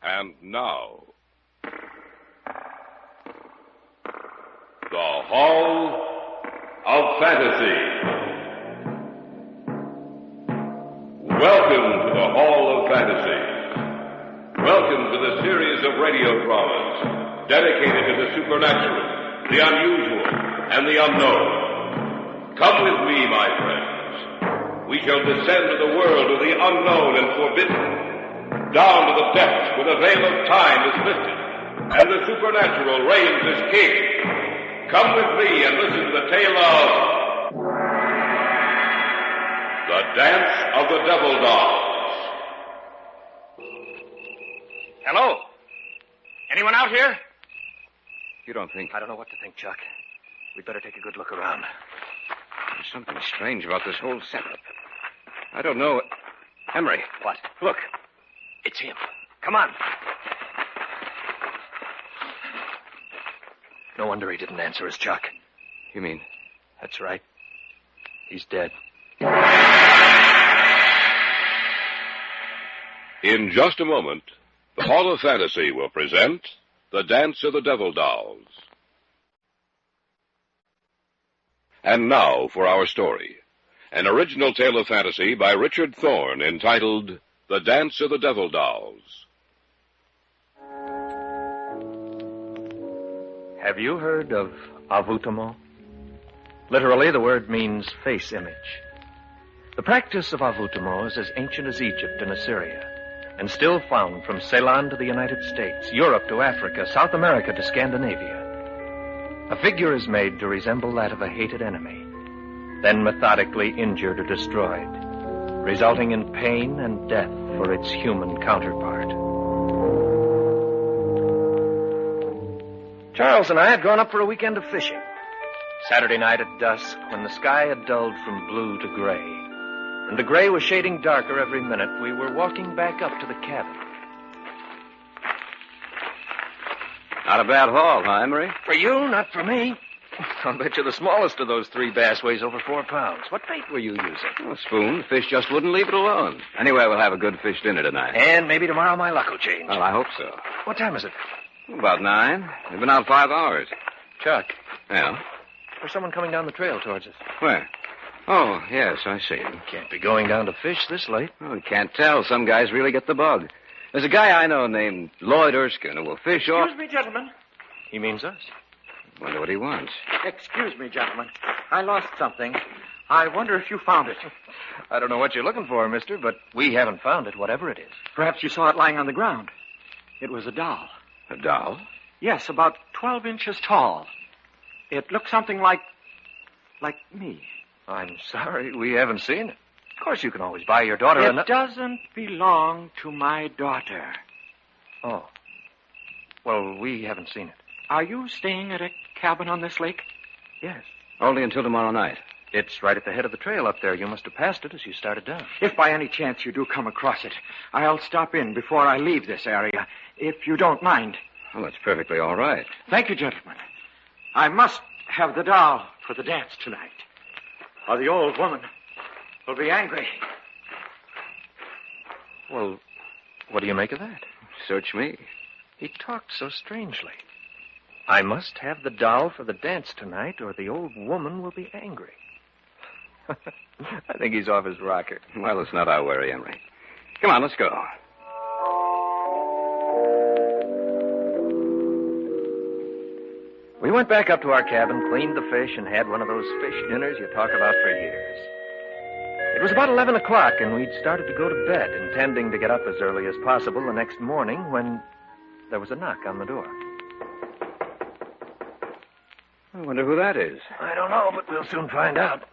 And now, the Hall of Fantasy. Welcome to the Hall of Fantasy. Welcome to the series of radio dramas dedicated to the supernatural, the unusual, and the unknown. Come with me, my friends. We shall descend to the world of the unknown and forbidden, down to the depths where the veil of time is lifted, and the supernatural reigns as king. Come with me and listen to the tale of The Dance of the Devil Dolls. Hello? Anyone out here? You don't think... I don't know what to think, Chuck. We'd better take a good look around. There's something strange about this whole setup. I don't know... Emery. What? Look. It's him. Come on. No wonder he didn't answer us, Chuck. You mean? That's right. He's dead. In just a moment, the Hall of Fantasy will present The Dance of the Devil Dolls. And now for our story. An original tale of fantasy by Richard Thorne entitled The Dance of the Devil Dolls. Have you heard of avoutement? Literally, the word means face image. The practice of avoutement is as ancient as Egypt and Assyria, and still found from Ceylon to the United States, Europe to Africa, South America to Scandinavia. A figure is made to resemble that of a hated enemy, then methodically injured or destroyed, resulting in pain and death for its human counterpart. Charles and I had gone up for a weekend of fishing. Saturday night at dusk, when the sky had dulled from blue to gray, and the gray was shading darker every minute, we were walking back up to the cabin. Not a bad haul, huh, Emery? For you, not for me. I'll bet you the smallest of those 3 bass weighs over 4 pounds. What bait were you using? A spoon. The fish just wouldn't leave it alone. Anyway, we'll have a good fish dinner tonight. And maybe tomorrow my luck will change. Well, I hope so. What time is it? About 9. We've been out 5 hours. Chuck. Yeah? There's someone coming down the trail towards us. Where? Oh, yes, I see. Can't be going down to fish this late. Oh, you can't tell. Some guys really get the bug. There's a guy I know named Lloyd Erskine who will fish off... Excuse me, gentlemen. He means us. Wonder what he wants. Excuse me, gentlemen. I lost something. I wonder if you found it. I don't know what you're looking for, mister, but we haven't found it, whatever it is. Perhaps you saw it lying on the ground. It was a doll. A doll? Yes, about 12 inches tall. It looked something like me. I'm sorry, we haven't seen it. Of course, you can always buy your daughter It doesn't belong to my daughter. Oh. Well, we haven't seen it. Are you staying at a cabin on this lake? Yes. Only until tomorrow night. It's right at the head of the trail up there. You must have passed it as you started down. If by any chance you do come across it, I'll stop in before I leave this area, if you don't mind. Well, that's perfectly all right. Thank you, gentlemen. I must have the doll for the dance tonight, or the old woman will be angry. Well, what do you make of that? Search me. He talked so strangely. I must have the doll for the dance tonight, or the old woman will be angry. I think he's off his rocker. Well, it's not our worry, Emery. Come on, let's go. We went back up to our cabin, cleaned the fish, and had one of those fish dinners you talk about for years. It was about 11 o'clock, and we'd started to go to bed, intending to get up as early as possible the next morning when there was a knock on the door. I wonder who that is. I don't know, but we'll soon find out.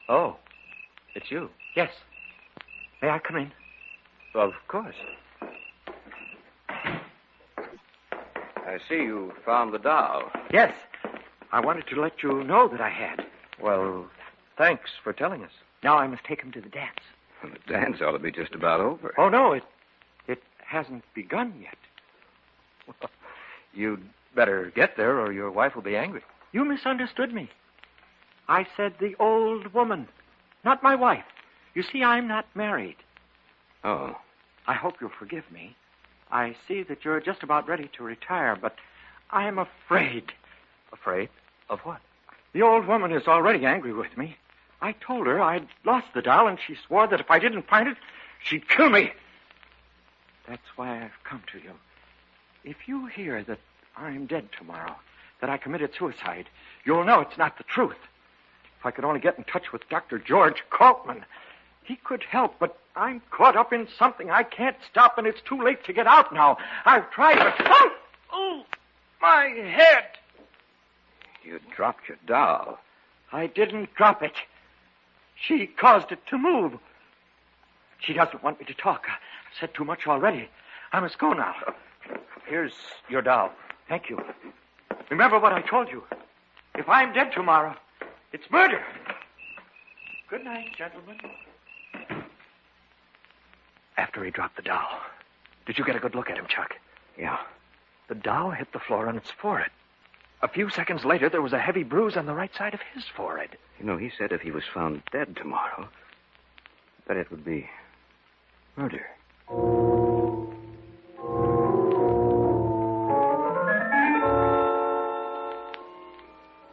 Oh, it's you. Yes. May I come in? Of course. I see you found the doll. Yes. I wanted to let you know that I had. Well, thanks for telling us. Now I must take him to the dance. Well, the dance ought to be just about over. Oh, no, it hasn't begun yet. Well, you'd better get there or your wife will be angry. You misunderstood me. I said the old woman, not my wife. You see, I'm not married. Oh. I hope you'll forgive me. I see that you're just about ready to retire, but I'm afraid. Afraid? Of what? The old woman is already angry with me. I told her I'd lost the doll, and she swore that if I didn't find it, she'd kill me. That's why I've come to you. If you hear that I'm dead tomorrow, that I committed suicide, you'll know it's not the truth. If I could only get in touch with Dr. George Kaltman, he could help, but I'm caught up in something I can't stop, and it's too late to get out now. I've tried, but... Oh, my head! You dropped your doll. I didn't drop it. She caused it to move. She doesn't want me to talk. I've said too much already. I must go now. Here's your doll. Thank you. Remember what I told you. If I'm dead tomorrow, it's murder. Good night, gentlemen. After he dropped the doll, did you get a good look at him, Chuck? Yeah. The doll hit the floor on its forehead. A few seconds later, there was a heavy bruise on the right side of his forehead. You know, he said if he was found dead tomorrow, that it would be murder.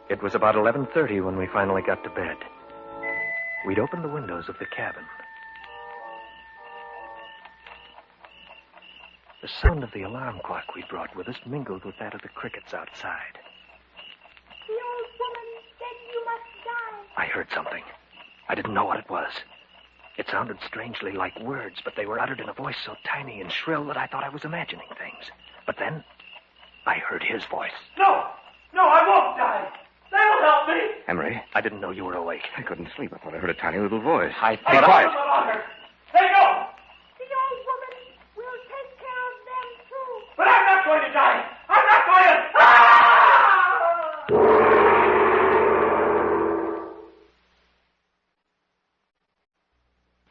It was about 11:30 when we finally got to bed. We'd opened the windows of the cabin. The sound of the alarm clock we brought with us mingled with that of the crickets outside. The old woman said you must die. I heard something. I didn't know what it was. It sounded strangely like words, but they were uttered in a voice so tiny and shrill that I thought I was imagining things. But then, I heard his voice. No, I won't die. They will help me. Emery, I didn't know you were awake. I couldn't sleep. I thought I heard a tiny little voice. Be quiet. They know. The old woman will take care of them, too. But I'm not going to die. I'm not going to...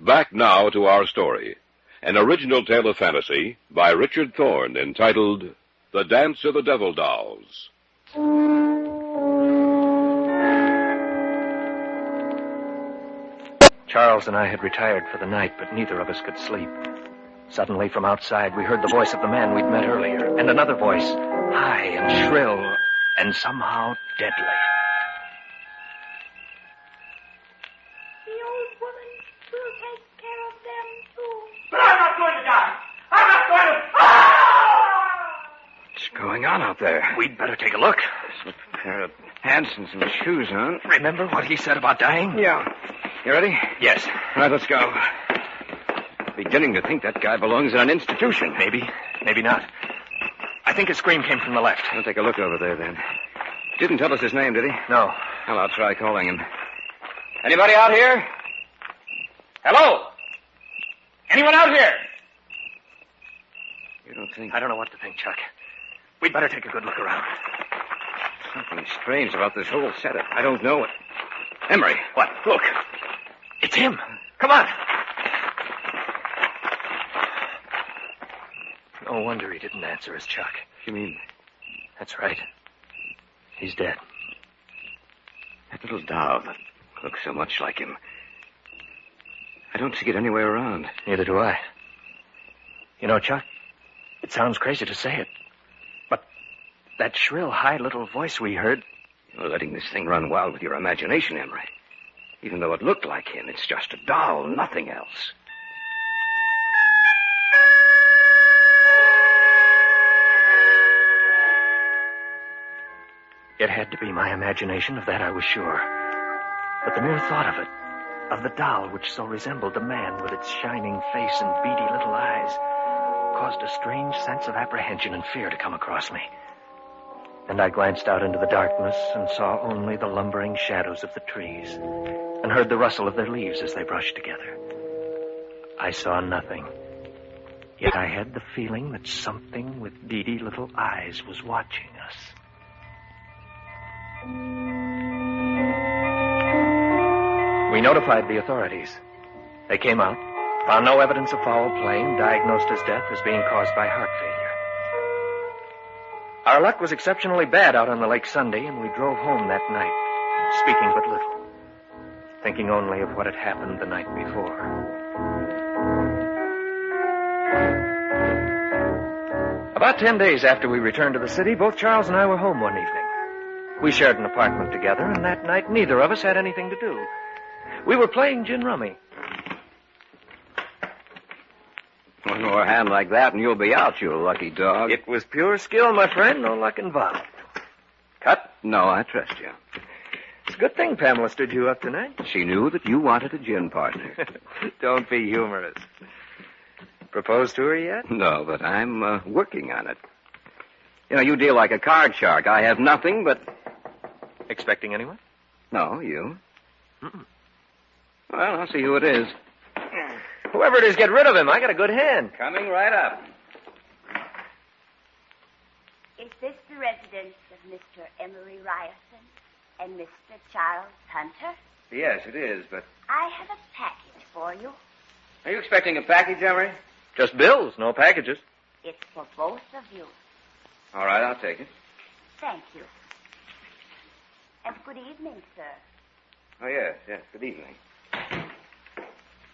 Back now to our story. An original tale of fantasy by Richard Thorne entitled The Dance of the Devil Dolls. Charles and I had retired for the night, but neither of us could sleep. Suddenly, from outside, we heard the voice of the man we'd met earlier, and another voice, high and shrill, and somehow deadly. The old woman will take care of them, too. But I'm not going to die. I'm not going to... What's going on out there? We'd better take a look. There's a pair of pants and some shoes on. Remember what he said about dying? Yeah. You ready? Yes. All right, let's go. Beginning to think that guy belongs in an institution. Maybe not. I think his scream came from the left. I'll take a look over there, then. Didn't tell us his name, did he? No. Well, I'll try calling him. Anybody out here? Hello? Anyone out here? You don't think... I don't know what to think, Chuck. We'd better take a good look around. Something strange about this whole setup. I don't know it. Emery. What? Look. It's him. Come on. No wonder he didn't answer us, Chuck. You mean... That's right. He's dead. That little doll that looks so much like him. I don't see it anywhere around. Neither do I. You know, Chuck, it sounds crazy to say it, but that shrill, high little voice we heard... You're letting this thing run wild with your imagination, Emery. Even though it looked like him, it's just a doll, nothing else. It had to be my imagination, of that I was sure. But the mere thought of it, of the doll which so resembled the man with its shining face and beady little eyes, caused a strange sense of apprehension and fear to come across me. And I glanced out into the darkness and saw only the lumbering shadows of the trees, and heard the rustle of their leaves as they brushed together. I saw nothing, yet I had the feeling that something with beady little eyes was watching us. We notified the authorities. They came out, found no evidence of foul play, and diagnosed his death as being caused by heart failure. Our luck was exceptionally bad out on the lake Sunday, and we drove home that night, speaking but little, thinking only of what had happened the night before. About 10 days after we returned to the city, both Charles and I were home one evening. We shared an apartment together, and that night neither of us had anything to do. We were playing gin rummy. One more hand like that and you'll be out, you lucky dog. It was pure skill, my friend, no luck involved. Cut? No, I trust you. It's a good thing Pamela stood you up tonight. She knew that you wanted a gin partner. Don't be humorous. Proposed to her yet? No, but I'm working on it. You know, you deal like a card shark. I have nothing but... Expecting anyone? No, you. Mm-mm. Well, I'll see who it is. Whoever it is, get rid of him. I got a good hand. Coming right up. Is this the residence of Mr. Emery Ryerson and Mr. Charles Hunter? Yes, it is, but... I have a package for you. Are you expecting a package, Emery? Just bills, no packages. It's for both of you. All right, I'll take it. Thank you. And good evening, sir. Oh, yes, good evening.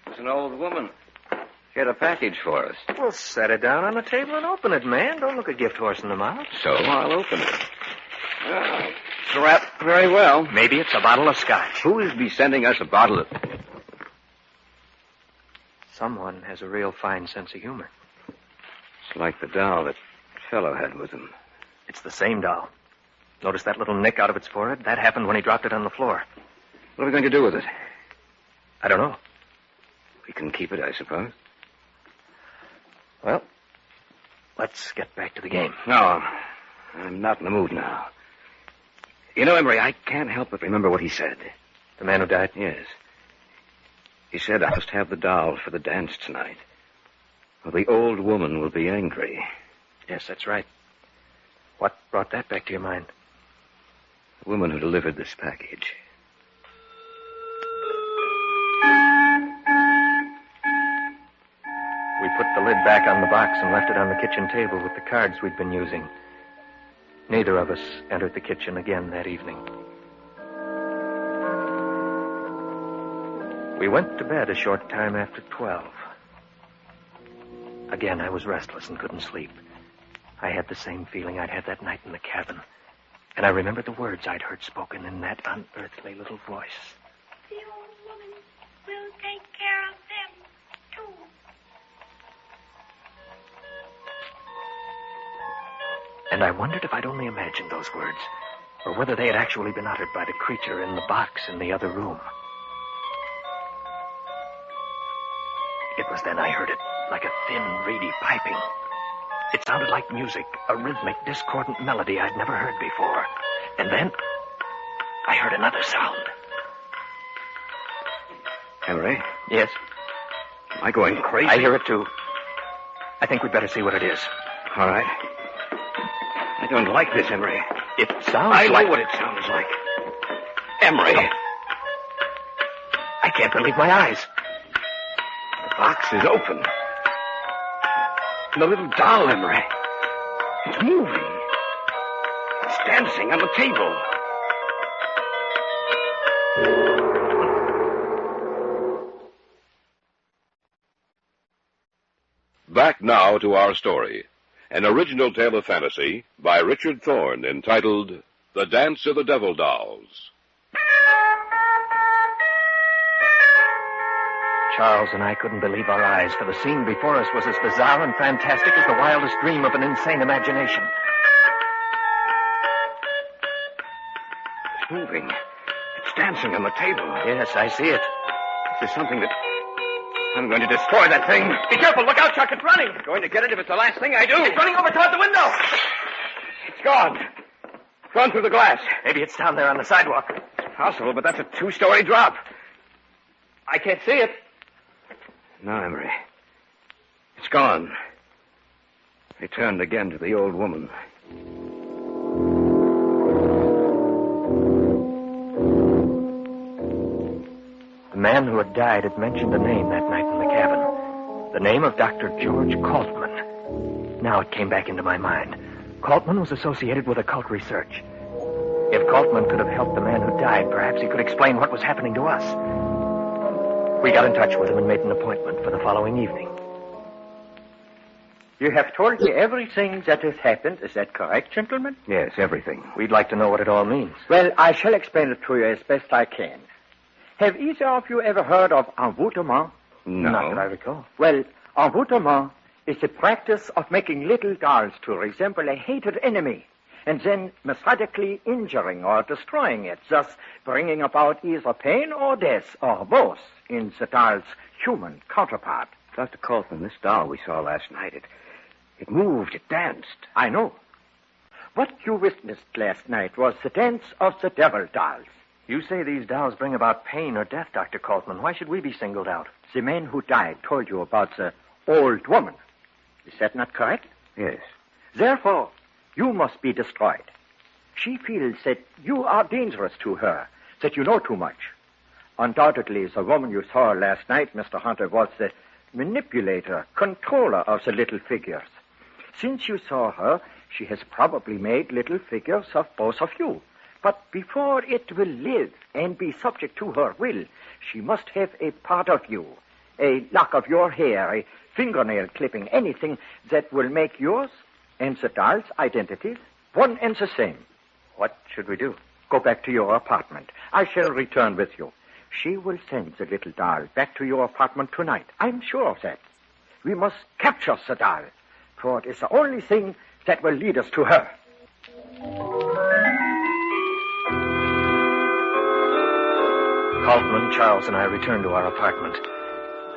It's an old woman. She had a package for us. Well, set it down on the table and open it, man. Don't look a gift horse in the mouth. So I'll open it. Oh, it's wrapped very well. Maybe it's a bottle of scotch. Who is be sending us a bottle of... Someone has a real fine sense of humor. It's like the doll that fellow had with him. It's the same doll. Notice that little nick out of its forehead? That happened when he dropped it on the floor. What are we going to do with it? I don't know. We can keep it, I suppose. Well, let's get back to the game. No, I'm not in the mood now. You know, Emery, I can't help but remember what he said. The man who died? Yes. He said I must have the doll for the dance tonight, or the old woman will be angry. Yes, that's right. What brought that back to your mind? The woman who delivered this package. We put the lid back on the box and left it on the kitchen table with the cards we'd been using. Neither of us entered the kitchen again that evening. We went to bed a short time after 12. Again, I was restless and couldn't sleep. I had the same feeling I'd had that night in the cabin. And I remembered the words I'd heard spoken in that unearthly little voice. The old woman will take care of them, too. And I wondered if I'd only imagined those words, or whether they had actually been uttered by the creature in the box in the other room. It was then I heard it, like a thin, reedy piping. It sounded like music, a rhythmic, discordant melody I'd never heard before. And then I heard another sound. Henry? Yes? Am I going crazy? I hear it, too. I think we'd better see what it is. All right. I don't like this, Emery. It sounds I like... know what it sounds like. Emery. I can't believe my eyes. The box is open. And the little doll, Emery. It's moving. It's dancing on the table. Back now to our story. An original tale of fantasy by Richard Thorne entitled The Dance of the Devil Dolls. Charles and I couldn't believe our eyes, for the scene before us was as bizarre and fantastic as the wildest dream of an insane imagination. It's moving. It's dancing on the table. Yes, I see it. This is something that... I'm going to destroy that thing. Be careful. Look out, Chuck. It's running. Going to get it if it's the last thing I do. It's running over toward the window. It's gone. Gone through the glass. Maybe it's down there on the sidewalk. It's possible, but that's a 2-story drop. I can't see it. No, Emery. It's gone. They turned again to the old woman. The man who had died had mentioned a name that night in the cabin. The name of Dr. George Kaltman. Now it came back into my mind. Kaltman was associated with occult research. If Kaltman could have helped the man who died, perhaps he could explain what was happening to us. We got in touch with him and made an appointment for the following evening. You have told me everything that has happened. Is that correct, gentlemen? Yes, everything. We'd like to know what it all means. Well, I shall explain it to you as best I can. Have either of you ever heard of envoûtement? No. Not that I recall. Well, envoûtement is the practice of making little dolls to resemble a hated enemy and then methodically injuring or destroying it, thus bringing about either pain or death, or both, in the doll's human counterpart. Dr. Kaufman, this doll we saw last night, it moved, it danced. I know. What you witnessed last night was the dance of the devil dolls. You say these dolls bring about pain or death, Dr. Kaufman. Why should we be singled out? The man who died told you about the old woman. Is that not correct? Yes. Therefore, you must be destroyed. She feels that you are dangerous to her, that you know too much. Undoubtedly, the woman you saw last night, Mr. Hunter, was the manipulator, controller of the little figures. Since you saw her, she has probably made little figures of both of you. But before it will live and be subject to her will, she must have a part of you, a lock of your hair, a fingernail clipping, anything that will make yours and the doll's identities one and the same. What should we do? Go back to your apartment. I shall return with you. She will send the little doll back to your apartment tonight. I'm sure of that. We must capture the doll, for it is the only thing that will lead us to her. Kaufman, Charles, and I returned to our apartment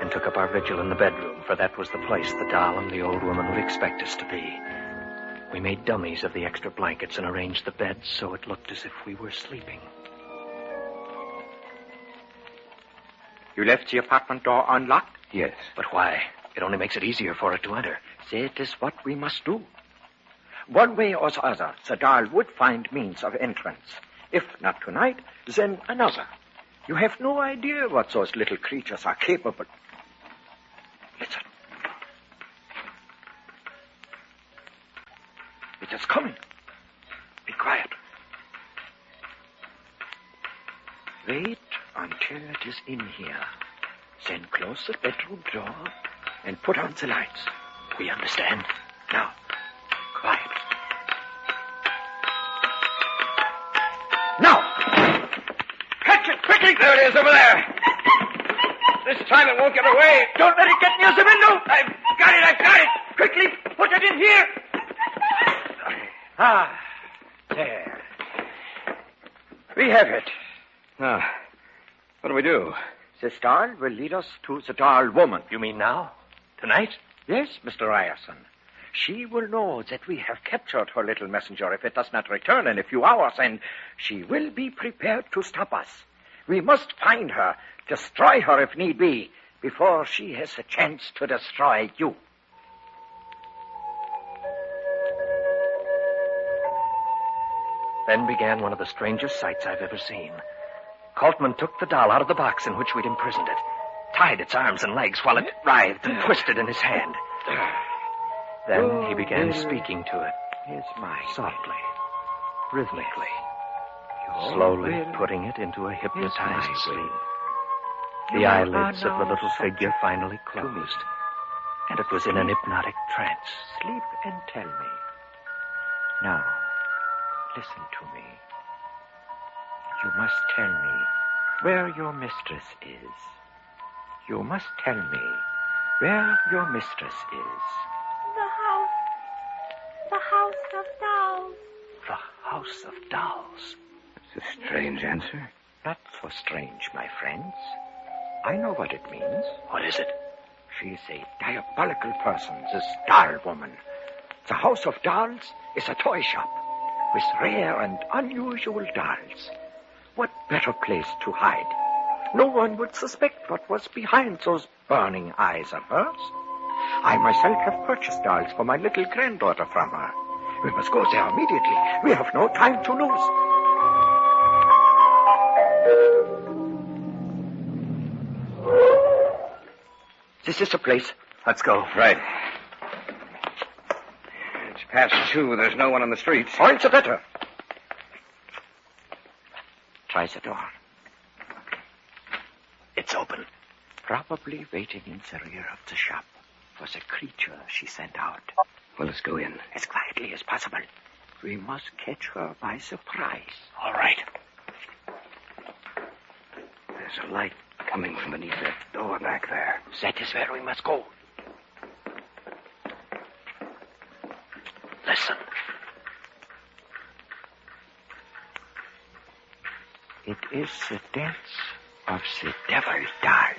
and took up our vigil in the bedroom, for that was the place the doll and the old woman would expect us to be. We made dummies of the extra blankets and arranged the beds so it looked as if we were sleeping. You left the apartment door unlocked? Yes. But why? It only makes it easier for it to enter. That is what we must do. One way or the other, the doll would find means of entrance. If not tonight, then another. You have no idea what those little creatures are capable. Listen. It is coming. Be quiet. Wait until it is in here. Then close the bedroom door and put on the lights. We understand. Now, quiet. Now! Catch it quickly! There it is over there. This time it won't get away. Don't let it get near the window! I've got it. Quickly, put it in here! Ah, there. We have it. Now, what do we do? This doll will lead us to the doll woman. You mean now? Tonight? Yes, Mr. Ryerson. She will know that we have captured her little messenger if it does not return in a few hours, and she will be prepared to stop us. We must find her, destroy her if need be, before she has a chance to destroy you. Then began one of the strangest sights I've ever seen. Kaufman took the doll out of the box in which we'd imprisoned it, tied its arms and legs while it writhed and twisted in his hand. Then he began speaking to it, softly, rhythmically, slowly putting it into a hypnotized sleep. The eyelids of the little figure finally closed, and it was in an hypnotic trance. Sleep and tell me. Now, listen to me. You must tell me where your mistress is. You must tell me where your mistress is. The house of dolls. The House of Dolls. It's a strange answer. Not so strange, my friends. I know what it means. What is it? She's a diabolical person, this doll woman. The House of Dolls is a toy shop with rare and unusual dolls. What better place to hide? No one would suspect what was behind those burning eyes of hers. I myself have purchased dolls for my little granddaughter from her. We must go there immediately. We have no time to lose. This is the place. Let's go. Right. It's past 2. There's no one on the streets. All the better. Try the door. It's open. Probably waiting in the rear of the shop. for the creature she sent out. Well, let's go in. As quietly as possible. We must catch her by surprise. All right. There's a light coming from beneath that door back there. That is where we must go. Listen. It is the dance of the devil dolls.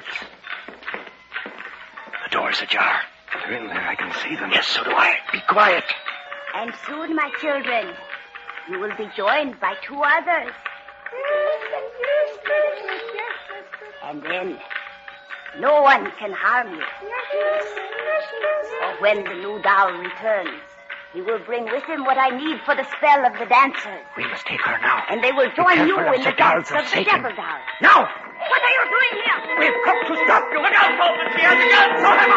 The door's ajar. They're in there. I can see them. Yes, so do I. Be quiet. And soon, my children, you will be joined by two others. And then, no one can harm you. For when the new doll returns, he will bring with him what I need for the spell of the dancers. We must take her now. And they will join you in the dance of the Satan. devil doll. Now! What are you doing here? We've come to stop you. Look out, Bolton. She has a gun. So have I.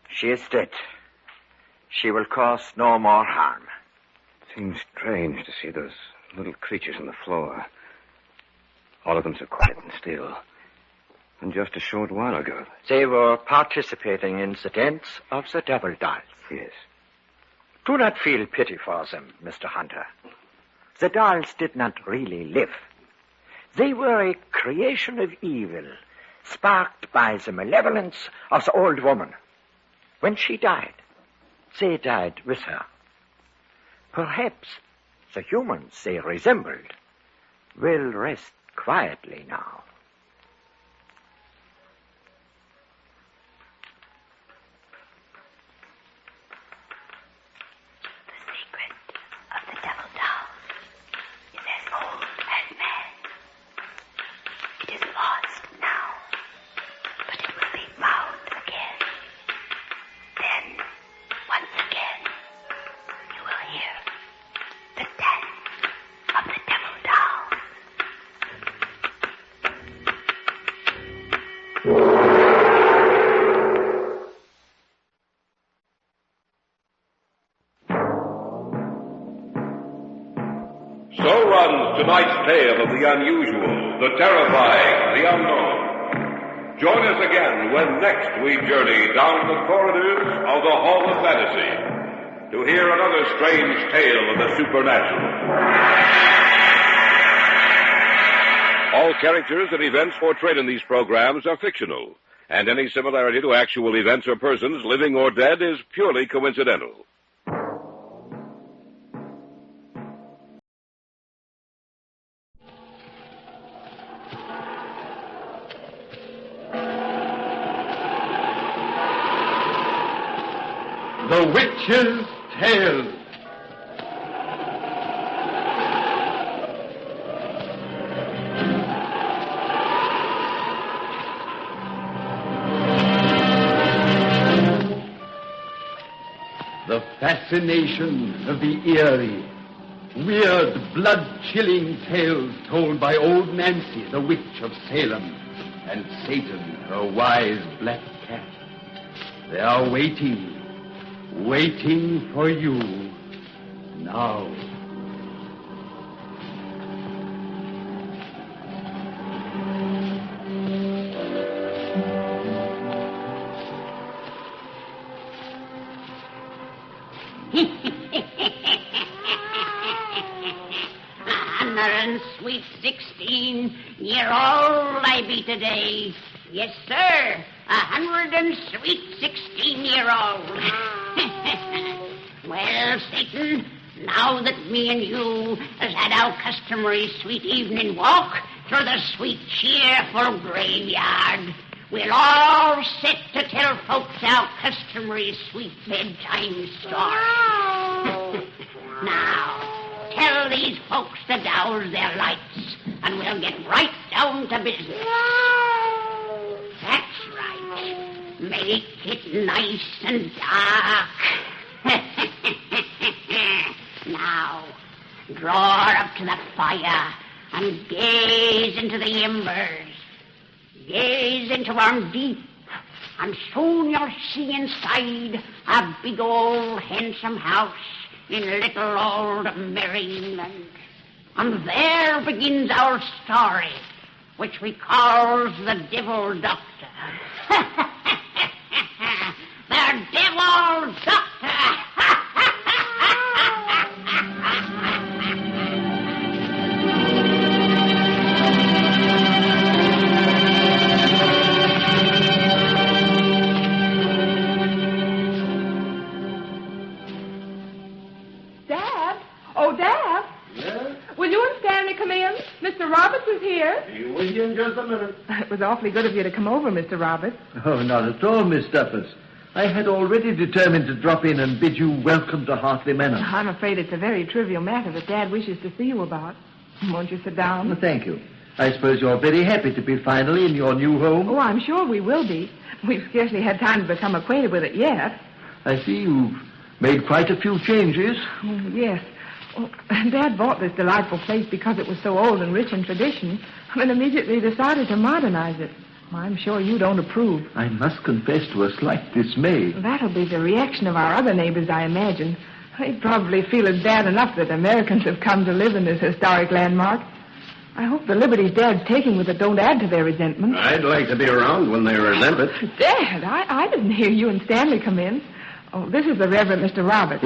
She is dead. She will cause no more harm. Seems strange to see those little creatures on the floor. All of them so quiet and still. And just a short while ago. They were participating in the dance of the devil dolls. Yes. Do not feel pity for them, Mr. Hunter. The dolls did not really live. They were a creation of evil, sparked by the malevolence of the old woman. When she died, they died with her. Perhaps the humans they resembled will rest quietly now. The secret of the devil doll is as old as man. It is lost now, but it will be found again. Then, once again, you will hear the dance of the devil doll. So runs tonight's tale of the unusual, the terrifying, the unknown. Join us again when next we journey down the corridors of the Hall of Fantasy to hear another strange tale of the supernatural. All characters and events portrayed in these programs are fictional, and any similarity to actual events or persons, living or dead, is purely coincidental. The Witch's Tale. The fascination of the eerie, weird, blood-chilling tales told by old Nancy, the witch of Salem, and Satan, her wise black cat. They are waiting for you now. Sweet 16-year-old I be today. Yes, sir, 116-year-old. Well, Satan, now that me and you has had our customary sweet evening walk through the sweet, cheerful graveyard, we'll all sit to tell folks our customary sweet bedtime story. Now, tell these folks to douse their lights, and we'll get right down to business. That's right. Make it nice and dark. Now, draw her up to the fire and gaze into the embers. Gaze into them deep, and soon you'll see inside a big old handsome house in little old Merry England. And there begins our story, which we calls the Devil Doctor. The Devil Doctor! Dad? Oh, Dad? Yes? Will you and Stanley come in? Mr. Roberts is here. You wait in just a minute. It was awfully good of you to come over, Mr. Roberts. Oh, not at all, Miss Duffus. I had already determined to drop in and bid you welcome to Hartley Manor. I'm afraid it's a very trivial matter that Dad wishes to see you about. Won't you sit down? Well, thank you. I suppose you're very happy to be finally in your new home. Oh, I'm sure we will be. We've scarcely had time to become acquainted with it yet. I see you've made quite a few changes. Oh, yes. Oh, Dad bought this delightful place because it was so old and rich in tradition, and immediately decided to modernize it. I'm sure you don't approve. I must confess to a slight dismay. That'll be the reaction of our other neighbors, I imagine. They probably feel it's bad enough that Americans have come to live in this historic landmark. I hope the liberties Dad's taking with it don't add to their resentment. I'd like to be around when they resent it. Dad, I didn't hear you and Stanley come in. Oh, this is the Reverend Mr. Roberts.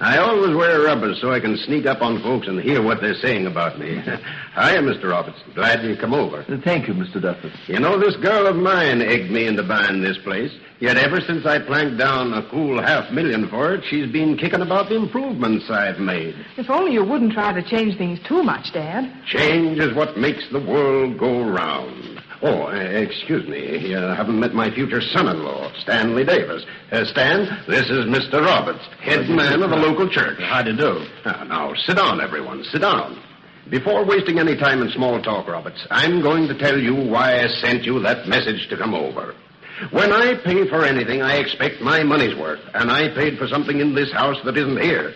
I always wear rubbers so I can sneak up on folks and hear what they're saying about me. Hiya, Mr. Roberts. Glad you come over. Thank you, Mr. Duffus. You know, this girl of mine egged me into buying this place. Yet ever since I planked down a cool $500,000 for it, she's been kicking about the improvements I've made. If only you wouldn't try to change things too much, Dad. Change is what makes the world go round. Oh, excuse me. You haven't met my future son-in-law, Stanley Davis. Stan, this is Mr. Roberts, head man of the local church. How do you do? Now, sit down, everyone. Sit down. Before wasting any time in small talk, Roberts, I'm going to tell you why I sent you that message to come over. When I pay for anything, I expect my money's worth, and I paid for something in this house that isn't here.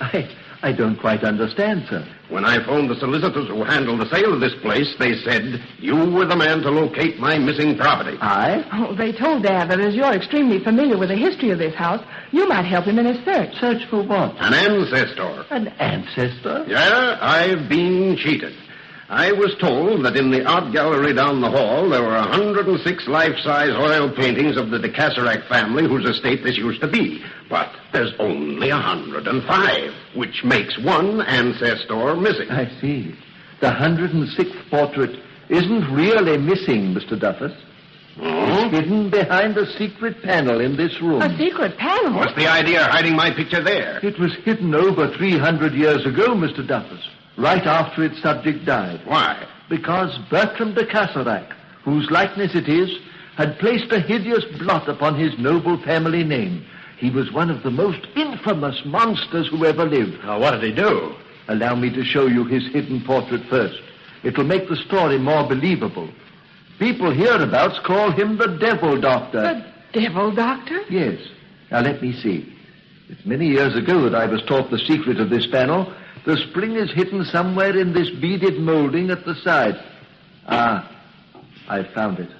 I don't quite understand, sir. When I phoned the solicitors who handled the sale of this place, they said you were the man to locate my missing property. I? Oh, they told Dad that as you're extremely familiar with the history of this house, you might help him in his search. Search for what? An ancestor. An ancestor? Yeah, I've been cheated. I was told that in the art gallery down the hall there were 106 life-size oil paintings of the de Caserac family whose estate this used to be. But there's only 105, which makes one ancestor missing. I see. The 106th portrait isn't really missing, Mr. Duffus. It's hidden behind a secret panel in this room. A secret panel? What's the idea of hiding my picture there? It was hidden over 300 years ago, Mr. Duffus, right after its subject died. Why? Because Bertram de Caserac, whose likeness it is, had placed a hideous blot upon his noble family name. He was one of the most infamous monsters who ever lived. Now, what did he do? Allow me to show you his hidden portrait first. It'll make the story more believable. People hereabouts call him the Devil Doctor. The Devil Doctor? Yes. Now, let me see. It's many years ago that I was taught the secret of this panel. The spring is hidden somewhere in this beaded molding at the side. I found it.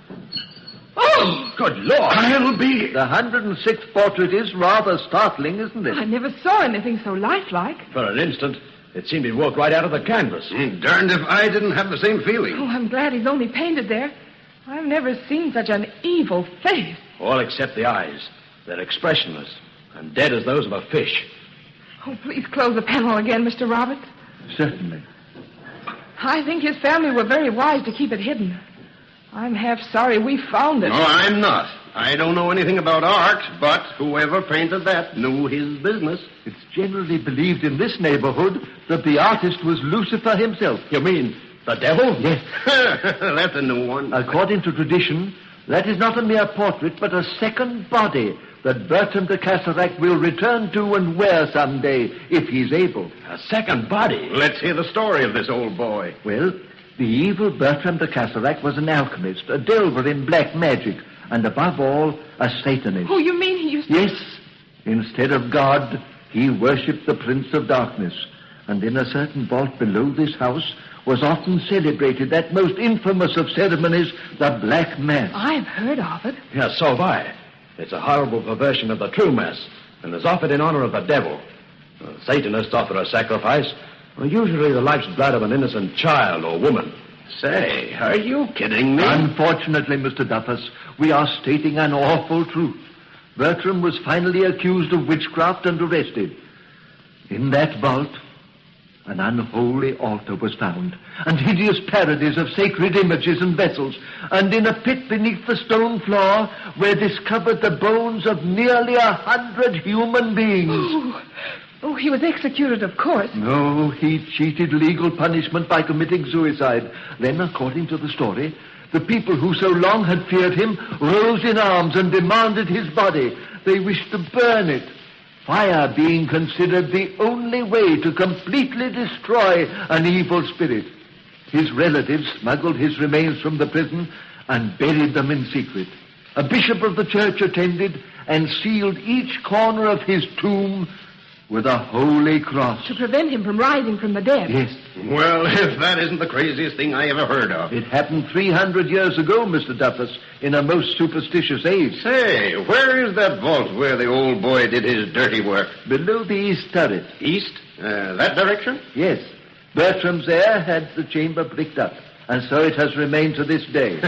Oh, good Lord. I'll be... The 106th portrait is rather startling, isn't it? I never saw anything so lifelike. For an instant, it seemed he'd walked right out of the canvas. Darned if I didn't have the same feeling. Oh, I'm glad he's only painted there. I've never seen such an evil face. All except the eyes. They're expressionless and dead as those of a fish. Oh, please close the panel again, Mr. Roberts. Certainly. I think his family were very wise to keep it hidden. I'm half sorry we found it. No, I'm not. I don't know anything about art, but whoever painted that knew his business. It's generally believed in this neighborhood that the artist was Lucifer himself. You mean the devil? Yes. That's a new one. According to tradition, that is not a mere portrait, but a second body that Bertram de Caserac will return to and wear someday, if he's able. A second body? Let's hear the story of this old boy. Well, the evil Bertram de Caserac was an alchemist, a delver in black magic, and above all, a Satanist. Oh, you mean he used to... Yes. Instead of God, he worshipped the Prince of Darkness. And in a certain vault below this house was often celebrated that most infamous of ceremonies, the Black Mass. I've heard of it. Yes, so have I. It's a horrible perversion of the true Mass, and is offered in honor of the devil. The Satanists offer a sacrifice, Well, usually the life's blood of an innocent child or woman. Say, are you kidding me? Unfortunately, Mr. Duffus, we are stating an awful truth. Bertram was finally accused of witchcraft and arrested. In that vault, an unholy altar was found, and hideous parodies of sacred images and vessels, and in a pit beneath the stone floor were discovered the bones of nearly 100 human beings. Oh, he was executed, of course. No, he cheated legal punishment by committing suicide. Then, according to the story, the people who so long had feared him rose in arms and demanded his body. They wished to burn it, fire being considered the only way to completely destroy an evil spirit. His relatives smuggled his remains from the prison and buried them in secret. A bishop of the church attended and sealed each corner of his tomb with a holy cross. To prevent him from rising from the dead. Yes. Well, if that isn't the craziest thing I ever heard of. It happened 300 years ago, Mr. Duffus, in a most superstitious age. Say, where is that vault where the old boy did his dirty work? Below the east turret. East? That direction? Yes. Bertram's heir had the chamber bricked up, and so it has remained to this day.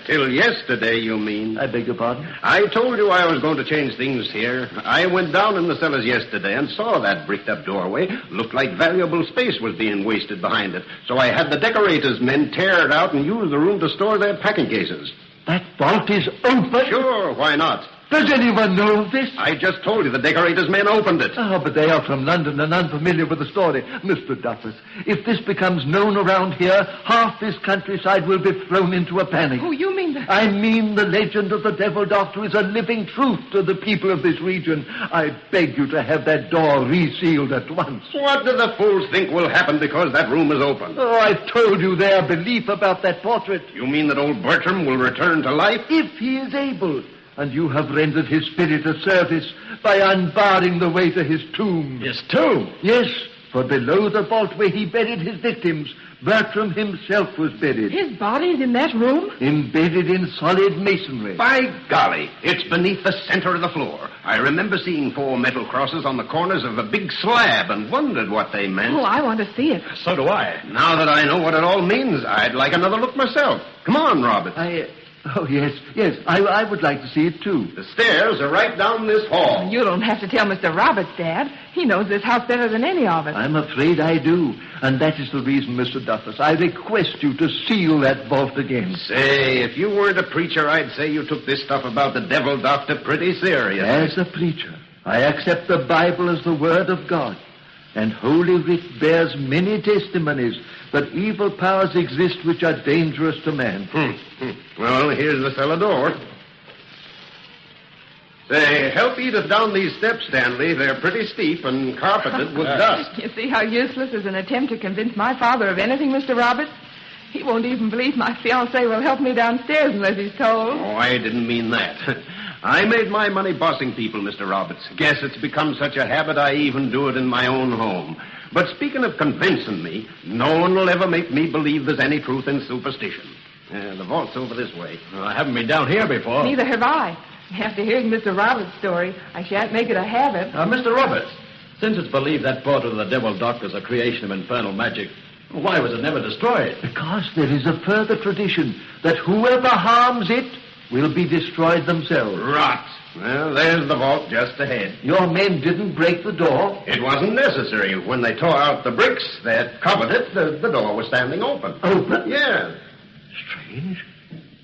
Till yesterday, you mean? I beg your pardon? I told you I was going to change things here. I went down in the cellars yesterday and saw that bricked-up doorway. Looked like valuable space was being wasted behind it. So I had the decorators' men tear it out and use the room to store their packing cases. That vault is open? Sure, why not? Does anyone know of this? I just told you the decorators' men opened it. Oh, but they are from London and unfamiliar with the story. Mr. Duffus, if this becomes known around here, half this countryside will be thrown into a panic. Oh, you mean that? I mean the legend of the Devil Doctor is a living truth to the people of this region. I beg you to have that door resealed at once. What do the fools think will happen because that room is open? Oh, I've told you their belief about that portrait. You mean that old Bertram will return to life? If he is able. And you have rendered his spirit a service by unbarring the way to his tomb. His tomb? Yes, for below the vault where he buried his victims, Bertram himself was buried. His body's in that room? Embedded in solid masonry. By golly, it's beneath the center of the floor. I remember seeing 4 metal crosses on the corners of a big slab and wondered what they meant. Oh, I want to see it. So do I. Now that I know what it all means, I'd like another look myself. Come on, Robert. Oh, yes. I would like to see it, too. The stairs are right down this hall. You don't have to tell Mr. Roberts, Dad. He knows this house better than any of us. I'm afraid I do. And that is the reason, Mr. Duffus, I request you to seal that vault again. Say, if you weren't a preacher, I'd say you took this stuff about the Devil Doctor pretty serious. As a preacher, I accept the Bible as the Word of God. And Holy Writ bears many testimonies that evil powers exist which are dangerous to man. Well, here's the cellar door. Say, help Edith down these steps, Stanley. They're pretty steep and carpeted with dust. You see how useless is an attempt to convince my father of anything, Mr. Roberts? He won't even believe my fiancé will help me downstairs unless he's told. Oh, I didn't mean that. I made my money bossing people, Mr. Roberts. Guess it's become such a habit I even do it in my own home. But speaking of convincing me, no one will ever make me believe there's any truth in superstition. The vault's over this way. Well, I haven't been down here before. Neither have I. After hearing Mr. Roberts' story, I shan't make it a habit. Mr. Roberts, since it's believed that portrait of the Devil Doctor is a creation of infernal magic, why was it never destroyed? Because there is a further tradition that whoever harms it will be destroyed themselves. Rot. Well, there's the vault just ahead. Your men didn't break the door? It wasn't necessary. When they tore out the bricks that covered it, the door was standing open. Open? Yeah. Strange.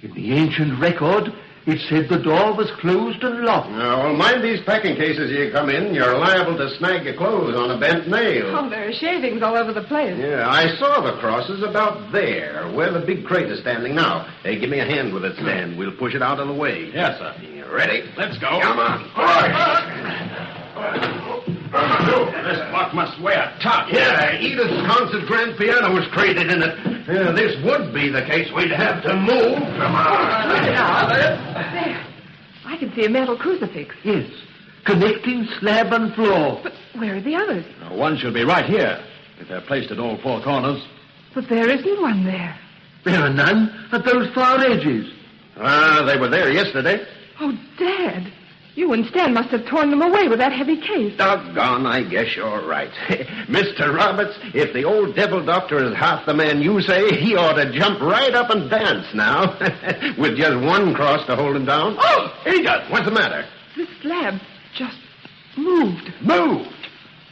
In the ancient record, it said the door was closed and locked. Well, mind these packing cases you come in. You're liable to snag your clothes on a bent nail. Oh, there are shavings all over the place. Yeah, I saw the crosses about there, where the big crate is standing now. Hey, give me a hand with it, Stan. We'll push it out of the way. Yes, sir. You ready? Let's go. Come on. All right. This block must weigh a ton. Yeah, Edith's concert grand piano was crated in it. This would be the case. We'd have to move. Come on. There. I can see a metal crucifix. Yes. Connecting slab and floor. But where are the others? One should be right here, if they're placed at all 4 corners. But there isn't one there. There are none at those far edges. They were there yesterday. Oh, Dad. You and Stan must have torn them away with that heavy case. Doggone, I guess you're right. Mr. Roberts, if the old devil doctor is half the man you say, he ought to jump right up and dance now. With just one cross to hold him down. Oh, Ada, what's the matter? This slab just moved. Moved?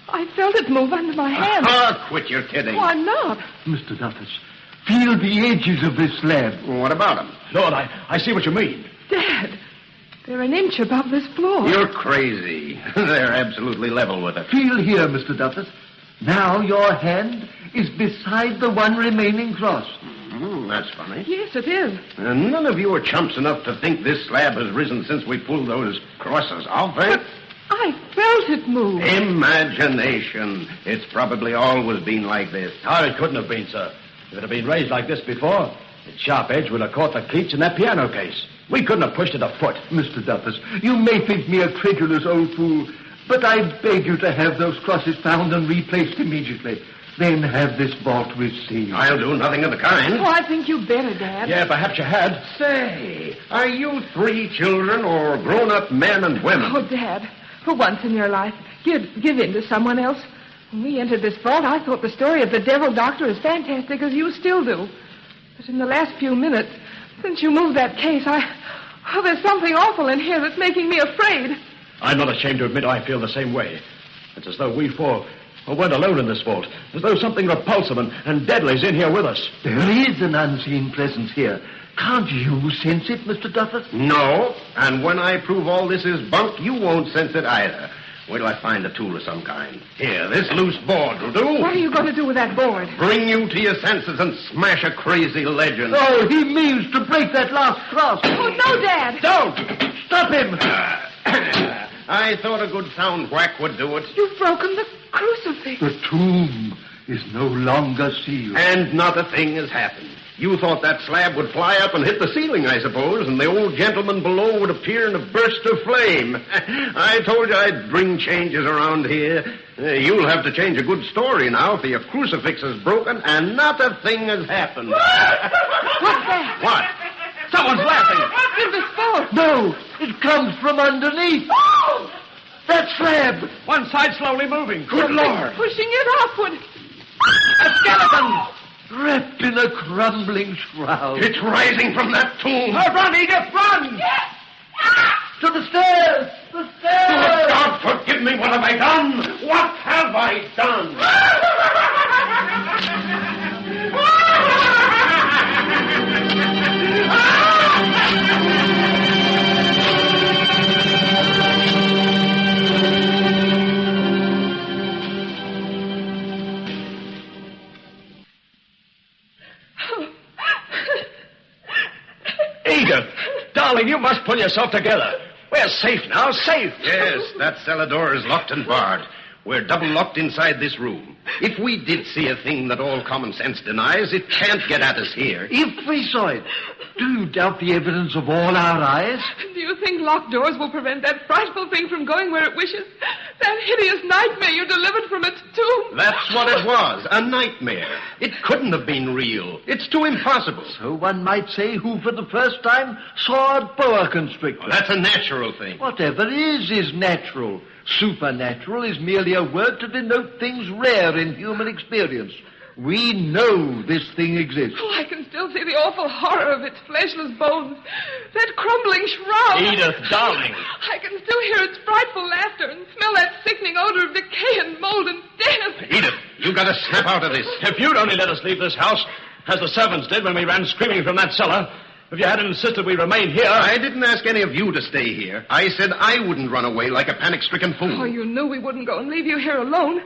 I felt it move under my hand. Oh, quit your kidding. Why not? Mr. Duffus, feel the edges of this slab. Well, what about him? Lord, I see what you mean. Dad, they're an inch above this floor. You're crazy. They're absolutely level with it. Feel here, Mr. Duffus. Now your hand is beside the one remaining cross. That's funny. Yes, it is. And none of you are chumps enough to think this slab has risen since we pulled those crosses off, eh? But I felt it move. Imagination. It's probably always been like this. Oh, it couldn't have been, sir. If it had been raised like this before, its sharp edge would have caught the cleats in that piano case. We couldn't have pushed it a foot. Mr. Duffus, you may think me a credulous old fool, but I beg you to have those crosses found and replaced immediately. Then have this vault received. I'll do nothing of the kind. Oh, I think you better, Dad. Yeah, perhaps you had. Say, are you 3 children or grown-up men and women? Oh, Dad, for once in your life, give in to someone else. When we entered this vault, I thought the story of the devil doctor as fantastic as you still do. But in the last few minutes, since you moved that case, there's something awful in here that's making me afraid. I'm not ashamed to admit I feel the same way. It's as though we four weren't alone in this vault. As though something repulsive and deadly's in here with us. There is an unseen presence here. Can't you sense it, Mr. Duffus? No, and when I prove all this is bunk, you won't sense it either. Wait till I find a tool of some kind. Here, this loose board will do. What are you going to do with that board? Bring you to your senses and smash a crazy legend. Oh, he means to break that last cross. Oh, no, Dad. Don't! Stop him! I thought a good sound whack would do it. You've broken the crucifix. The tomb is no longer sealed. And not a thing has happened. You thought that slab would fly up and hit the ceiling, I suppose, and the old gentleman below would appear in a burst of flame. I told you I'd bring changes around here. You'll have to change a good story now, for your crucifix is broken and not a thing has happened. What's that? What? Someone's laughing. In this vault. No, it comes from underneath. Oh! That slab. One side slowly moving. Good Lord. Pushing it upward. A skeleton! Wrapped in a crumbling shroud. It's rising from that tomb. Run, Edith, run! Yes. To the stairs! The stairs! Oh, God, forgive me. What have I done? What have I done? Edith, darling, you must pull yourself together. We're safe now, safe. Yes, that cellar door is locked and barred. We're double locked inside this room. If we did see a thing that all common sense denies, it can't get at us here. If we saw it, do you doubt the evidence of all our eyes? Do you think locked doors will prevent that frightful thing from going where it wishes? That hideous nightmare you delivered from its tomb? That's what it was, a nightmare. It couldn't have been real. It's too impossible. So one might say who for the first time saw a boa constrictor. Well, that's a natural thing. Whatever is natural. Supernatural is merely a word to denote things rare in human experience. We know this thing exists. Oh, I can still see the awful horror of its fleshless bones. That crumbling shroud. Edith, darling. I can still hear its frightful laughter and smell that sickening odor of decay and mold and death. Edith, you gotta snap out of this. If you'd only let us leave this house, as the servants did when we ran screaming from that cellar, if you hadn't insisted we remain here... I didn't ask any of you to stay here. I said I wouldn't run away like a panic-stricken fool. Oh, you knew we wouldn't go and leave you here alone.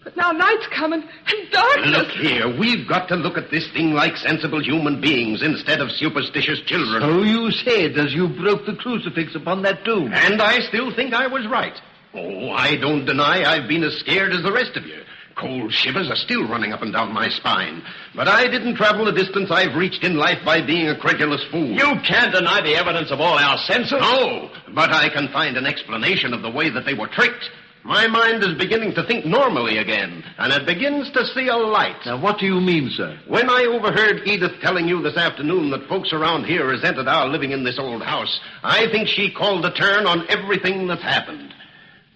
But now night's coming and darkness. Look here, we've got to look at this thing like sensible human beings instead of superstitious children. So you said as you broke the crucifix upon that tomb. And I still think I was right. Oh, I don't deny I've been as scared as the rest of you. Cold shivers are still running up and down my spine. But I didn't travel the distance I've reached in life by being a credulous fool. You can't deny the evidence of all our senses. No, but I can find an explanation of the way that they were tricked. My mind is beginning to think normally again, and it begins to see a light. Now, what do you mean, sir? When I overheard Edith telling you this afternoon that folks around here resented our living in this old house, I think she called the turn on everything that's happened.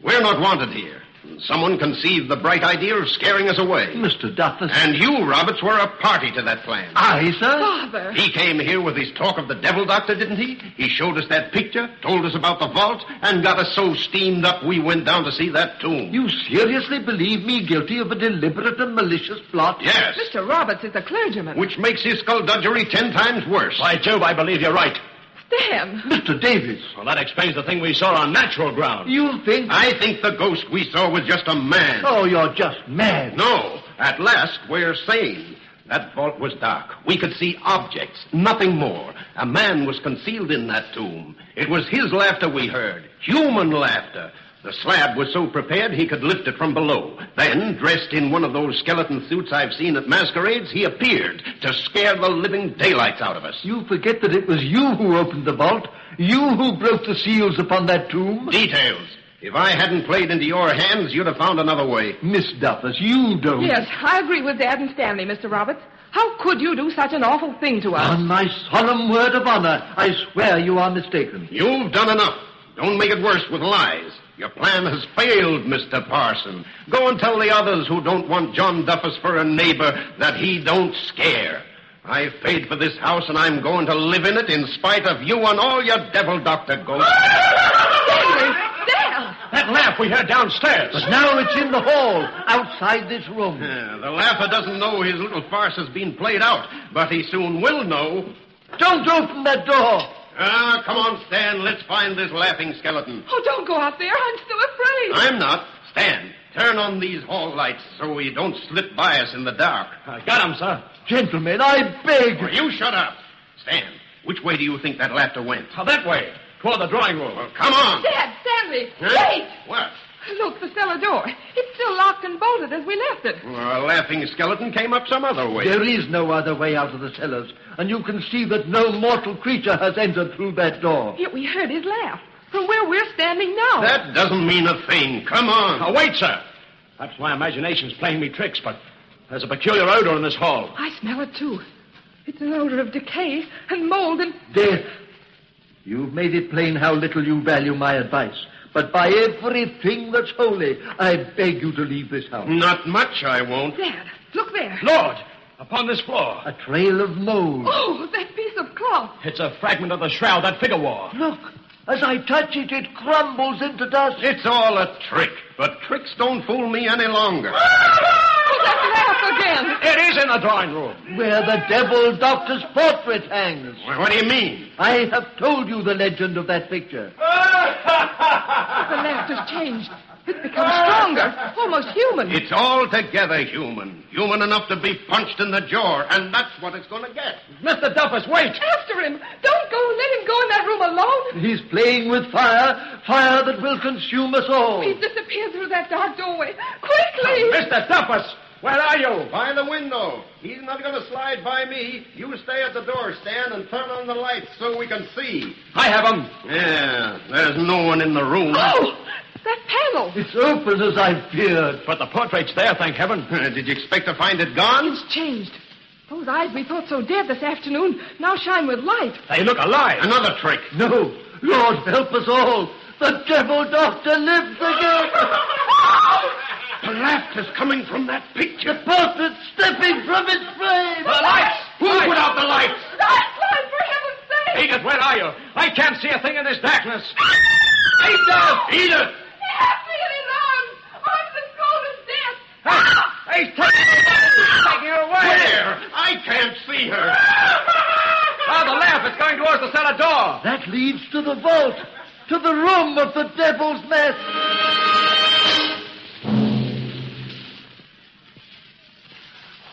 We're not wanted here. Someone conceived the bright idea of scaring us away. Mr. Duffus. And you, Roberts, were a party to that plan. I, sir? Father. He came here with his talk of the devil doctor, didn't he? He showed us that picture, told us about the vault, and got us so steamed up we went down to see that tomb. You seriously believe me guilty of a deliberate and malicious plot? Yes. Mr. Roberts is a clergyman. Which makes his skullduggery 10 times worse. By Jove, I believe you're right. Stan. Mr. Davis. Well, that explains the thing we saw on natural ground. You think... I think the ghost we saw was just a man. Oh, you're just mad. No. At last, we're sane. That vault was dark. We could see objects, nothing more. A man was concealed in that tomb. It was his laughter we heard. Human laughter. The slab was so prepared he could lift it from below. Then, dressed in one of those skeleton suits I've seen at masquerades, he appeared to scare the living daylights out of us. You forget that it was you who opened the vault. You who broke the seals upon that tomb. Details. If I hadn't played into your hands, you'd have found another way. Miss Duffus, you don't... Yes, I agree with Dad and Stanley, Mr. Roberts. How could you do such an awful thing to us? On my solemn word of honor, I swear you are mistaken. You've done enough. Don't make it worse with lies. Your plan has failed, Mr. Parson. Go and tell the others who don't want John Duffus for a neighbor that he don't scare. I've paid for this house, and I'm going to live in it in spite of you and all your devil doctor ghosts. That laugh we heard downstairs. But now it's in the hall, outside this room. Yeah, the laugher doesn't know his little farce has been played out, but he soon will know. Don't open that door. Come on, Stan. Let's find this laughing skeleton. Oh, don't go out there. I'm still afraid. I'm not. Stan, turn on these hall lights so we don't slip by us in the dark. I got him, sir. Gentlemen, I beg. Well, you shut up. Stan, which way do you think that laughter went? That way, toward the drawing room. Well, come on. Dad, Stanley, Huh? wait. What? Look, the cellar door. It's still locked and bolted as we left it. Well, a laughing skeleton came up some other way. There is no other way out of the cellars, and you can see that no mortal creature has entered through that door. Yet we heard his laugh from where we're standing now. That doesn't mean a thing. Come on. Now, wait, sir. Perhaps my imagination's playing me tricks, but there's a peculiar odor in this hall. I smell it, too. It's an odor of decay and mold and... Death. You've made it plain how little you value my advice. But by everything that's holy, I beg you to leave this house. Not much, I won't. Dad, look there. Lord, upon this floor. A trail of mold. Oh, that piece of cloth. It's a fragment of the shroud that figure wore. Look, as I touch it, it crumbles into dust. It's all a trick, but tricks don't fool me any longer. Oh, that laugh again. It is in the drawing room. Where the devil doctor's portrait hangs. Well, what do you mean? I have told you the legend of that picture. The laughter's changed. It's become stronger, almost human. It's altogether human. Human enough to be punched in the jaw, and that's what it's going to get. Mr. Duffus, wait. After him. Don't go. Let him go in that room alone. He's playing with fire, fire that will consume us all. He's disappeared through that dark doorway. Quickly. Mr. Duffus, where are you? By the window. He's not going to slide by me. You stay at the door, Stan, and turn on the lights so we can see. I have him. Yeah, there's no one in the room. Oh, that panel. It's open as I feared. But the portrait's there, thank heaven. Did you expect to find it gone? It's changed. Those eyes we thought so dead this afternoon now shine with light. They look alive. Another trick. No, Lord help us all. The devil doctor lives again. The laughter's coming from that picture. The portrait's stepping from its frame. The lights! Who put out the lights? Light, for heaven's sake! Edith, where are you? I can't see a thing in this darkness. Edith! Edith! Help me in his arms! I'm as cold as death! He's taking her away. Where? I can't see her. Now the laugh is going towards the cellar door. That leads to the vault, to the room of the devil's nest.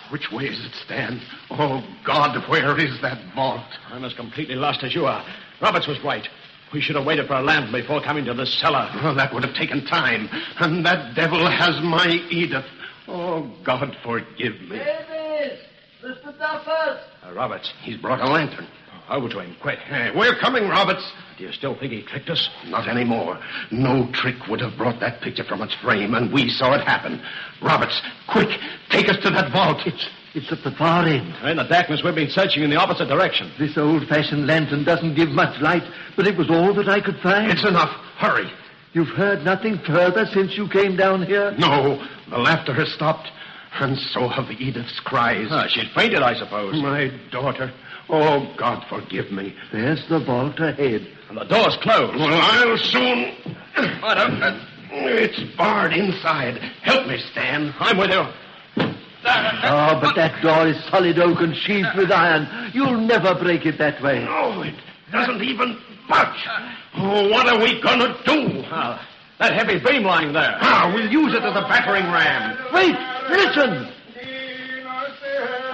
Which way is it, Stan? Oh, God, where is that vault? I'm as completely lost as you are. Roberts was right. We should have waited for a lamp before coming to this cellar. Well, that would have taken time. And that devil has my Edith. Oh, God, forgive me. Davis! Mr. Duffus! Roberts. He's brought a lantern. Over to him, quick. We're coming, Roberts. Do you still think he tricked us? Not anymore. No trick would have brought that picture from its frame, and we saw it happen. Roberts, quick, take us to that vault. It's at the far end. In the darkness, we've been searching in the opposite direction. This old-fashioned lantern doesn't give much light, but it was all that I could find. It's enough. Hurry. You've heard nothing further since you came down here? No, the laughter has stopped, and so have Edith's cries. She'd fainted, I suppose. My daughter. Oh, God, forgive me. There's the vault ahead. And the door's closed. Well, I'll soon... I don't... It's barred inside. Help me, Stan. I'm with you. Oh, but that door is solid oak and sheathed with iron. You'll never break it that way. No, it doesn't even budge. Oh, what are we going to do? That heavy beam lying there. We'll use it as a battering ram. Wait, listen.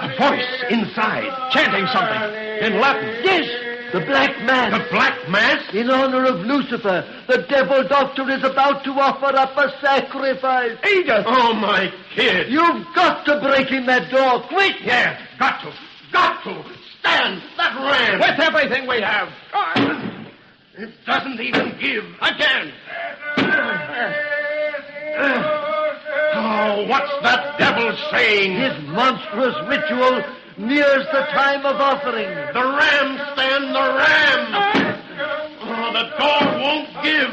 A voice inside. Chanting something. In Latin. Yes, the Black Mass. The Black Mass? In honor of Lucifer, the devil doctor is about to offer up a sacrifice. Edith! Oh, my kid. You've got to break in that door, quick! Yeah, got to. Got to. Stand that ram. With everything we have. It doesn't even give. Again. Oh, what's that devil saying? His monstrous ritual nears the time of offering. The ram, Stan, the ram. Oh, the door won't give.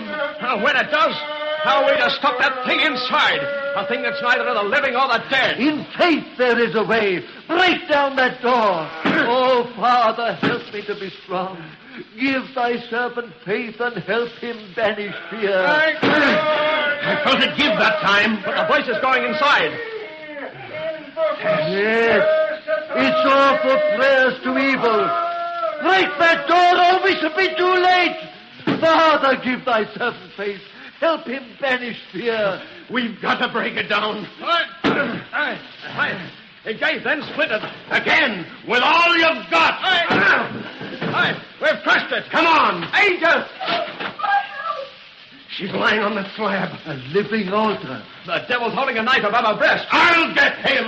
When it does, how are we to stop that thing inside? A thing that's neither of the living or the dead. In faith there is a way. Break down that door. Oh, Father, help me to be strong. Give thy servant faith and help him banish fear. I felt it give that time. But the voice is going inside. Yes, it's all for prayers to evil. Break that door or we shall be too late. Father, give thy servant faith. Help him banish fear. We've got to break it down. It gave, then splintered. Again, with all you've got. We've crushed it. Come on. Angel! She's lying on the slab. A living altar. The devil's holding a knife above her breast. I'll get him.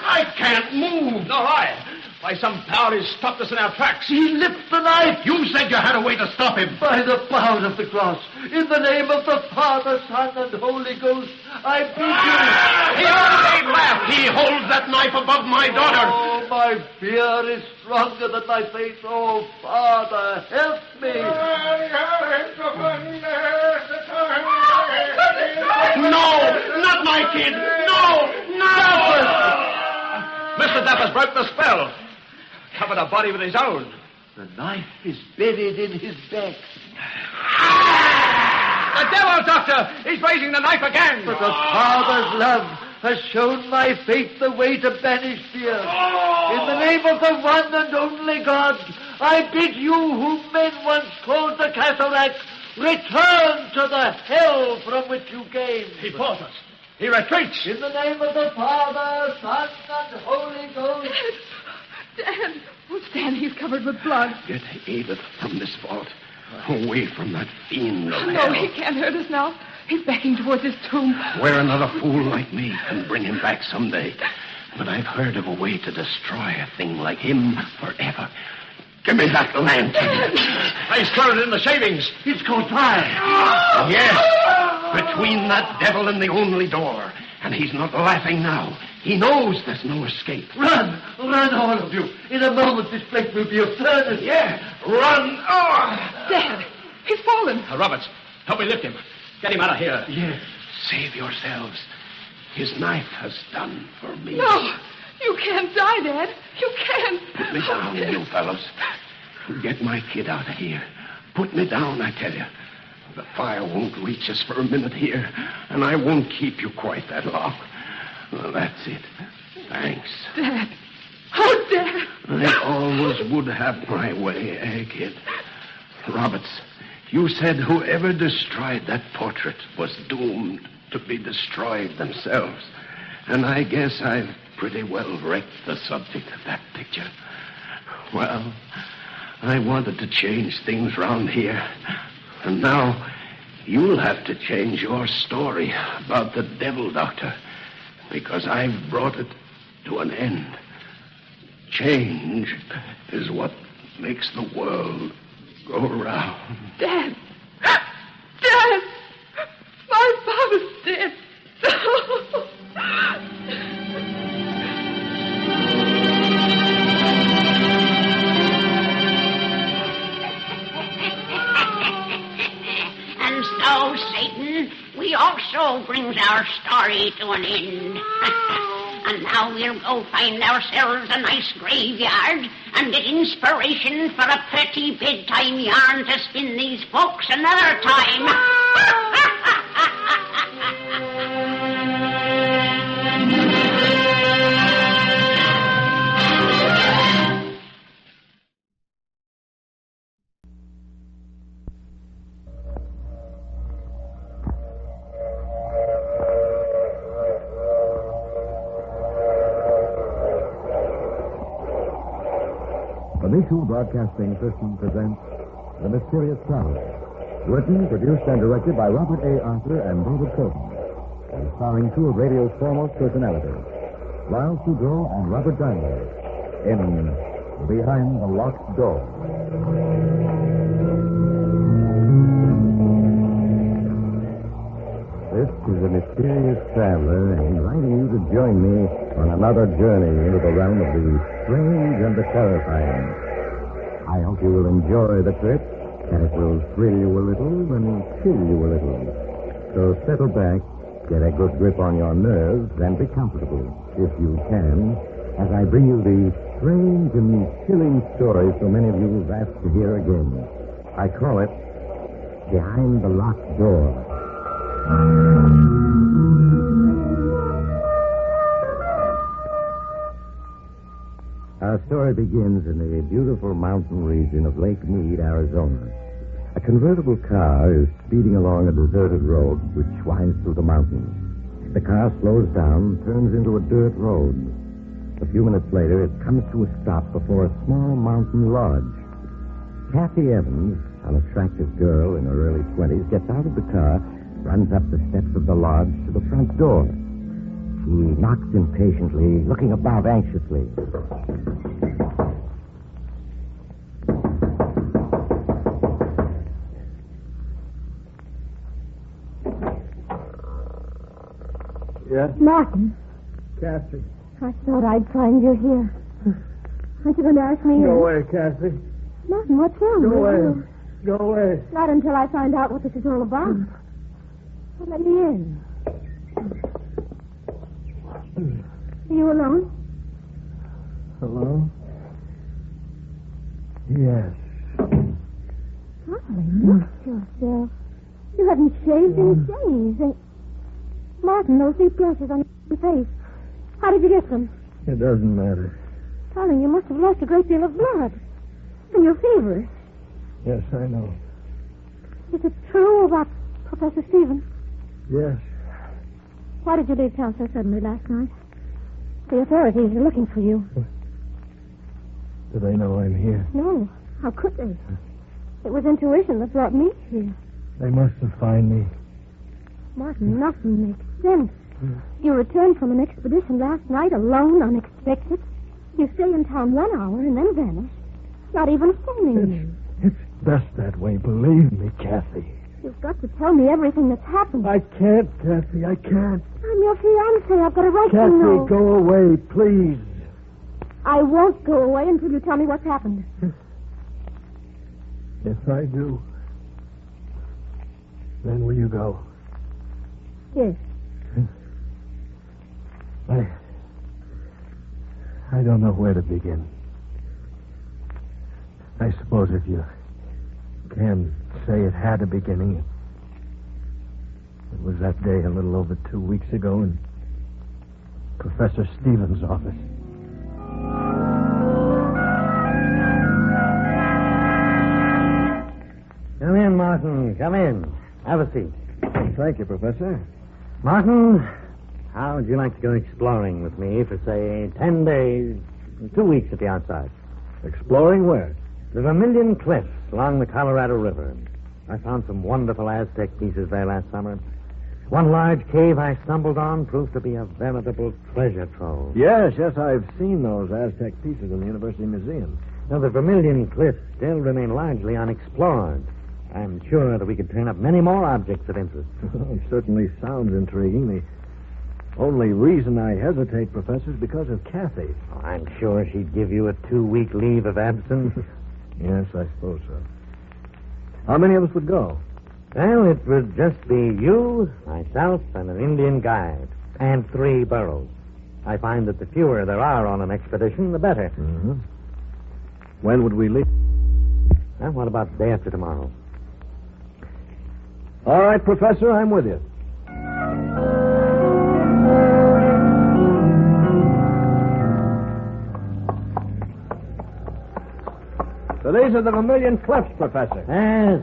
I can't move. Nor I. By some power, he's stopped us in our tracks. He lifts the knife. You said you had a way to stop him. By the power of the cross, in the name of the Father, Son, and Holy Ghost, I bid you. He only laughed. He holds that knife above my daughter. Oh, my fear is stronger than my faith. Oh, Father, help me. No, not my kid. No. Mr. Dapper's broke the spell. Covered a body with his own. The knife is buried in his back. The devil, Doctor! He's raising the knife again! But the Father's love has shown my faith the way to banish fear. In the name of the one and only God, I bid you whom men once called the cataract, return to the hell from which you came. He fought us. He retreats. In the name of the Father, Son, and Holy Ghost. Stan! Oh, Stan, he's covered with blood. Get Edith from this vault. Away from that fiend of No, hell. he can't hurt us now. He's backing towards his tomb. Where another fool like me can bring him back someday. But I've heard of a way to destroy a thing like him forever. Give me that lantern. He's thrown it in the shavings. It's caught fire. Yes, between that devil and the only door. And he's not laughing now. He knows there's no escape. Run, all of you. In a moment, this place will be a furnace. Yeah, run. Dad, he's fallen. Roberts, help me lift him. Get him out of here. Yes, save yourselves. His knife has done for me. No, you can't die, Dad. You can't. Put me down, you fellows. Get my kid out of here. Put me down, I tell you. The fire won't reach us for a minute here, and I won't keep you quite that long. Well, that's it. Thanks. Dad. Oh, Dad. I always would have my way, kid? Roberts, you said whoever destroyed that portrait was doomed to be destroyed themselves. And I guess I've pretty well wrecked the subject of that picture. Well, I wanted to change things round here. And now you'll have to change your story about the devil doctor, because I've brought it to an end. change is what makes the world go round. Dad! Dad! My father's dead. And so, Satan, we also brings our story to an end. And now we'll go find ourselves a nice graveyard and get inspiration for a pretty bedtime yarn to spin these folks another time. The Michu Broadcasting System presents The Mysterious Traveler. Written, produced, and directed by Robert A. Arthur and David Coden. And starring two of radio's foremost personalities, Valse and Robert Daimler, in Behind the Locked Door. This is The Mysterious Traveler, inviting you to join me on another journey into the realm of the strange and the terrifying. I hope you will enjoy the trip, and it will thrill you a little and chill you a little. So settle back, get a good grip on your nerves, and be comfortable, if you can, as I bring you the strange and chilling story so many of you have asked to hear again. I call it Behind the Locked Door. Our story begins in the beautiful mountain region of Lake Mead, Arizona. A convertible car is speeding along a deserted road which winds through the mountains. The car slows down, turns into a dirt road. A few minutes later, it comes to a stop before a small mountain lodge. Kathy Evans, an attractive girl in her early 20s, gets out of the car, runs up the steps of the lodge to the front door. She knocks impatiently, looking about anxiously. Yes? Martin, Kathy. I thought I'd find you here. Aren't you going to ask me in? Go away, Kathy. Martin, what's wrong? Go away. Go away. Not until I find out what this is all about. Well, let me in. Are you alone? Hello? Yes. Golly, look at yourself. You haven't shaved in days. And Martin, those deep blushes on your face. How did you get them? It doesn't matter. Darling, you must have lost a great deal of blood. And you're feverish. Yes, I know. Is it true about Professor Stevens? Yes. Why did you leave town so suddenly last night? The authorities are looking for you. Do they know I'm here? No. How could they? It was intuition that brought me here. They must have found me. Martin, nothing makes sense. You returned from an expedition last night alone, unexpected. You stay in town 1 hour and then vanish. Not even phoning me. It's best that way, believe me, Kathy. You've got to tell me everything that's happened. I can't, Kathy, I can't. I'm your fiancé. I've got a right to know. Kathy, go away, please. I won't go away until you tell me what's happened. If I do, then will you go? Yes. I don't know where to begin. I suppose if you can say it had a beginning, it was that day a little over 2 weeks ago in Professor Stevens' office. Come in, Martin. Come in. Have a seat. Thank you, Professor. Martin, how would you like to go exploring with me for, say, 10 days, 2 weeks at the outside? Exploring where? The Vermilion Cliffs along the Colorado River. I found some wonderful Aztec pieces there last summer. One large cave I stumbled on proved to be a veritable treasure trove. Yes, I've seen those Aztec pieces in the University Museum. Now, the Vermilion Cliffs still remain largely unexplored. I'm sure that we could turn up many more objects of interest. It certainly sounds intriguing. The only reason I hesitate, Professor, is because of Kathy. Oh, I'm sure she'd give you a 2-week leave of absence. Yes, I suppose so. How many of us would go? Well, it would just be you, myself, and an Indian guide, and 3 burros. I find that the fewer there are on an expedition, the better. Mm-hmm. When would we leave? Well, what about day after tomorrow? All right, Professor, I'm with you. So these are the Vermilion Cliffs, Professor. Yes.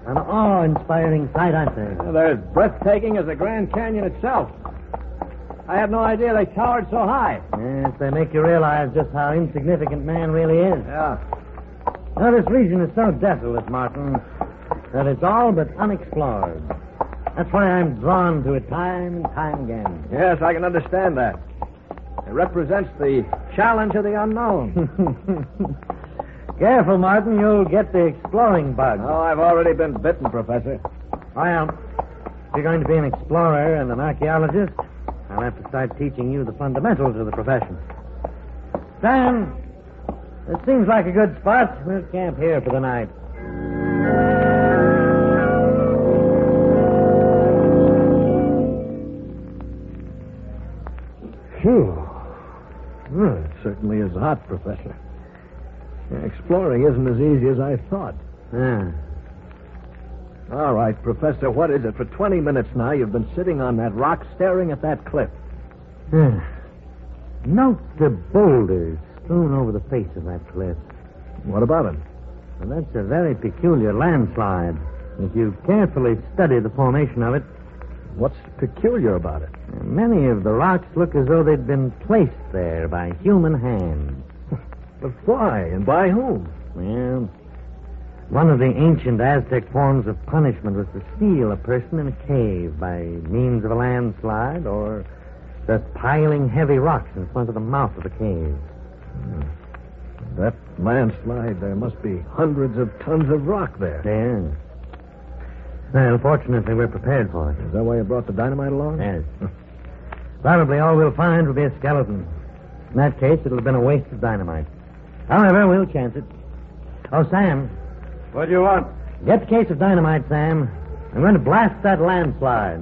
An awe-inspiring sight, aren't they? Well, they're as breathtaking as the Grand Canyon itself. I had no idea they towered so high. Yes, they make you realize just how insignificant man really is. Yeah. Now, this region is so desolate, Martin, that it's all but unexplored. That's why I'm drawn to it time and time again. Yes, I can understand that. It represents the challenge of the unknown. Careful, Martin, you'll get the exploring bug. Oh, I've already been bitten, Professor. Well, if you're going to be an explorer and an archaeologist, I'll have to start teaching you the fundamentals of the profession. Sam, it seems like a good spot. We'll camp here for the night. Phew. Well, it certainly is hot, Professor. Exploring isn't as easy as I thought. Yeah. All right, Professor, what is it? For 20 minutes now, you've been sitting on that rock staring at that cliff. Note the boulders strewn over the face of that cliff. What about it? Well, that's a very peculiar landslide. If you carefully study the formation of it... What's peculiar about it? Many of the rocks look as though they'd been placed there by human hands. But why, and by whom? Well, one of the ancient Aztec forms of punishment was to seal a person in a cave by means of a landslide or just piling heavy rocks in front of the mouth of the cave. That landslide, there must be hundreds of tons of rock there. Yeah. Well, fortunately, we're prepared for it. Is that why you brought the dynamite along? Yes. Probably all we'll find will be a skeleton. In that case, it'll have been a waste of dynamite. However, we'll chance it. Oh, Sam. What do you want? Get the case of dynamite, Sam. I'm going to blast that landslide.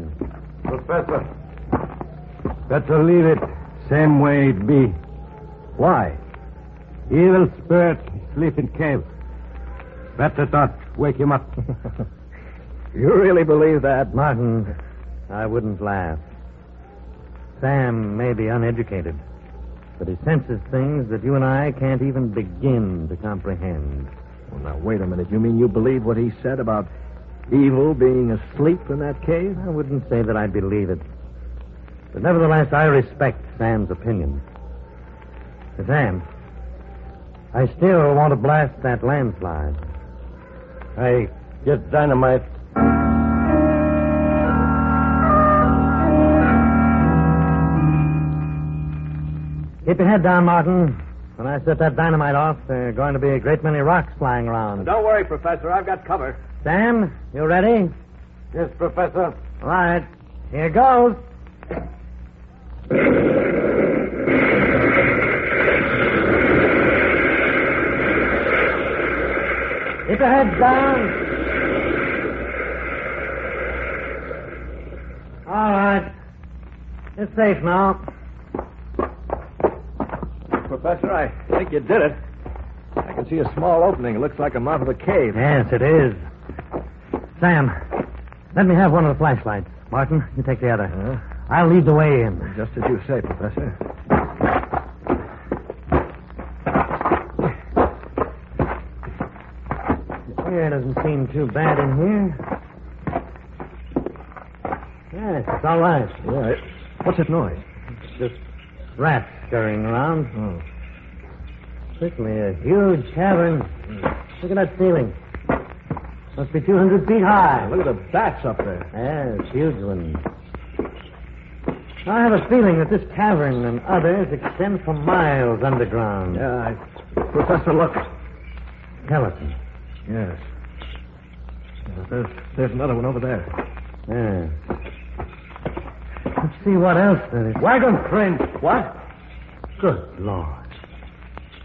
Professor, better leave it same way it be. Why? Evil spirit sleep in cave. Better not wake him up. You really believe that? Martin, I wouldn't laugh. Sam may be uneducated, but he senses things that you and I can't even begin to comprehend. Well, now, wait a minute. You mean you believe what he said about evil being asleep in that cave? I wouldn't say that I believe it. But nevertheless, I respect Sam's opinion. Sam, I still want to blast that landslide. I get dynamite. Keep your head down, Martin. When I set that dynamite off, there are going to be a great many rocks flying around. Don't worry, Professor. I've got cover. Sam, you ready? Yes, Professor. All right. Here goes. Keep your heads down. All right. It's safe now. Professor, I think you did it. I can see a small opening. It looks like a mouth of a cave. Yes, it is. Sam, let me have one of the flashlights. Martin, you take the other. I'll lead the way in. Just as you say, Professor. The air doesn't seem too bad in here. Yes, it's all right. Yeah. What's that noise? It's just rats scurrying around. Oh. Certainly a huge cavern. Look at that ceiling. Must be 200 feet high. Look at the bats up there. Yes, huge ones. I have a feeling that this cavern and others extend for miles underground. Yeah, Professor, look. Skeleton. Yes. There's another one over there. Yes. Let's see what else there is. Wagon train. What? Good Lord.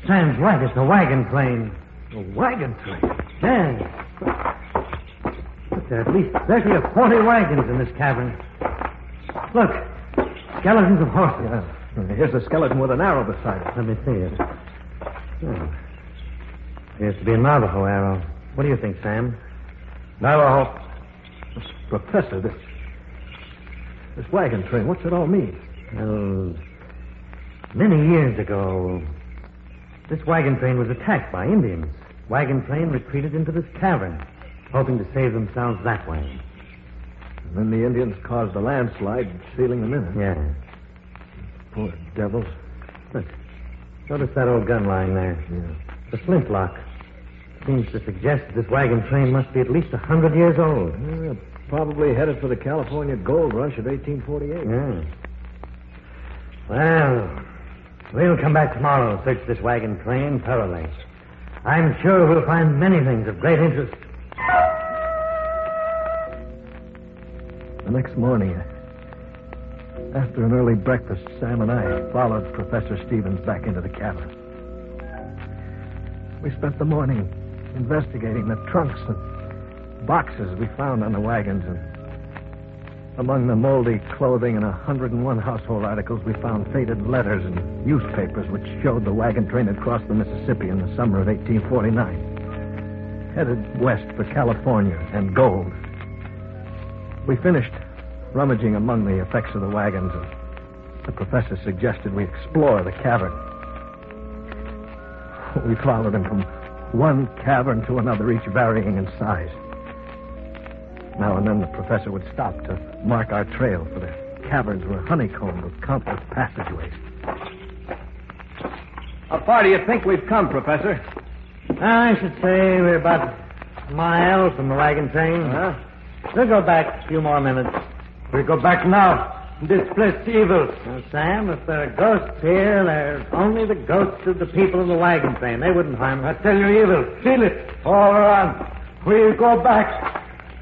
Sam's right. It's a wagon train. A wagon train? Yes. Look, there are at least 30 or 40 wagons in this cavern. Look. Skeletons of horses. Yeah. Here's a skeleton with an arrow beside it. Let me see it. Oh. Appears to be a Navajo arrow. What do you think, Sam? Navajo. Professor, this wagon train, what's it all mean? Well, many years ago, this wagon train was attacked by Indians. Wagon train retreated into this cavern, hoping to save themselves that way. And then the Indians caused a landslide, sealing them in. Yeah. Poor devils. Look, notice that old gun lying there. Yeah. The flintlock. Seems to suggest that this wagon train must be at least 100 years old. Yeah, probably headed for the California gold rush of 1848. Yeah. Well, we'll come back tomorrow and search this wagon train thoroughly. I'm sure we'll find many things of great interest. The next morning, after an early breakfast, Sam and I followed Professor Stevens back into the cavern. We spent the morning investigating the trunks and boxes we found on the wagons, and among the moldy clothing and 101 household articles, we found faded letters and newspapers which showed the wagon train had crossed the Mississippi in the summer of 1849, headed west for California and gold. We finished rummaging among the effects of the wagons, and the professor suggested we explore the cavern. We followed him from one cavern to another, each varying in size. Now and then the professor would stop to mark our trail, for the caverns were honeycombed with countless passageways. How far do you think we've come, Professor? I should say we're about a mile from the wagon train. We'll go back a few more minutes. We go back now. Displace evil. Now, Sam, if there are ghosts here, they're only the ghosts of the people in the wagon train. They wouldn't harm us. I tell you, evil. Feel it. All around. We'll go back.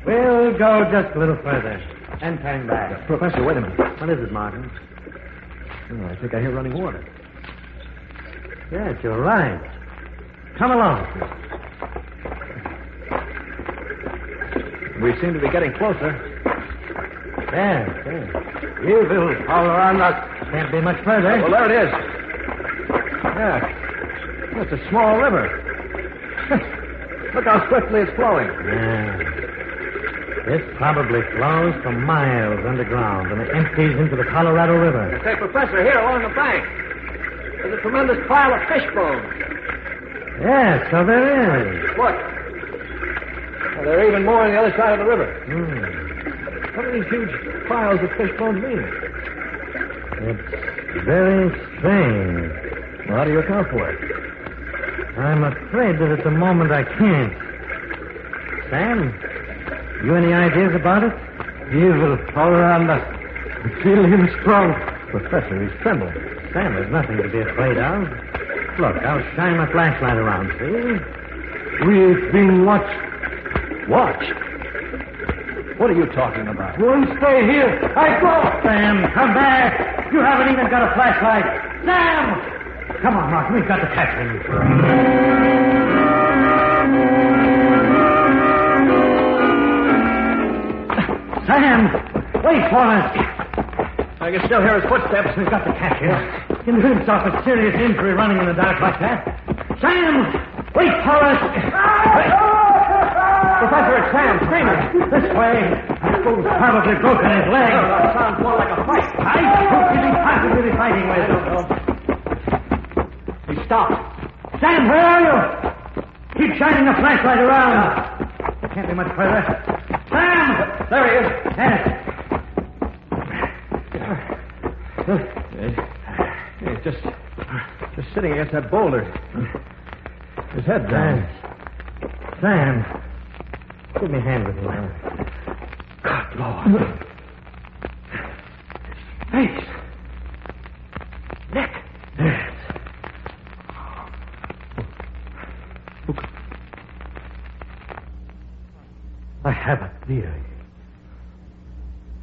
We'll go just a little further and turn back. Professor, wait a minute. What is it, Martin? Oh, I think I hear running water. Yes, you're right. Come along. We seem to be getting closer. Yes. Evil all around us. Can't be much further. Well, there it is. Yeah. It's a small river. Look how swiftly it's flowing. Yeah. This probably flows for miles underground and it empties into the Colorado River. Say, Professor, here along the bank, there's a tremendous pile of fish bones. Yes, so there is. Look. Well, there are even more on the other side of the river. What do these huge piles of fish bones mean? It's very strange. Well, how do you account for it? I'm afraid that at the moment I can't. Sam, you any ideas about it? Evil all around us. I feel him strong. Professor, he's trembling. Sam, there's nothing to be afraid of. Look, I'll shine my flashlight around, see? We've been watched. Watched? What are you talking about? Won't stay here. I go. Sam, come back. You haven't even got a flashlight. Sam! Come on, Mark. We've got to catch him. Sam! Wait for us. I can still hear his footsteps. We've got to catch him. He can do himself a serious injury running in the dark like that. Sam! Wait for us. Professor, it's Sam, screaming. This way. That fool's probably broken his leg. That sounds more like a fight. Who can he possibly be fighting with? He stopped. Sam, where are you? Keep shining the flashlight around. Can't be much further. Sam! There he is. Yes. He's just sitting against that boulder. His head down. Sam. Give me a hand with you. Good Lord. Face. Neck. Yes. I have a theory.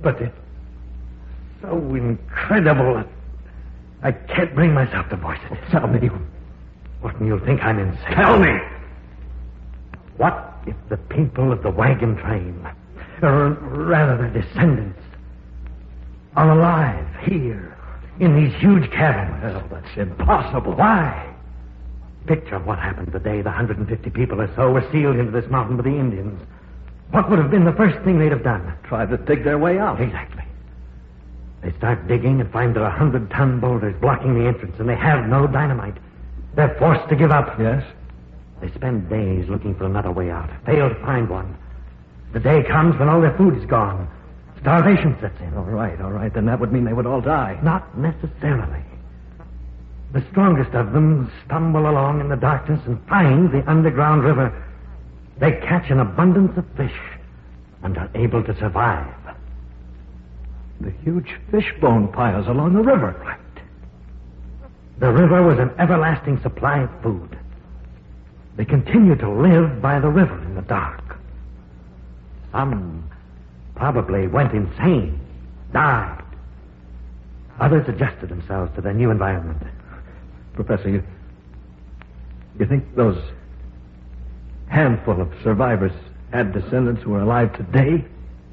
But it's so incredible that I can't bring myself to voice it. Tell me. What, you'll think I'm insane. Tell me. What if the people of the wagon train, or rather their descendants, are alive here in these huge caverns? Well, that's impossible. Why? Picture what happened the day the 150 people or so were sealed into this mountain by the Indians. What would have been the first thing they'd have done? Tried to dig their way out. Exactly. They start digging and find there are 100-ton boulders blocking the entrance, and they have no dynamite. They're forced to give up. Yes? They spend days looking for another way out, fail to find one. The day comes when all their food is gone. Starvation sets in. All right. Then that would mean they would all die. Not necessarily. The strongest of them stumble along in the darkness and find the underground river. They catch an abundance of fish and are able to survive. The huge fishbone piles along the river. Right. The river was an everlasting supply of food. They continue to live by the river in the dark. Some probably went insane, died. Others adjusted themselves to their new environment. Professor, you think those handful of survivors had descendants who are alive today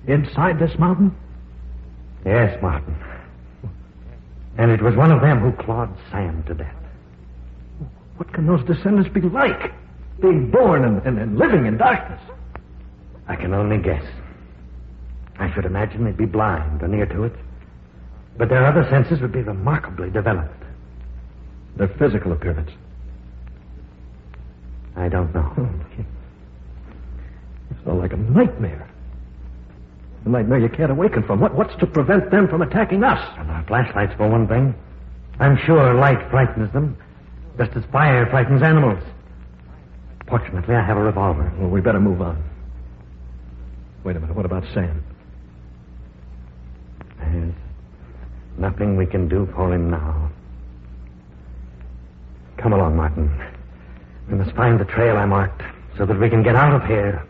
inside this mountain? Yes, Martin. And it was one of them who clawed Sam to death. What can those descendants be like? Being born and living in darkness. I can only guess. I should imagine they'd be blind or near to it. But their other senses would be remarkably developed. Their physical appearance? I don't know. It's all like a nightmare. A nightmare you can't awaken from. What's to prevent them from attacking us? Our flashlights, for one thing. I'm sure light frightens them, just as fire frightens animals. Fortunately, I have a revolver. Well, we better move on. Wait a minute. What about Sam? There's nothing we can do for him now. Come along, Martin. We must find the trail I marked so that we can get out of here.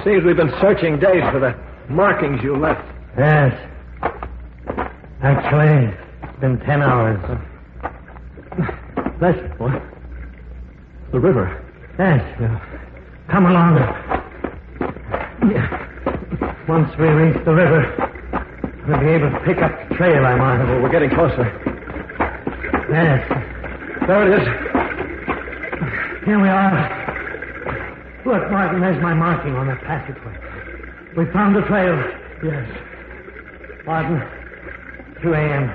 Seems we've been searching days for the markings you left. Yes. Actually, it's been 10 hours. Listen. What? The river. Yes. Come along. Once we reach the river, we'll be able to pick up the trail I'm on. Well, we're getting closer. Yes. There it is. Here we are. Look, Martin, there's my marking on that passageway. We found the trail. Yes. Martin, 2 a.m.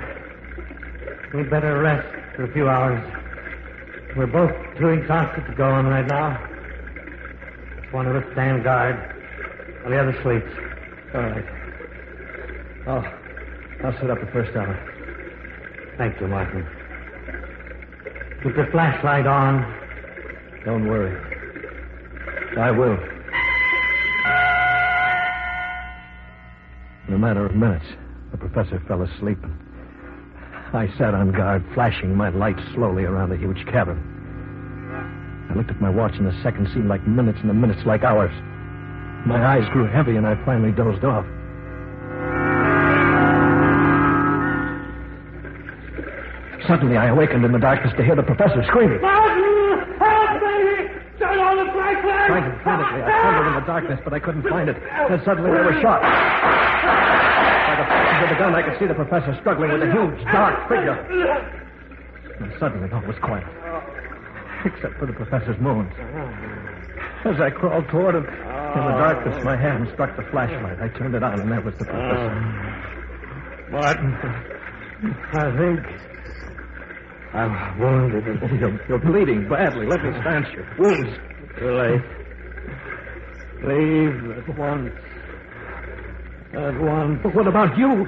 We'd better rest for a few hours. We're both too exhausted to go on right now. One of us stand guard while the other sleeps. All right. I'll set up the first hour. Thank you, Martin. Keep the flashlight on. Don't worry. I will. In a matter of minutes, the professor fell asleep, and I sat on guard, flashing my light slowly around the huge cavern. I looked at my watch, and the seconds seemed like minutes, and the minutes like hours. My eyes grew heavy, and I finally dozed off. Suddenly, I awakened in the darkness to hear the professor screaming. Martin! Help me! Turn on the flashlight! Frantically, I trembled in the darkness, but I couldn't find it. Then suddenly they were shot. By the flashes of the gun, I could see the professor struggling with a huge, dark figure. And suddenly, all was quiet, except for the professor's moans. As I crawled toward him, in the darkness, my hand struck the flashlight. I turned it on, and there was the professor. Martin, I think I'm wounded. You're bleeding badly. Let me stanch your wounds. Too late. Leave at once. At once. But what about you?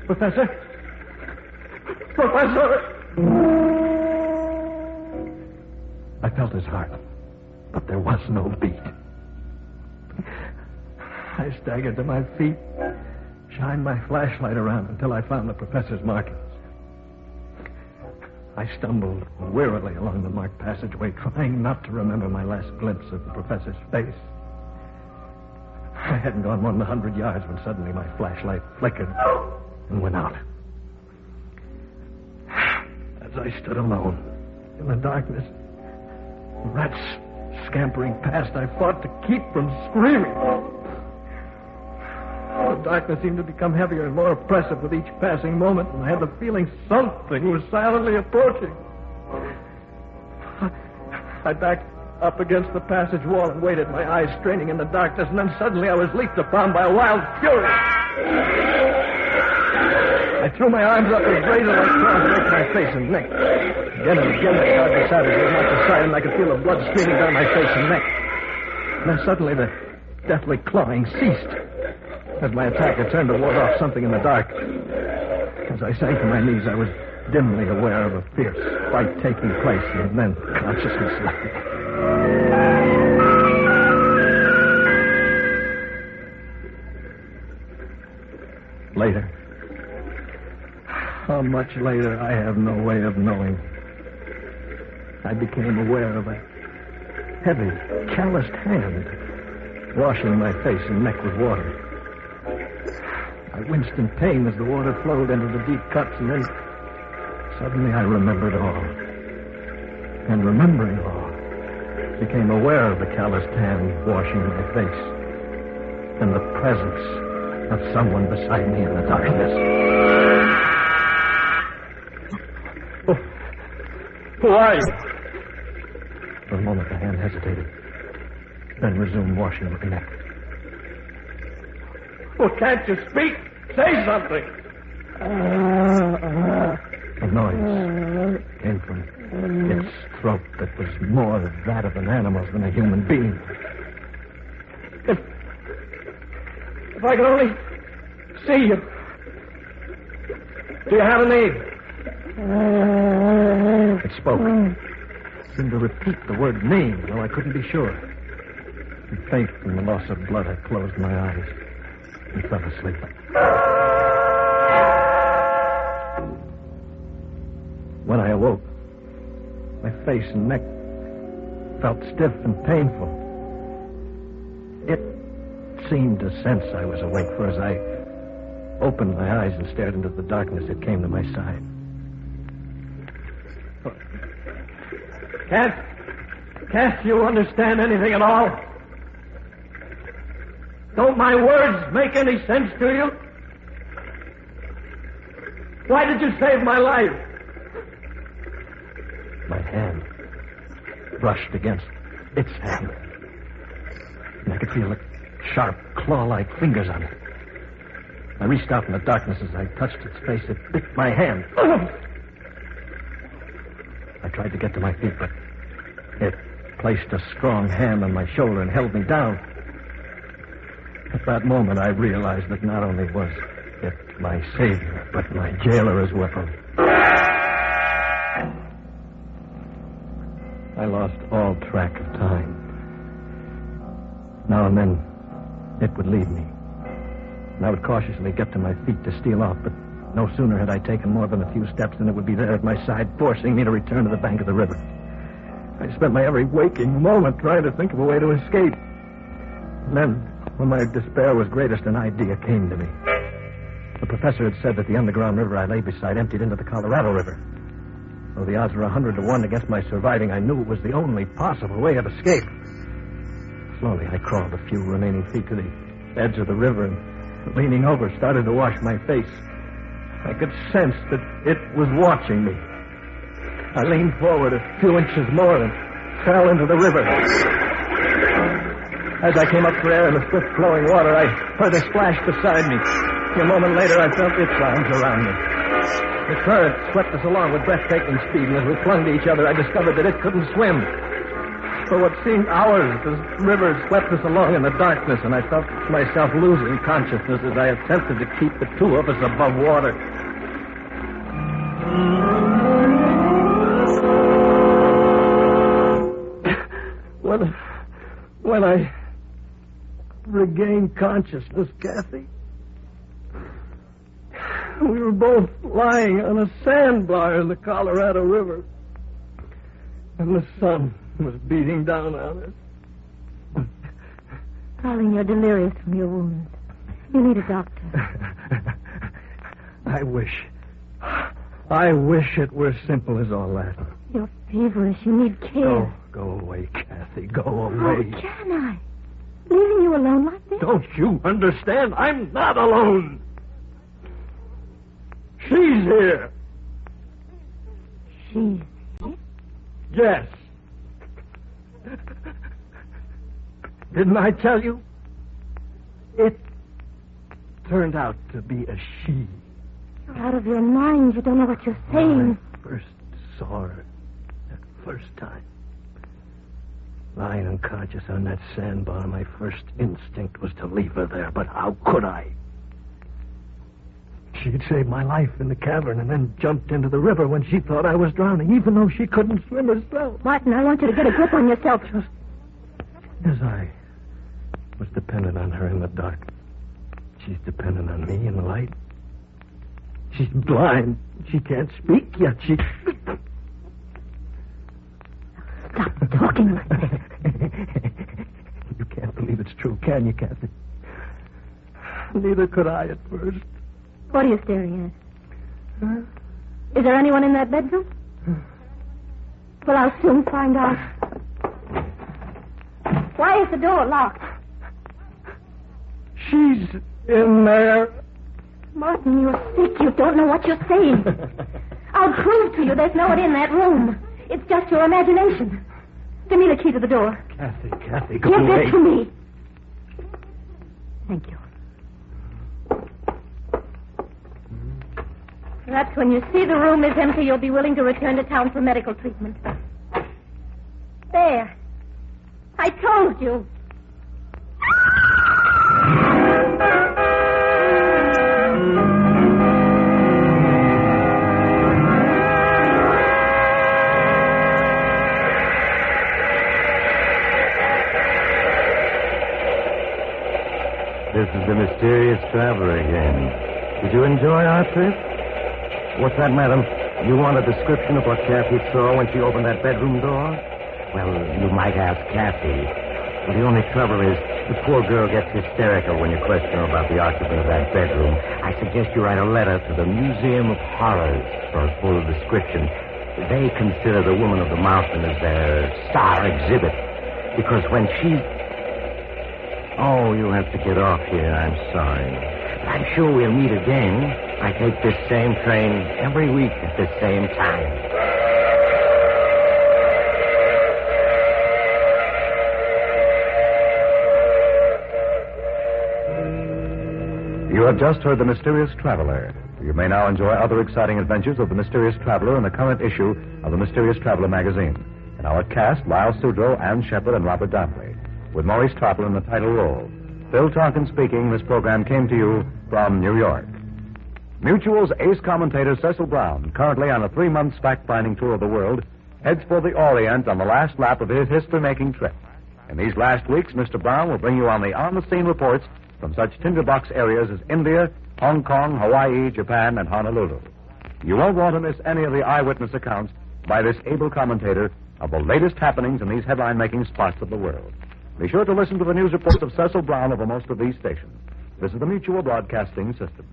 Professor? Professor! I felt his heart, but there was no beat. I staggered to my feet, shined my flashlight around until I found the professor's markings. I stumbled wearily along the marked passageway, trying not to remember my last glimpse of the professor's face. I hadn't gone more than 100 yards when suddenly my flashlight flickered and went out. As I stood alone in the darkness, rats scampering past, I fought to keep from screaming. The darkness seemed to become heavier and more oppressive with each passing moment, and I had the feeling something was silently approaching. I backed up against the passage wall and waited, my eyes straining in the darkness, and then suddenly I was leaped upon by a wild fury. I threw my arms up with razor-like claws to break my face and neck. Again and again I tried the savage was knocked aside, and I could feel the blood streaming down my face and neck. And then suddenly the deathly clawing ceased as my attacker turned to ward off something in the dark. As I sank to my knees, I was dimly aware of a fierce fight taking place, and then consciousness left me. Later. How much later, I have no way of knowing. I became aware of a heavy, calloused hand washing my face and neck with water. I winced in pain as the water flowed into the deep cuts, and then suddenly I remembered all. And remembering all, became aware of the calloused hand washing my face and the presence of someone beside me in the darkness. Who are you? For a moment the hand hesitated, then resumed washing my neck. Well, can't you speak? Say something. A noise came from its throat that was more that of an animal than a human being. If I could only see you. Do you have a name? It spoke. It seemed to repeat the word name, though I couldn't be sure. And faint from the loss of blood, I closed my eyes and fell asleep. When I awoke, my face and neck felt stiff and painful. It seemed to sense I was awake, for as I opened my eyes and stared into the darkness, it came to my side. Can't you understand anything at all? Don't my words make any sense to you? Why did you save my life? My hand brushed against its hand, and I could feel the sharp, claw-like fingers on it. I reached out in the darkness. As I touched its face, it bit my hand. I tried to get to my feet, but it placed a strong hand on my shoulder and held me down. At that moment, I realized that not only was it my savior, but my jailer as well. I lost all track of time. Now and then, it would leave me, and I would cautiously get to my feet to steal off, but no sooner had I taken more than a few steps than it would be there at my side, forcing me to return to the bank of the river. I spent my every waking moment trying to think of a way to escape. And then, when my despair was greatest, an idea came to me. The professor had said that the underground river I lay beside emptied into the Colorado River. Though the odds were 100 to 1 against my surviving, I knew it was the only possible way of escape. Slowly, I crawled a few remaining feet to the edge of the river and, leaning over, started to wash my face. I could sense that it was watching me. I leaned forward a few inches more and fell into the river. As I came up for air in the swift flowing water, I heard a splash beside me. A moment later, I felt its arms around me. The current swept us along with breathtaking speed, and as we clung to each other, I discovered that it couldn't swim. For what seemed hours, the river swept us along in the darkness, and I felt myself losing consciousness as I attempted to keep the two of us above water. When I regained consciousness, Kathy, we were both lying on a sandbar in the Colorado River, and the sun was beating down on us. Darling, you're delirious from your wounds. You need a doctor. I wish it were simple as all that. You're feverish. You need care. Go away, Kathy. Go away. How can I? Leaving you alone like this? Don't you understand? I'm not alone. She's here. She's here? Yes. Didn't I tell you? It turned out to be a she. You're out of your mind. You don't know what you're saying. When I first saw her that first time, lying unconscious on that sandbar, my first instinct was to leave her there, but how could I? She'd saved my life in the cavern and then jumped into the river when she thought I was drowning, even though she couldn't swim herself. Martin, I want you to get a grip on yourself. Just as I was dependent on her in the dark, she's dependent on me in the light. She's blind. She can't speak, yet she... Stop talking like that. You can't believe it's true, can you, Kathy? Neither could I at first. What are you staring at? Huh? Is there anyone in that bedroom? Well, I'll soon find out. Why is the door locked? She's in there. Martin, you're sick. You don't know what you're saying. I'll prove to you there's no one in that room. It's just your imagination. Give me the key to the door. Kathy, go Give away. it to me. Thank you. Perhaps when you see the room is empty, you'll be willing to return to town for medical treatment. There. I told you. This is the mysterious traveler again. Did you enjoy our trip? What's that, madam? You want a description of what Kathy saw when she opened that bedroom door? Well, you might ask Kathy. But the only trouble is the poor girl gets hysterical when you question her about the occupant of that bedroom. I suggest you write a letter to the Museum of Horrors for a full description. They consider the Woman of the Mountain as their star exhibit. Because when she... Oh, you have to get off here. I'm sorry. But I'm sure we'll meet again. I take this same train every week at the same time. You have just heard The Mysterious Traveler. You may now enjoy other exciting adventures of The Mysterious Traveler in the current issue of The Mysterious Traveler magazine. In our cast, Lyle Sudrow, Ann Shepard, and Robert Donnelly, with Maurice Tarple in the title role. Phil Tonkin speaking. This program came to you from New York. Mutual's ace commentator Cecil Brown, currently on a 3-month fact-finding tour of the world, heads for the Orient on the last lap of his history-making trip. In these last weeks, Mr. Brown will bring you on-the-scene reports from such tinderbox areas as India, Hong Kong, Hawaii, Japan, and Honolulu. You won't want to miss any of the eyewitness accounts by this able commentator of the latest happenings in these headline-making spots of the world. Be sure to listen to the news reports of Cecil Brown over most of these stations. This is the Mutual Broadcasting System.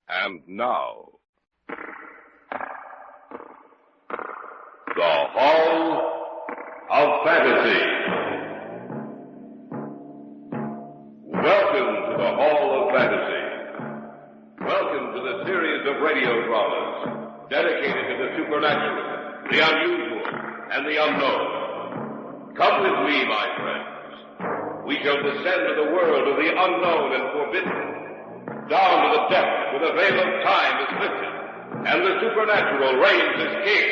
And now, the Hall of Fantasy. Welcome to the Hall of Fantasy. Welcome to the series of radio dramas dedicated to the supernatural, the unusual, and the unknown. Come with me, my friends. We shall descend to the world of the unknown and forbidden, down to the depths where the veil of time is lifted, and the supernatural reigns as king.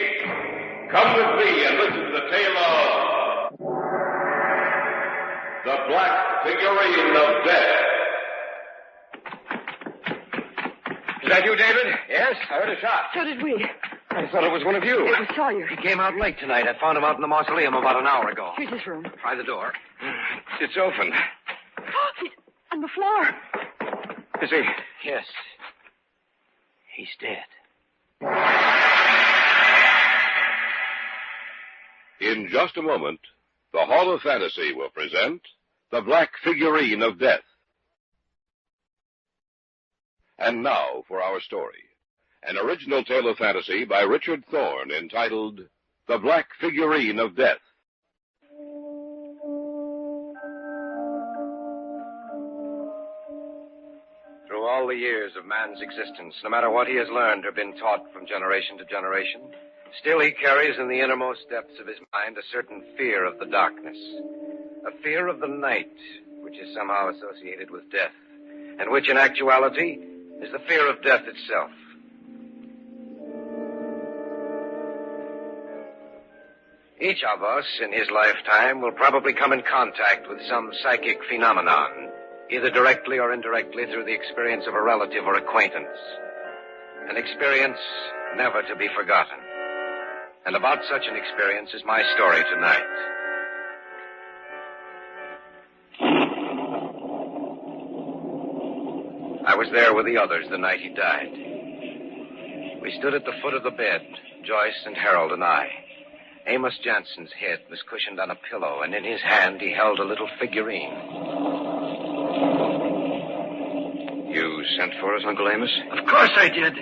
Come with me and listen to the tale of the Black Figurine of Death. Is that you, David? Yes, I heard a shot. So did we. I thought it was one of you. It was Sawyer. He came out late tonight. I found him out in the mausoleum about an hour ago. Here's his room. Try the door. It's open. He's on the floor. Is he? Yes. He's dead. In just a moment, the Hall of Fantasy will present the Black Figurine of Death. And now for our story. An original tale of fantasy by Richard Thorne entitled The Black Figurine of Death. Through all the years of man's existence, no matter what he has learned or been taught from generation to generation, still he carries in the innermost depths of his mind a certain fear of the darkness, a fear of the night, which is somehow associated with death, and which in actuality is the fear of death itself. Each of us in his lifetime will probably come in contact with some psychic phenomenon, either directly or indirectly through the experience of a relative or acquaintance. An experience never to be forgotten. And about such an experience is my story tonight. I was there with the others the night he died. We stood at the foot of the bed, Joyce and Harold and I. Amos Jansen's head was cushioned on a pillow, and in his hand he held a little figurine. You sent for us, Uncle Amos? Of course I did.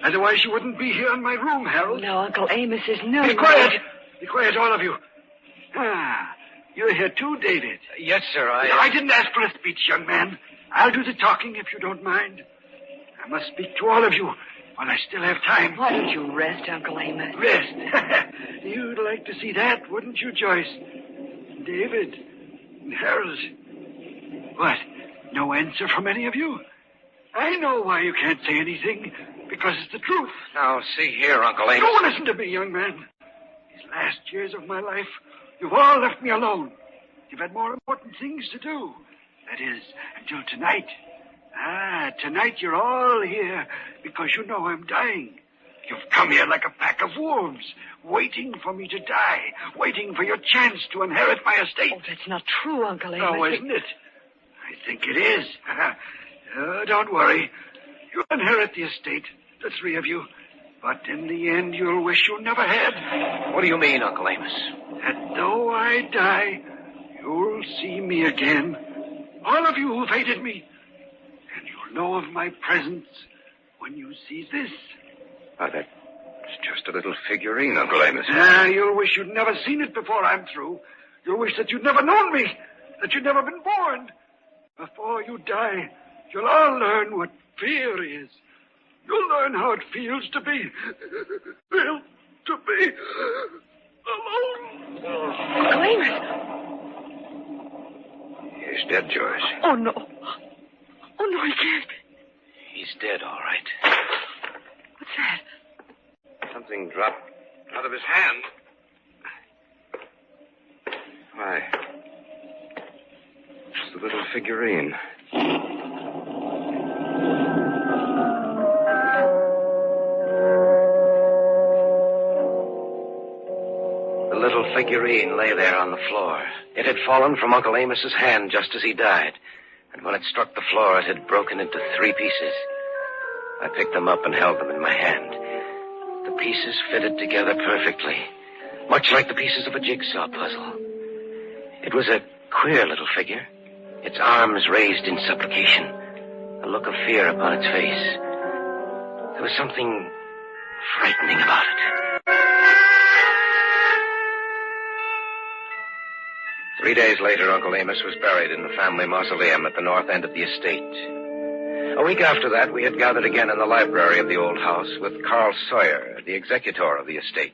Otherwise you wouldn't be here in my room, Harold. No, Uncle Amos is no... Be quiet. Be quiet, all of you. You're here too, David. Yes, sir, I didn't ask for a speech, young man. I'll do the talking if you don't mind. I must speak to all of you while I still have time. Why don't you rest, Uncle Amos? Rest? You'd like to see that, wouldn't you, Joyce? David? Harold? What? No answer from any of you? I know why you can't say anything. Because it's the truth. Now, see here, Uncle Amos. Don't listen to me, young man. These last years of my life, you've all left me alone. You've had more important things to do. That is, until tonight. Tonight you're all here because you know I'm dying. You've come here like a pack of wolves, waiting for me to die, waiting for your chance to inherit my estate. Oh, that's not true, Uncle Amos. Oh, isn't it? I think it is. Don't worry. You'll inherit the estate, the three of you. But in the end, you'll wish you never had. What do you mean, Uncle Amos? That though I die, you'll see me again. All of you who've hated me. And you'll know of my presence when you see this. Why, that's just a little figurine, Uncle Amos. You'll wish you'd never seen it before I'm through. You'll wish that you'd never known me, that you'd never been born. Before you die, you'll all learn what fear is. You'll learn how it feels to be alone. Uncle Amos. He's dead, Joyce. Oh, no. Oh, no, he can't be. He's dead, all right. What's that? Something dropped out of his hand. Why? It's the little figurine. The little figurine lay there on the floor. It had fallen from Uncle Amos's hand just as he died. And when it struck the floor, it had broken into 3 pieces. I picked them up and held them in my hand. The pieces fitted together perfectly, much like the pieces of a jigsaw puzzle. It was a queer little figure, its arms raised in supplication, a look of fear upon its face. There was something frightening about it. 3 days later, Uncle Amos was buried in the family mausoleum at the north end of the estate. A week after that, we had gathered again in the library of the old house with Carl Sawyer, the executor of the estate.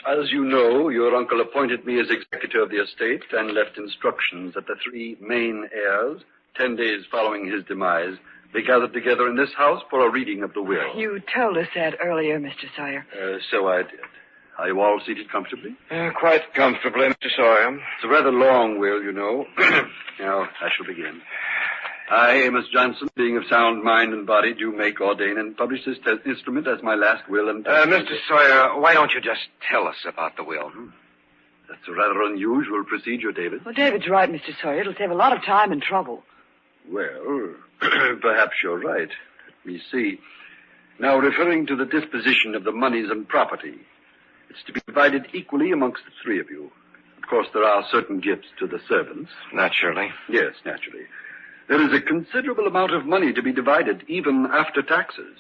As you know, your uncle appointed me as executor of the estate and left instructions that the 3 main heirs, 10 days following his demise, be gathered together in this house for a reading of the will. You told us that earlier, Mr. Sawyer. So I did. Are you all seated comfortably? Quite comfortably, Mr. Sawyer. It's a rather long will, you know. Now, I shall begin. I, Amos Johnson, being of sound mind and body, do make, ordain, and publish this instrument as my last will and testament. Mr. Sawyer, why don't you just tell us about the will? That's a rather unusual procedure, David. Well, David's right, Mr. Sawyer. It'll save a lot of time and trouble. Well, perhaps you're right. Let me see. Now, referring to the disposition of the monies and property, it's to be divided equally amongst the three of you. Of course, there are certain gifts to the servants. Naturally. Yes, naturally. There is a considerable amount of money to be divided, even after taxes.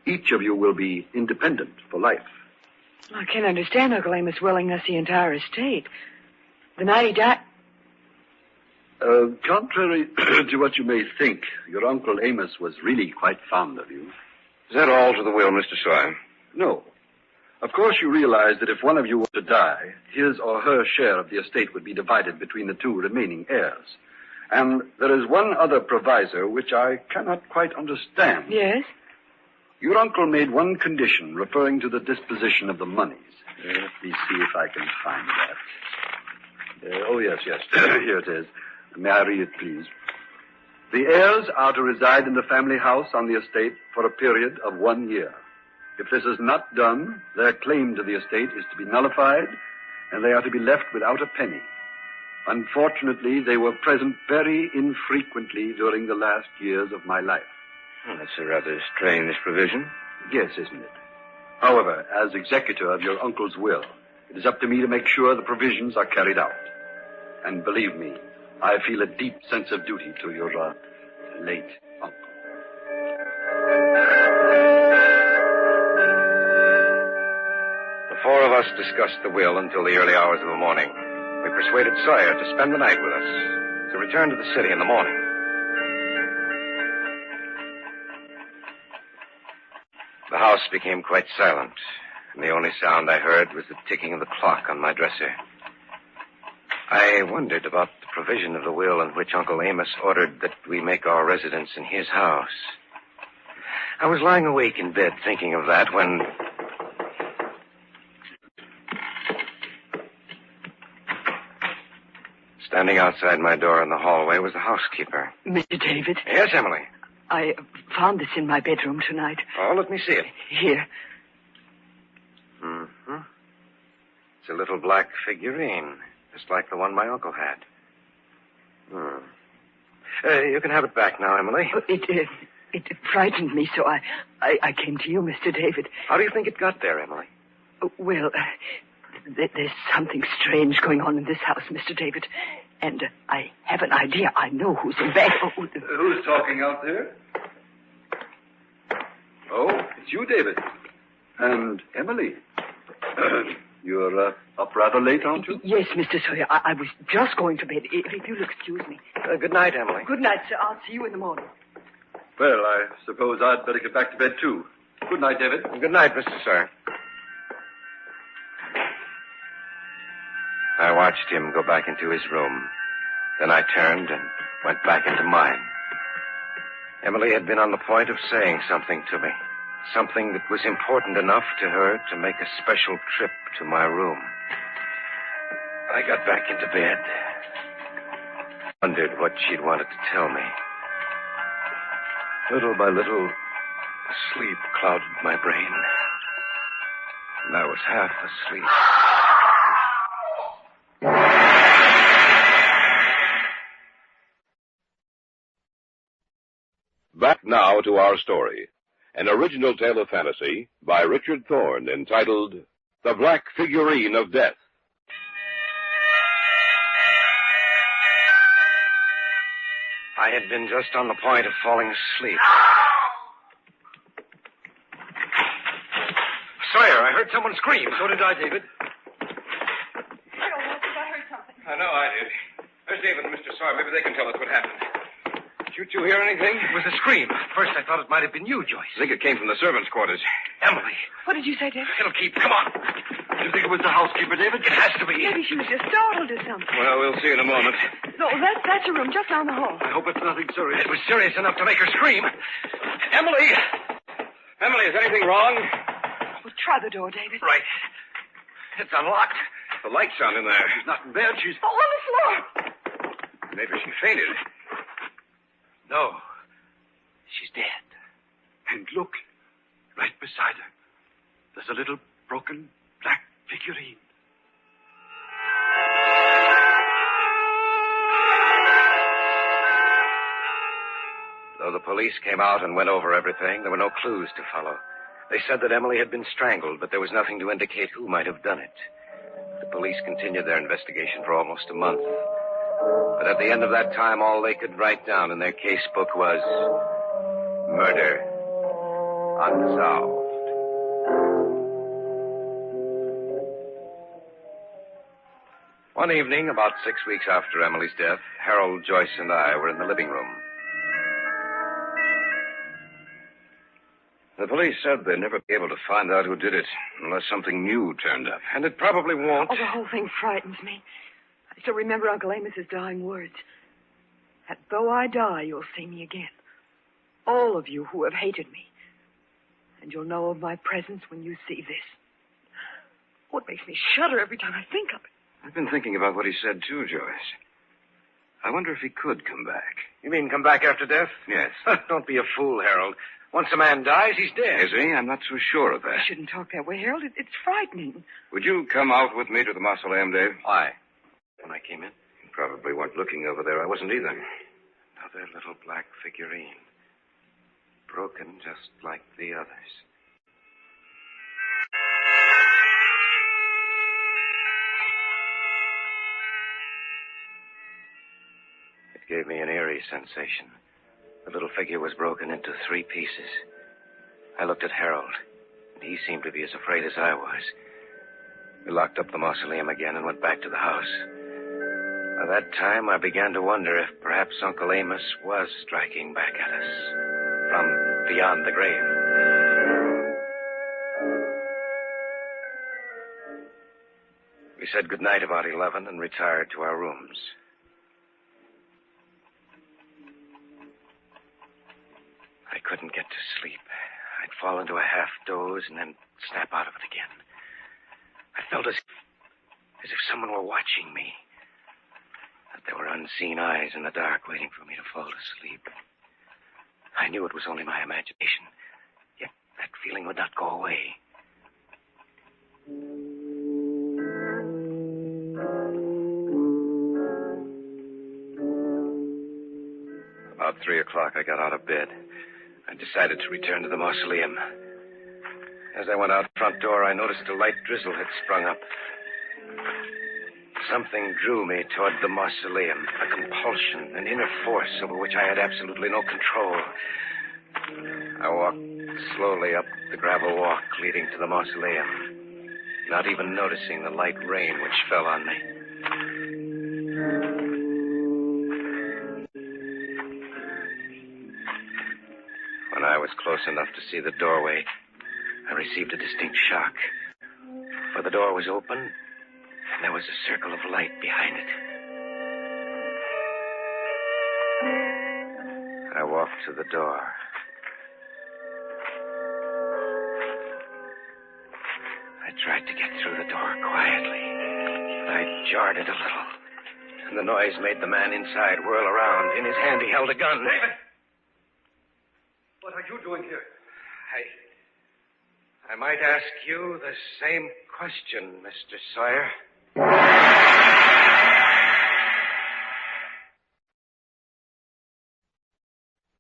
Each of you will be independent for life. I can't understand Uncle Amos willing us the entire estate. The night he died... Contrary to what you may think, your Uncle Amos was really quite fond of you. Is that all to the will, Mr. Sawyer? No. Of course, you realize that if one of you were to die, his or her share of the estate would be divided between the two remaining heirs. And there is one other proviso which I cannot quite understand. Yes? Your uncle made one condition referring to the disposition of the monies. Let me see if I can find that. Oh, yes. Here it is. May I read it, please? The heirs are to reside in the family house on the estate for a period of 1 year. If this is not done, their claim to the estate is to be nullified, and they are to be left without a penny. Unfortunately, they were present very infrequently during the last years of my life. Well, that's a rather strange provision. Yes, isn't it? However, as executor of your uncle's will, it is up to me to make sure the provisions are carried out. And believe me, I feel a deep sense of duty to your late uncle. The four of us discussed the will until the early hours of the morning. We persuaded Sawyer to spend the night with us, to return to the city in the morning. The house became quite silent, and the only sound I heard was the ticking of the clock on my dresser. I wondered about the provision of the will in which Uncle Amos ordered that we make our residence in his house. I was lying awake in bed thinking of that when... Standing outside my door in the hallway was the housekeeper. Mr. David? Yes, Emily? I found this in my bedroom tonight. Oh, let me see it. Here. Mm-hmm. It's a little black figurine, just like the one my uncle had. You can have it back now, Emily. It frightened me, so I came to you, Mr. David. How do you think it got there, Emily? Well, there's something strange going on in this house, Mr. David. And I have an idea. I know who's in bed. Who's talking out there? Oh, it's you, David. And Emily. You're up rather late, aren't you? Yes, Mr. Sawyer. I was just going to bed, if you'll excuse me. Good night, Emily. Good night, sir. I'll see you in the morning. Well, I suppose I'd better get back to bed, too. Good night, David. Good night, Mr. Sawyer. I watched him go back into his room. Then I turned and went back into mine. Emily had been on the point of saying something to me. Something that was important enough to her to make a special trip to my room. I got back into bed. Wondered what she'd wanted to tell me. Little by little, sleep clouded my brain. And I was half asleep. Back now to our story. An original tale of fantasy by Richard Thorne entitled The Black Figurine of Death. I had been just on the point of falling asleep. Sawyer, I heard someone scream. So did I, David. I know I did. There's David and Mr. Sawyer. Maybe they can tell us what happened. Did you two hear anything? It was a scream. First, I thought it might have been you, Joyce. I think it came from the servants' quarters. Emily. What did you say, David? It'll keep. Come on. Do you think it was the housekeeper, David? It has to be. Maybe she was just startled or something. Well, we'll see in a moment. No, that's a room just down the hall. I hope it's nothing serious. It was serious enough to make her scream. Emily! Emily, is anything wrong? Well, try the door, David. Right. It's unlocked. The light's on in there. She's not in bed. She's... Oh, on the floor. Maybe she fainted. No. She's dead. And look, right beside her, there's a little broken black figurine. Though the police came out and went over everything, there were no clues to follow. They said that Emily had been strangled, but there was nothing to indicate who might have done it. The police continued their investigation for almost a month. But at the end of that time, all they could write down in their case book was murder unsolved. One evening, about 6 weeks after Emily's death, Harold, Joyce, and I were in the living room. The police said they'd never be able to find out who did it unless something new turned up. And it probably won't. Oh, the whole thing frightens me. I still remember Uncle Amos's dying words. That though I die, you'll see me again. All of you who have hated me. And you'll know of my presence when you see this. Oh, it makes me shudder every time I think of it. I've been thinking about what he said, too, Joyce. I wonder if he could come back. You mean come back after death? Yes. Don't be a fool, Harold. Once a man dies, he's dead. Is he? I'm not so sure of that. You shouldn't talk that way, Harold. It's frightening. Would you come out with me to the mausoleum, Dave? Why? When I came in? You probably weren't looking over there. I wasn't either. Another little black figurine. Broken just like the others. It gave me an eerie sensation. The little figure was broken into 3 pieces. I looked at Harold, and he seemed to be as afraid as I was. We locked up the mausoleum again and went back to the house. By that time, I began to wonder if perhaps Uncle Amos was striking back at us from beyond the grave. We said goodnight about 11 and retired to our rooms. I couldn't get to sleep. I'd fall into a half doze and then snap out of it again. I felt as if someone were watching me. That there were unseen eyes in the dark waiting for me to fall asleep. I knew it was only my imagination, yet that feeling would not go away. About 3 o'clock, I got out of bed. I decided to return to the mausoleum. As I went out the front door, I noticed a light drizzle had sprung up. Something drew me toward the mausoleum, a compulsion, an inner force over which I had absolutely no control. I walked slowly up the gravel walk leading to the mausoleum, not even noticing the light rain which fell on me. When I was close enough to see the doorway, I received a distinct shock. For the door was open, and there was a circle of light behind it. I walked to the door. I tried to get through the door quietly, but I jarred it a little, and the noise made the man inside whirl around. In his hand, he held a gun. David! What are you doing here? I might ask you the same question, Mr. Sawyer.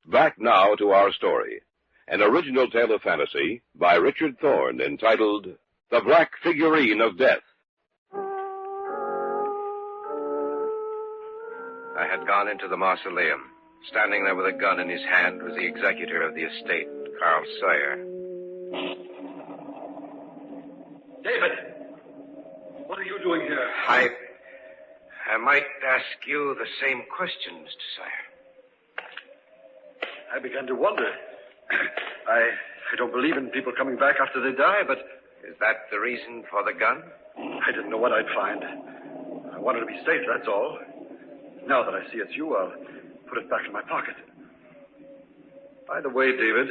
Back now to our story. An original tale of fantasy by Richard Thorne entitled The Black Figurine of Death. I had gone into the mausoleum. Standing there with a gun in his hand was the executor of the estate, Carl Sawyer. David! What are you doing here? I might ask you the same question, Mr. Sawyer. I began to wonder. I don't believe in people coming back after they die, but... Is that the reason for the gun? I didn't know what I'd find. I wanted to be safe, that's all. Now that I see it's you, I'll put it back in my pocket. By the way, David,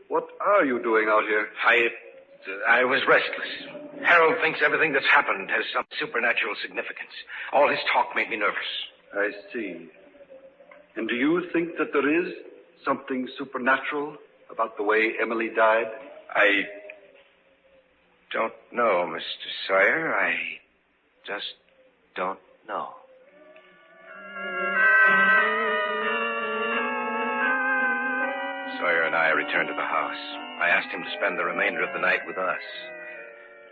what are you doing out here? I I was restless. Harold thinks everything that's happened has some supernatural significance. All his talk made me nervous. I see. And do you think that there is something supernatural about the way Emily died? I don't know, Mr. Sawyer. I just don't know. Sawyer and I returned to the house. I asked him to spend the remainder of the night with us.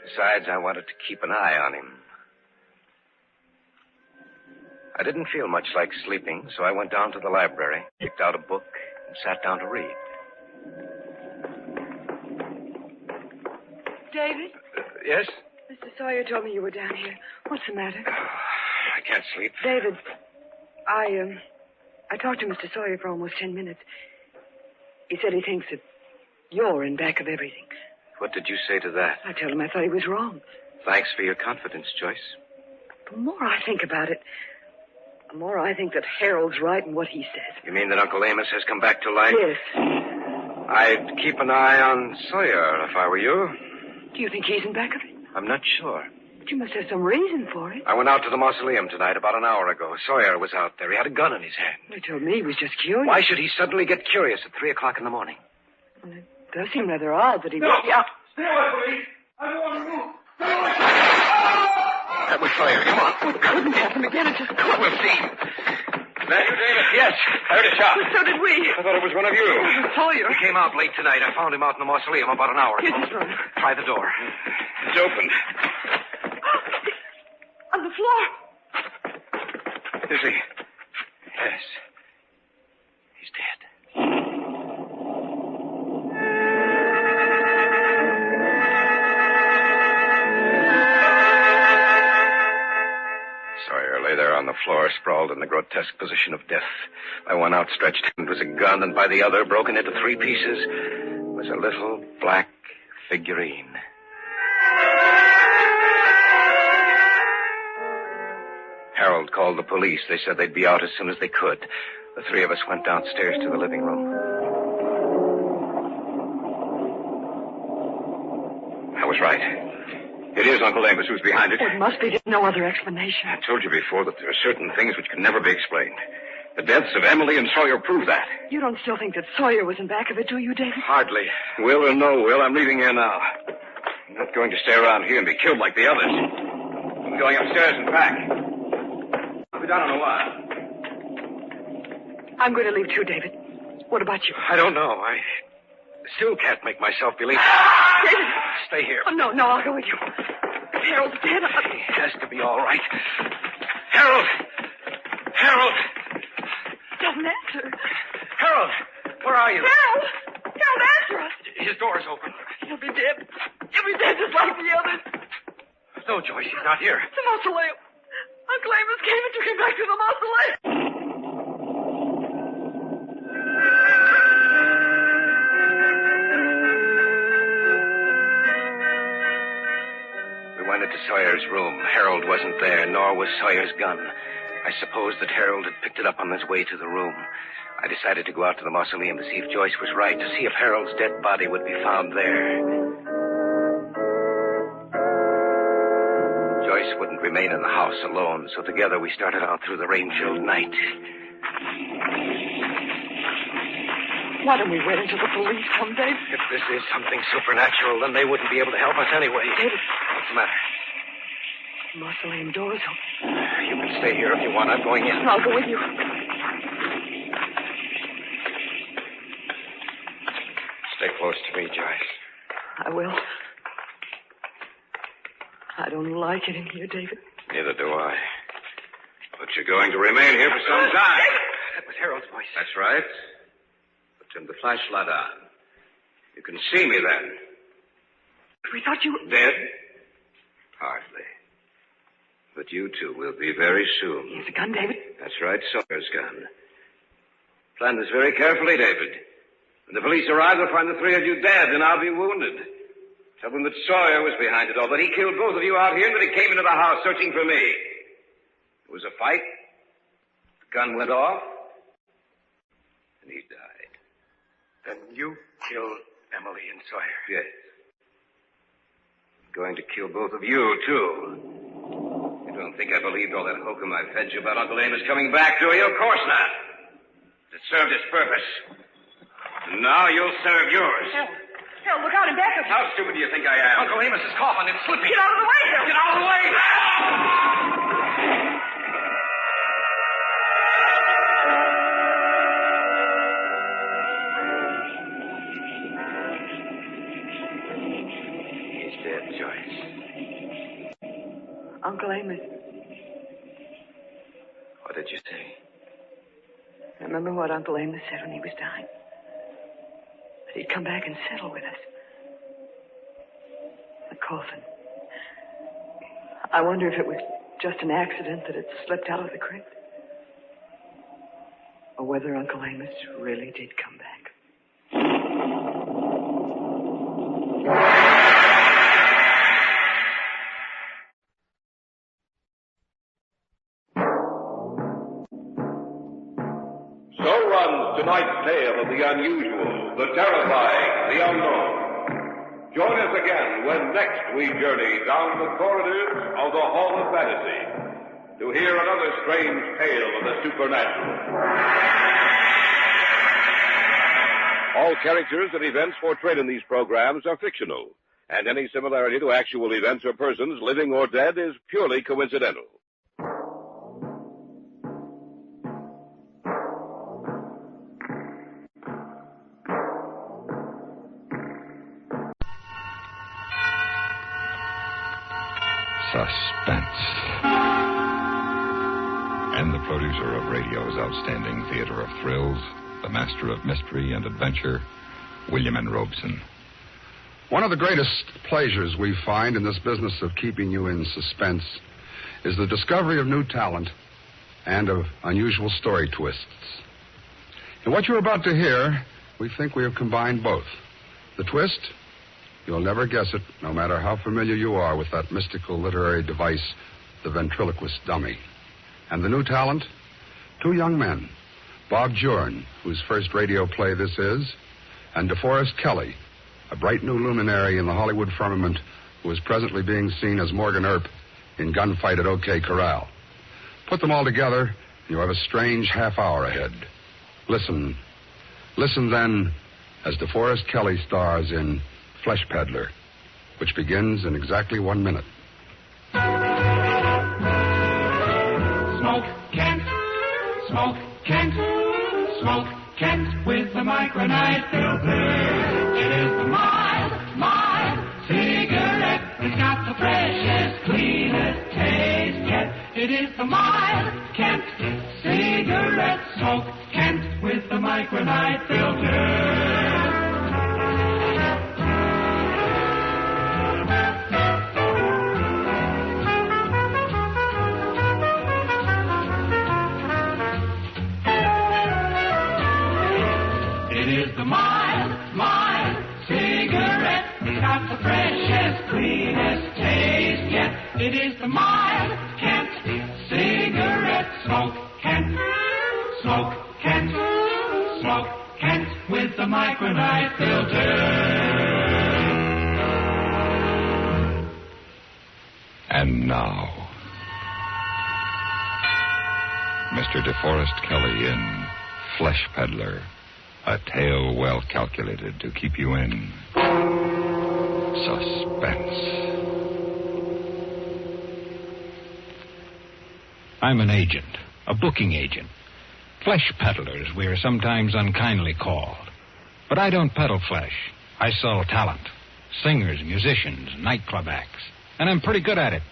Besides, I wanted to keep an eye on him. I didn't feel much like sleeping, so I went down to the library, picked out a book, and sat down to read. David? Yes? Mr. Sawyer told me you were down here. What's the matter? I can't sleep. David, I talked to Mr. Sawyer for almost 10 minutes. He said he thinks that you're in back of everything. What did you say to that? I told him I thought he was wrong. Thanks for your confidence, Joyce. The more I think about it, the more I think that Harold's right in what he says. You mean that Uncle Amos has come back to life? Yes. I'd keep an eye on Sawyer if I were you. Do you think he's in back of it? I'm not sure. But you must have some reason for it. I went out to the mausoleum tonight about an hour ago. Sawyer was out there. He had a gun in his hand. He told me he was just curious. Why should he suddenly get curious at 3 o'clock in the morning? Well, it does seem rather odd that he... No! Yeah. Stay away from me! I don't want to move! Stay away! That was Sawyer. Come on. It couldn't happen again. It just couldn't. We'll see. Is that you, David? Yes. I heard a shot. Well, so did we. I thought it was one of you. It was Sawyer. He came out late tonight. I found him out in the mausoleum about an hour ago. Here's his room. Try the door. It's open. On the floor. Is he? Yes. He's dead. Sawyer lay there on the floor, sprawled in the grotesque position of death. By one outstretched hand was a gun, and by the other, broken into 3 pieces, was a little black figurine. Harold called the police. They said they'd be out as soon as they could. The 3 of us went downstairs to the living room. I was right. It is Uncle Amos who's behind it. It must be. There's no other explanation. I told you before that there are certain things which can never be explained. The deaths of Emily and Sawyer prove that. You don't still think that Sawyer was in back of it, do you, David? Hardly. Will or no will, I'm leaving here now. I'm not going to stay around here and be killed like the others. I'm going upstairs and back. I'll be down in a while. I'm going to leave too, David. What about you? I don't know. I still can't make myself believe. David! Stay here. Oh, no, I'll go with you. If Harold's dead, He has to be all right. Harold! Harold! Doesn't answer. Harold! Where are you? Harold! Harold, answer us! His door is open. He'll be dead. He'll be dead just like the others. No, Joyce, he's not here. The mausoleum. Uncle Amos came and took him back to the mausoleum. We went into Sawyer's room. Harold wasn't there, nor was Sawyer's gun. I supposed that Harold had picked it up on his way to the room. I decided to go out to the mausoleum to see if Joyce was right, to see if Harold's dead body would be found there. Joyce wouldn't remain in the house alone, so together we started out through the rain-filled night. Why don't we wait until the police come, Dave? If this is something supernatural, then they wouldn't be able to help us anyway. David. What's the matter? The mausoleum door is open. You can stay here if you want. I'm going in. I'll go with you. Stay close to me, Joyce. I will. I don't like it in here, David. Neither do I. But you're going to remain here for some time. That was Harold's voice. That's right. But turn the flashlight on. You can see me then. We thought you were... Dead? Hardly. But you two will be very soon. He has a gun, David? That's right, Sawyer's gun. Plan this very carefully, David. When the police arrive, they'll find the 3 of you dead, and I'll be wounded. Tell them that Sawyer was behind it all, that he killed both of you out here, and that he came into the house searching for me. It was a fight. The gun went off, and he died. Then you killed Emily and Sawyer? Yes. going to kill both of you, too. You don't think I believed all that hokum I fed you about Uncle Amos coming back, do you? Of course not. It served its purpose. And now you'll serve yours. Phil, look out in back of you. How stupid do you think I am? Uncle Amos is coughing. It's slipping. Get out of the way, Phil. Get out of the way! He's dead, Joyce. Uncle Amos. What did you say? Remember what Uncle Amos said when he was dying? That he'd come back and settle with us. The coffin. I wonder if it was just an accident that it slipped out of the crypt. Or whether Uncle Amos really did come back. So runs tonight's tale of the unusual, the terrifying, the unknown. Join us again when next we journey down the corridors of the Hall of Fantasy to hear another strange tale of the supernatural. All characters and events portrayed in these programs are fictional, and any similarity to actual events or persons, living or dead, is purely coincidental. Suspense. And the producer of radio's outstanding theater of thrills, the master of mystery and adventure, William N. Robeson. One of the greatest pleasures we find in this business of keeping you in suspense is the discovery of new talent and of unusual story twists. In what you're about to hear, we think we have combined both. The twist? You'll never guess it, no matter how familiar you are with that mystical literary device, the ventriloquist dummy. And the new talent? Two young men, Bob Jorn, whose first radio play this is, and DeForest Kelley, a bright new luminary in the Hollywood firmament who is presently being seen as Morgan Earp in Gunfight at OK Corral. Put them all together, and you have a strange half hour ahead. Listen. Listen then as DeForest Kelley stars in Flesh Peddler, which begins in exactly 1 minute. Smoke Kent with the micronite filter. It is the mild cigarette. It's got the freshest, cleanest taste yet. It is the mild Kent cigarette. Smoke Kent with the micronite filter. The mild cigarette. It's got the freshest, cleanest taste yet. It is the mild Kent cigarette. Smoke Kent with the micronite filter. And now, Mr. DeForest Kelley in Flesh Peddler. A tale well calculated to keep you in suspense. I'm an agent, a booking agent. Flesh peddlers, we are sometimes unkindly called. But I don't peddle flesh. I sell talent. Singers, musicians, nightclub acts. And I'm pretty good at it.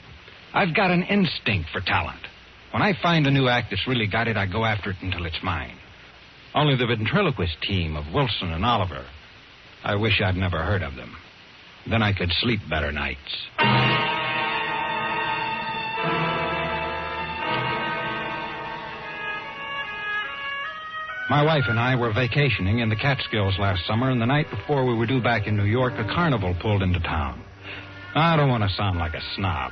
I've got an instinct for talent. When I find a new act that's really got it, I go after it until it's mine. Only the ventriloquist team of Wilson and Oliver, I wish I'd never heard of them. Then I could sleep better nights. My wife and I were vacationing in the Catskills last summer, and the night before we were due back in New York, a carnival pulled into town. I don't want to sound like a snob,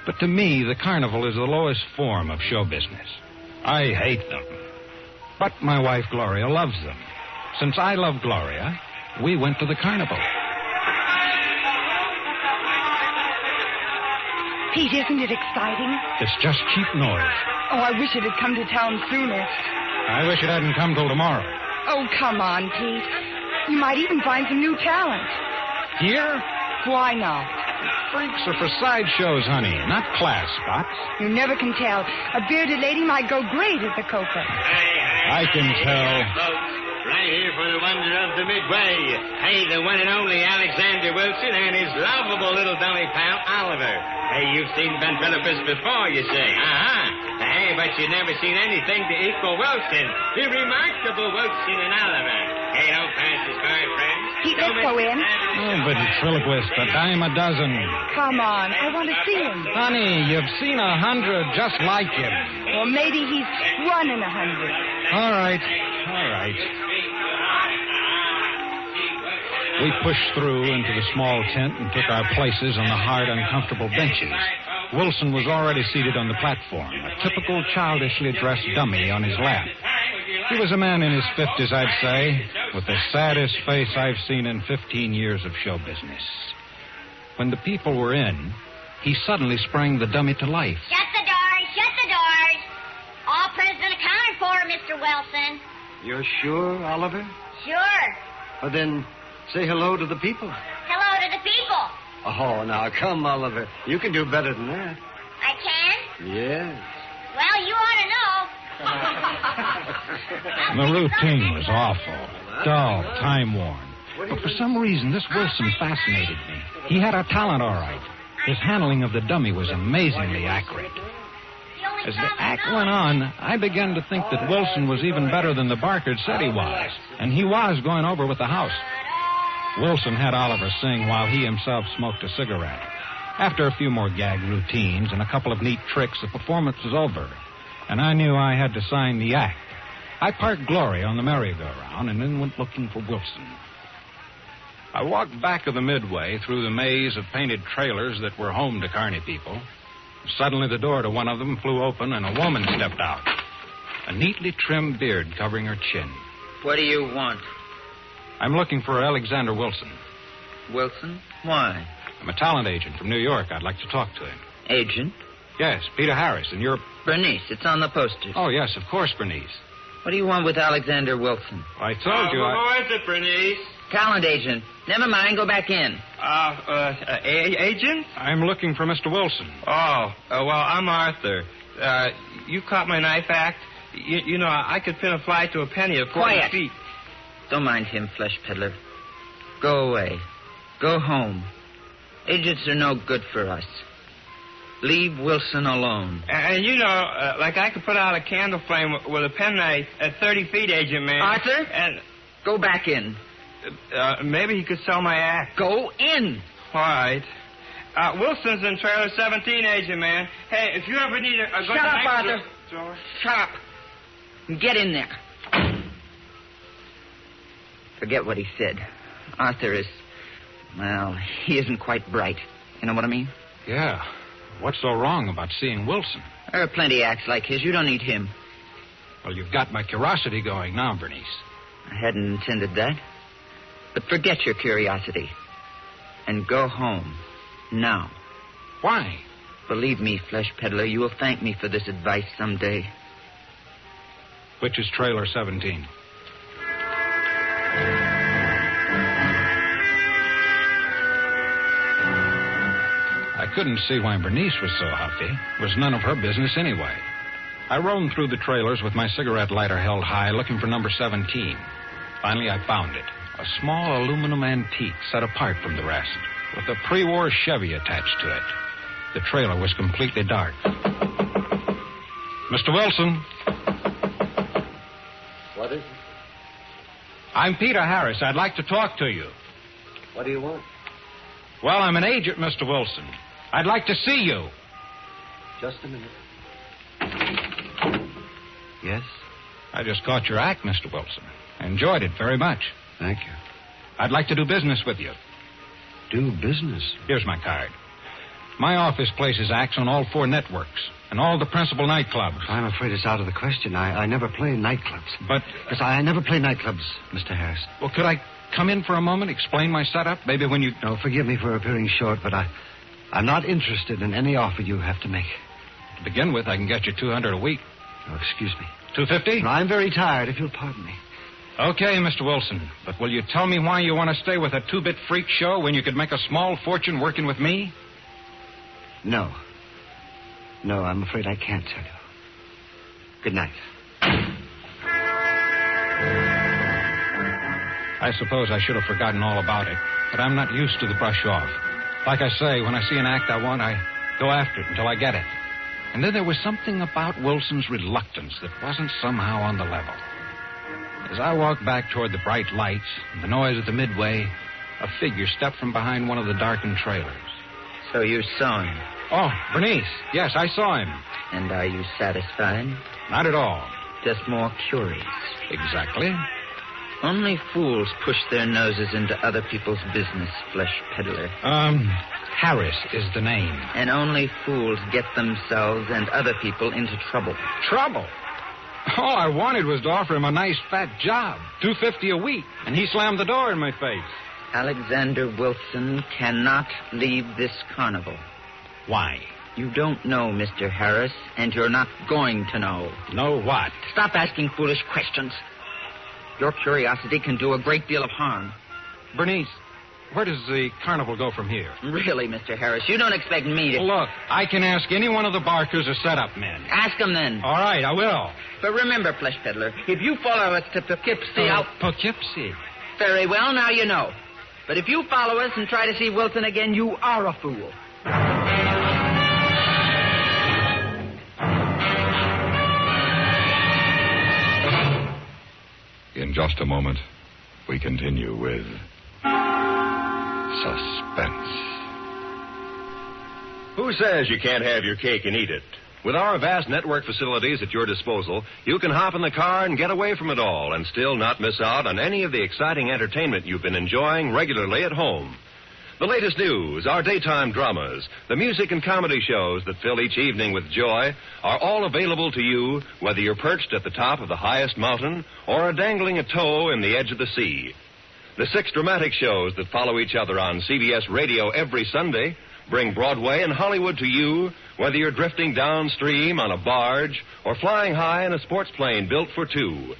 but to me, the carnival is the lowest form of show business. I hate them. But my wife, Gloria, loves them. Since I love Gloria, we went to the carnival. Pete, isn't it exciting? It's just cheap noise. Oh, I wish it had come to town sooner. I wish it hadn't come till tomorrow. Oh, come on, Pete. You might even find some new talent. Here? Why not? Freaks are for sideshows, honey, not class spots. You never can tell. A bearded lady might go great at the Coca. I can tell. Folks, right here for the wonder of the Midway. Hey, the one and only Alexander Wilson and his lovable little dummy pal, Oliver. Hey, you've seen ventriloquists before, you say. Hey, but you've never seen anything to equal Wilson. The remarkable Wilson and Oliver. Hey, don't pass this by, friends. Pete, let's go in. Oh, ventriloquist, a dime a dozen. Come on, I want to see him. Honey, you've seen 100 just like him. Well, maybe he's 1 in 100. All right. We pushed through into the small tent and took our places on the hard, uncomfortable benches. Wilson was already seated on the platform, a typical childishly dressed dummy on his lap. He was a man in his 50s, I'd say, with the saddest face I've seen in 15 years of show business. When the people were in, he suddenly sprang the dummy to life. Shut the doors. All present accounted for, Mr. Wilson. You're sure, Oliver? Sure. Well, then, say hello to the people. Hello to the people. Oh, now, come, Oliver. You can do better than that. I can? Yes. Well, you ought to know. The routine was awful, dull, time-worn. But for some reason, this Wilson fascinated me. He had a talent, all right. His handling of the dummy was amazingly accurate. As the act went on, I began to think that Wilson was even better than the Barkard said he was, and he was going over with the house. Wilson had Oliver sing while he himself smoked a cigarette. After a few more gag routines and a couple of neat tricks, the performance was over, and I knew I had to sign the act. I parked Glory on the merry-go-round and then went looking for Wilson. I walked back of the Midway through the maze of painted trailers that were home to carny people. Suddenly the door to one of them flew open and a woman stepped out, a neatly trimmed beard covering her chin. What do you want? I'm looking for Alexander Wilson. Wilson? Why? I'm a talent agent from New York. I'd like to talk to him. Agent? Yes, Peter Harris, and you're... Bernice. It's on the posters. Oh, yes, of course, Bernice. What do you want with Alexander Wilson? I told you Who is it, Bernice? Talent agent. Never mind, go back in. Agent? I'm looking for Mr. Wilson. Well, I'm Arthur. You caught my knife act? You know, I could pin a fly to a penny at 40 feet. Don't mind him, Flesh Peddler. Go away. Go home. Agents are no good for us. Leave Wilson alone. And you know, like I could put out a candle flame with a penknife at 30 feet, Agent Man. Arthur? And go back in. Maybe he could sell my act. Go in. All right. Wilson's in trailer 17, Agent Man. Hey, if you ever need a good... Shut up, Arthur. Shut up. Get in there. Forget what he said. Arthur is... Well, he isn't quite bright. You know what I mean? Yeah. What's so wrong about seeing Wilson? There are plenty acts like his. You don't need him. Well, you've got my curiosity going now, Bernice. I hadn't intended that. But forget your curiosity. And go home. Now. Why? Believe me, Flesh Peddler, you will thank me for this advice someday. Which is trailer 17? I couldn't see why Bernice was so huffy. It was none of her business anyway. I roamed through the trailers with my cigarette lighter held high, looking for number 17. Finally, I found it. A small aluminum antique set apart from the rest, with a pre-war Chevy attached to it. The trailer was completely dark. Mr. Wilson. What is it? I'm Peter Harris. I'd like to talk to you. What do you want? Well, I'm an agent, Mr. Wilson. I'd like to see you. Just a minute. Yes? I just caught your act, Mr. Wilson. I enjoyed it very much. Thank you. I'd like to do business with you. Do business? Here's my card. My office places acts on all 4 networks and all the principal nightclubs. I'm afraid it's out of the question. I never play nightclubs. But... Yes, I never play nightclubs, Mr. Harris. Well, could I come in for a moment, explain my setup? Maybe when you... No, forgive me for appearing short, but I'm not interested in any offer you have to make. To begin with, I can get you $200 a week. Oh, excuse me. $250? No, I'm very tired, if you'll pardon me. Okay, Mr. Wilson. But will you tell me why you want to stay with a two-bit freak show when you could make a small fortune working with me? No. No, I'm afraid I can't tell you. Good night. I suppose I should have forgotten all about it, but I'm not used to the brush off. Like I say, when I see an act I want, I go after it until I get it. And then there was something about Wilson's reluctance that wasn't somehow on the level. As I walked back toward the bright lights and the noise at the midway, a figure stepped from behind one of the darkened trailers. So you saw him? Oh, Bernice. Yes, I saw him. And are you satisfied? Not at all. Just more curious. Exactly. Only fools push their noses into other people's business, Flesh Peddler. Harris is the name. And only fools get themselves and other people into trouble. Trouble? All I wanted was to offer him a nice fat job, $250 a week, and he slammed the door in my face. Alexander Wilson cannot leave this carnival. Why? You don't know, Mr. Harris, and you're not going to know. Know what? Stop asking foolish questions. Your curiosity can do a great deal of harm. Bernice, where does the carnival go from here? Really, Mr. Harris, you don't expect me to... Look, I can ask any one of the Barkers or setup men. Ask them then. All right, I will. But remember, Flesh Peddler, if you follow us to Poughkeepsie, Poughkeepsie? Very well, now you know. But if you follow us and try to see Wilson again, you are a fool. In just a moment, we continue with Suspense. Who says you can't have your cake and eat it? With our vast network facilities at your disposal, you can hop in the car and get away from it all and still not miss out on any of the exciting entertainment you've been enjoying regularly at home. The latest news, our daytime dramas, the music and comedy shows that fill each evening with joy are all available to you whether you're perched at the top of the highest mountain or are dangling a toe in the edge of the sea. The 6 dramatic shows that follow each other on CBS Radio every Sunday bring Broadway and Hollywood to you whether you're drifting downstream on a barge or flying high in a sports plane built for two.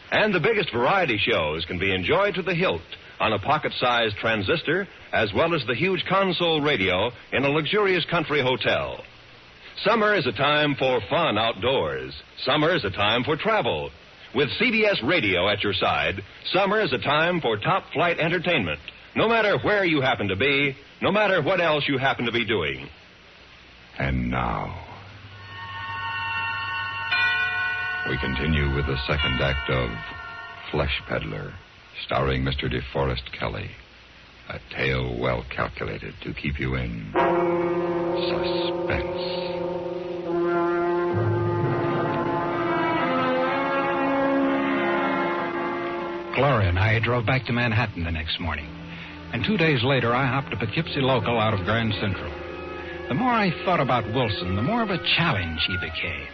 And the biggest variety shows can be enjoyed to the hilt on a pocket-sized transistor as well as the huge console radio in a luxurious country hotel. Summer is a time for fun outdoors. Summer is a time for travel. With CBS Radio at your side, summer is a time for top-flight entertainment, no matter where you happen to be, no matter what else you happen to be doing. And now, we continue with the second act of Flesh Peddler, starring Mr. DeForest Kelley. A tale well calculated to keep you in suspense. Gloria and I drove back to Manhattan the next morning. And 2 days later, I hopped a Poughkeepsie local out of Grand Central. The more I thought about Wilson, the more of a challenge he became.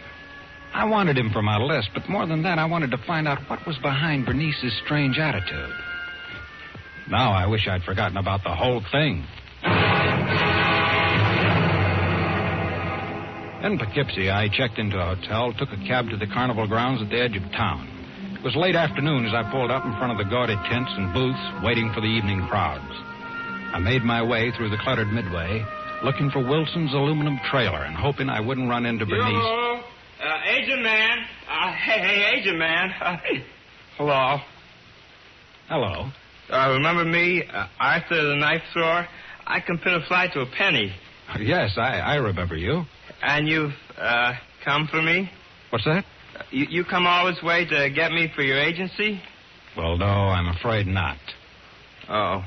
I wanted him for my list, but more than that, I wanted to find out what was behind Bernice's strange attitude. Now I wish I'd forgotten about the whole thing. In Poughkeepsie, I checked into a hotel, took a cab to the carnival grounds at the edge of town. It was late afternoon as I pulled up in front of the gaudy tents and booths, waiting for the evening crowds. I made my way through the cluttered midway, looking for Wilson's aluminum trailer and hoping I wouldn't run into Bernice. Hello, agent man. Hey, agent man. Hello. Hello. Remember me, Arthur the knife thrower? I can pin a fly to a penny. Yes, I remember you. And you've come for me? What's that? You come all this way to get me for your agency? Well, no, I'm afraid not. Oh.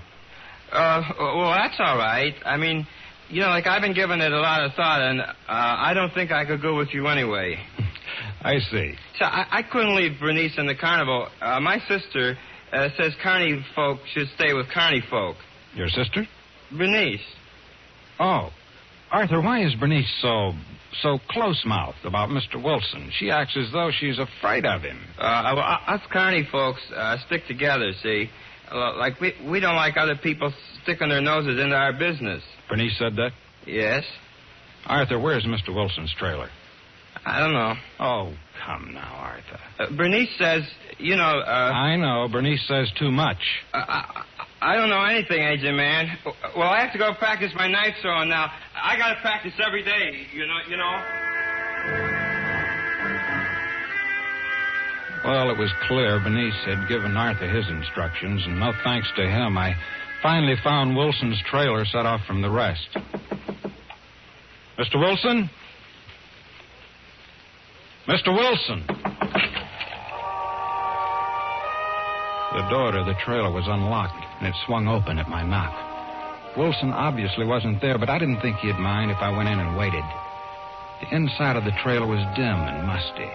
Well, that's all right. I mean, you know, like I've been giving it a lot of thought, and I don't think I could go with you anyway. I see. So I couldn't leave Bernice in the carnival. My sister says carny folk should stay with carny folk. Your sister? Bernice. Oh. Arthur, why is Bernice so close-mouthed about Mr. Wilson? She acts as though she's afraid of him. Well, us carny folks stick together, see? Like, we don't like other people sticking their noses into our business. Bernice said that? Yes? Arthur, where's Mr. Wilson's trailer? I don't know. Oh, come now, Arthur. Bernice says, I know. Bernice says too much. I don't know anything, Agent Man. Well, I have to go practice my knife throwing now. I got to practice every day, you know. Well, it was clear Bernice had given Arthur his instructions, and no thanks to him, I finally found Wilson's trailer set off from the rest. Mr. Wilson? Mr. Wilson! The door to the trailer was unlocked, and it swung open at my knock. Wilson obviously wasn't there, but I didn't think he'd mind if I went in and waited. The inside of the trailer was dim and musty.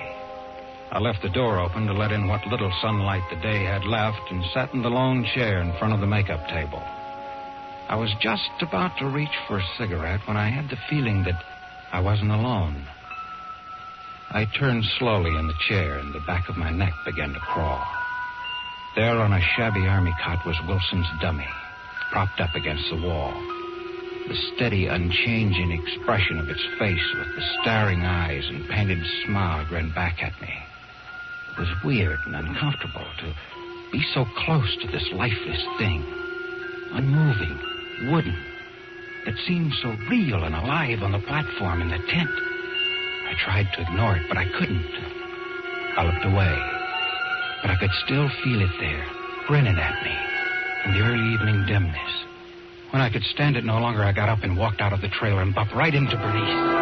I left the door open to let in what little sunlight the day had left and sat in the lone chair in front of the makeup table. I was just about to reach for a cigarette when I had the feeling that I wasn't alone. I turned slowly in the chair, and the back of my neck began to crawl. There on a shabby army cot was Wilson's dummy, propped up against the wall. The steady, unchanging expression of its face with the staring eyes and painted smile grinned back at me. It was weird and uncomfortable to be so close to this lifeless thing, unmoving, wooden. It seemed so real and alive on the platform in the tent. I tried to ignore it, but I couldn't. I looked away, but I could still feel it there, grinning at me in the early evening dimness. When I could stand it no longer, I got up and walked out of the trailer and bumped right into Bernice.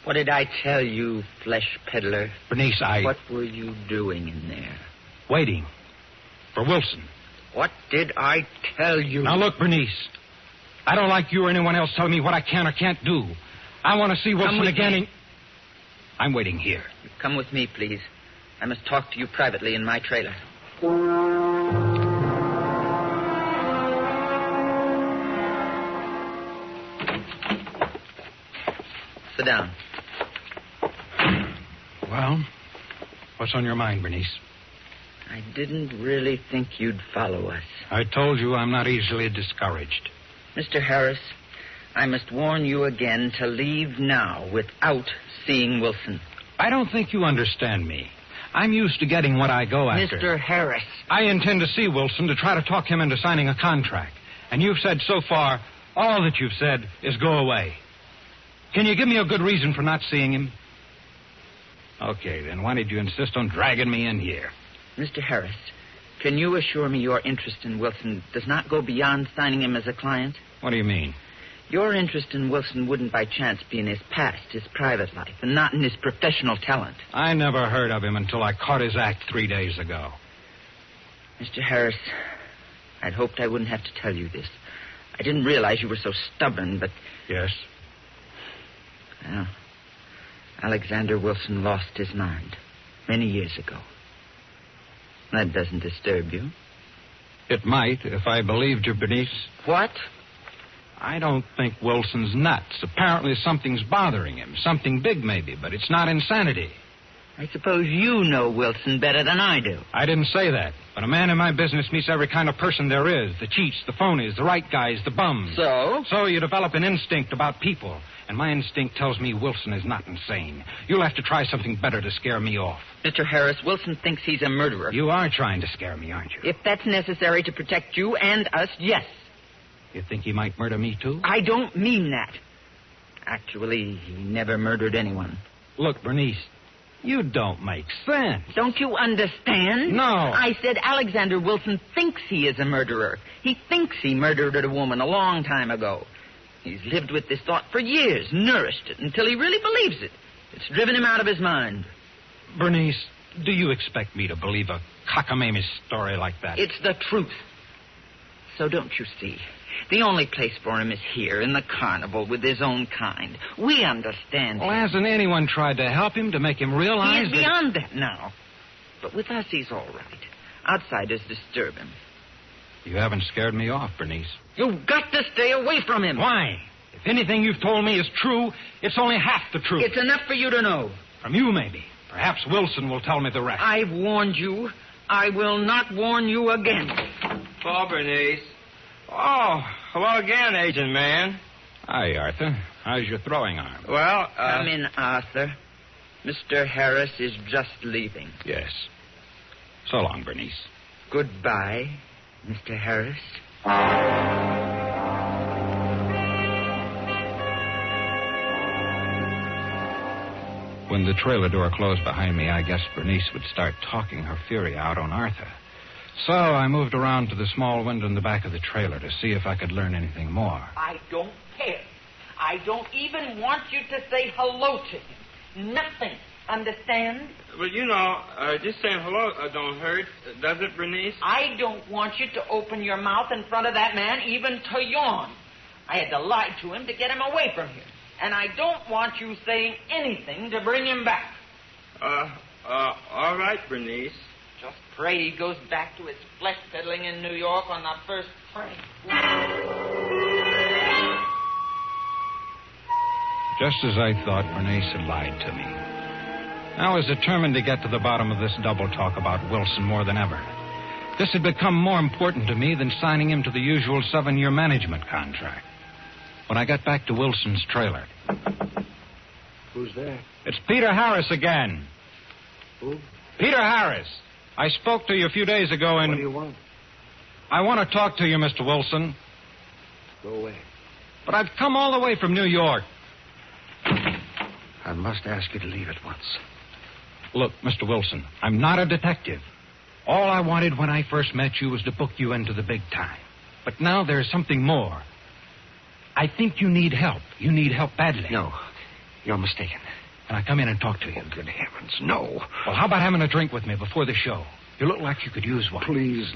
What did I tell you, Flesh Peddler? Bernice, What were you doing in there? Waiting. For Wilson. What did I tell you? Now look, Bernice. I don't like you or anyone else telling me what I can or can't do. I want to see Wilson again. I'm waiting here. Come with me, please. I must talk to you privately in my trailer. Sit down. Well, what's on your mind, Bernice? I didn't really think you'd follow us. I told you I'm not easily discouraged. Mr. Harris, I must warn you again to leave now without seeing Wilson. I don't think you understand me. I'm used to getting what I go after. Mr. Harris. I intend to see Wilson to try to talk him into signing a contract. And you've said so far, all that you've said is go away. Can you give me a good reason for not seeing him? Okay, then why did you insist on dragging me in here? Mr. Harris, can you assure me your interest in Wilson does not go beyond signing him as a client? What do you mean? Your interest in Wilson wouldn't by chance be in his past, his private life, and not in his professional talent. I never heard of him until I caught his act 3 days ago. Mr. Harris, I'd hoped I wouldn't have to tell you this. I didn't realize you were so stubborn, but... Yes? Well, Alexander Wilson lost his mind many years ago. That doesn't disturb you? It might, if I believed you, Bernice. What? I don't think Wilson's nuts. Apparently something's bothering him. Something big, maybe, but it's not insanity. I suppose you know Wilson better than I do. I didn't say that. But a man in my business meets every kind of person there is. The cheats, the phonies, the right guys, the bums. So? So you develop an instinct about people. And my instinct tells me Wilson is not insane. You'll have to try something better to scare me off. Mr. Harris, Wilson thinks he's a murderer. You are trying to scare me, aren't you? If that's necessary to protect you and us, yes. You think he might murder me, too? I don't mean that. Actually, he never murdered anyone. Look, Bernice, you don't make sense. Don't you understand? No. I said Alexander Wilson thinks he is a murderer. He thinks he murdered a woman a long time ago. He's lived with this thought for years, nourished it, until he really believes it. It's driven him out of his mind. Bernice, do you expect me to believe a cockamamie story like that? It's the truth. So don't you see? The only place for him is here in the carnival with his own kind. We understand him. Well, hasn't anyone tried to help him, to make him realize He's beyond that now. But with us, he's all right. Outsiders disturb him. You haven't scared me off, Bernice. You've got to stay away from him. Why? If anything you've told me is true, it's only half the truth. It's enough for you to know. From you, maybe. Perhaps Wilson will tell me the rest. I've warned you. I will not warn you again. Poor Bernice. Oh, hello again, Agent Man. Hi, Arthur. How's your throwing arm? Well, Come in, Arthur. Mr. Harris is just leaving. Yes. So long, Bernice. Goodbye, Mr. Harris. When the trailer door closed behind me, I guessed Bernice would start talking her fury out on Arthur. So I moved around to the small window in the back of the trailer to see if I could learn anything more. I don't care. I don't even want you to say hello to him. Nothing. Understand? But, just saying hello don't hurt, does it, Bernice? I don't want you to open your mouth in front of that man, even to yawn. I had to lie to him to get him away from here. And I don't want you saying anything to bring him back. All right, Bernice. Just pray he goes back to his flesh peddling in New York on the first train. Just as I thought, Bernice had lied to me. I was determined to get to the bottom of this double talk about Wilson more than ever. This had become more important to me than signing him to the usual 7-year management contract. When I got back to Wilson's trailer. Who's there? It's Peter Harris again. Who? Peter Harris. I spoke to you a few days ago and... What do you want? I want to talk to you, Mr. Wilson. Go away. But I've come all the way from New York. I must ask you to leave at once. Look, Mr. Wilson, I'm not a detective. All I wanted when I first met you was to book you into the big time. But now there's something more. I think you need help. You need help badly. No, you're mistaken. Can I come in and talk to you? Oh, good heavens, no. Well, how about having a drink with me before the show? You look like you could use one. Please,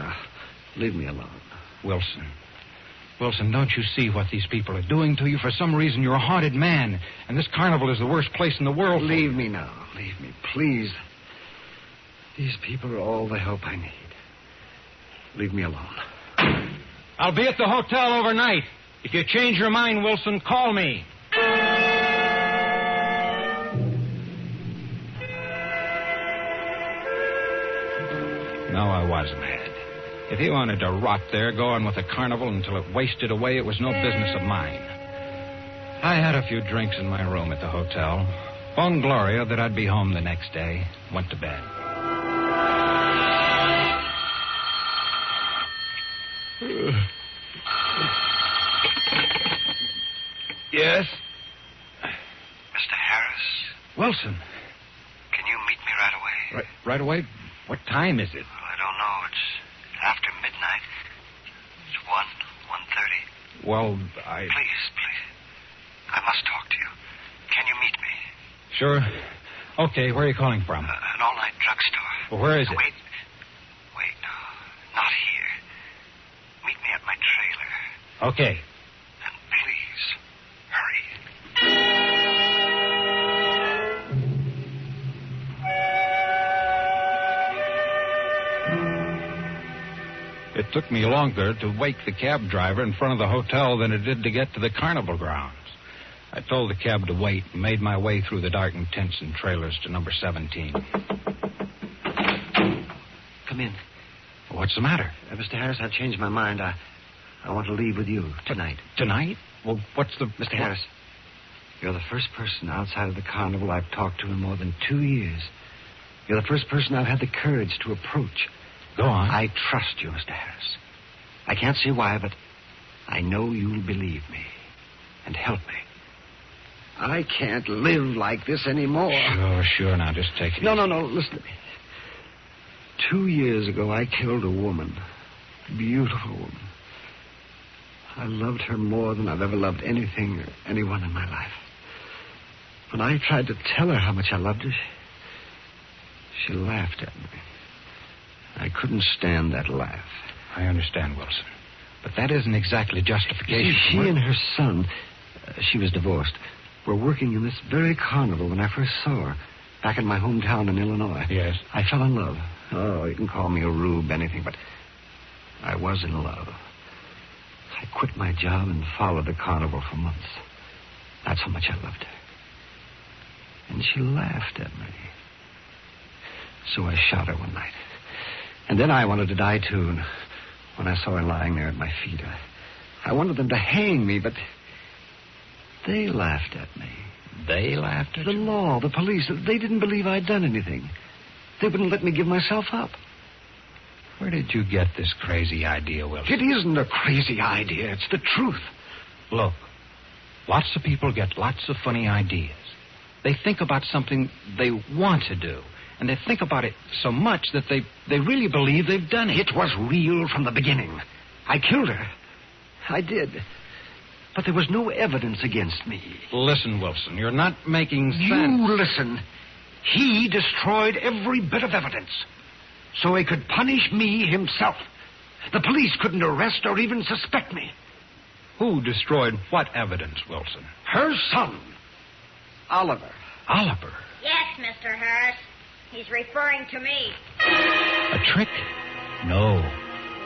leave me alone. Wilson, don't you see what these people are doing to you? For some reason, you're a haunted man, and this carnival is the worst place in the world. Leave me now. Leave me, please. These people are all the help I need. Leave me alone. I'll be at the hotel overnight. If you change your mind, Wilson, call me. No, I was mad. If he wanted to rot there, go on with the carnival until it wasted away, it was no business of mine. I had a few drinks in my room at the hotel, phoned Gloria that I'd be home the next day, went to bed. Yes? Mr. Harris? Wilson. Can you meet me right away? Right away? What time is it? Well, I don't know. It's after midnight. It's 1:30. Well, Please. I must talk to you. Can you meet me? Sure. Okay, where are you calling from? An all-night drugstore. Well, where is it? Wait, no. Not here. Meet me at my trailer. Okay. And please, hurry. It took me longer to wake the cab driver in front of the hotel than it did to get to the carnival grounds. I told the cab to wait and made my way through the darkened tents and trailers to number 17. Come in. What's the matter? Mr. Harris, I've changed my mind. I want to leave with you tonight. Tonight? Well, what's the... Mr. Harris, you're the first person outside of the carnival I've talked to in more than 2 years. You're the first person I've had the courage to approach. Go on. I trust you, Mr. Harris. I can't see why, but I know you'll believe me and help me. I can't live like this anymore. Sure. Now, just take it No. Listen to me. 2 years ago, I killed a woman. A beautiful woman. I loved her more than I've ever loved anything or anyone in my life. When I tried to tell her how much I loved her, she laughed at me. I couldn't stand that laugh. I understand, Wilson. But that isn't exactly justification. She and her son, she was divorced, were working in this very carnival when I first saw her, back in my hometown in Illinois. Yes. I fell in love. Oh, you can call me a rube, anything, but I was in love. I quit my job and followed the carnival for months. That's how much I loved her. And she laughed at me. So I shot her one night. And then I wanted to die, too. And when I saw her lying there at my feet, I wanted them to hang me, but they laughed at me. They laughed at you? The law, the police, they didn't believe I'd done anything. They wouldn't let me give myself up. Where did you get this crazy idea, Wilson? It isn't a crazy idea. It's the truth. Look, lots of people get lots of funny ideas. They think about something they want to do, and they think about it so much that they really believe they've done it. It was real from the beginning. I killed her. I did. But there was no evidence against me. Listen, Wilson, you're not making sense. You listen. He destroyed every bit of evidence so he could punish me himself. The police couldn't arrest or even suspect me. Who destroyed what evidence, Wilson? Her son, Oliver. Oliver? Yes, Mr. Harris. He's referring to me. A trick? No.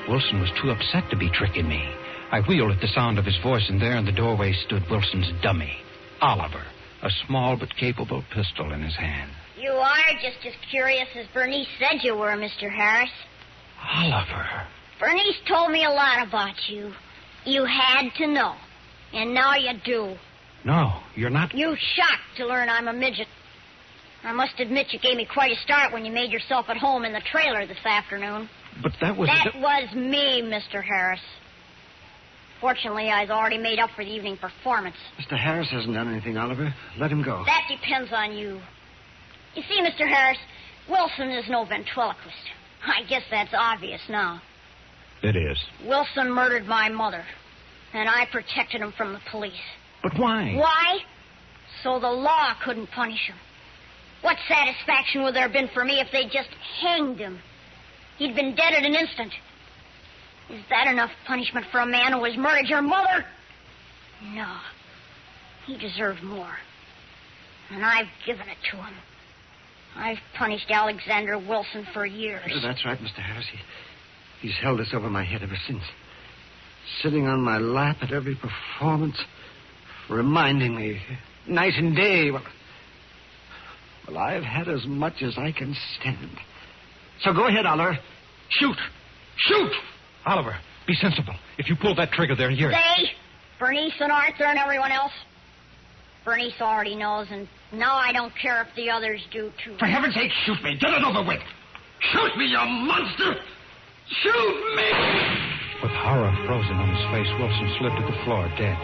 Wilson was too upset to be tricking me. I wheeled at the sound of his voice, and there in the doorway stood Wilson's dummy, Oliver, a small but capable pistol in his hand. You are just as curious as Bernice said you were, Mr. Harris. Oliver. Bernice told me a lot about you. You had to know. And now you do. No, you're not... You shocked to learn I'm a midget. I must admit you gave me quite a start when you made yourself at home in the trailer this afternoon. But that was... That was me, Mr. Harris. Fortunately, I've already made up for the evening performance. Mr. Harris hasn't done anything, Oliver. Let him go. That depends on you. You see, Mr. Harris, Wilson is no ventriloquist. I guess that's obvious now. It is. Wilson murdered my mother, and I protected him from the police. But why? Why? So the law couldn't punish him. What satisfaction would there have been for me if they'd just hanged him? He'd been dead at an instant. Is that enough punishment for a man who has murdered your mother? No. He deserved more. And I've given it to him. I've punished Alexander Wilson for years. That's right, Mr. Harris. He's held this over my head ever since. Sitting on my lap at every performance, reminding me night and day. Well, I've had as much as I can stand. So go ahead, Oliver. Shoot! Shoot! Oliver, be sensible. If you pull that trigger there, you're... They? Bernice and Arthur and everyone else? Bernice already knows, and now I don't care if the others do, too. For heaven's sake, shoot me. Get it over with. Shoot me, you monster! Shoot me! With horror frozen on his face, Wilson slid to the floor, dead.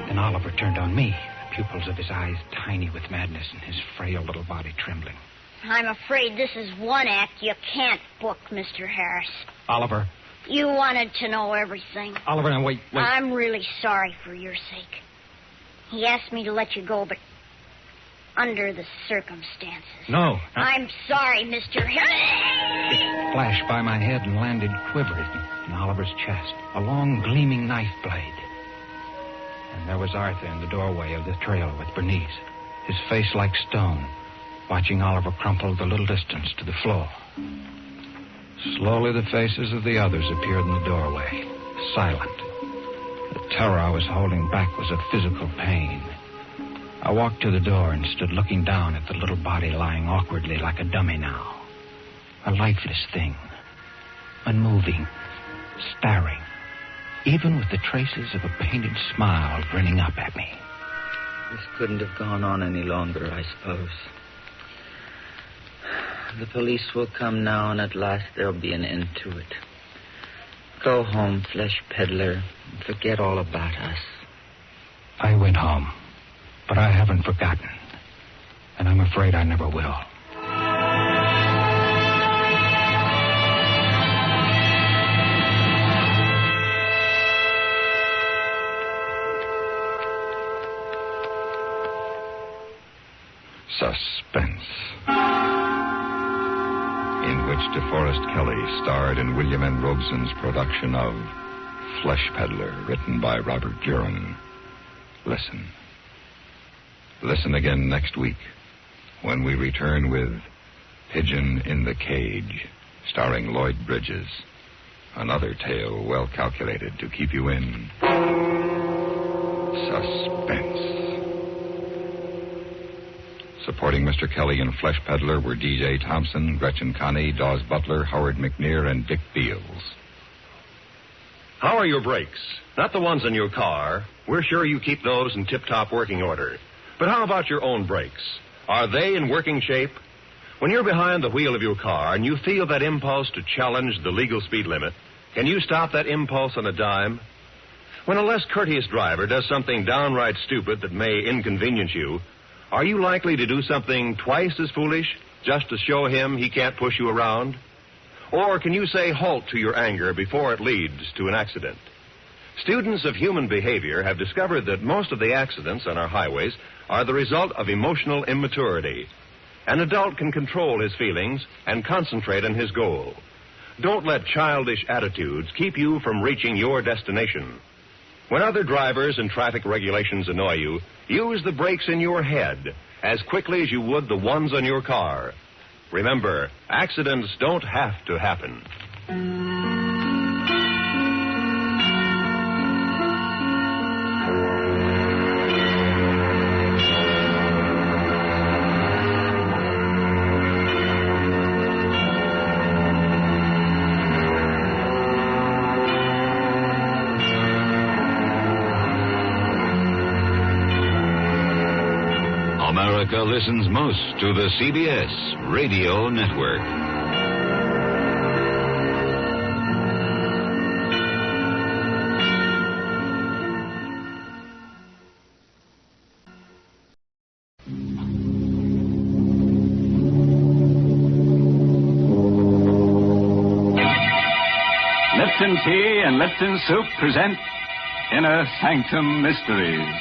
Then Oliver turned on me, the pupils of his eyes tiny with madness and his frail little body trembling. I'm afraid this is one act you can't book, Mr. Harris. Oliver. You wanted to know everything. Oliver, now wait. I'm really sorry for your sake. He asked me to let you go, but under the circumstances. No. I'm sorry, Mr. Harris. It flashed by my head and landed quivering in Oliver's chest, a long, gleaming knife blade. And there was Arthur in the doorway of the trailer with Bernice, his face like stone, watching Oliver crumple the little distance to the floor. Slowly, the faces of the others appeared in the doorway, silent. The terror I was holding back was of physical pain. I walked to the door and stood looking down at the little body lying awkwardly like a dummy now. A lifeless thing, unmoving, staring, even with the traces of a painted smile grinning up at me. This couldn't have gone on any longer, I suppose. The police will come now, and at last there'll be an end to it. Go home, Flesh Peddler, and forget all about us. I went home, but I haven't forgotten, and I'm afraid I never will. Suspense, in which DeForest Kelley starred in William N. Robeson's production of Flesh Peddler, written by Robert Giron. Listen. Listen again next week when we return with Pigeon in the Cage, starring Lloyd Bridges. Another tale well calculated to keep you in suspense. Supporting Mr. Kelly in Flesh Peddler were D.J. Thompson, Gretchen Connie, Dawes Butler, Howard McNear, and Dick Beals. How are your brakes? Not the ones in your car. We're sure you keep those in tip-top working order. But how about your own brakes? Are they in working shape? When you're behind the wheel of your car and you feel that impulse to challenge the legal speed limit, can you stop that impulse on a dime? When a less courteous driver does something downright stupid that may inconvenience you, are you likely to do something twice as foolish just to show him he can't push you around? Or can you say halt to your anger before it leads to an accident? Students of human behavior have discovered that most of the accidents on our highways are the result of emotional immaturity. An adult can control his feelings and concentrate on his goal. Don't let childish attitudes keep you from reaching your destination. When other drivers and traffic regulations annoy you, use the brakes in your head as quickly as you would the ones on your car. Remember, accidents don't have to happen. America listens most to the CBS Radio Network. Lipton Tea and Lipton Soup present Inner Sanctum Mysteries.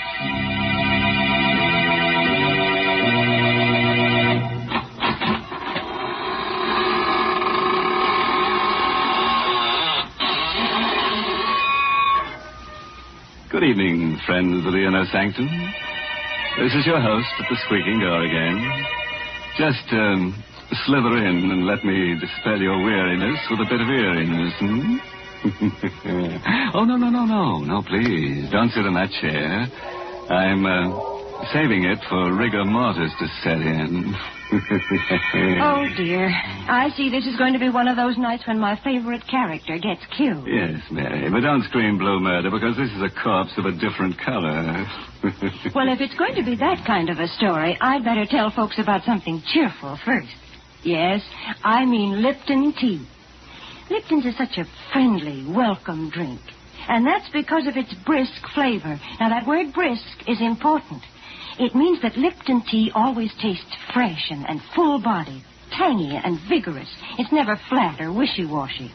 Good evening, friends of the Inner Sanctum. This is your host at the squeaking door again. Just slither in and let me dispel your weariness with a bit of eeriness, Oh, no, please. Don't sit in that chair. I'm saving it for rigor mortis to set in. Oh, dear. I see this is going to be one of those nights when my favorite character gets killed. Yes, Mary, but don't scream blue murder because this is a corpse of a different color. Well, if it's going to be that kind of a story, I'd better tell folks about something cheerful first. Yes, I mean Lipton tea. Lipton's is such a friendly, welcome drink. And that's because of its brisk flavor. Now, that word brisk is important. It means that Lipton tea always tastes fresh and full-bodied, tangy and vigorous. It's never flat or wishy-washy.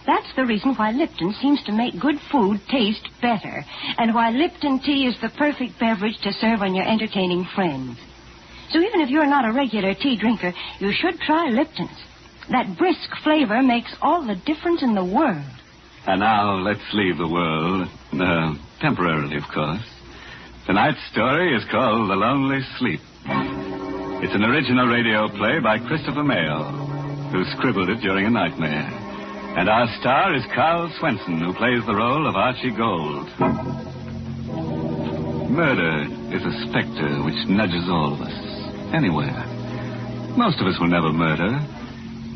That's the reason why Lipton seems to make good food taste better, and why Lipton tea is the perfect beverage to serve when you're entertaining friends. So even if you're not a regular tea drinker, you should try Lipton's. That brisk flavor makes all the difference in the world. And now let's leave the world, temporarily, of course. Tonight's story is called The Lonely Sleep. It's an original radio play by Christopher Mayle, who scribbled it during a nightmare. And our star is Carl Swenson, who plays the role of Archie Gold. Murder is a specter which nudges all of us, anywhere. Most of us will never murder,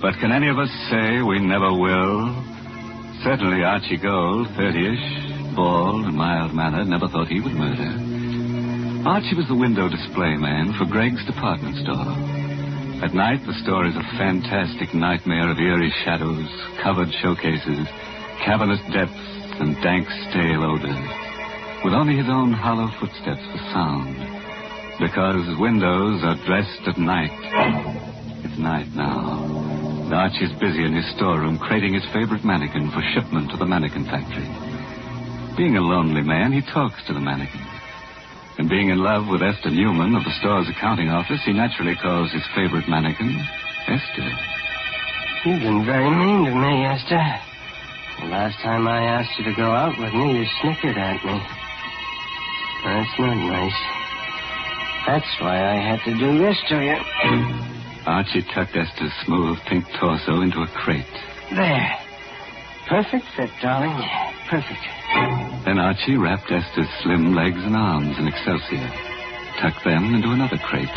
but can any of us say we never will? Certainly Archie Gold, 30-ish, bald and mild-mannered, never thought he would murder. Archie was the window display man for Greg's department store. At night, the store is a fantastic nightmare of eerie shadows, covered showcases, cavernous depths, and dank, stale odors, with only his own hollow footsteps for sound, because windows are dressed at night. It's night now. And Archie's busy in his storeroom crating his favorite mannequin for shipment to the mannequin factory. Being a lonely man, he talks to the mannequin. And being in love with Esther Newman of the store's accounting office, he naturally calls his favorite mannequin Esther. You've been very mean to me, Esther. The last time I asked you to go out with me, you snickered at me. That's not nice. That's why I had to do this to you. Archie tucked Esther's smooth pink torso into a crate. There. Perfect fit, darling. Perfect. Then Archie wrapped Esther's slim legs and arms in excelsior, tucked them into another crate.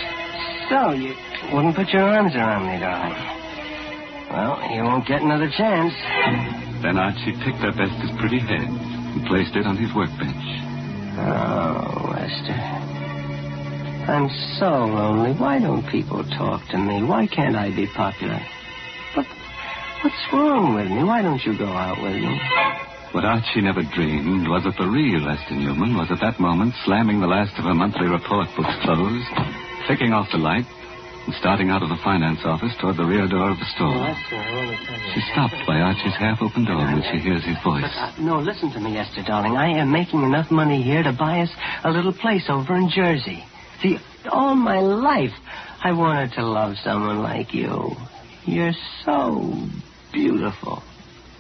So, you wouldn't put your arms around me, darling. Well, you won't get another chance. Then Archie picked up Esther's pretty head and placed it on his workbench. Oh, Esther. I'm so lonely. Why don't people talk to me? Why can't I be popular? What's wrong with me? Why don't you go out with me? What Archie never dreamed was that the real Esther Newman was at that moment slamming the last of her monthly report books closed, flicking off the light, and starting out of the finance office toward the rear door of the store. She stopped by Archie's half-open door when she hears his voice. No, listen to me, Esther, darling. I am making enough money here to buy us a little place over in Jersey. See, all my life, I wanted to love someone like you. You're so beautiful.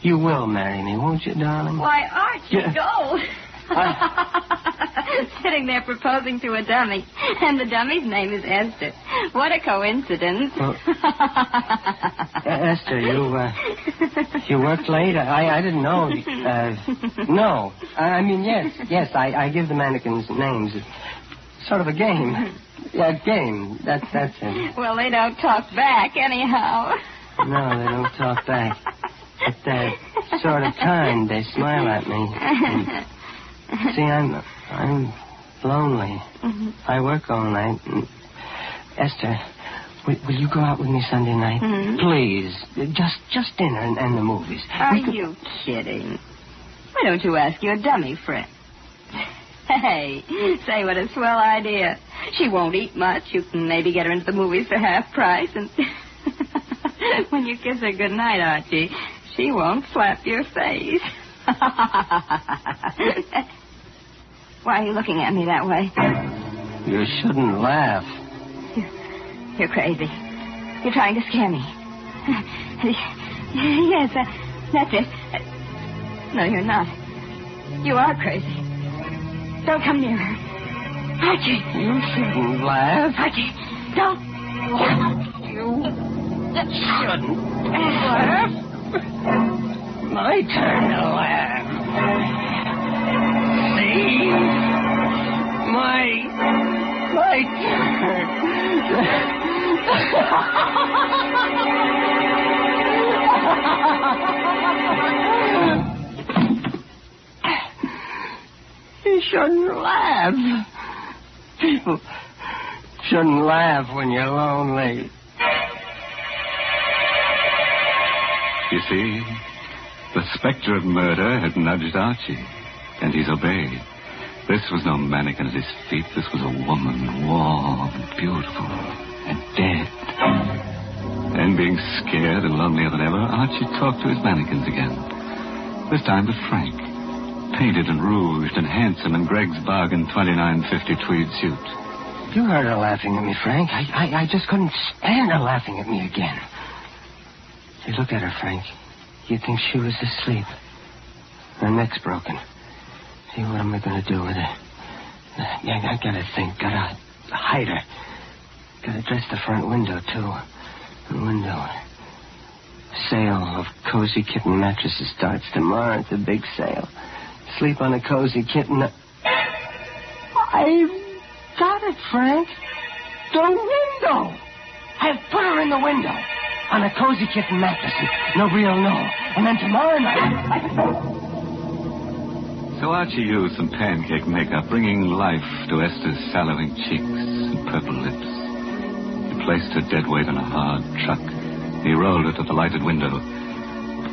You will marry me, won't you, darling? Why, Archie, go. Sitting there proposing to a dummy, and the dummy's name is Esther. What a coincidence. Well, Esther, you worked late? I didn't know. No. I mean, yes, I give the mannequins names. It's sort of a game. Yeah, game. That's it. Well, they don't talk back anyhow. No, they don't talk back. But they're sort of kind. They smile at me. And, see, I'm lonely. Mm-hmm. I work all night. And Esther, will you go out with me Sunday night? Mm-hmm. Please. Just dinner and the movies. Are you kidding? Why don't you ask your dummy friend? Hey, say what a swell idea. She won't eat much. You can maybe get her into the movies for half price. And when you kiss her goodnight, Archie, she won't slap your face. Why are you looking at me that way? You shouldn't laugh. You're crazy. You're trying to scare me. Yes, that's it. No, you're not. You are crazy. Don't come near her. Archie! You shouldn't laugh. Archie, don't. You shouldn't laugh. My turn to laugh. See? My turn. You shouldn't laugh. People shouldn't laugh when you're lonely. You see, the specter of murder had nudged Archie, and he's obeyed. This was no mannequin at his feet. This was a woman, warm and beautiful and dead. And being scared and lonelier than ever, Archie talked to his mannequins again. This time to Frank, painted and rouged and handsome in Greg's bargain $29.50 tweed suit. You heard her laughing at me, Frank. I just couldn't stand her laughing at me again. Hey, look at her, Frank. You'd think she was asleep. Her neck's broken. See, what am I going to do with her? Yeah, I gotta think. Gotta hide her. Gotta dress the front window, too. The window. Sale of cozy kitten mattresses starts tomorrow. It's a big sale. Sleep on a cozy kitten. I've got it, Frank. The window. I've put her in the window. On a cozy kitten mattress. Nobody will know. And then tomorrow night... So Archie used some pancake makeup, bringing life to Esther's sallowing cheeks and purple lips. He placed her dead weight on a hard truck. He rolled her to the lighted window.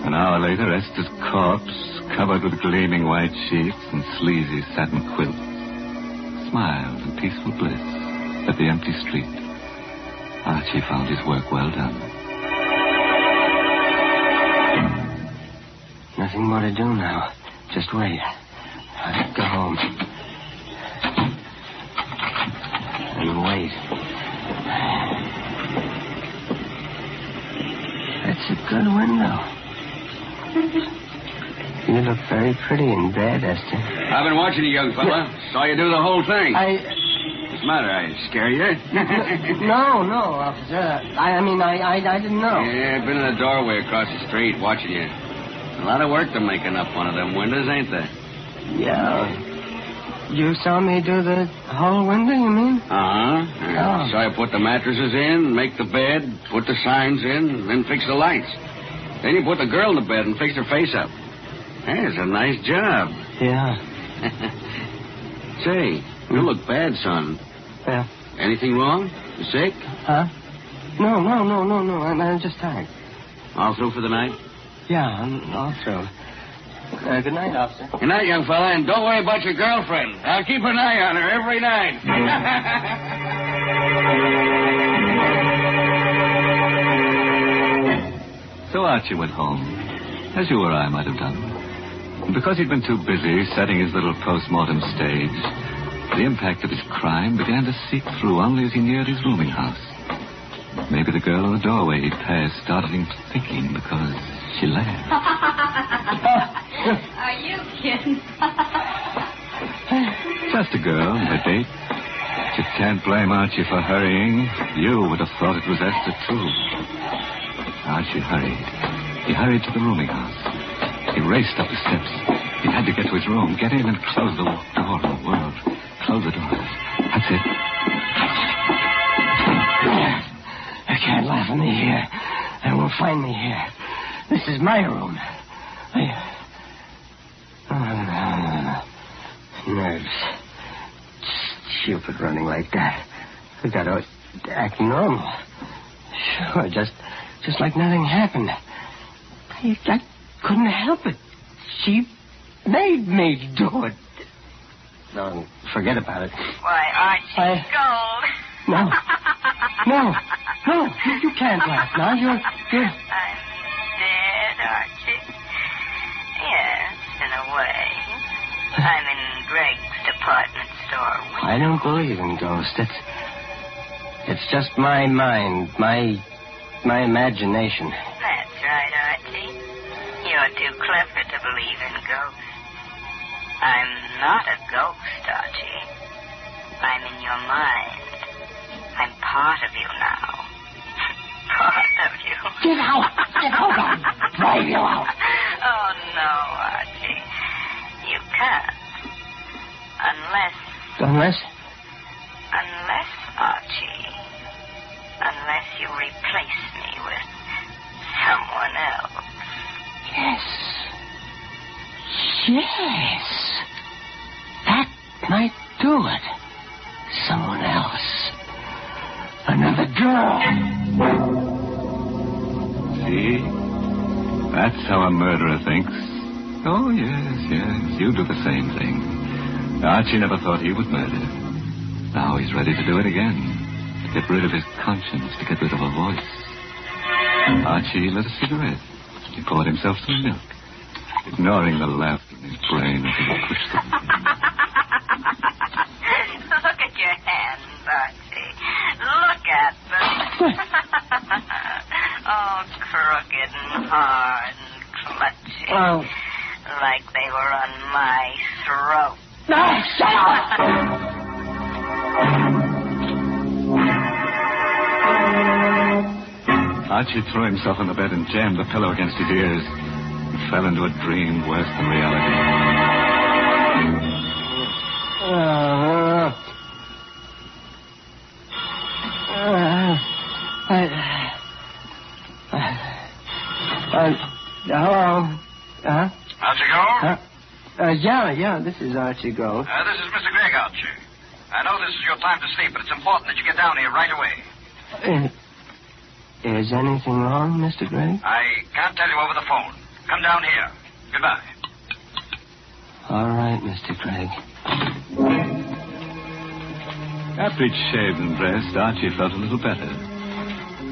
An hour later, Esther's corpse, covered with gleaming white sheets and sleazy satin quilts, smiled in peaceful bliss at the empty street. Archie found his work well done. Nothing more to do now. Just wait. I'll go home. And wait. That's a good window. You look very pretty in bed, Esther. I've been watching you, young fella. Saw you do the whole thing. What's the matter? I scare you? No, officer. I didn't know. Yeah, I've been in the doorway across the street watching you. A lot of work to making up one of them windows, ain't there? Yeah. You saw me do the whole window, you mean? Uh-huh. Saw you put the mattresses in, make the bed, put the signs in, then fix the lights. Then you put the girl in the bed and fix her face up. Hey, it's a nice job. Yeah. Say, you look bad, son. Yeah. Anything wrong? You sick? Huh? No. I'm just tired. All through for the night? Yeah, I'm all through. Good night, officer. Good night, young fella, and don't worry about your girlfriend. I'll keep an eye on her every night. So Archie went home, as you or I might have done. And because he'd been too busy setting his little post-mortem stage, the impact of his crime began to seep through only as he neared his rooming house. Maybe the girl in the doorway he passed started him thinking because she laughed. Are you kidding? Just a girl, a date. You can't blame Archie for hurrying. You would have thought it was Esther, too. Archie hurried. He hurried to the rooming house. He raced up the steps. He had to get to his room, get in and close the door of the world. Close the door. That's it. They can't laugh at me here. They won't find me here. This is my room. Nerves. Stupid running like that. I got to act normal. Sure, just like nothing happened. I couldn't help it. She made me do it. No, forget about it. Why, Archie, gold. No, you can't laugh now. You're... I'm dead, Archie. Yes, in a way. I'm in Greg's department store. I don't believe in ghosts. It's just my mind, my imagination. That's right, Archie. You're too clever to believe in ghosts. I'm not a ghost, Archie. I'm in your mind. I'm part of you now. Part of you. Get out! I'll drive you out. Oh, no, Archie. You can't. Unless, Archie. Unless you replace me with someone else. Yes. That might do it. Someone else. Another girl. See? That's how a murderer thinks. Oh, yes. You do the same thing. Archie never thought he would murder. Now he's ready to do it again. To get rid of his conscience, to get rid of a voice. Archie lit a cigarette. He poured himself some milk, ignoring the laughter in his brain as he pushed them. Look at your hands, Archie. Look at them. All crooked and hard and clutching. Oh. Like they were on my throat. No, shut up! Archie threw himself on the bed and jammed the pillow against his ears. He fell into a dream worse than reality. Hello? Huh? Archie Gold? Yeah, this is Archie Gold. This is Mr. Gregg, Archie. I know this is your time to sleep, but it's important that you get down here right away. Is anything wrong, Mr. Gregg? I can't tell you over the phone. Come down here. Goodbye. All right, Mr. Gregg. After he'd shaved and dressed, Archie felt a little better.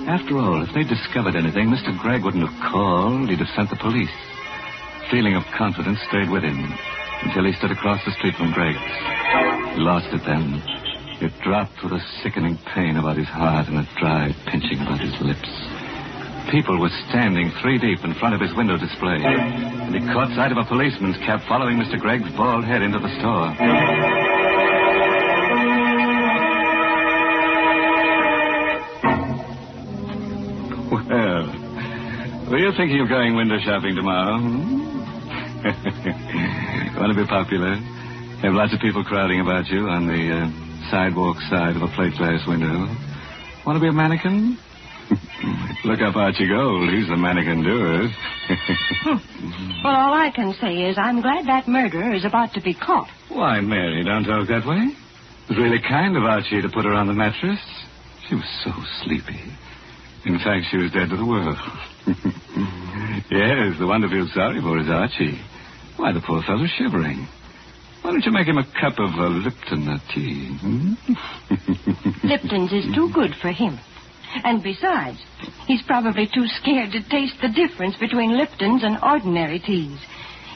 After all, if they'd discovered anything, Mr. Gregg wouldn't have called. He'd have sent the police. Feeling of confidence stayed with him until he stood across the street from Gregg's. He lost it then. It dropped with a sickening pain about his heart and a dry pinching about his lips. People were standing 3 deep in front of his window display, and he caught sight of a policeman's cap following Mr. Gregg's bald head into the store. Well, were you thinking of going window shopping tomorrow? Want to be popular? Have lots of people crowding about you on the sidewalk side of a plate glass window. Want to be a mannequin? Look up Archie Gold. He's the mannequin doer. Well, all I can say is I'm glad that murderer is about to be caught. Why, Mary, don't talk that way. It was really kind of Archie to put her on the mattress. She was so sleepy. In fact, she was dead to the world. Yes, the one to feel sorry for is Archie. Why, the poor fellow's shivering. Why don't you make him a cup of Lipton tea? Lipton's is too good for him. And besides, he's probably too scared to taste the difference between Lipton's and ordinary teas.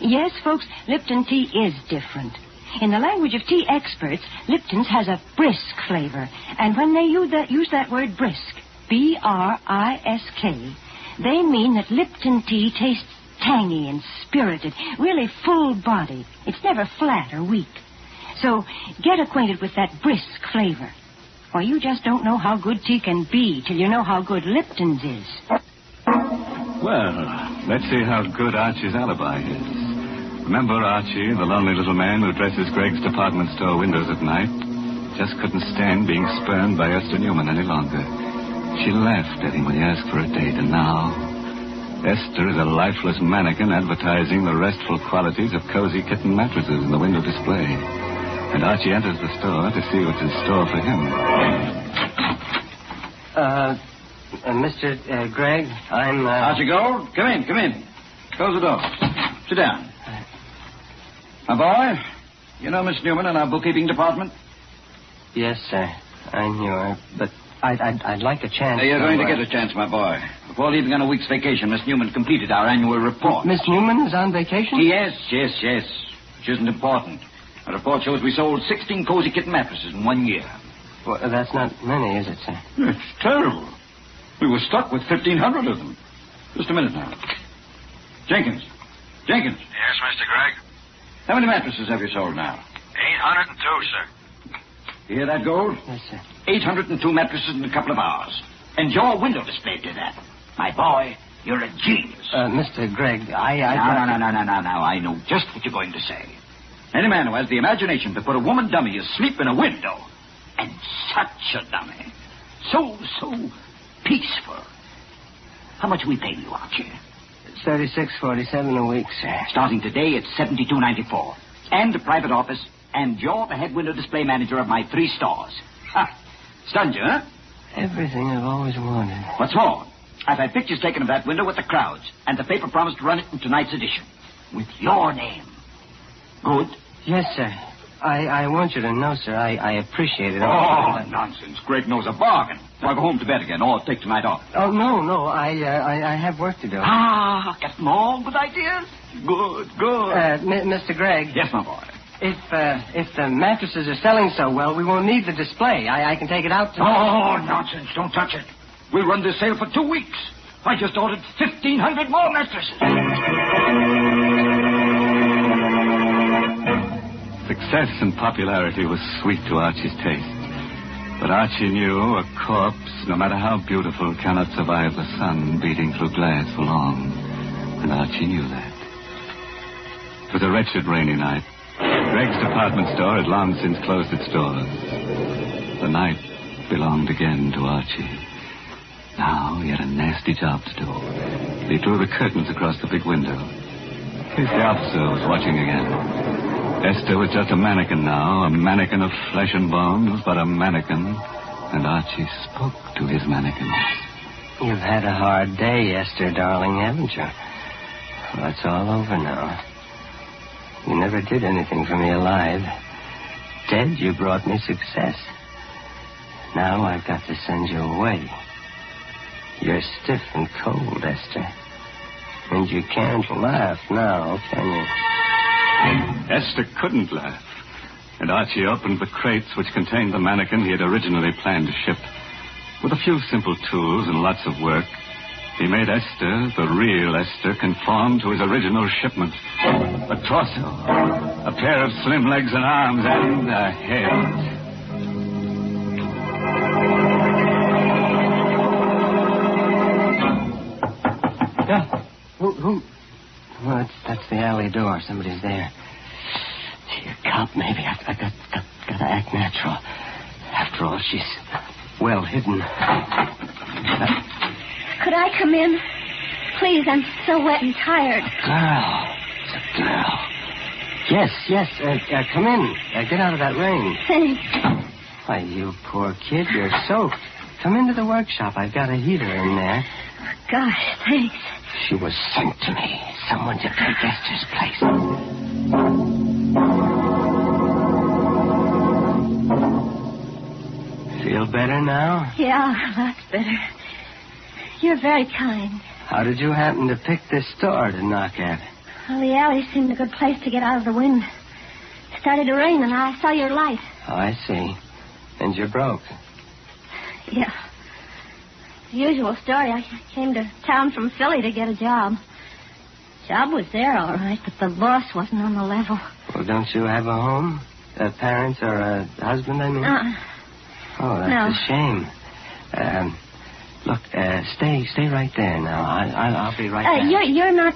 Yes, folks, Lipton tea is different. In the language of tea experts, Lipton's has a brisk flavor. And when they use that word brisk, B-R-I-S-K, they mean that Lipton tea tastes tangy and spirited, really full-bodied. It's never flat or weak. So get acquainted with that brisk flavor. Or you just don't know how good tea can be till you know how good Lipton's is. Well, let's see how good Archie's alibi is. Remember Archie, the lonely little man who dresses Greg's department store windows at night? Just couldn't stand being spurned by Esther Newman any longer. She laughed at him when he asked for a date, and now Esther is a lifeless mannequin advertising the restful qualities of cozy kitten mattresses in the window display. And Archie enters the store to see what's in store for him. Mr. Gregg, I'm... Archie Gold, come in. Close the door. Sit down. My boy, you know Miss Newman in our bookkeeping department? Yes, sir. I knew her, but I'd like a chance. You're going to get a chance, my boy. Before leaving on a week's vacation, Miss Newman completed our annual report. Miss Newman is on vacation? Yes. Which isn't important. The report shows we sold 16 cozy kitten mattresses in 1 year. Well, that's not many, is it, sir? It's terrible. We were stuck with 1,500 of them. Just a minute now. Jenkins. Yes, Mr. Gregg? How many mattresses have you sold now? 802, sir. You hear that, Gold? Yes, sir. 802 mattresses in a couple of hours. And your window display did that. My boy, you're a genius. Mr. Gregg, No. I know just what you're going to say. Any man who has the imagination to put a woman dummy asleep in a window, and such a dummy, so peaceful. How much we pay you, Archie? $36.47 a week, sir. Starting today, it's $72.94. And a private office, and you're the head window display manager of my 3 stores. Stunned you, huh? Everything I've always wanted. What's more, I've had pictures taken of that window with the crowds, and the paper promised to run it in tonight's edition. With your name. Good? Yes, sir. I want you to know, sir, I appreciate it. Oh, nonsense. Greg knows a bargain. I'll go home to bed again, or take tonight off. Oh, no. I have work to do. Get more good ideas? Good. Mr. Gregg. Yes, my boy. If the mattresses are selling so well, we won't need the display. I can take it out tonight. Oh, nonsense. Don't touch it. We'll run this sale for 2 weeks. I just ordered 1,500 more mattresses. Success and popularity was sweet to Archie's taste. But Archie knew a corpse, no matter how beautiful, cannot survive the sun beating through glass for long. And Archie knew that. It was a wretched rainy night. Greg's department store had long since closed its doors. The night belonged again to Archie. Now he had a nasty job to do. He drew the curtains across the big window. His officer was watching again. Esther was just a mannequin now, a mannequin of flesh and bones, but a mannequin. And Archie spoke to his mannequin. You've had a hard day, Esther, darling, haven't you? Well, it's all over now. You never did anything for me alive. Dead, you brought me success. Now I've got to send you away. You're stiff and cold, Esther. And you can't laugh now, can you? Esther couldn't laugh. And Archie opened the crates which contained the mannequin he had originally planned to ship. With a few simple tools and lots of work, he made Esther, the real Esther, conform to his original shipment. A torso, a pair of slim legs and arms, and a head. Yeah. Who? Well, that's the alley door. Somebody's there. Gee, a cop, maybe. I got to act natural. After all, she's well hidden. Could I come in? Please, I'm so wet and tired. Girl. It's a girl. Yes. Come in. Get out of that rain. Thanks. Why, you poor kid, you're soaked. Come into the workshop. I've got a heater in there. Gosh, thanks. She was sent to me. Someone to take Esther's place. Feel better now? Yeah, lots better. You're very kind. How did you happen to pick this store to knock at? Well, the alley seemed a good place to get out of the wind. It started to rain, and I saw your light. Oh, I see. And you're broke. Yeah. The usual story. I came to town from Philly to get a job. Job was there, all right, but the boss wasn't on the level. Well, don't you have a home? Parents or a husband, I mean? Oh, that's no. a shame. Look, stay right there now. I'll be right back. You're not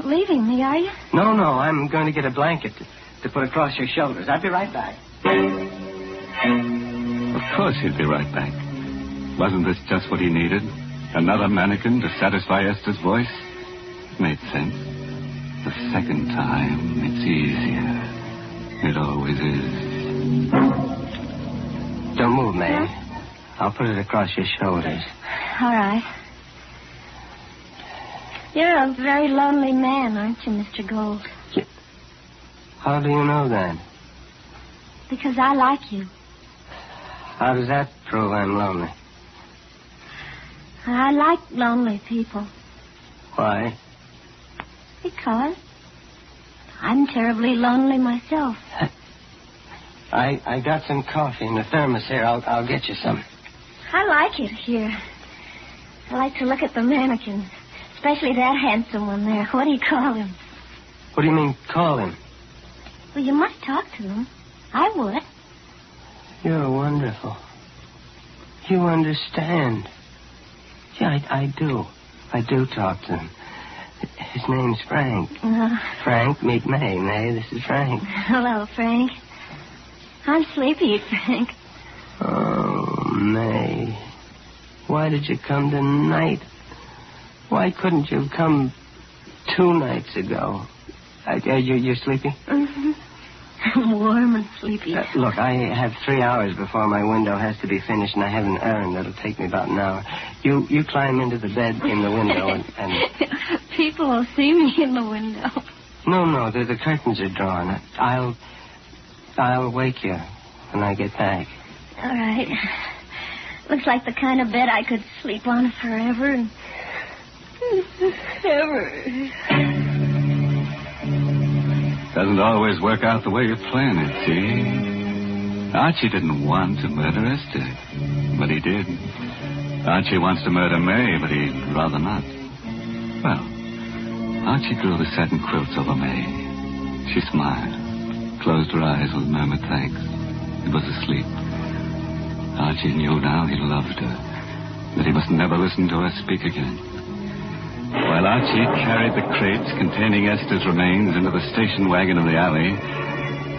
leaving me, are you? No, I'm going to get a blanket to put across your shoulders. I'll be right back. Of course he'd be right back. Wasn't this just what he needed? Another mannequin to satisfy Esther's voice? It made sense. The second time, it's easier. It always is. Don't move, May. Huh? I'll put it across your shoulders. All right. You're a very lonely man, aren't you, Mr. Gold? How do you know that? Because I like you. How does that prove I'm lonely? I like lonely people. Why? Because I'm terribly lonely myself. I got some coffee in the thermos here. I'll get you some. I like it here. I like to look at the mannequins, especially that handsome one there. What do you call him? What do you mean, call him? Well, you must talk to him. I would. You're wonderful. You understand. Yeah, I do. I do talk to him. His name's Frank. Frank, meet May. May, this is Frank. Hello, Frank. I'm sleepy, Frank. Oh, May. Why did you come tonight? Why couldn't you come 2 nights ago? You sleepy? Mm-hmm. I'm warm and sleepy. Look, I have 3 hours before my window has to be finished, and I have an errand that'll take me about an hour. You climb into the bed in the window and... People will see me in the window. No, the curtains are drawn. I'll wake you when I get back. All right. Looks like the kind of bed I could sleep on forever and ever. Doesn't always work out the way you plan it, see? Archie didn't want to murder Esther, but he did. Archie wants to murder May, but he'd rather not. Well, Archie drew the satin quilts over May. She smiled, closed her eyes with murmured thanks. It was asleep. Archie knew now he loved her, that he must never listen to her speak again. While Archie carried the crates containing Esther's remains into the station wagon in the alley,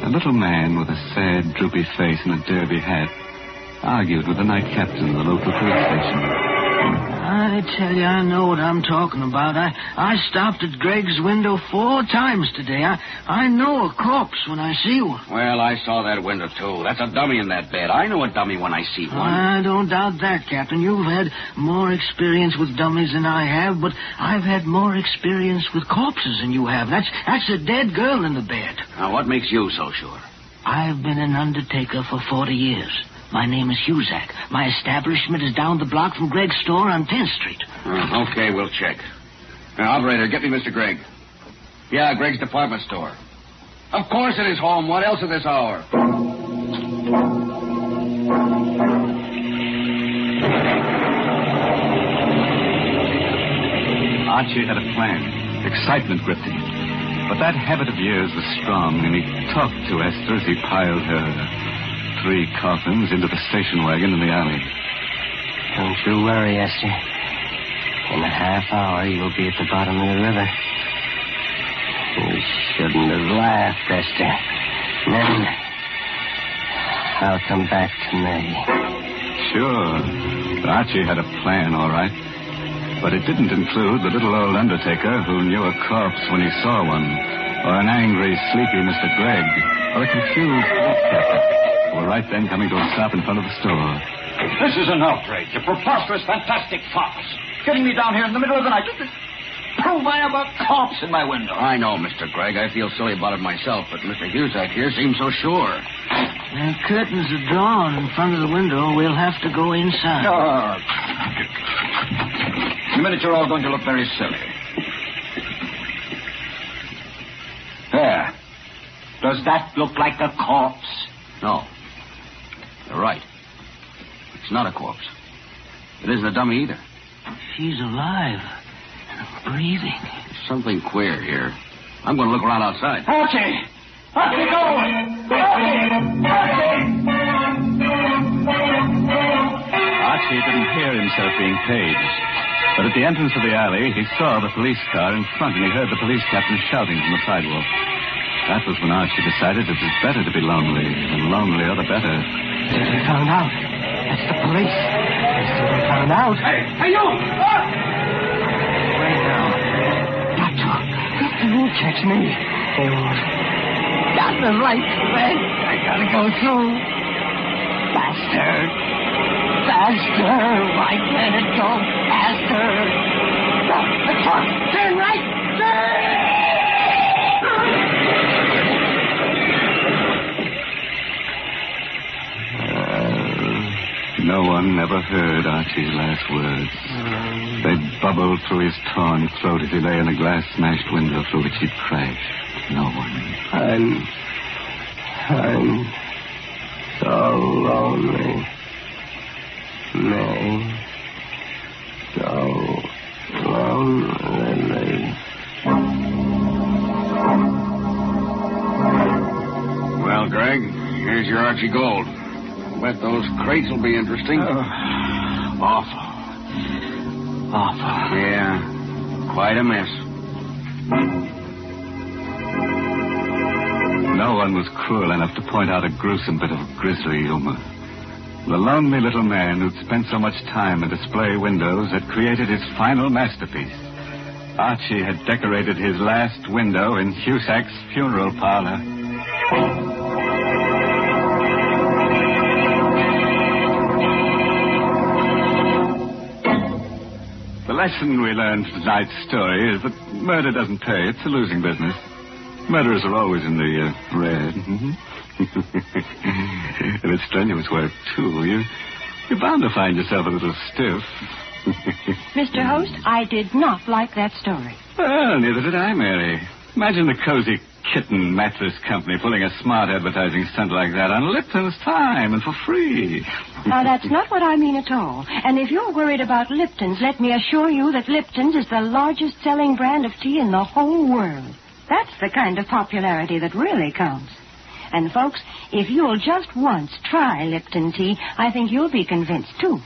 a little man with a sad, droopy face and a derby hat argued with the night captain of the local police station. I tell you, I know what I'm talking about. I stopped at Greg's window 4 times today. I know a corpse when I see one. Well, I saw that window, too. That's a dummy in that bed. I know a dummy when I see one. I don't doubt that, Captain. You've had more experience with dummies than I have, but I've had more experience with corpses than you have. That's a dead girl in the bed. Now, what makes you so sure? I've been an undertaker for 40 years. My name is 𝒆𝒔. My establishment is down the block from Greg's store on 10th Street. Okay, we'll check. Now, operator, get me Mr. Gregg. Yeah, Greg's department store. Of course it is home. What else at this hour? Archie had a plan. Excitement gripped him. But that habit of years was strong, and he talked to Esther as he piled her 3 coffins into the station wagon in the alley. Don't you worry, Esther. In a half hour, you'll be at the bottom of the river. You shouldn't have laughed, Esther. Then I'll come back to May. Sure. Archie had a plan, all right. But it didn't include the little old undertaker who knew a corpse when he saw one, or an angry, sleepy Mr. Gregg, or a confused captain, who were right then coming to a stop in front of the store. This is an outrage, a preposterous, fantastic farce. Getting me down here in the middle of the night. Prove I have a corpse in my window. I know, Mr. Gregg. I feel silly about it myself, but Mr. Husak here seems so sure. The curtains are drawn in front of the window. We'll have to go inside. No. In a minute, you're all going to look very silly. There. Does that look like a corpse? No. You're right. It's not a corpse. It isn't a dummy either. She's alive. Breathing. There's something queer here. I'm going to look around outside. Archie! Archie, go! Archie didn't hear himself being paged. But at the entrance of the alley, he saw the police car in front, and he heard the police captain shouting from the sidewalk. That was when Archie decided it was better to be lonely, and lonelier the better. They found out. That's the police. They found out. Hey, you! Wait now. They won't catch me. They won't. Got the right way. I gotta go through. Faster. Faster. Why can't it go faster? The truck. Turn right. Turn! No one ever heard Archie's last words. They bubbled through his torn throat as he lay in a glass-smashed window through which he'd crashed. No one. I'm so lonely. May. So lonely. Well, Greg, here's your Archie Gold. Bet those crates will be interesting. Awful. Yeah, quite a mess. No one was cruel enough to point out a gruesome bit of grisly humor. The lonely little man who'd spent so much time in display windows had created his final masterpiece. Archie had decorated his last window in Husak's funeral parlor. The lesson we learned from tonight's story is that murder doesn't pay. It's a losing business. Murderers are always in the red. And it's strenuous work, too. You're bound to find yourself a little stiff. Mr. Host, I did not like that story. Well, neither did I, Mary. Imagine the Cozy Kitten Mattress Company pulling a smart advertising stunt like that on Lipton's time and for free. Now, that's not what I mean at all. And if you're worried about Lipton's, let me assure you that Lipton's is the largest selling brand of tea in the whole world. That's the kind of popularity that really counts. And, folks, if you'll just once try Lipton tea, I think you'll be convinced, too.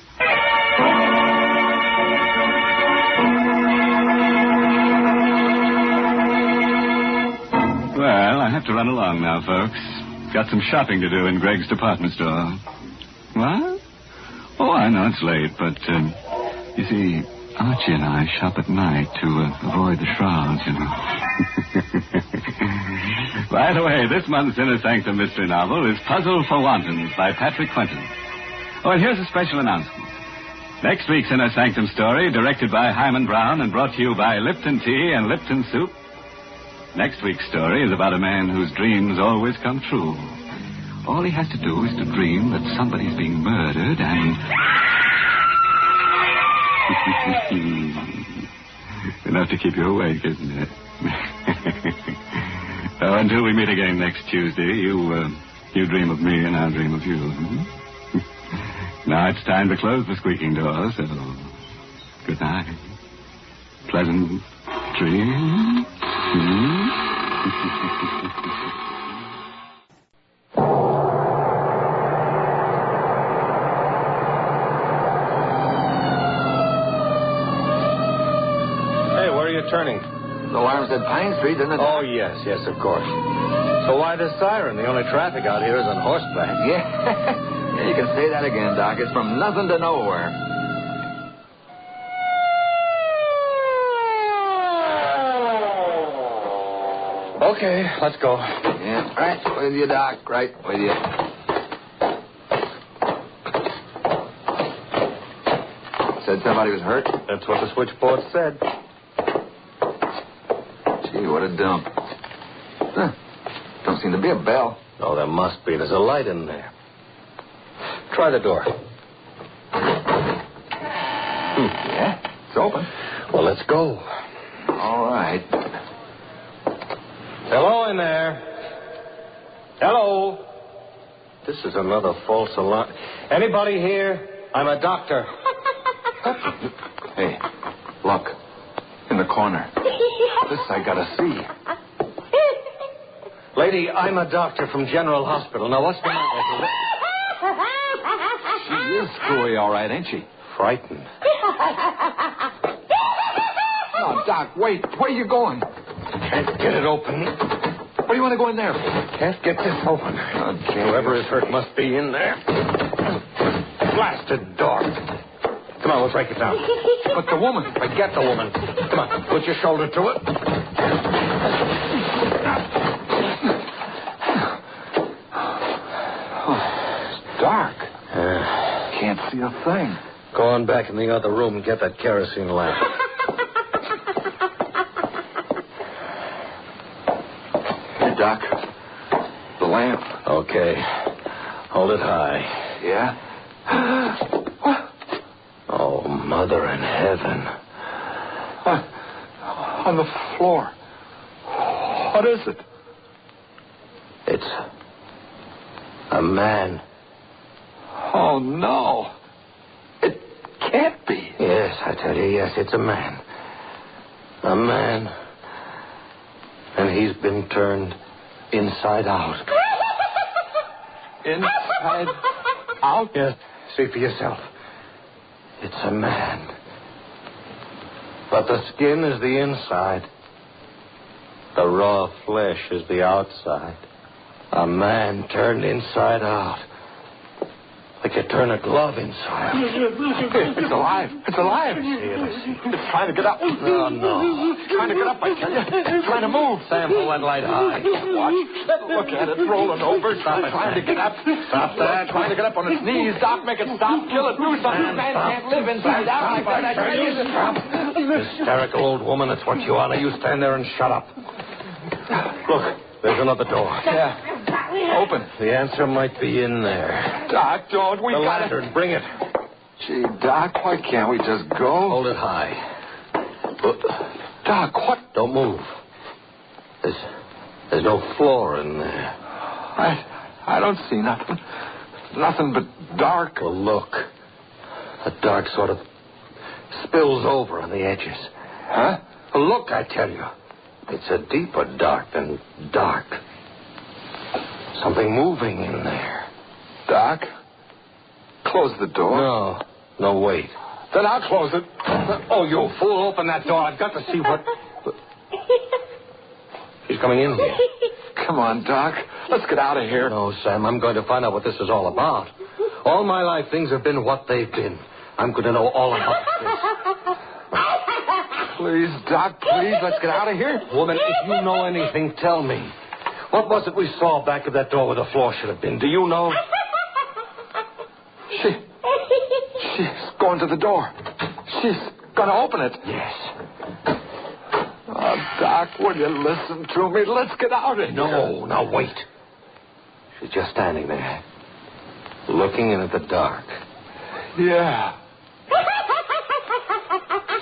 Well, I have to run along now, folks. Got some shopping to do in Greg's department store. What? Oh, I know it's late, but, you see, Archie and I shop at night to avoid the shrouds, you know. By the way, this month's Inner Sanctum mystery novel is Puzzle for Wantons by Patrick Quentin. Oh, and here's a special announcement. Next week's Inner Sanctum story, directed by Hyman Brown and brought to you by Lipton Tea and Lipton Soup. Next week's story is about a man whose dreams always come true. All he has to do is to dream that somebody's being murdered and... Enough to keep you awake, isn't it? Oh, until we meet again next Tuesday, you dream of me and I'll dream of you. Now it's time to close the squeaking door, so good night. Pleasant dreams. Turning. The alarm said Pine Street, didn't it? Oh, yes, of course. So why the siren? The only traffic out here is on horseback. Yeah. Yeah, you can say that again, Doc. It's from nothing to nowhere. Okay, let's go. Yeah, right with you, Doc. Right with you. Said somebody was hurt? That's what the switchboard said. Gee, what a dump. Huh. Don't seem to be a bell. Oh, there must be. There's a light in there. Try the door. Yeah, it's open. Well, let's go. All right. Hello in there. Hello. This is another false alarm. Anybody here? I'm a doctor. Hey, look. In the corner. This I gotta see. Lady, I'm a doctor from General Hospital. Now, what's the matter? She is screwy, all right, ain't she? Frightened. No, Doc, wait. Where are you going? Can't get it open. What do you want to go in there for? Can't get this open. Okay. Whoever is hurt must be in there. Blasted door. Come on, we'll break it down. But the woman. Forget the woman. Come on, put your shoulder to it. Dark. Can't see a thing. Go on back in the other room and get that kerosene lamp. Here, Doc. The lamp. Okay. Hold it high. Yeah? Oh, Mother in heaven. On the floor. What is it? It's a man. Oh, no. It can't be. Yes, I tell you, yes, it's a man. A man. And he's been turned inside out. Inside out? Yes, see for yourself. It's a man. But the skin is the inside. The raw flesh is the outside. A man turned inside out. Like you turn a glove inside. It's alive. It's alive. It's trying to get up. No. It's trying to get up, I tell you. It's trying to move. Sam, hold that light high. Watch. Look at it rolling over. Stop it. Trying to get up. Stop that. Trying to get up on its knees. Doc, make it stop. Kill it. Do something. Man can't live inside out like that. I tell you. Hysterical old woman, that's what you are. Now you stand there and shut up. Look, there's another door. Yeah. Open. The answer might be in there. Doc, don't. We the got lantern, bring it. Gee, Doc, why can't we just go? Hold it high. Doc, what? Don't move. There's no floor in there. I don't see nothing. Nothing but dark. Well, look. The dark sort of spills over on the edges. Huh? Well, look, I tell you. It's a deeper dark than dark. Something moving in there. Doc, close the door. No, wait. Then I'll close it. Oh, you fool, open that door. I've got to see what... She's coming in here. Come on, Doc. Let's get out of here. No, Sam, I'm going to find out what this is all about. All my life, things have been what they've been. I'm going to know all about this. Please, Doc, please, let's get out of here. Woman, if you know anything, tell me. What was it we saw back of that door where the floor should have been? Do you know? She's going to the door. She's going to open it. Yes. Oh, Doc, will you listen to me? Let's get out of here. No, now wait. She's just standing there, looking in at the dark. Yeah.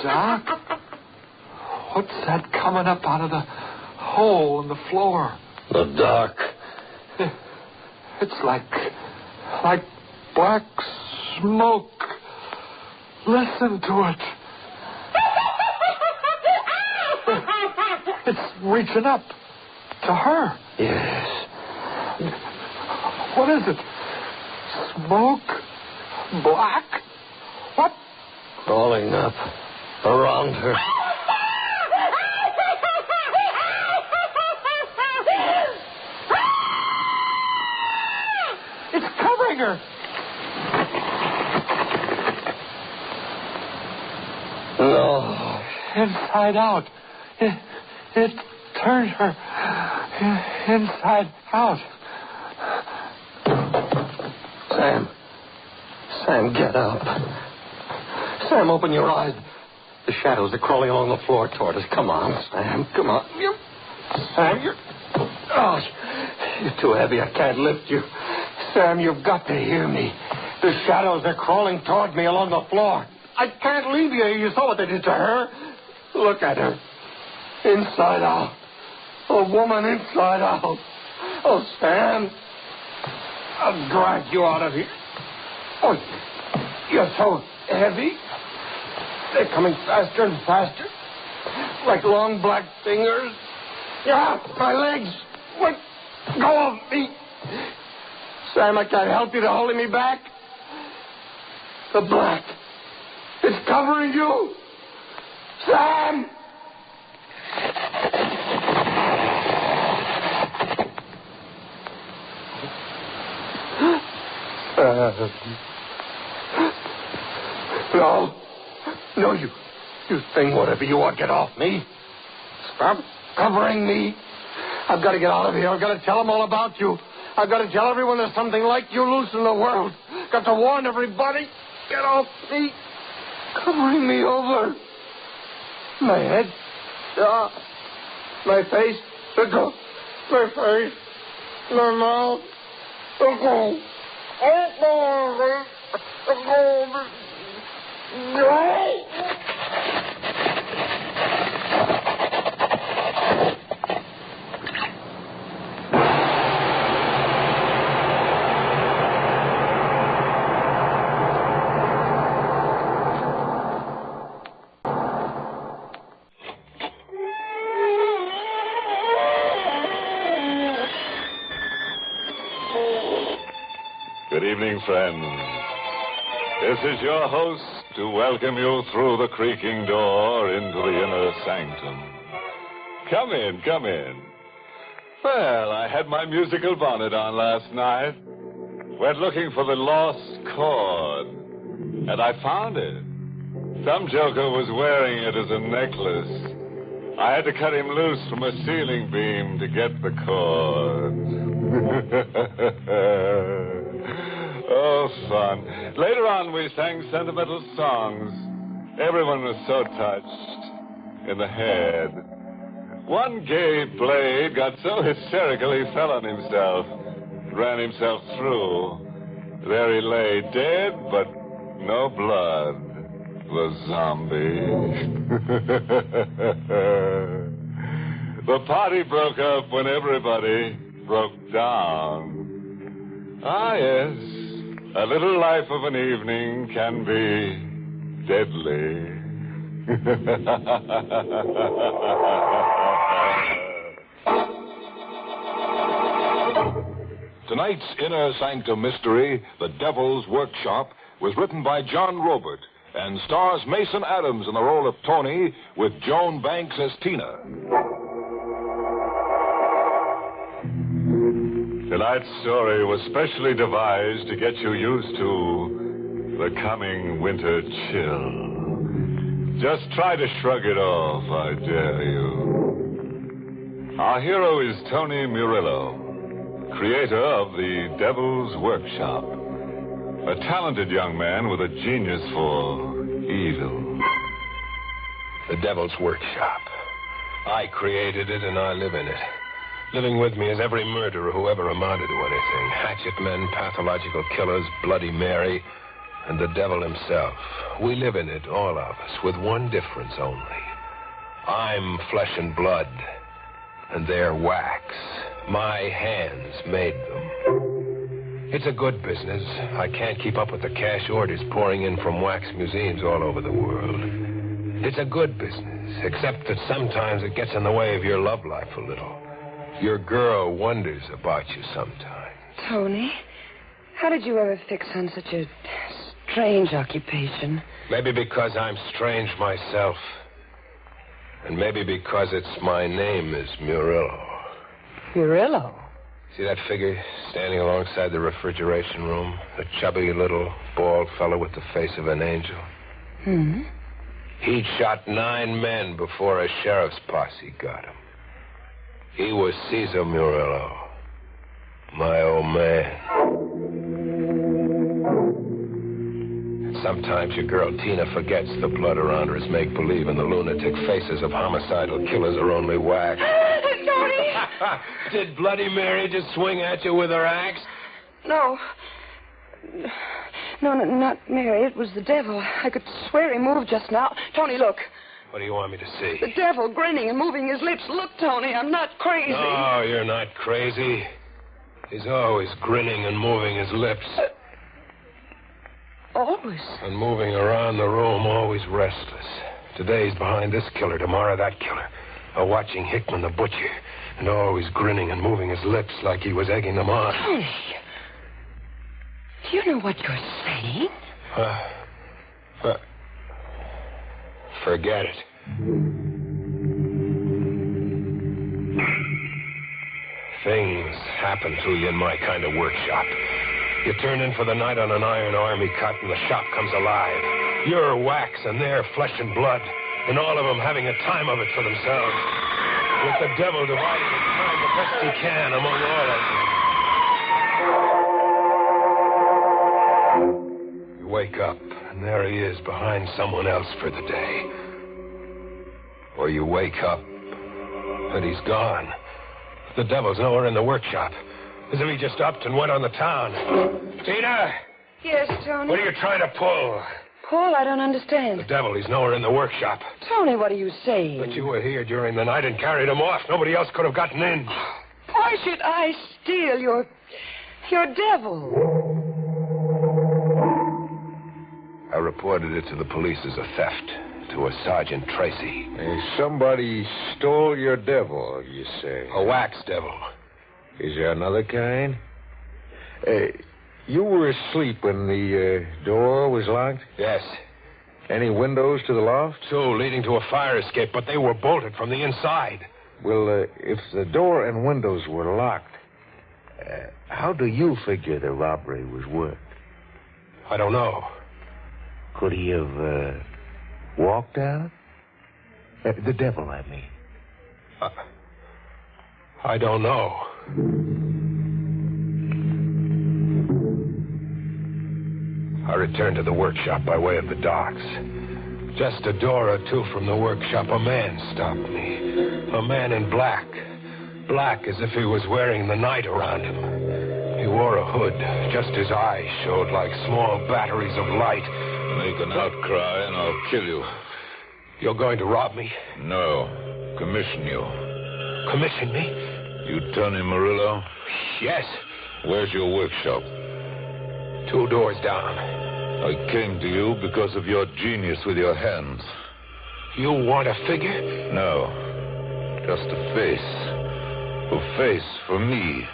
Doc, what's that coming up out of the hole in the floor? The dark. It's like black smoke. Listen to it. It's reaching up to her. Yes. What is it? Smoke? Black? What? Crawling up around her. It's covering her. No. Inside out. It turned her inside out. Sam, get up. Sam, open your eyes. The shadows are crawling along the floor toward us. Come on, Sam. Come on. Sam, you're... Oh, you're too heavy. I can't lift you. Sam, you've got to hear me. The shadows are crawling toward me along the floor. I can't leave you. You saw what they did to her. Look at her. Inside out. A woman inside out. Oh, Sam. I'll drag you out of here. Oh, you're so heavy. They're coming faster and faster. Like long black fingers. Yeah, my legs. What? Go off me. Sam, I can't help you. They're holding me back. The black. It's covering you. Sam! No, you thing, whatever you are, get off me. Stop covering me. I've got to get out of here. I've got to tell them all about you. I've got to tell everyone there's something like you loose in the world. Got to warn everybody. Get off me. Covering me over. My head. My face. My face. My mouth. Good evening, friends. This is your host to welcome you through the creaking door into the inner sanctum. Come in, come in. Well, I had my musical bonnet on last night. Went looking for the lost chord, and I found it. Some joker was wearing it as a necklace. I had to cut him loose from a ceiling beam to get the chord. Oh, fun. Later on, we sang sentimental songs. Everyone was so touched. In the head. One gay blade got so hysterical he fell on himself. Ran himself through. There he lay, dead, but no blood. The zombie. The party broke up when everybody broke down. Ah, yes. A little life of an evening can be deadly. Tonight's Inner Sanctum mystery, The Devil's Workshop, was written by John Robert and stars Mason Adams in the role of Tony with Joan Banks as Tina. Tonight's story was specially devised to get you used to the coming winter chill. Just try to shrug it off, I dare you. Our hero is Tony Murillo, creator of The Devil's Workshop, a talented young man with a genius for evil. The Devil's Workshop. I created it and I live in it. Living with me is every murderer who ever amounted to anything. Hatchet men, pathological killers, Bloody Mary, and the devil himself. We live in it, all of us, with one difference only. I'm flesh and blood, and they're wax. My hands made them. It's a good business. I can't keep up with the cash orders pouring in from wax museums all over the world. It's a good business, except that sometimes it gets in the way of your love life a little. Your girl wonders about you sometimes. Tony, how did you ever fix on such a strange occupation? Maybe because I'm strange myself. And maybe because my name is Murillo. Murillo? See that figure standing alongside the refrigeration room? The chubby little bald fellow with the face of an angel? Hmm? He'd shot 9 men before a sheriff's posse got him. He was Caesar Murillo, my old man. Sometimes your girl Tina forgets the blood around her is make-believe and the lunatic faces of homicidal killers are only wax. Tony! Did Bloody Mary just swing at you with her axe? No. No, not Mary. It was the devil. I could swear he moved just now. Tony, look. What do you want me to see? The devil grinning and moving his lips. Look, Tony, I'm not crazy. No, you're not crazy. He's always grinning and moving his lips. Always? And moving around the room, always restless. Today he's behind this killer, tomorrow that killer. Or watching Hickman the butcher. And always grinning and moving his lips like he was egging them on. Tony, do you know what you're saying? Forget it. Things happen to you in my kind of workshop. You turn in for the night on an iron army cut and the shop comes alive. You're wax and they're flesh and blood, and all of them having a time of it for themselves. With the devil dividing his time the best he can among all of them. You wake up, and there he is behind someone else for the day. Or you wake up, and he's gone. The devil's nowhere in the workshop. As if he just upped and went on the town. Tina! Yes, Tony? What are you trying to pull? Paul, I don't understand. The devil, he's nowhere in the workshap. Tony, what are you saying? But you were here during the night and carried him off. Nobody else could have gotten in. Why should I steal your devil? I reported it to the police as a theft. To a Sergeant Tracy. Somebody stole your devil, you say? A wax devil. Is there another kind? You were asleep when the door was locked? Yes. Any windows to the loft? 2 leading to a fire escape, but they were bolted from the inside. Well, if the door and windows were locked, how do you figure the robbery was worked? I don't know. Could he have walked out? The devil, I mean. I don't know. I returned to the workshop by way of the docks. Just a door or 2 from the workshop, a man stopped me. A man in black. Black as if he was wearing the night around him. He wore a hood. Just his eyes showed like small batteries of light. Make an outcry and I'll kill you. You're going to rob me? No. Commission you. Commission me? You Tony Murillo? Yes. Where's your workshop? 2 doors down. I came to you because of your genius with your hands. You want a figure? No. Just a face. A face for me.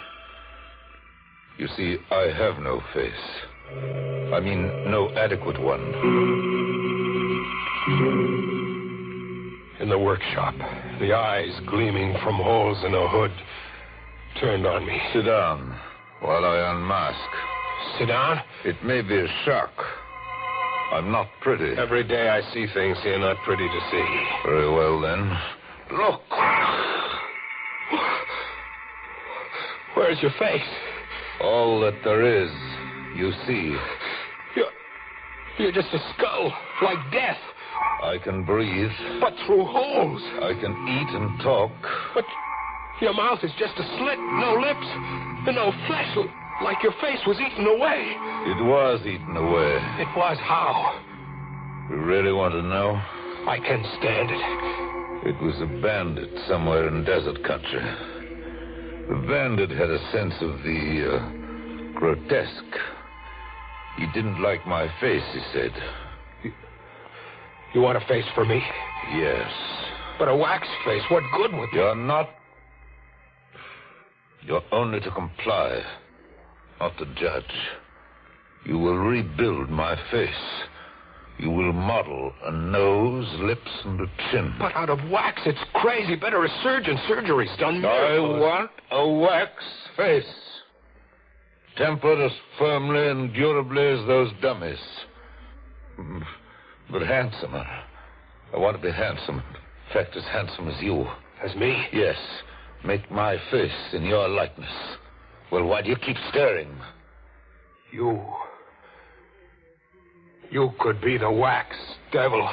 You see, I have no face. I mean, no adequate one. In the workshop, the eyes gleaming from holes in a hood turned on me. Sit down while I unmask. Sit down? It may be a shock. I'm not pretty. Every day I see things you're not pretty to see. Very well, then. Look. Where's your face? All that there is, you see. You're just a skull, like death. I can breathe. But through holes. I can eat and talk. But your mouth is just a slit, no lips, and no flesh, like your face was eaten away. It was eaten away. It was how? You really want to know? I can stand it. It was a bandit somewhere in desert country. The bandit had a sense of the grotesque. He didn't like my face, he said. You want a face for me? Yes. But a wax face, what good would You're not. You're only to comply, not to judge. You will rebuild my face. You will model a nose, lips, and a chin. But out of wax, it's crazy. Better a surgeon. Surgery's done miracles. I want a wax face. Tempered as firmly and durably as those dummies. But handsomer. I want to be handsome. In fact, as handsome as you. As me? Yes. Make my face in your likeness. Well, why do you keep staring? You could be the wax devil.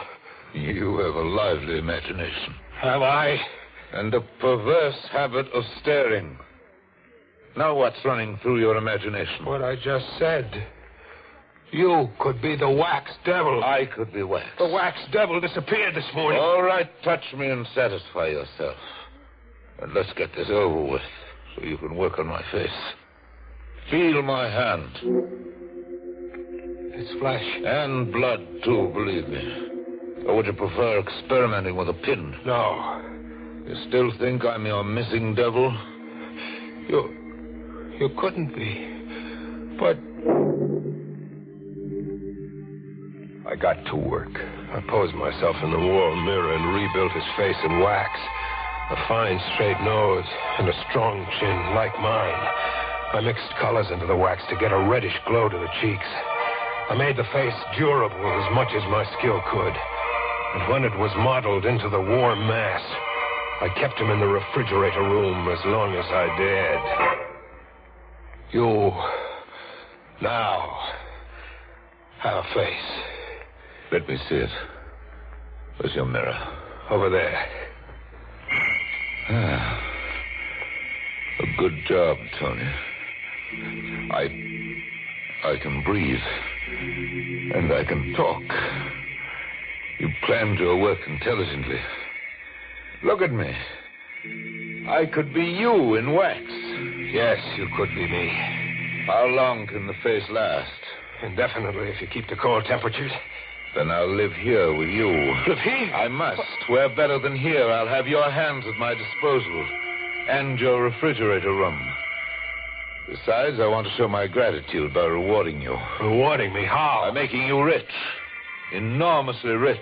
You have a lively imagination. Have I? And a perverse habit of staring. Now what's running through your imagination? What I just said. You could be the wax devil. I could be wax. The wax devil disappeared this morning. All right, touch me and satisfy yourself. And let's get this over with so you can work on my face. Feel my hand. It's flesh. And blood, too, believe me. Or would you prefer experimenting with a pin? No. You still think I'm your missing devil? You couldn't be. But I got to work. I posed myself in the wall mirror and rebuilt his face in wax. A fine, straight nose and a strong chin like mine. I mixed colors into the wax to get a reddish glow to the cheeks. I made the face durable as much as my skill could. And when it was modeled into the warm mass, I kept him in the refrigerator room as long as I dared. You now have a face. Let me see it. Where's your mirror? Over there. A good job, Tony. I can breathe. And I can talk. You planned your work intelligently. Look at me. I could be you in wax. Yes, you could be me. How long can the face last? Indefinitely, if you keep the cold temperatures. Then I'll live here with you. Live here? I must. Where better than here? I'll have your hands at my disposal. And your refrigerator room. Besides, I want to show my gratitude by rewarding you. Rewarding me? How? By making you rich. Enormously rich.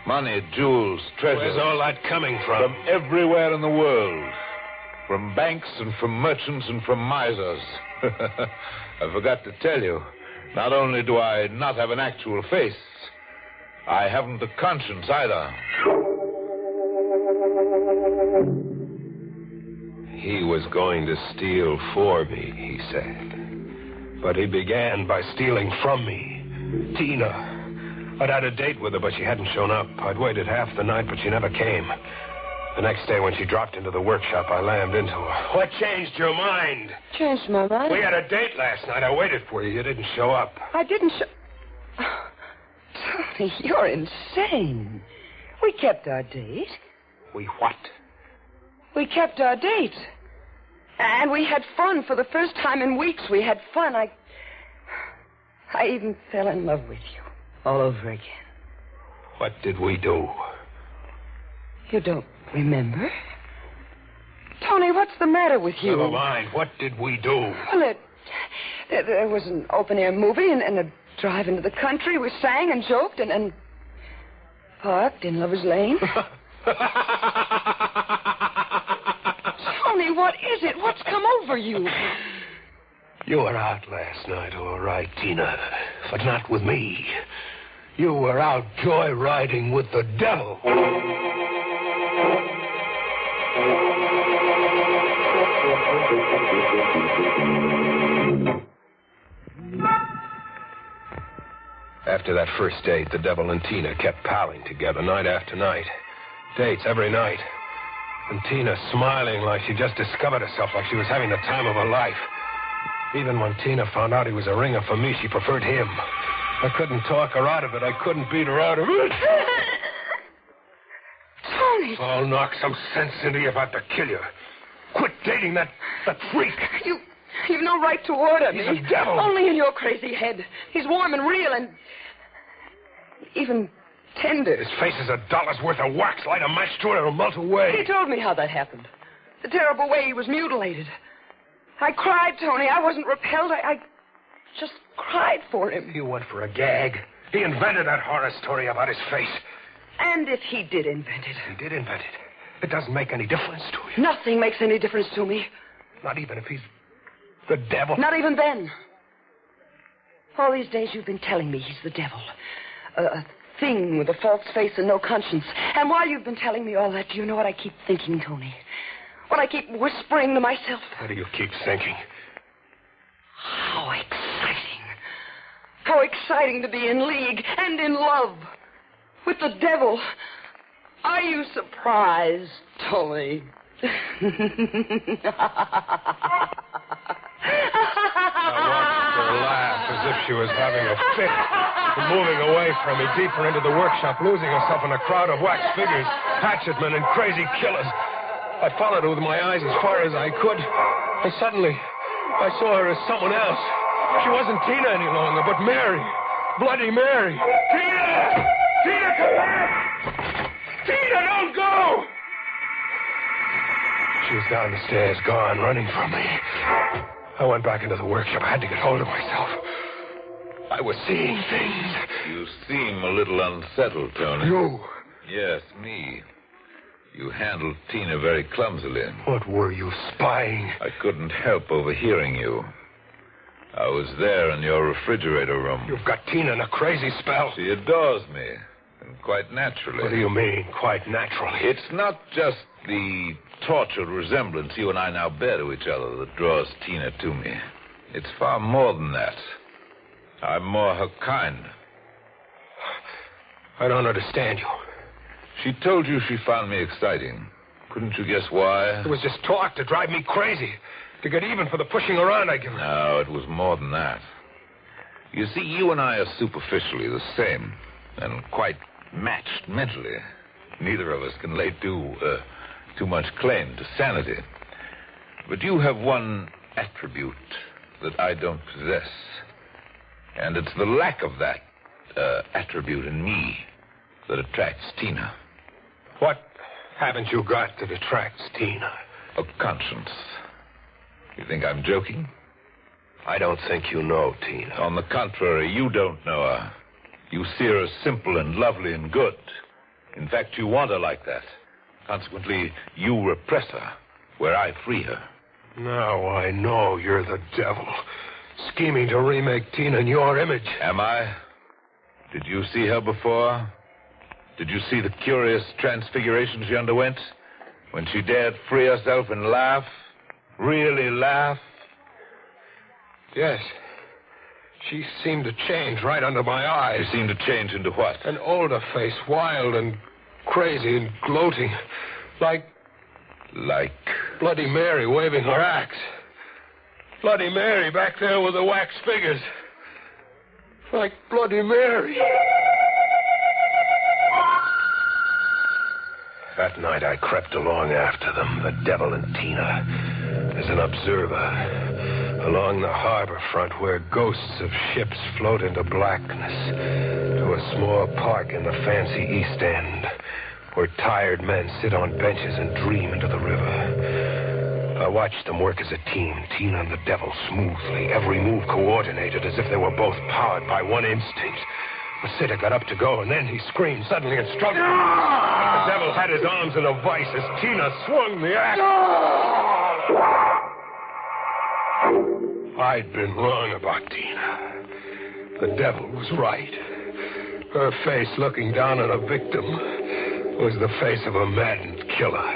Money, jewels, treasures. Where's all that coming from? From everywhere in the world. From banks and from merchants and from misers. I forgot to tell you. Not only do I not have an actual face, I haven't a conscience either. He was going to steal for me, he said. But he began by stealing from me. Tina. I'd had a date with her, but she hadn't shown up. I'd waited half the night, but she never came. The next day, when she dropped into the workshop, I lammed into her. What changed your mind? Changed my mind? We had a date last night. I waited for you. You didn't show up. I didn't show... Tony, you're insane. We kept our date. We what? We kept our date. And we had fun for the first time in weeks. We had fun. I even fell in love with you all over again. What did we do? You don't remember? Tony, what's the matter with you? Never mind. What did we do? Well, there was an open-air movie and a drive into the country. We sang and joked and parked in Lover's Lane. Tony, what is it? What's come over you? You were out last night, all right, Tina. But not with me. You were out joyriding with the devil. After that first date, the devil and Tina kept palling together night after night. Dates every night. And Tina smiling like she just discovered herself, like she was having the time of her life. Even when Tina found out he was a ringer for me, she preferred him. I couldn't talk her out of it. I couldn't beat her out of it. Tony! I'll knock some sense into you about to kill you. Quit dating that freak. You've no right to order me. He's a devil. Only in your crazy head. He's warm and real and even tender. His face is $1 worth of wax. Light a match to it, it'll melt away. He told me how that happened. The terrible way he was mutilated. I cried, Tony. I wasn't repelled. I just cried for him. You went for a gag. He invented that horror story about his face. And if he did invent it. He did invent it. It doesn't make any difference to you. Nothing makes any difference to me. Not even if he's the devil. Not even then. All these days you've been telling me he's the devil. A thing with a false face and no conscience. And while you've been telling me all that, do you know what I keep thinking, Tony? What I keep whispering to myself. What do you keep thinking? How exciting. How exciting to be in league and in love with the devil. Are you surprised, Tony? I watched her laugh as if she was having a fit, moving away from me deeper into the workshop, losing herself in a crowd of wax figures, hatchetmen, and crazy killers. I followed her with my eyes as far as I could, and suddenly I saw her as someone else. She wasn't Tina any longer, but Mary. Bloody Mary. Tina! Tina, come back! Tina, don't go! She was down the stairs, gone, running from me. I went back into the workshop. I had to get hold of myself. I was seeing things. You seem a little unsettled, Tony. You? Yes, me. You handled Tina very clumsily. What were you, spying? I couldn't help overhearing you. I was there in your refrigerator room. You've got Tina in a crazy spell. She adores me, and quite naturally. What do you mean, quite naturally? It's not just the tortured resemblance you and I now bear to each other that draws Tina to me. It's far more than that. I'm more her kind. I don't understand you. She told you she found me exciting. Couldn't you guess why? It was just talk to drive me crazy. To get even for the pushing around I give her. No, it was more than that. You see, you and I are superficially the same, and quite matched mentally. Neither of us can lay too much claim to sanity. But you have one attribute that I don't possess. And it's the lack of that attribute in me that attracts Tina. What haven't you got that attracts Tina? A conscience. You think I'm joking? I don't think you know Tina. On the contrary, you don't know her. You see her as simple and lovely and good. In fact, you want her like that. Consequently, you repress her, where I free her. Now I know you're the devil, scheming to remake Tina in your image. Am I? Did you see her before? Did you see the curious transfiguration she underwent? When she dared free herself and laugh? Really laugh? Yes. She seemed to change right under my eyes. She seemed to change into what? An older face, wild and crazy and gloating. Like Bloody Mary waving her axe. Bloody Mary back there with the wax figures. Like Bloody Mary. That night I crept along after them, the devil and Tina, as an observer, along the harbor front where ghosts of ships float into blackness, to a small park in the fancy East End, where tired men sit on benches and dream into the river. I watched them work as a team, Tina and the devil, smoothly, every move coordinated as if they were both powered by one instinct. The sitter got up to go, and then he screamed suddenly and struggled. But the devil had his arms in a vice as Tina swung the axe. I'd been wrong about Tina. The devil was right. Her face looking down on a victim was the face of a maddened killer.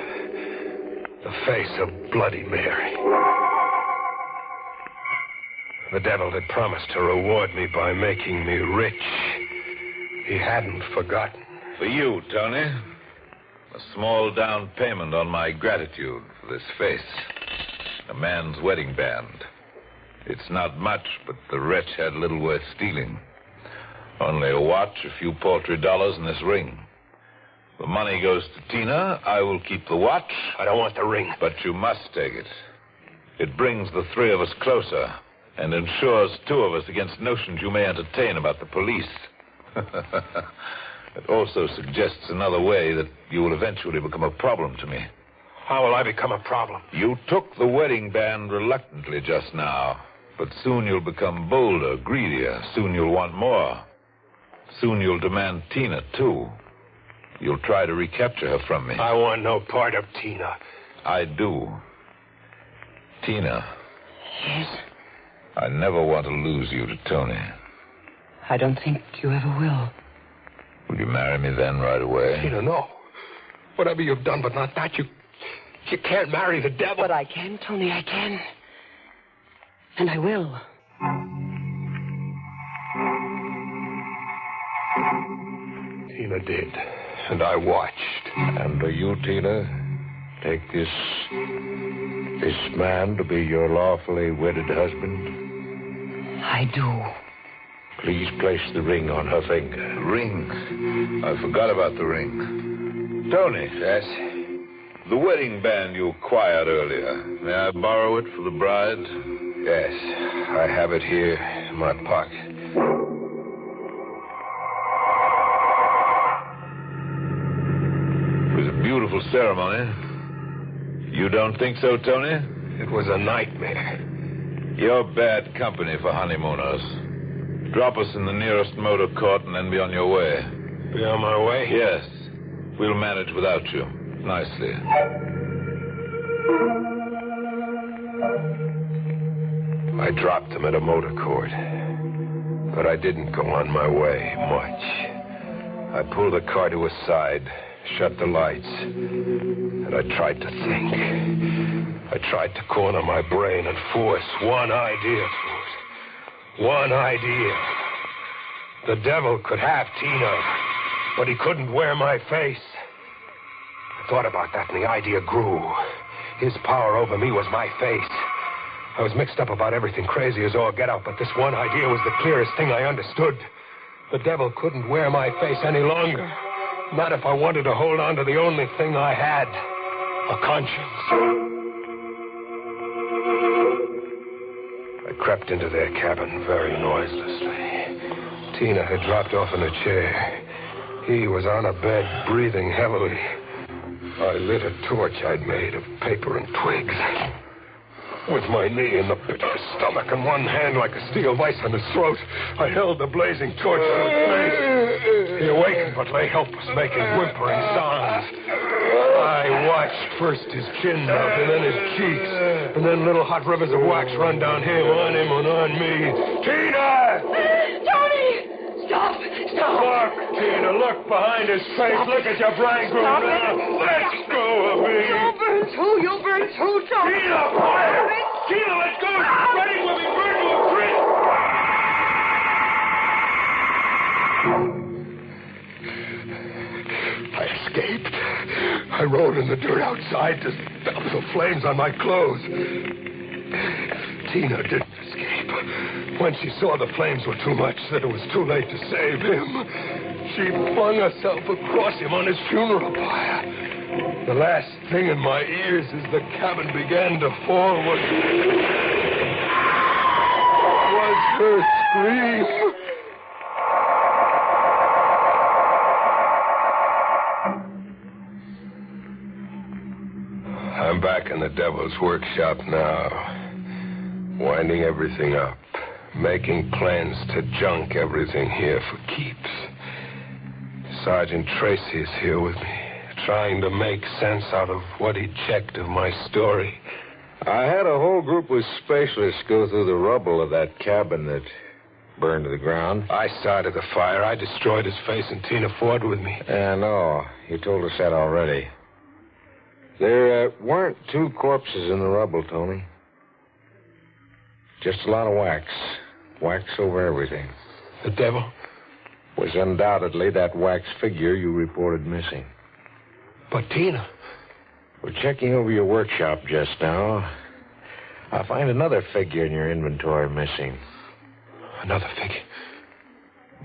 The face of Bloody Mary. The devil had promised to reward me by making me rich. He hadn't forgotten. For you, Tony. A small down payment on my gratitude for this face. A man's wedding band. It's not much, but the wretch had little worth stealing. Only a watch, a few paltry dollars, and this ring. The money goes to Tina. I will keep the watch. I don't want the ring. But you must take it. It brings the three of us closer and ensures two of us against notions you may entertain about the police. It also suggests another way that you will eventually become a problem to me. How will I become a problem? You took the wedding band reluctantly just now, but soon you'll become bolder, greedier. Soon you'll want more. Soon you'll demand Tina, too. You'll try to recapture her from me. I want no part of Tina. I do. Tina. Yes? I never want to lose you to Tony. I don't think you ever will. Will you marry me then right away? Tina, no. Whatever you've done, but not that. You You can't marry the devil. But I can, Tony, I can. And I will. Tina did, and I watched. And do you, Tina, take this man to be your lawfully wedded husband? I do. Please place the ring on her finger. Ring? I forgot about the ring. Tony. Yes? The wedding band you acquired earlier. May I borrow it for the bride? Yes, I have it here in my pocket. It was a beautiful ceremony. You don't think so, Tony? It was a nightmare. You're bad company for honeymooners. Drop us in the nearest motor court and then be on your way. Be on my way? Yes. We'll manage without you. Nicely. I dropped him at a motor court. But I didn't go on my way much. I pulled the car to a side, shut the lights, and I tried to think. I tried to corner my brain and force one idea through it. One idea. The devil could have Tina, but he couldn't wear my face. I thought about that, and the idea grew. His power over me was my face. I was mixed up about everything, crazy as all get out, but this one idea was the clearest thing I understood. The devil couldn't wear my face any longer. Not if I wanted to hold on to the only thing I had, a conscience. I crept into their cabin very noiselessly. Tina had dropped off in a chair. He was on a bed, breathing heavily. I lit a torch I'd made of paper and twigs. With my knee in the pit of his stomach and one hand like a steel vice on his throat, I held the blazing torch to his face. He awakened but lay helpless, making whimpering sounds. I watched first his chin melt and then his cheeks, and then little hot rivers of wax run down him, on him, and on me. Tina! Tony! Stop! Stop! Look, Tina, look behind his face. Stop. Look at your bridegroom Stop now. it. Let go of me. You'll burn too. You'll burn too, Tony. Tina, quiet! Tina, let go. Ready when we burn to a crisp. I escaped. I rolled in the dirt outside to stop the flames on my clothes. Tina didn't escape. When she saw the flames were too much, that it was too late to save him, she flung herself across him on his funeral pyre. The last thing in my ears as the cabin began to fall was her scream. I'm back in the devil's workshop now. Winding everything up, making plans to junk everything here for keeps. Sergeant Tracy is here with me, trying to make sense out of what he checked of my story. I had a whole group of specialists go through the rubble of that cabin that burned to the ground. I started the fire. I destroyed his face and Tina Ford with me. No, you told us that already. There weren't two corpses in the rubble, Tony. Just a lot of wax. Wax over everything. The devil? Was undoubtedly that wax figure you reported missing. But Tina? We're checking over your workshop just now. I find another figure in your inventory missing. Another figure?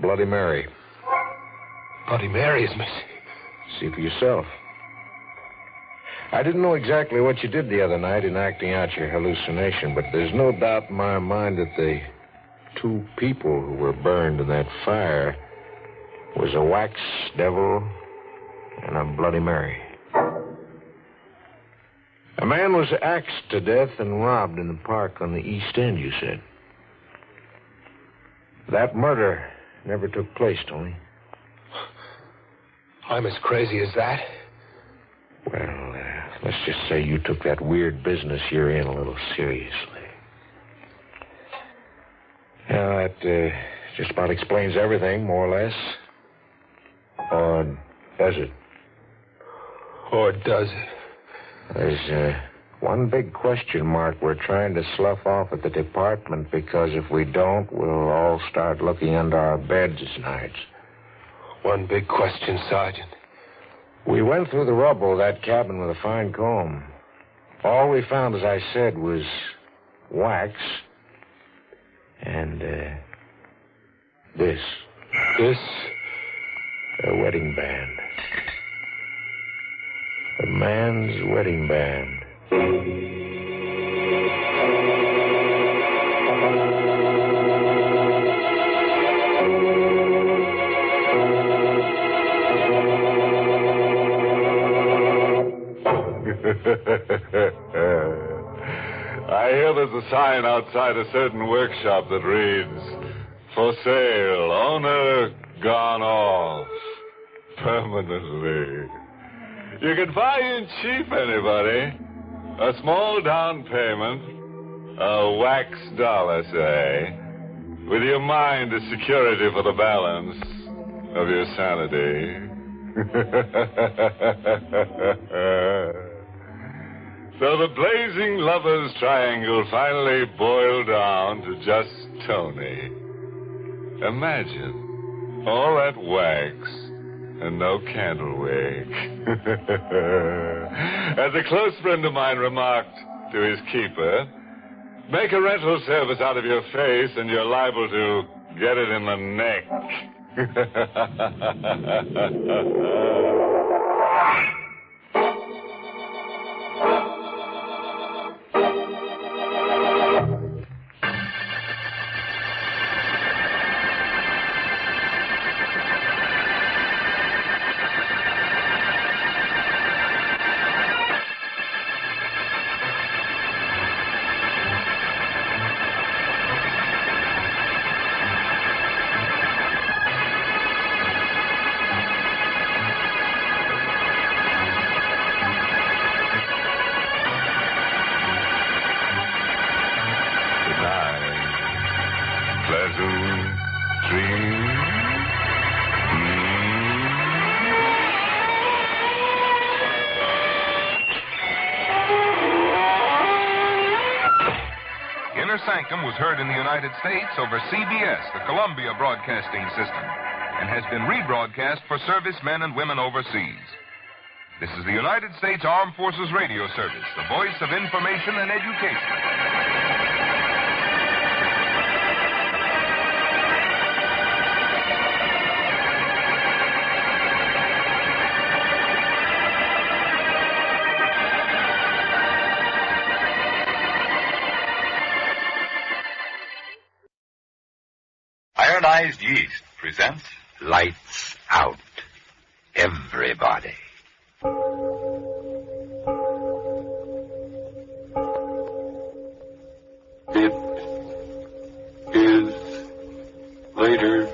Bloody Mary. Bloody Mary is missing. See for yourself. I didn't know exactly what you did the other night in acting out your hallucination, but there's no doubt in my mind that the two people who were burned in that fire was a wax devil and a Bloody Mary. A man was axed to death and robbed in the park on the East End, you said. That murder never took place, Tony. I'm as crazy as that? Well, let's just say you took that weird business you're in a little seriously. Now, that just about explains everything, more or less. Or does it? Or does it? There's one big question mark we're trying to slough off at the department, because if we don't, we'll all start looking under our beds nights. One big question, Sergeant. We went through the rubble of that cabin with a fine comb. All we found, as I said, was wax and this. This? A wedding band. A man's wedding band. I hear there's a sign outside a certain workshop that reads, "For sale, owner gone off permanently." You can buy in cheap, anybody. A small down payment, a wax dollar, say, with your mind as security for the balance of your sanity. So the blazing lovers' triangle finally boiled down to just Tony. Imagine all that wax and no candle wick. As a close friend of mine remarked to his keeper, make a rental service out of your face and you're liable to get it in the neck. Sanctum was heard in the United States over CBS, the Columbia Broadcasting System, and has been rebroadcast for servicemen and women overseas. This is the United States Armed Forces Radio Service, the voice of information and education. Ironized Yeast presents Lights Out. Everybody. It is later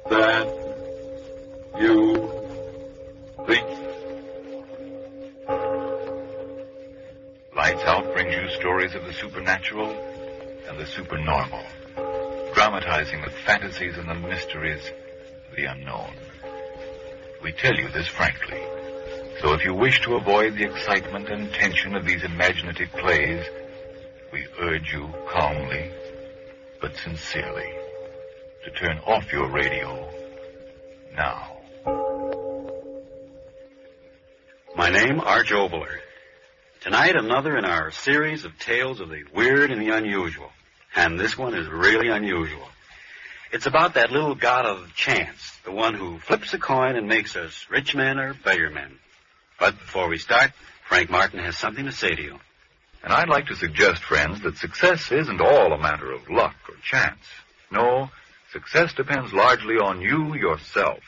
than you think. Lights Out brings you stories of the supernatural and the supernormal, dramatizing the fantasies and the mysteries of the unknown. We tell you this frankly, so if you wish to avoid the excitement and tension of these imaginative plays, we urge you calmly but sincerely to turn off your radio now. My name, Arch Oboler. Tonight, another in our series of tales of the weird and the unusual. And this one is really unusual. It's about that little god of chance, the one who flips a coin and makes us rich men or beggar men. But before we start, Frank Martin has something to say to you. And I'd like to suggest, friends, that success isn't all a matter of luck or chance. No, success depends largely on you yourself.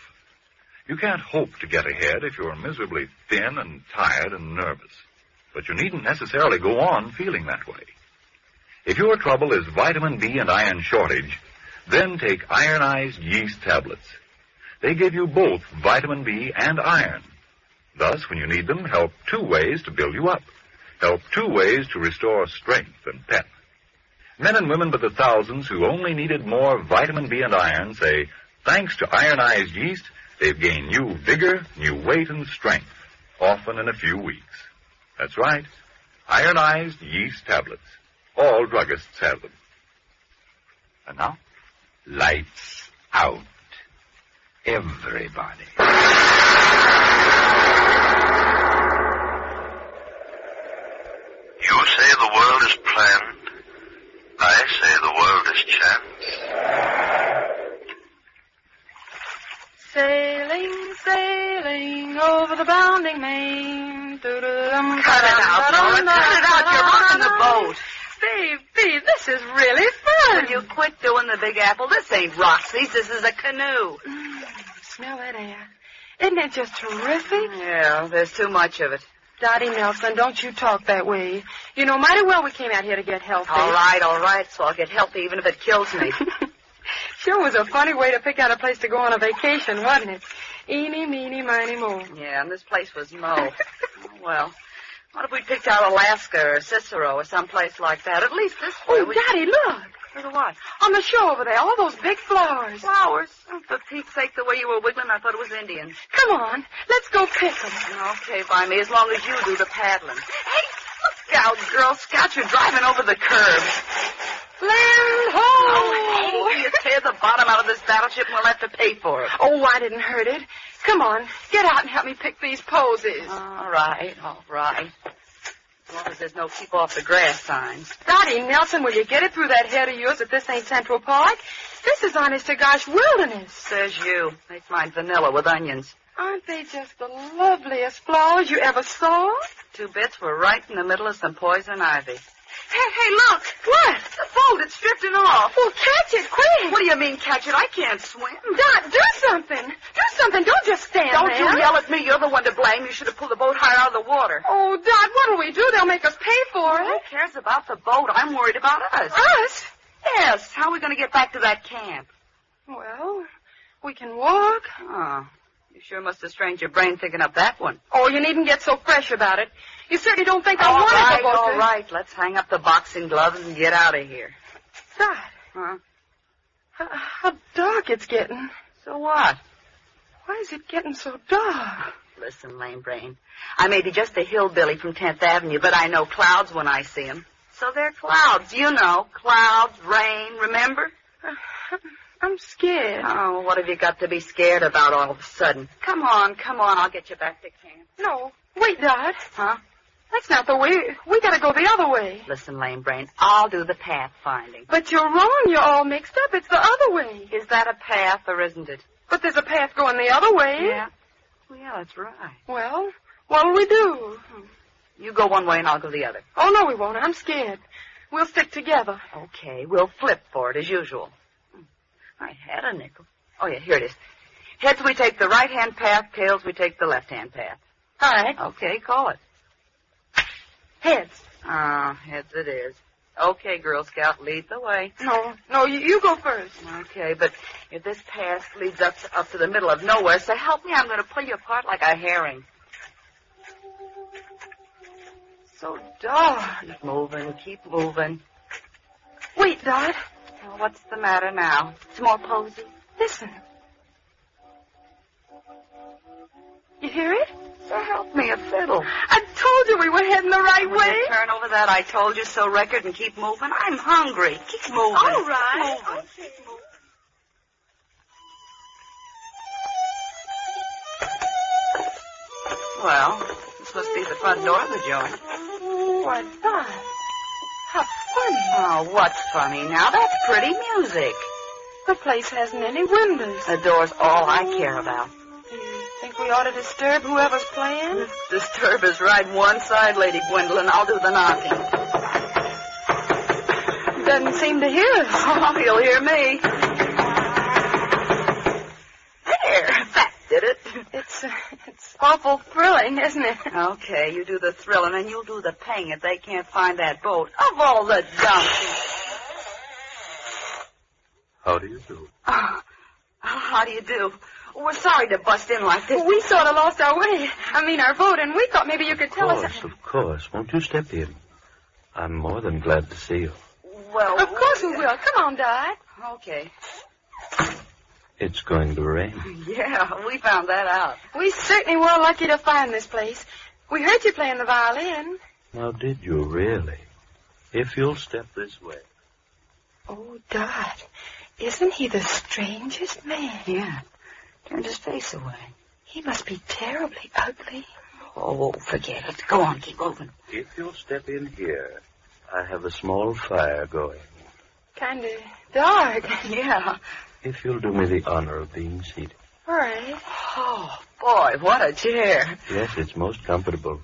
You can't hope to get ahead if you're miserably thin and tired and nervous. But you needn't necessarily go on feeling that way. If your trouble is vitamin B and iron shortage, then take ironized yeast tablets. They give you both vitamin B and iron. Thus, when you need them, help 2 ways to build you up. Help 2 ways to restore strength and pep. Men and women by the thousands who only needed more vitamin B and iron say, thanks to ironized yeast, they've gained new vigor, new weight, and strength, often in a few weeks. That's right. Ironized yeast tablets. All druggists have them. And now, lights out. Everybody. You say the world is planned. I say the world is chance. Sailing, sailing over the bounding main. Cut it out, Laura. Cut it out. You're rocking the boat. Steve, this is really fun. Will you quit doing the Big Apple? This ain't Roxy's. This is a canoe. Smell that air. Isn't it just terrific? Yeah, there's too much of it. Dottie Nelson, don't you talk that way. You know mighty well we came out here to get healthy. All right. So I'll get healthy even if it kills me. Sure was a funny way to pick out a place to go on a vacation, wasn't it? Eeny, meeny, miny, mo. Yeah, and this place was Mo. Oh, well, what if we picked out Alaska or Cicero or someplace like that? At least this way. Oh, Daddy, look. Look at what? On the shore over there, all those big flowers. Flowers? Oh, for Pete's sake, the way you were wiggling, I thought it was Indians. Come on, let's go pick them. Okay, by me, as long as you do the paddling. Hey, look out, Girl Scout, you're driving over the curb. Land ho! Oh, hey, you tear the bottom out of this battleship and we'll have to pay for it. Oh, I didn't hurt it. Come on, get out and help me pick these posies. All right. As long as there's no keep off the grass signs. Dottie Nelson, will you get it through that head of yours that this ain't Central Park? This is honest to gosh wilderness. Says you. Makes mine vanilla with onions. Aren't they just the loveliest flowers you ever saw? 2 bits were right in the middle of some poison ivy. Hey, look. What? The boat, it's drifting off. Well, catch it, quick. What do you mean, catch it? I can't swim. Dot, do something. Do something. Don't just stand Don't there. you yell at me. You're the one to blame. You should have pulled the boat higher out of the water. Oh, Dot, what'll we do? They'll make us pay for it. Who cares about the boat? I'm worried about us. Us? Yes. How are we going to get back to that camp? Well, we can walk. Oh, you sure must have strained your brain thinking up that one. Oh, you needn't get so fresh about it. You certainly don't think I want to go. All right. Let's hang up the boxing gloves and get out of here. Dot. Huh? How dark it's getting. So what? Why is it getting so dark? Listen, lame brain. I may be just a hillbilly from 10th Avenue, but I know clouds when I see them. So they're clouds, you know. Clouds, rain, remember? I'm scared. Oh, what have you got to be scared about all of a sudden? Come on. I'll get you back to camp. No. Wait, Dot. Huh? That's not the way. We gotta go the other way. Listen, lame brain, I'll do the path finding. But you're wrong. You're all mixed up. It's the other way. Is that a path or isn't it? But there's a path going the other way. Yeah. Well, yeah, that's right. Well, what'll we do? You go one way and I'll go the other. Oh, no, we won't. I'm scared. We'll stick together. Okay, we'll flip for it as usual. I had a nickel. Oh, yeah, here it is. Heads, we take the right-hand path. Tails, we take the left-hand path. All right. Okay, call it. Heads. Heads it is. Okay, Girl Scout, lead the way. No, you go first. Okay, but if this path leads up to the middle of nowhere, so help me, I'm going to pull you apart like a herring. So dark. Keep moving. Wait, Dot. Well, what's the matter now? It's more posy. Listen. You hear it? So help me, a fiddle. I told you we were heading the right way. You turn over that I told you so record and keep moving. I'm hungry. Keep moving. All right. Keep moving. Keep moving. Well, this must be the front door of the joint. Why, Dot. How funny. Oh, what's funny now? That's pretty music. The place hasn't any windows. The door's all I care about. Do you think we ought to disturb whoever's playing? Disturb is right one side, Lady Gwendolyn. I'll do the knocking. Doesn't seem to hear us. Oh, he'll hear me. There, that did it. It's awful thrilling, isn't it? Okay, you do the thrilling and you'll do the paying if they can't find that boat. Of all the dumb things. How do you do? How do you do? We're sorry to bust in like this. We sort of lost our way. Our boat, and we thought maybe you could tell us. Of course. Won't you step in? I'm more than glad to see you. Well, of course we will. Come on, Dot. Okay. It's going to rain. Yeah, we found that out. We certainly were lucky to find this place. We heard you playing the violin. Now, did you really? If you'll step this way. Oh, Dot, isn't he the strangest man? Yeah. Turned his face away. He must be terribly ugly. Oh, forget it. Go on, keep moving. If you'll step in here, I have a small fire going. Kind of dark. Yeah. If you'll do me the honor of being seated. All right. Oh, boy, what a chair. Yes, it's most comfortable.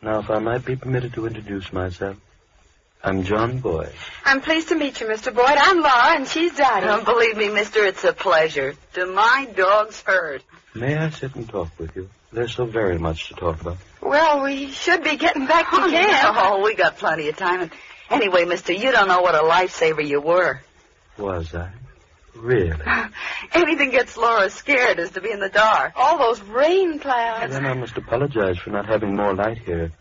Now, if I might be permitted to introduce myself. I'm John Boyd. I'm pleased to meet you, Mr. Boyd. I'm Laura, and she's Dottie. Don't believe me, mister, it's a pleasure. To my dog's hurt. May I sit and talk with you? There's so very much to talk about. Well, we should be getting back to camp. Oh, we got plenty of time. And anyway, mister, you don't know what a lifesaver you were. Was I? Really? Anything gets Laura scared is to be in the dark. All those rain clouds. Then I must apologize for not having more light here.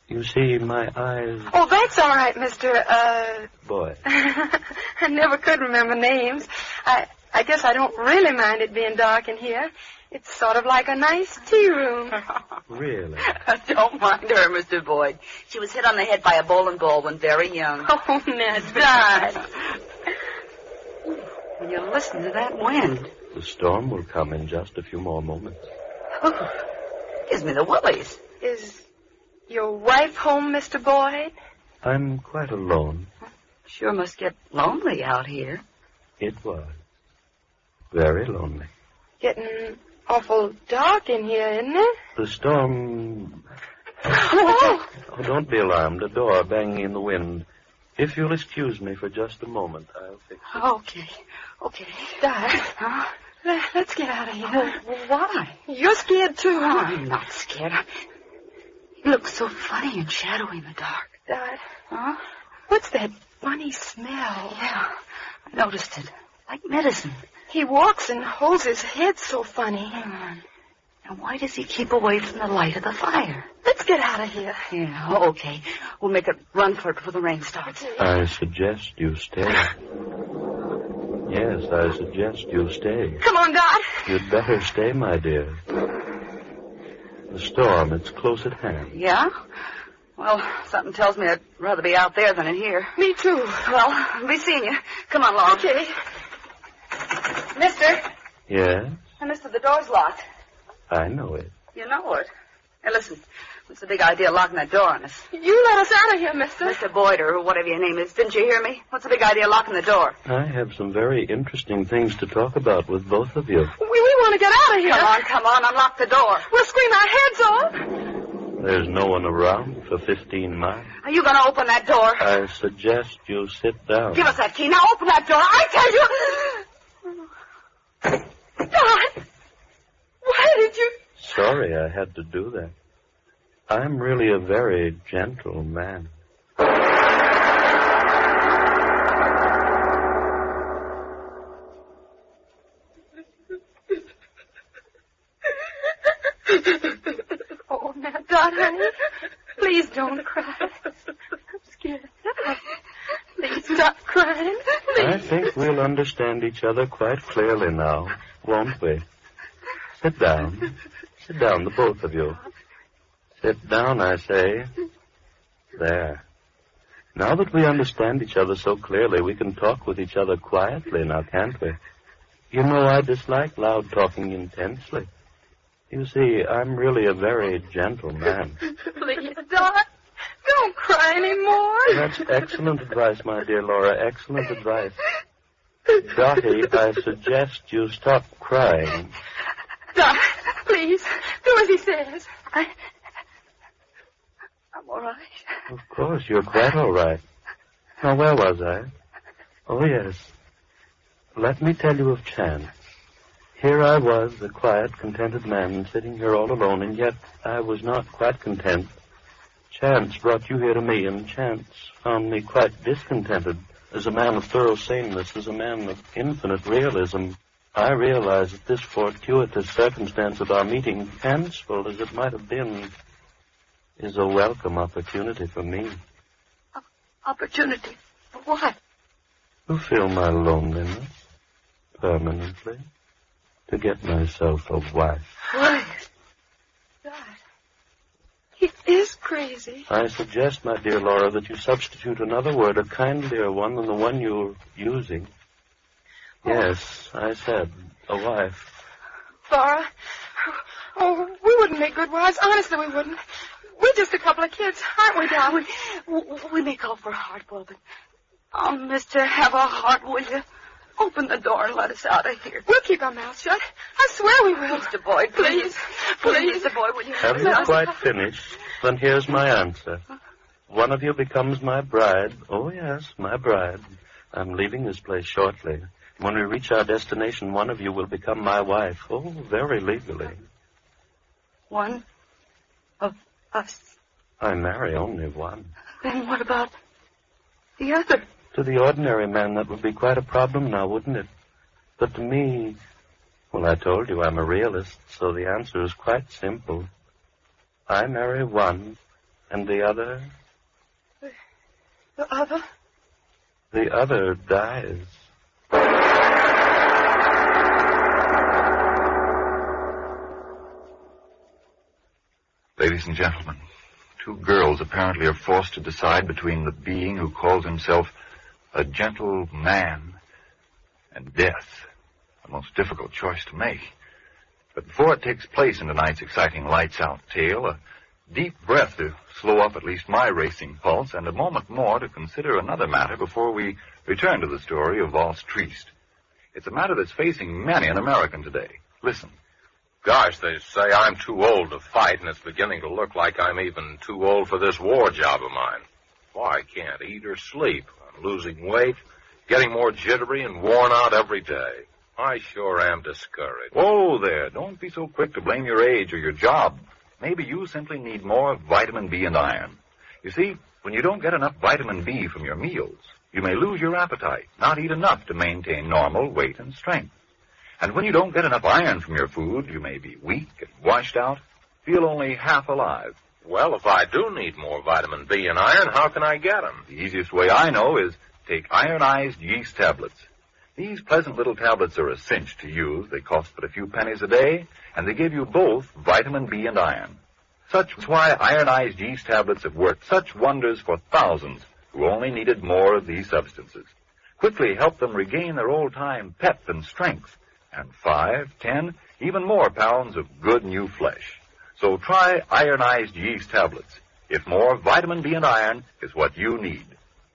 You see, my eyes... Oh, that's all right, Mr. Boy. I never could remember names. I guess I don't really mind it being dark in here. It's sort of like a nice tea room. Really? Don't mind her, Mr. Boyd. She was hit on the head by a bowling ball when very young. Oh, Ned, Dot. When you listen to that wind. The storm will come in just a few more moments. Oh, gives me the willies. Is your wife home, Mr. Boyd? I'm quite alone. Sure must get lonely out here. It was. Very lonely. Getting awful dark in here, isn't it? The storm... Oh, Oh, don't be alarmed. A door banging in the wind. If you'll excuse me for just a moment, I'll fix it. Okay. Dad, Huh? let's get out of here. Why? You're scared, too, Oh, huh? I'm not scared. You look so funny and shadowy in the dark. Dad, Huh? what's that funny smell? Yeah, I noticed it. Like medicine. He walks and holds his head so funny. And why does he keep away from the light of the fire? Let's get out of here. Yeah, okay. We'll make a run for it before the rain starts. I suggest you stay. Yes, I suggest you stay. Come on, Dot. You'd better stay, my dear. The storm, it's close at hand. Yeah? Well, something tells me I'd rather be out there than in here. Me too. Well, I'll be seeing you. Come on, Laura. Okay. Mister. Yes, Mister, the door's locked. I know it. You know it. Hey, listen. What's the big idea of locking that door on us? You let us out of here, mister. Mr. Boyd, or whatever your name is. Didn't you hear me? What's the big idea of locking the door? I have some very interesting things to talk about with both of you. We want to get out of here. Come on, unlock the door. We'll scream our heads off. There's no one around for 15 miles. Are you going to open that door? I suggest you sit down. Give us that key. Now open that door. I tell you. Dot, why did you... Sorry I had to do that. I'm really a very gentle man. Oh, now, Dot, honey, please don't cry. I'm scared. Please stop crying. Please. I think we'll understand each other quite clearly now, won't we? Sit down. Sit down, the both of you. Sit down, I say. There. Now that we understand each other so clearly, we can talk with each other quietly now, can't we? You know, I dislike loud talking intensely. You see, I'm really a very gentle man. Please, Dot, don't cry anymore. That's excellent advice, my dear Laura, excellent advice. Dottie, I suggest you stop crying. Dot, please, do as he says. I'm all right. Of course, you're quite all right. Now, where was I? Oh, yes. Let me tell you of Chance. Here I was, a quiet, contented man, sitting here all alone, and yet I was not quite content. Chance brought you here to me, and Chance found me quite discontented. As a man of thorough saneness, as a man of infinite realism, I realize that this fortuitous circumstance of our meeting, fanciful as it might have been, is a welcome opportunity for me. Opportunity for what? To fill my loneliness permanently. To get myself a wife. Wife? Dot, crazy. I suggest, my dear Laura, that you substitute another word, a kindlier one than the one you're using. Yes, I said, a wife. Laura, oh, we wouldn't make good wives. Honestly, we wouldn't. We're just a couple of kids, aren't we, darling? We may call for a heart, Bob, but... Oh, mister, have a heart, will you? Open the door and let us out of here. We'll keep our mouths shut. I swear we will. Mr. Boyd, please. Please, Mr. Boyd, will you... Have you quite finished? Then here's my answer. One of you becomes my bride. Oh, yes, my bride. I'm leaving this place shortly. When we reach our destination, one of you will become my wife. Oh, very legally. One of us. I marry only one. Then what about the other? To the ordinary man, that would be quite a problem now, wouldn't it? But to me, well, I told you I'm a realist, so the answer is quite simple. I marry one, and the other... The other? The other dies. Ladies and gentlemen, two girls apparently are forced to decide between the being who calls himself a gentle man and death. A most difficult choice to make. But before it takes place in tonight's exciting lights-out tale, a deep breath to slow up at least my racing pulse, and a moment more to consider another matter before we return to the story of Valse Triste. It's a matter that's facing many an American today. Listen. Gosh, they say I'm too old to fight, and it's beginning to look like I'm even too old for this war job of mine. Why, I can't eat or sleep. I'm losing weight, getting more jittery and worn out every day. I sure am discouraged. Whoa there, don't be so quick to blame your age or your job. Maybe you simply need more vitamin B and iron. You see, when you don't get enough vitamin B from your meals, you may lose your appetite, not eat enough to maintain normal weight and strength. And when you don't get enough iron from your food, you may be weak and washed out, feel only half alive. Well, if I do need more vitamin B and iron, how can I get them? The easiest way I know is take ironized yeast tablets. These pleasant little tablets are a cinch to use. They cost but a few pennies a day, and they give you both vitamin B and iron. Such why ironized yeast tablets have worked such wonders for thousands who only needed more of these substances. Quickly help them regain their old-time pep and strength, and 5, 10, even more pounds of good new flesh. So try ironized yeast tablets. If more vitamin B and iron is what you need.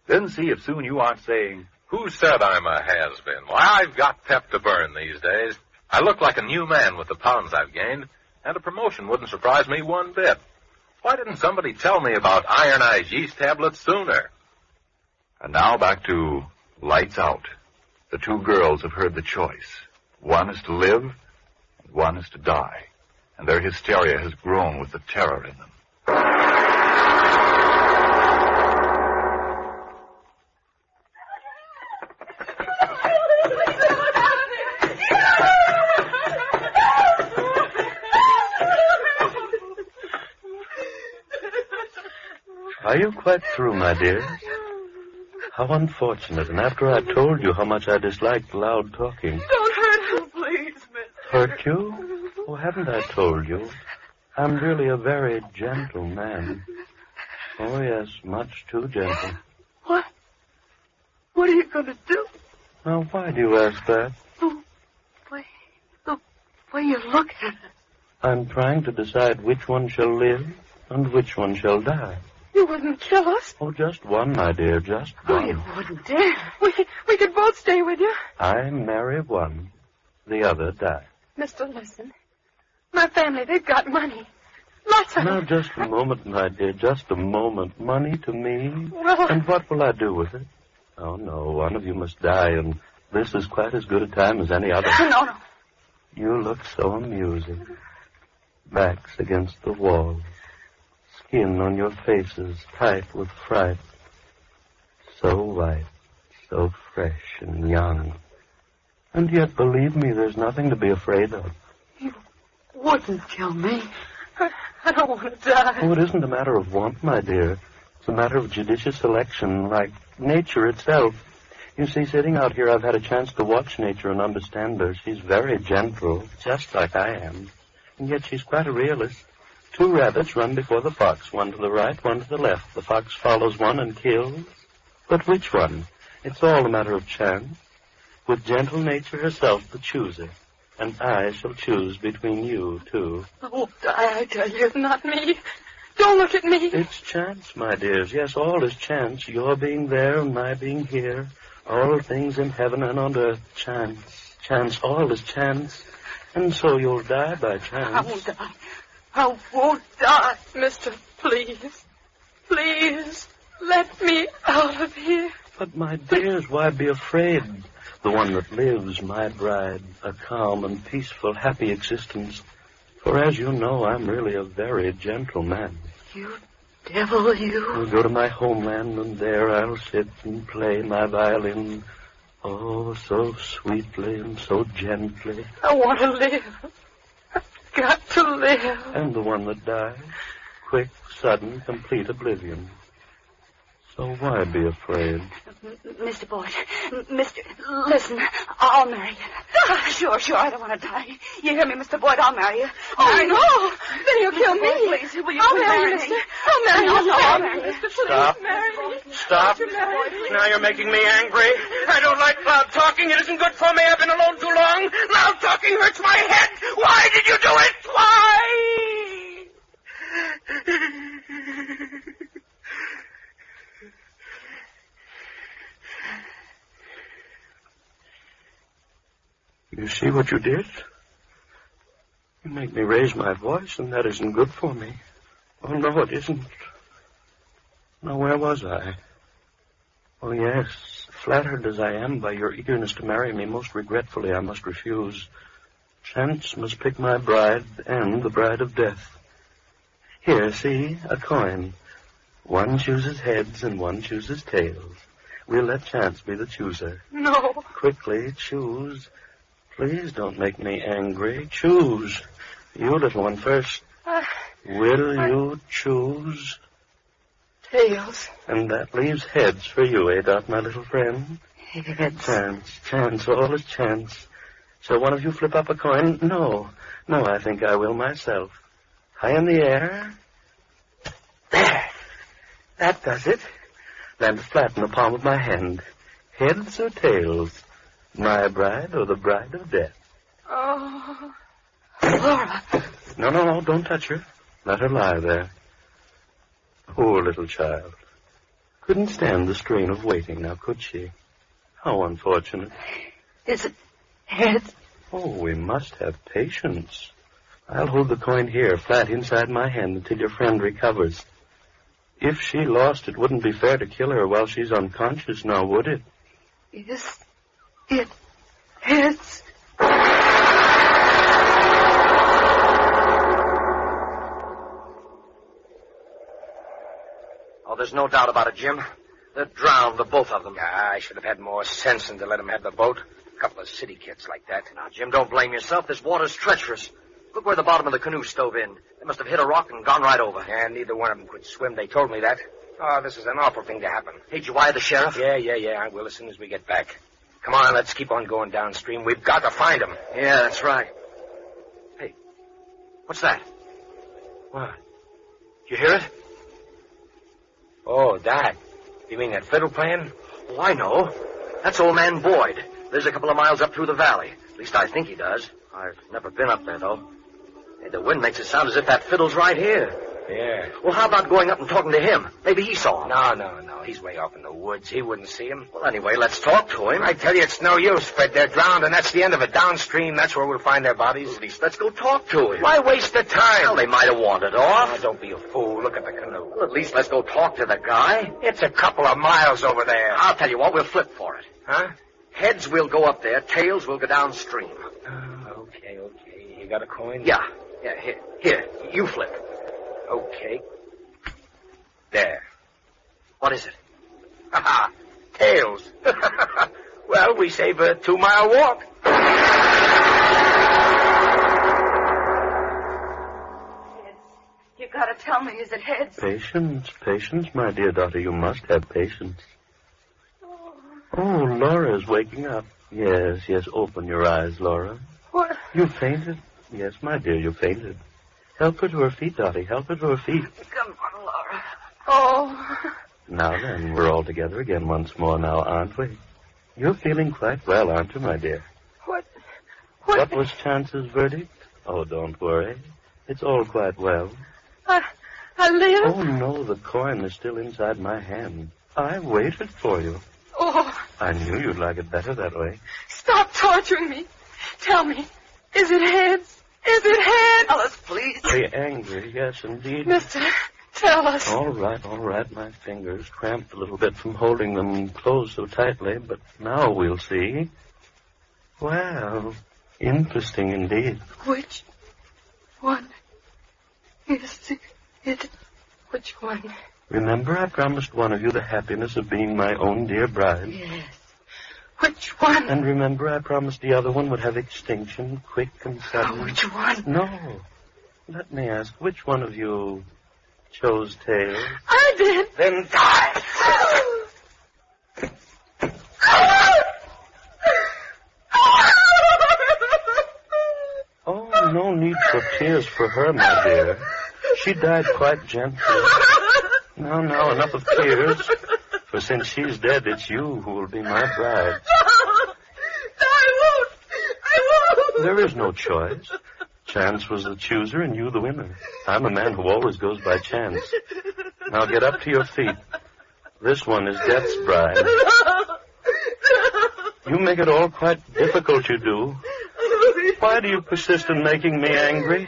Then see if soon you aren't saying, "Who said I'm a has-been?" Why, I've got pep to burn these days. I look like a new man with the pounds I've gained, and a promotion wouldn't surprise me one bit. Why didn't somebody tell me about ironized yeast tablets sooner? And now back to Lights Out. The two girls have heard the choice. One is to live, and one is to die. And their hysteria has grown with the terror in them. Are you quite through, my dear? How unfortunate, and after I told you how much I disliked loud talking. Don't hurt her, please, miss. Hurt you? Oh, haven't I told you? I'm really a very gentle man. Oh, yes, much too gentle. What? What are you going to do? Now, why do you ask that? The way you look at it. I'm trying to decide which one shall live and which one shall die. You wouldn't kill us? Oh, just one, my dear, just Oh, one. you wouldn't dare. We could both stay with you. I marry one, the other die. Mister, listen. My family, they've got money. Lots of Now, it. just a moment, my dear, just a moment. Money to me? Well... And what will I do with it? Oh, no, one of you must die, and this is quite as good a time as any other. No. You look so amusing. Backs against the wall. Skin on your faces, tight with fright. So white, so fresh and young. And yet, believe me, there's nothing to be afraid of. You wouldn't kill me. I don't want to die. Oh, it isn't a matter of want, my dear. It's a matter of judicious selection, like nature itself. You see, sitting out here, I've had a chance to watch nature and understand her. She's very gentle, just like I am. And yet she's quite a realist. Two rabbits run before the fox, one to the right, one to the left. The fox follows one and kills. But which one? It's all a matter of chance. With gentle nature herself the chooser. And I shall choose between you two. Oh, I tell you, not me. Don't look at me. It's chance, my dears. Yes, all is chance. Your being there and my being here. All things in heaven and on earth. Chance. Chance. All is chance. And so you'll die by chance. I won't die. I won't die, mister. Please. Please. Let me out of here. But, my dears, why be afraid? The one that lives, my bride, a calm and peaceful, happy existence. For as you know, I'm really a very gentle man. You devil, you. I'll go to my homeland, and there I'll sit and play my violin. Oh, so sweetly and so gently. I want to live. I've got to live. And the one that dies, quick, sudden, complete oblivion. So why be afraid? Mr. Boyd, listen, I'll marry you. Sure, I don't want to die. You hear me, Mr. Boyd, I'll marry you. Oh, no. Then you'll kill me. Boyd, please, will you I'll please marry you, me? mister. I'll marry you. I'll marry you. Mister, Stop. please marry me. Stop. Now you're making me angry. I don't like loud talking. It isn't good for me. I've been alone too long. Loud talking hurts my head. Why did you do it? Why? You see what you did? You make me raise my voice, and that isn't good for me. Oh, no, it isn't. Now, where was I? Oh, yes. Flattered as I am by your eagerness to marry me, most regretfully I must refuse. Chance must pick my bride and the bride of death. Here, see, a coin. One chooses heads and one chooses tails. We'll let chance be the chooser. No. Quickly, choose. Please don't make me angry. Choose. You, little one, first. Will you choose? Tails. And that leaves heads for you, Dot, my little friend? Heads. Chance, all is chance. Shall one of you flip up a coin? No, I think I will myself. High in the air. There. That does it. Land flat in the palm of my hand. Heads or tails? My bride or the bride of death? Oh, Laura. No, don't touch her. Let her lie there. Poor little child. Couldn't stand the strain of waiting, now could she? How unfortunate. Is it heads? Oh, we must have patience. I'll hold the coin here, flat inside my hand, until your friend recovers. If she lost, it wouldn't be fair to kill her while she's unconscious, now would it? Is it heads? Oh, there's no doubt about it, Jim. They're drowned, the both of them. Yeah, I should have had more sense than to let them have the boat. A couple of city kids like that. Now, Jim, don't blame yourself. This water's treacherous. Look where the bottom of the canoe stove in. They must have hit a rock and gone right over. Yeah, neither one of them could swim. They told me that. Oh, this is an awful thing to happen. Hey, did you wire the sheriff? Yeah, I will as soon as we get back. Come on, let's keep on going downstream. We've got to find them. Yeah, that's right. Hey, what's that? What? You hear it? Oh, that. You mean that fiddle playing? Oh, I know. That's old man Boyd. Lives a couple of miles up through the valley. At least I think he does. I've never been up there, though. Hey, the wind makes it sound as if that fiddle's right here. Yeah. Well, how about going up and talking to him? Maybe he saw him. No. He's way off in the woods. He wouldn't see him. Well, anyway, let's talk to him. I tell you, it's no use, Fred. They're drowned, and that's the end of it. Downstream, that's where we'll find their bodies. At least let's go talk to him. Why waste the time? Well, they might have wandered off. Oh, don't be a fool. Look at the canoe. Well, at least let's go talk to the guy. It's a couple of miles over there. I'll tell you what, we'll flip for it. Huh? Heads, we'll go up there. Tails, we'll go downstream. Okay. You got a coin? Yeah, here. You flip. Okay. There. What is it? Ha! Tails. Well, we save a 2-mile walk. You gotta tell me, is it heads? Patience, my dear daughter. You must have patience. Oh, Laura's waking up. Yes, open your eyes, Laura. What? You fainted? Yes, my dear, you fainted. Help her to her feet, Dottie. Help her to her feet. Come on, Laura. Oh. Now then, we're all together again once more now, aren't we? You're feeling quite well, aren't you, my dear? What was Chance's verdict? Oh, don't worry. It's all quite well. I live? Oh, no, the coin is still inside my hand. I waited for you. Oh. I knew you'd like it better that way. Stop torturing me. Tell me, is it heads? Is it heads? Tell us, please. Be angry, yes, indeed. Mister, tell us. All right. My fingers cramped a little bit from holding them closed so tightly, but now we'll see. Well, interesting indeed. Which one is it? Which one? Remember, I promised one of you the happiness of being my own dear bride. Yes. Which one? And remember, I promised the other one would have extinction, quick and sudden. Oh, which one? No. Let me ask, which one of you chose tails? I did. Then die. Oh, no need for tears for her, my dear. She died quite gently. Now, enough of tears. For since she's dead, it's you who will be my bride. I won't. There is no choice. Chance was the chooser and you the winner. I'm a man who always goes by chance. Now get up to your feet. This one is Death's bride. You make it all quite difficult, you do. Why do you persist in making me angry?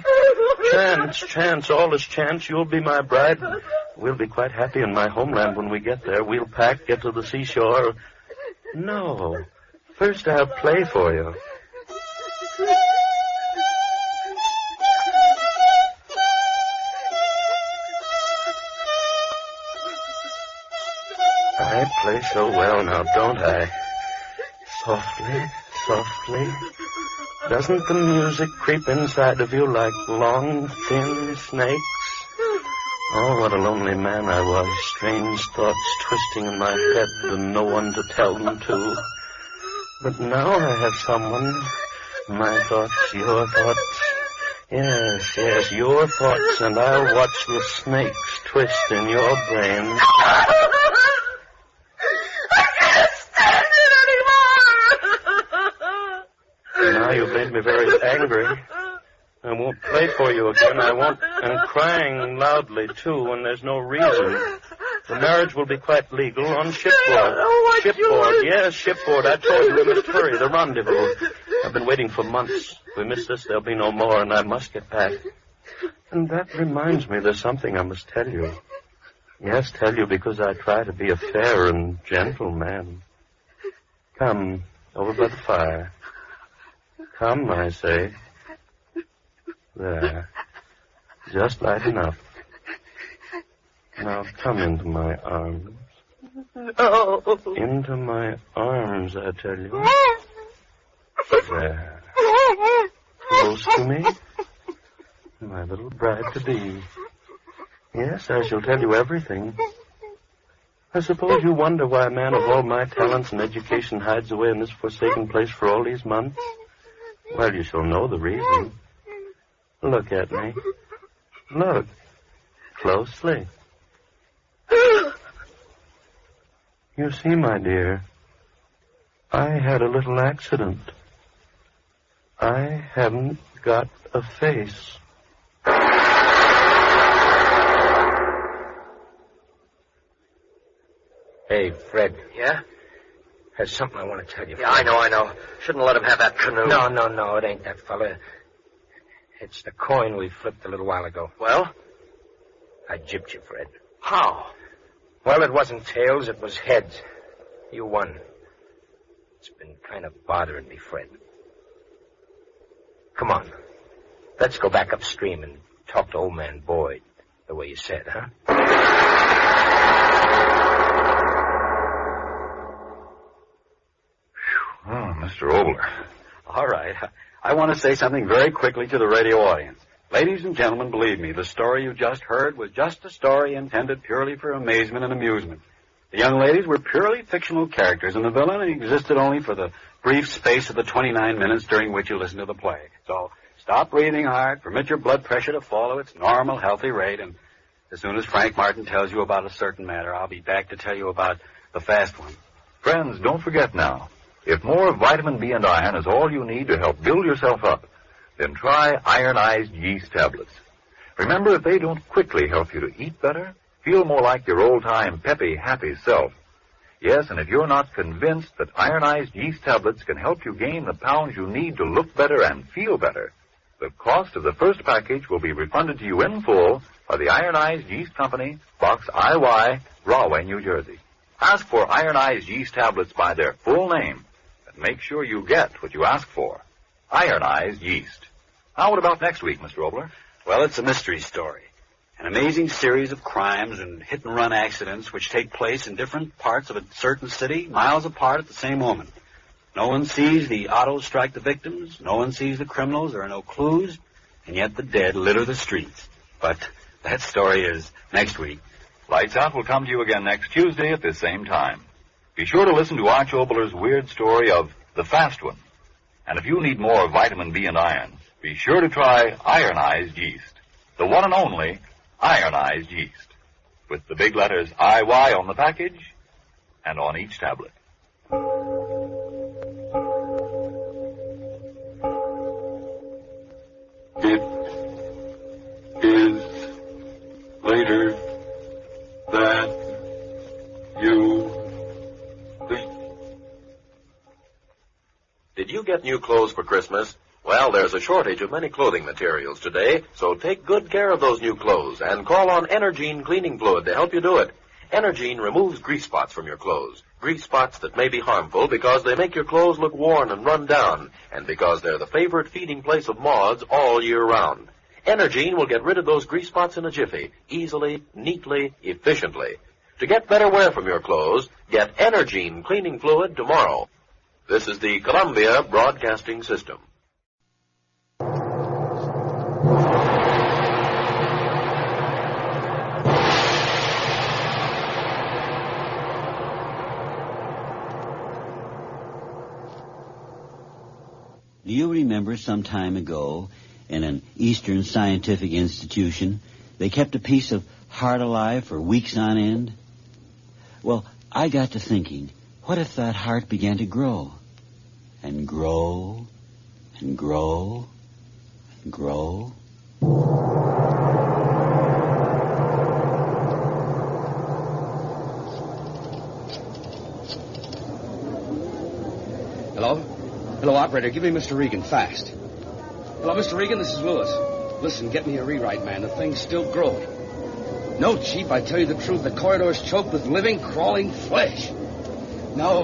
Chance, all is chance. You'll be my bride. We'll be quite happy in my homeland when we get there. We'll pack, get to the seashore. No. First I'll play for you. I play so well now, don't I? Softly. Doesn't the music creep inside of you like long, thin snakes? Oh, what a lonely man I was. Strange thoughts twisting in my head and no one to tell them to. But now I have someone. My thoughts, your thoughts. Yes, your thoughts, and I'll watch the snakes twist in your brain. Now you've made me very angry. I won't play for you again. I won't. And crying loudly, too, when there's no reason. The marriage will be quite legal on shipboard. Shipboard, yes, shipboard. I told you we must hurry. The rendezvous. I've been waiting for months. If we miss this, there'll be no more, and I must get back. And that reminds me, there's something I must tell you. Yes, tell you because I try to be a fair and gentle man. Come, over by the fire. Come, I say. There. Just light enough. Now come into my arms. Oh. Into my arms, I tell you. There. Close to me. My little bride-to-be. Yes, I shall tell you everything. I suppose you wonder why a man of all my talents and education hides away in this forsaken place for all these months? Well, you shall know the reason. Look at me. Look. Closely. You see, my dear, I had a little accident. I haven't got a face. Hey, Fred. Yeah? There's something I want to tell you. Yeah, I know. Shouldn't let him have that canoe. No, it ain't that fella. It's the coin we flipped a little while ago. Well? I gypped you, Fred. How? Well, it wasn't tails, it was heads. You won. It's been kind of bothering me, Fred. Come on. Let's go back upstream and talk to old man Boyd, the way you said, huh? Oh, Mr. Obler. All right. I want to say something very quickly to the radio audience. Ladies and gentlemen, believe me, the story you just heard was just a story intended purely for amazement and amusement. The young ladies were purely fictional characters, and the villain existed only for the brief space of the 29 minutes during which you listened to the play. So stop breathing hard, permit your blood pressure to follow its normal, healthy rate, and as soon as Frank Martin tells you about a certain matter, I'll be back to tell you about the fast one. Friends, don't forget now, if more vitamin B and iron is all you need to help build yourself up, then try ironized yeast tablets. Remember, if they don't quickly help you to eat better, feel more like your old-time peppy, happy self. Yes, and if you're not convinced that ironized yeast tablets can help you gain the pounds you need to look better and feel better, the cost of the first package will be refunded to you in full by the Ironized Yeast Company, Box IY, Rahway, New Jersey. Ask for ironized yeast tablets by their full name, and make sure you get what you ask for. Ironized yeast. Now, what about next week, Mr. Obler? Well, it's a mystery story. An amazing series of crimes and hit-and-run accidents which take place in different parts of a certain city, miles apart at the same moment. No one sees the autos strike the victims, no one sees the criminals, there are no clues, and yet the dead litter the streets. But that story is next week. Lights Out will come to you again next Tuesday at this same time. Be sure to listen to Arch Obler's weird story of The Fast One. And if you need more vitamin B and iron, be sure to try ironized yeast. The one and only ironized yeast. With the big letters IY on the package and on each tablet. It is later than you think. Did you get new clothes for Christmas? Well, there's a shortage of many clothing materials today, so take good care of those new clothes and call on Energine cleaning fluid to help you do it. Energine removes grease spots from your clothes. Grease spots that may be harmful because they make your clothes look worn and run down, and because they're the favorite feeding place of moths all year round. Energine will get rid of those grease spots in a jiffy, easily, neatly, efficiently. To get better wear from your clothes, get Energine cleaning fluid tomorrow. This is the Columbia Broadcasting System. Do you remember some time ago, in an Eastern scientific institution, they kept a piece of heart alive for weeks on end? Well, I got to thinking, what if that heart began to grow? And grow, and grow, and grow? Hello? Hello, operator. Give me Mr. Regan, fast. Hello, Mr. Regan, this is Lewis. Listen, get me a rewrite, man. The thing's still growing. No, Chief, I tell you the truth. The corridor's choked with living, crawling flesh. No,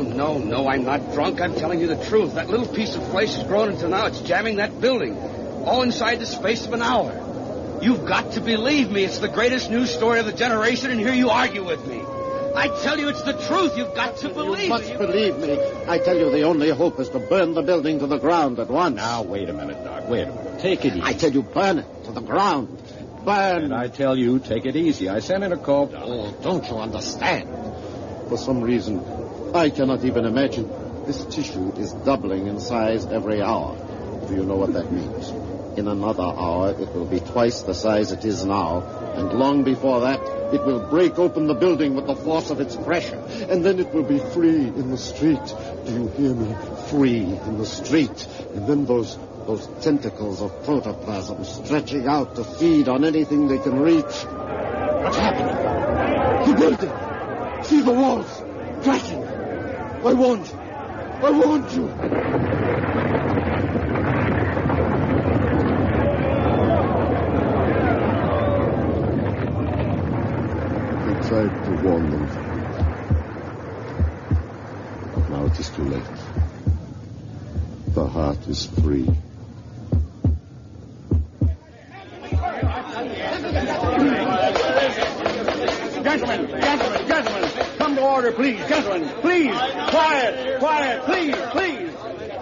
I'm not drunk. I'm telling you the truth. That little piece of flesh has grown until now it's jamming that building. All inside the space of an hour. You've got to believe me. It's the greatest news story of the generation, and here you argue with me. I tell you it's the truth. You've got to believe me. You must believe me. I tell you the only hope is to burn the building to the ground at once. Now, wait a minute, Doc. Wait a minute. Take it easy. I tell you, burn it to the ground. Burn. And I tell you, take it easy. I sent in a call. Oh, don't you understand? For some reason, I cannot even imagine. This tissue is doubling in size every hour. Do you know what that means? In another hour, it will be twice the size it is now, and long before that, it will break open the building with the force of its pressure, and then it will be free in the street. Do you hear me? Free in the street. And then those tentacles of protoplasm stretching out to feed on anything they can reach. What's happening? The building! See the walls! Crashing! I warned you! I warned you! I tried to warn them. But now it is too late. The heart is free. Gentlemen, come to order, please. Gentlemen, please. Quiet, please.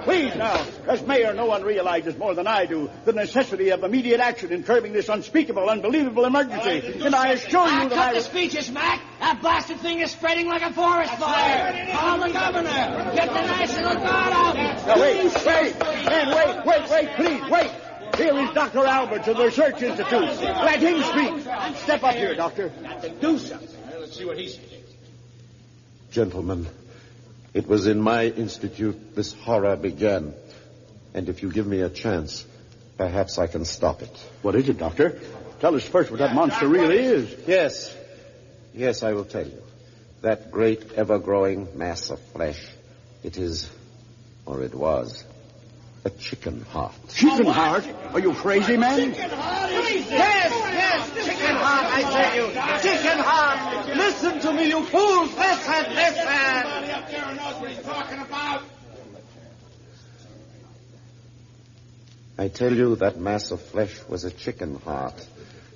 Please now, as mayor, no one realizes more than I do the necessity of immediate action in curbing this unspeakable, unbelievable emergency. And I assure you that Cut the speeches, Mac. That blasted thing is spreading like a forest fire. Call the governor. Get the National Guard out. Now, wait, please, wait. Here is Dr. Alberts of the Research Institute. Let him speak. Step up here, Doctor. Do something. Let's see what he says. Gentlemen, it was in my institute this horror began. And if you give me a chance, perhaps I can stop it. What is it, Doctor? Tell us first what that monster really is. Yes, I will tell you. That great, ever-growing mass of flesh, it is, or it was, a chicken heart. Chicken heart? Are you crazy, man? Chicken heart? Yes, chicken heart, I tell you. Chicken heart. Listen to me, you fools. Listen. Everybody up there knows what he's talking about. I tell you that mass of flesh was a chicken heart,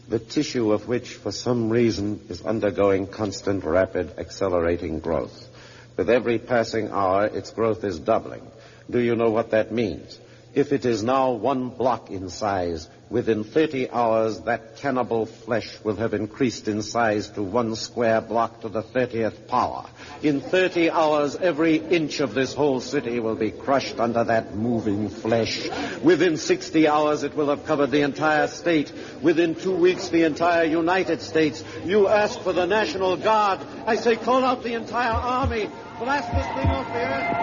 the tissue of which, for some reason, is undergoing constant, rapid, accelerating growth. With every passing hour, its growth is doubling. Do you know what that means? If it is now 1 block in size, within 30 hours, that cannibal flesh will have increased in size to 1 square block to the 30th power. In 30 hours, every inch of this whole city will be crushed under that moving flesh. Within 60 hours, it will have covered the entire state. Within 2 weeks, the entire United States. You ask for the National Guard. I say call out the entire army. Blast this thing off the earth.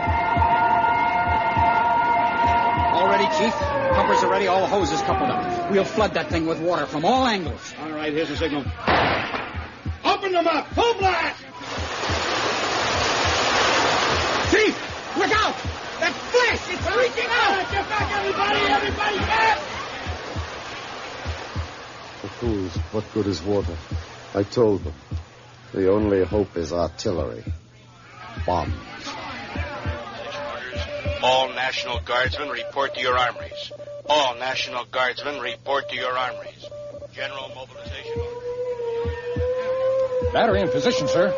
All ready, Chief? Pumpers are ready, all hoses coupled up. We'll flood that thing with water from all angles. All right, here's the signal. Open them up. Full blast. Chief, look out! That flesh, it's reaching out! Get back, everybody, get! The fools, what good is water? I told them. The only hope is artillery. Bombs. All National Guardsmen report to your armories. All National Guardsmen report to your armories. General mobilization order. Battery in position, sir.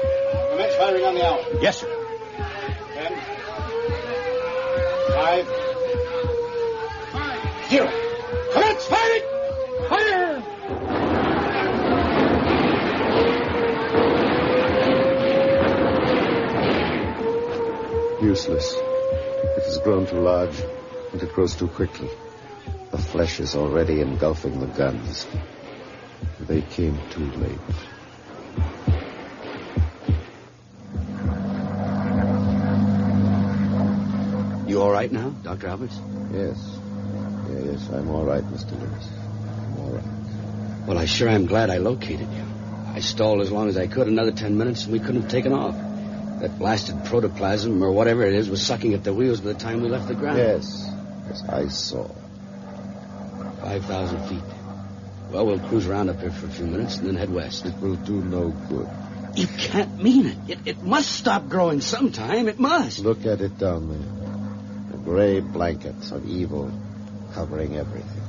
Commence firing on the hour. Yes, sir. 10, 5, 0. Commence firing! Fire! Useless. It has grown too large, and it grows too quickly. The flesh is already engulfing the guns. They came too late. You all right now, Dr. Alberts? Yes, I'm all right, Mr. Lewis. I'm all right. Well, I sure am glad I located you. I stalled as long as I could, another 10 minutes, and we couldn't have taken off. That blasted protoplasm, or whatever it is, was sucking at the wheels by the time we left the ground. Yes, I saw. 5,000 feet. Well, we'll cruise around up here for a few minutes and then head west. It will do no good. You can't mean it. It must stop growing sometime. It must. Look at it down there. A gray blanket of evil covering everything.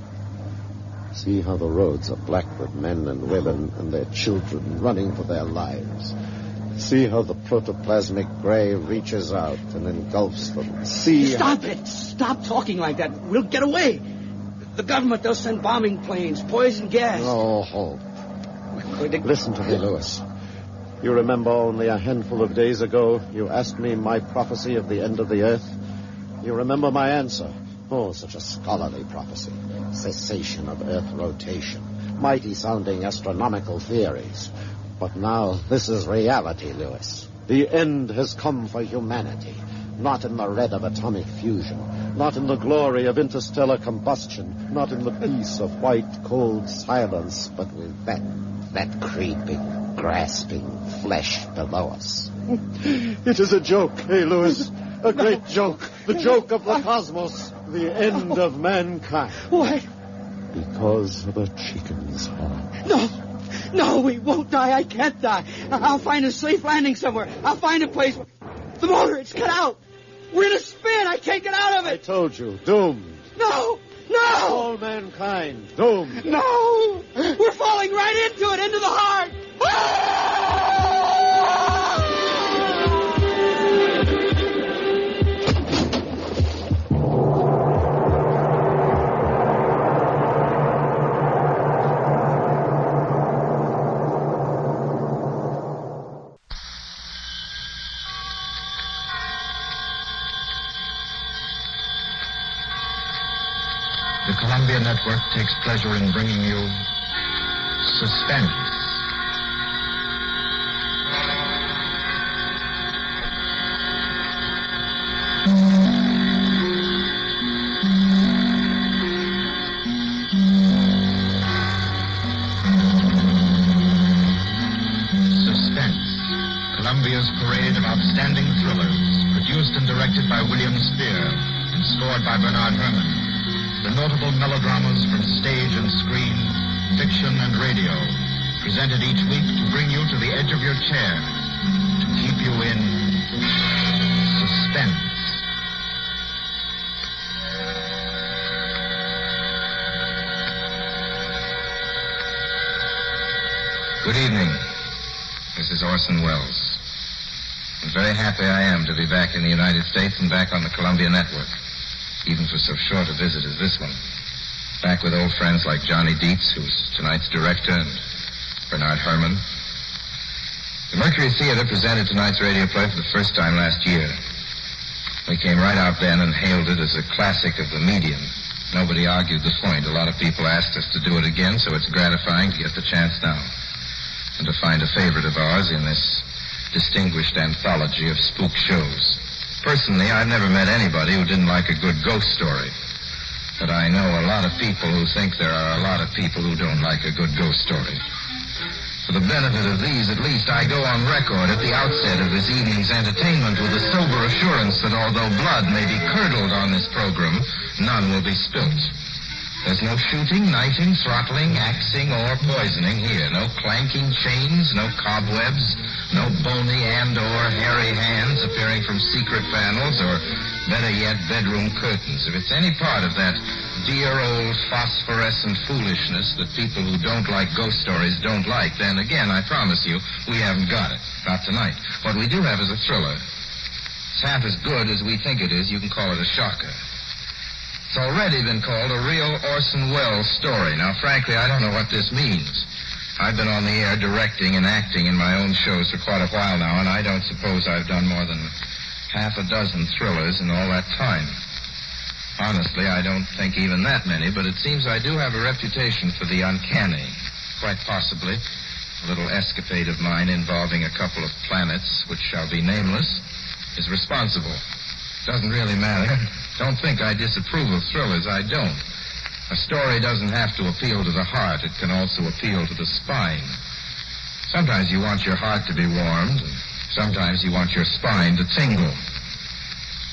See how the roads are black with men and women and their children running for their lives. See how the protoplasmic gray reaches out and engulfs them. See Stop it! Stop talking like that. We'll get away. The government, they'll send bombing planes, poison gas. No hope. Listen to me, Lewis. You remember only a handful of days ago, you asked me my prophecy of the end of the earth? You remember my answer? Oh, such a scholarly prophecy. Cessation of earth rotation. Mighty-sounding astronomical theories. But now, this is reality, Lewis. The end has come for humanity. Not in the red of atomic fusion. Not in the glory of interstellar combustion. Not in the peace of white, cold silence. But with that creeping, grasping flesh below us. It is a joke, eh, Lewis? A great joke. The joke of the cosmos. The end of mankind. Why? Because of a chicken's heart. No, we won't die. I can't die. I'll find a safe landing somewhere. I'll find a place. The motor, it's cut out. We're in a spin. I can't get out of it. I told you, doomed. No! All mankind, doomed. No! We're falling right into it, into the heart. Columbia Network takes pleasure in bringing you Suspense. Columbia's parade of outstanding thrillers, produced and directed by William Spear and scored by Bernard Herrmann. The notable melodramas from stage and screen, fiction and radio, presented each week to bring you to the edge of your chair, to keep you in suspense. Good evening. This is Orson Welles. And very happy I am to be back in the United States and back on the Columbia Network, even for so short a visit as this one. Back with old friends like Johnny Dietz, who's tonight's director, and Bernard Herrmann. The Mercury Theater presented tonight's radio play for the first time last year. We came right out then and hailed it as a classic of the medium. Nobody argued the point. A lot of people asked us to do it again, so it's gratifying to get the chance now, and to find a favorite of ours in this distinguished anthology of spook shows. Personally, I've never met anybody who didn't like a good ghost story. But I know a lot of people who think there are a lot of people who don't like a good ghost story. For the benefit of these, at least, I go on record at the outset of this evening's entertainment with the sober assurance that although blood may be curdled on this program, none will be spilt. There's no shooting, knifing, throttling, axing, or poisoning here. No clanking chains, no cobwebs, no bony and/or hairy hands appearing from secret panels, or, better yet, bedroom curtains. If it's any part of that dear old phosphorescent foolishness that people who don't like ghost stories don't like, then again, I promise you, we haven't got it. Not tonight. What we do have is a thriller. It's half as good as we think it is. You can call it a shocker. It's already been called a real Orson Welles story. Now, frankly, I don't know what this means. I've been on the air directing and acting in my own shows for quite a while now, and I don't suppose I've done more than half a dozen thrillers in all that time. Honestly, I don't think even that many, but it seems I do have a reputation for the uncanny. Quite possibly, a little escapade of mine involving a couple of planets, which shall be nameless, is responsible. Doesn't really matter. Don't think I disapprove of thrillers. I don't. A story doesn't have to appeal to the heart. It can also appeal to the spine. Sometimes you want your heart to be warmed, and sometimes you want your spine to tingle.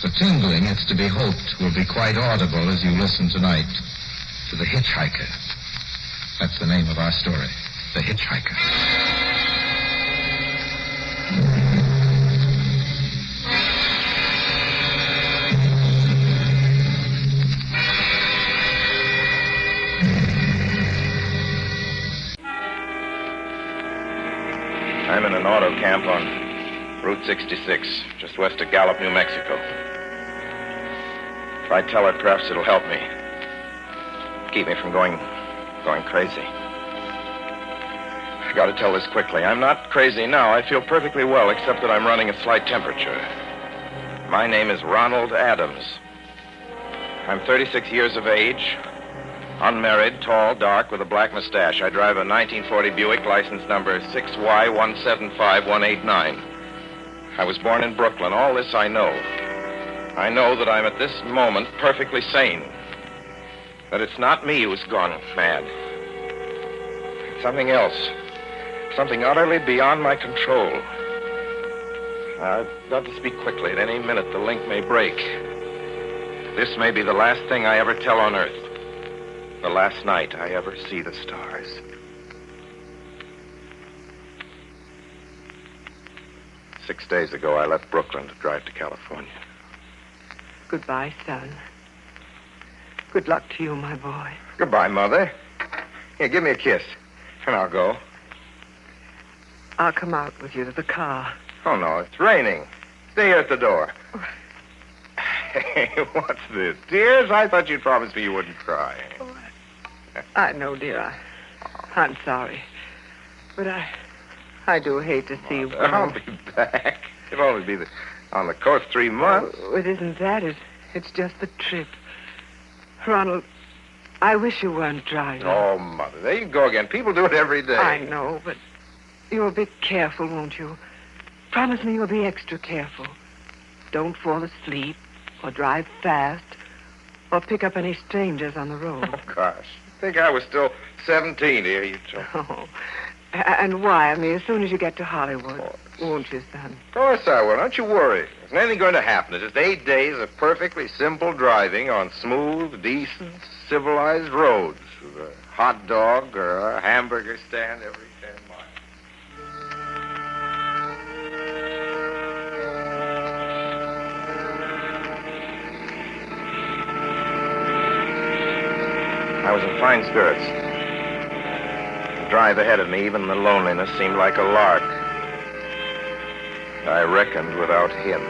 The tingling, it's to be hoped, will be quite audible as you listen tonight to The Hitchhiker. That's the name of our story, The Hitchhiker. I'm in an auto camp on Route 66, just west of Gallup, New Mexico. If I tell her, perhaps it'll help me. Keep me from going crazy. I've got to tell this quickly. I'm not crazy now. I feel perfectly well, except that I'm running a slight temperature. My name is Ronald Adams. I'm 36 years of age, unmarried, tall, dark, with a black mustache. I drive a 1940 Buick, license number 6Y175189. I was born in Brooklyn. All this I know. I know that I'm at this moment perfectly sane. That it's not me who's gone mad. It's something else. Something utterly beyond my control. I've got to speak quickly. At any minute, the link may break. This may be the last thing I ever tell on Earth. The last night I ever see the stars. Six days ago, I left Brooklyn to drive to California. Goodbye, son. Good luck to you, my boy. Goodbye, Mother. Here, give me a kiss, and I'll go. I'll come out with you to the car. Oh, no, it's raining. Stay here at the door. Hey, what's this? Tears? I thought you'd promised me you wouldn't cry. I know, dear. I'm sorry. But I do hate to see you go. I'll be back. It'll only be on the coast 3 months. Oh, it isn't that. It's just the trip. Ronald, I wish you weren't driving. Oh, Mother, there you go again. People do it every day. I know, but you'll be careful, won't you? Promise me you'll be extra careful. Don't fall asleep or drive fast or pick up any strangers on the road. Oh, gosh. I think I was still 17 here, you told. Oh. And wire me as soon as you get to Hollywood. Won't you, son? Of course I will. Don't you worry. There's nothing going to happen. It's just 8 days of perfectly simple driving on smooth, decent, civilized roads with a hot dog or a hamburger stand every 10 miles. I was in fine spirits. The drive ahead of me, even the loneliness, seemed like a lark. I reckoned without him.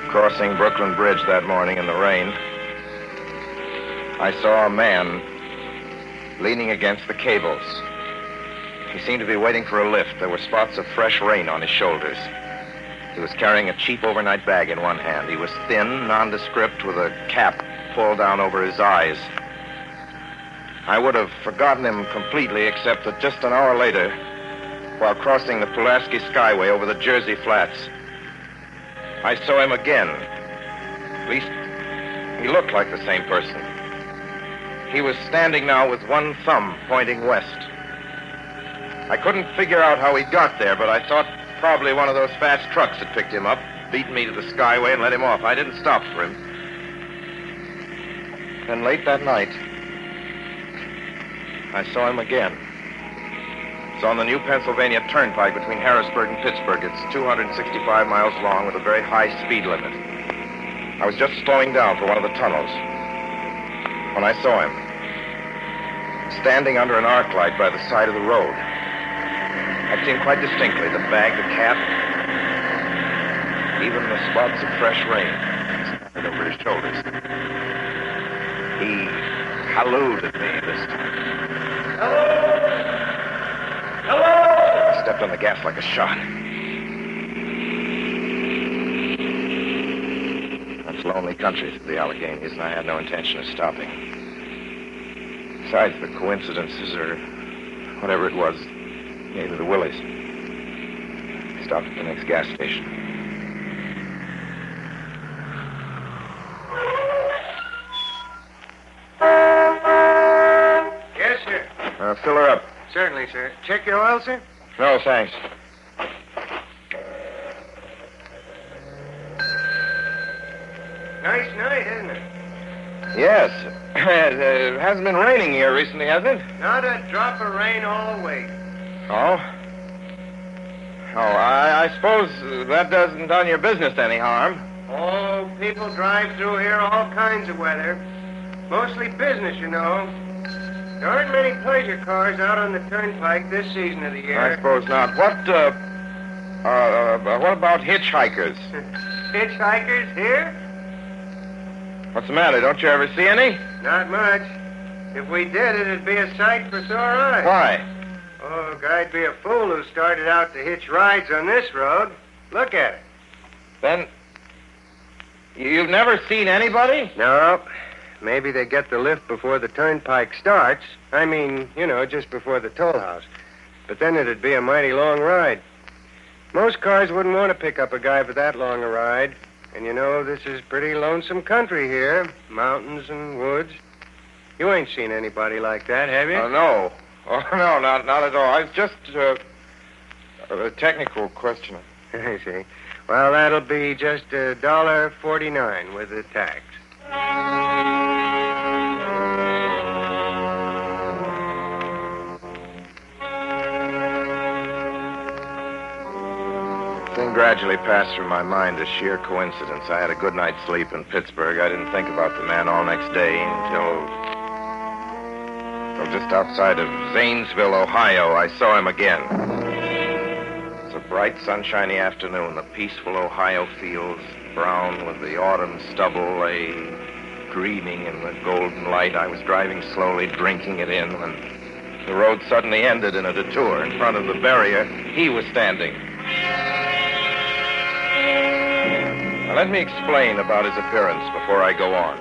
Crossing Brooklyn Bridge that morning in the rain, I saw a man leaning against the cables. He seemed to be waiting for a lift. There were spots of fresh rain on his shoulders. He was carrying a cheap overnight bag in one hand. He was thin, nondescript, with a cap pulled down over his eyes. I would have forgotten him completely, except that just an hour later, while crossing the Pulaski Skyway over the Jersey Flats, I saw him again. At least, he looked like the same person. He was standing now with one thumb pointing west. I couldn't figure out how he got there, but I thought probably one of those fast trucks had picked him up, beaten me to the Skyway, and let him off. I didn't stop for him. Then late that night, I saw him again. It's on the new Pennsylvania Turnpike between Harrisburg and Pittsburgh. It's 265 miles long with a very high speed limit. I was just slowing down for one of the tunnels when I saw him, standing under an arc light by the side of the road. I'd seen quite distinctly the bag, the cap, even the spots of fresh rain scattered over his shoulders. He hallooed at me this time. Hello! I stepped on the gas like a shot. That's lonely country through the Alleghenies, and I had no intention of stopping. Besides, the coincidences, or whatever it was, gave me the willies. I stopped at the next gas station. Yes, sir. Fill her up. Certainly, sir. Check your oil, sir? No, thanks. Nice night, isn't it? Yes. It hasn't been raining here recently, has it? Not a drop of rain all week. Oh? Oh, I suppose that doesn't done your business any harm. Oh, people drive through here all kinds of weather. Mostly business, you know. There aren't many pleasure cars out on the turnpike this season of the year. I suppose not. What about hitchhikers? Hitchhikers here? What's the matter? Don't you ever see any? Not much. If we did, it'd be a sight for sore eyes. Why? Oh, guy'd be a fool who started out to hitch rides on this road. Look at it. Then, you've never seen anybody? No. Maybe they get the lift before the turnpike starts. I mean, you know, just before the toll house. But then it'd be a mighty long ride. Most cars wouldn't want to pick up a guy for that long a ride. And you know, this is pretty lonesome country here. Mountains and woods. You ain't seen anybody like that, have you? Oh, no. Oh, no, not at all. It's just a technical question. I see. Well, that'll be just $1.49 with the tax. The thing gradually passed through my mind as sheer coincidence. I had a good night's sleep in Pittsburgh. I didn't think about the man all next day until just outside of Zanesville, Ohio, I saw him again. It was a bright, sunshiny afternoon. The peaceful Ohio fields, brown with the autumn stubble, lay greening in the golden light. I was driving slowly, drinking it in, when the road suddenly ended in a detour. In front of the barrier, he was standing. Now, let me explain about his appearance before I go on.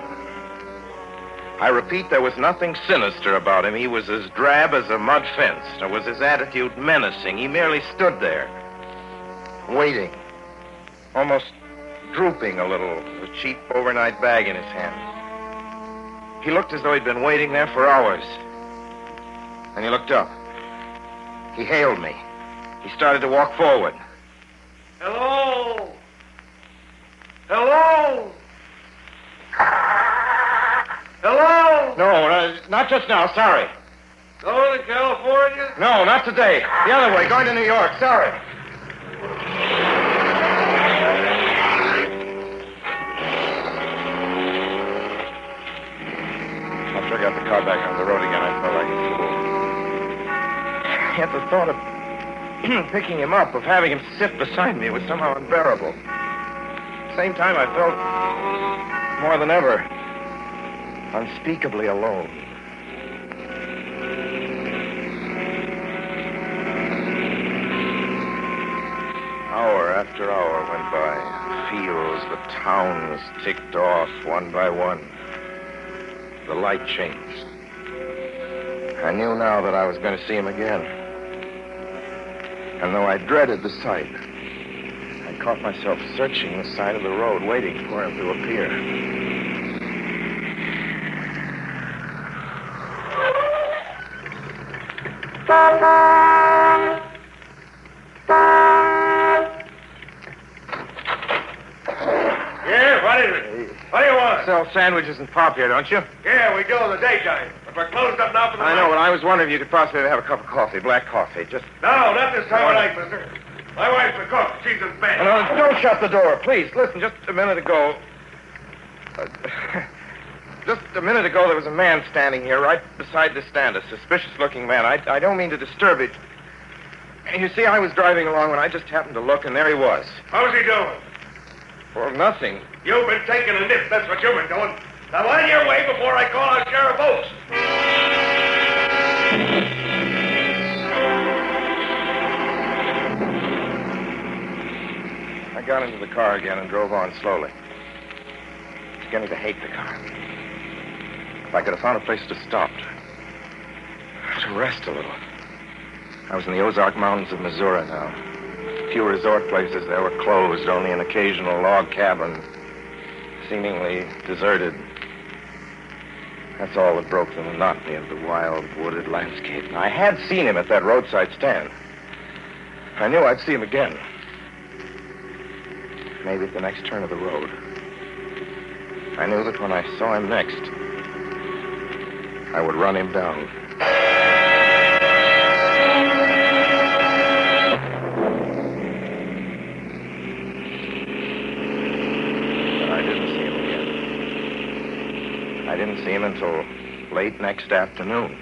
I repeat, there was nothing sinister about him. He was as drab as a mud fence, nor was his attitude menacing. He merely stood there, waiting, almost drooping a little, with a cheap overnight bag in his hand. He looked as though he'd been waiting there for hours. Then he looked up. He hailed me. He started to walk forward. Hello? Hello? Hello? No, not just now. Sorry. Going to California? No, not today. The other way, going to New York. Sorry. After I got the car back on the road again, I felt like a fool. Yet the thought of picking him up, of having him sit beside me, was somehow unbearable. At the same time, I felt more than ever unspeakably alone. Hour after hour went by. Fields, the towns ticked off one by one. The light changed. I knew now that I was going to see him again. And though I dreaded the sight, I caught myself searching the side of the road, waiting for him to appear. Yeah, what is it? What do you want? Sell sandwiches and pop here, don't you? Yeah, we do in the daytime. But we're closed up now for the I night. know, but I was wondering if you could possibly have a cup of coffee, black coffee, just... No, not this time of night, mister. My wife's a cook. She's in bed. No, don't shut the door, please. Listen, just a minute ago... just a minute ago, there was a man standing here right beside the stand, a suspicious-looking man. I don't mean to disturb it. You see, I was driving along when I just happened to look, and there he was. How's he doing? Well, nothing. You've been taking a nip. That's what you've been doing. Now, on your way before I call out Sheriff Oates. I got into the car again and drove on slowly. I was beginning to hate the car. If I could have found a place to stop, to rest a little. I was in the Ozark Mountains of Missouri now. Few resort places there were closed, only an occasional log cabin, seemingly deserted. That's all that broke the monotony of the wild, wooded landscape. I had seen him at that roadside stand. I knew I'd see him again. Maybe at the next turn of the road. I knew that when I saw him next, I would run him down. I didn't see him until late next afternoon.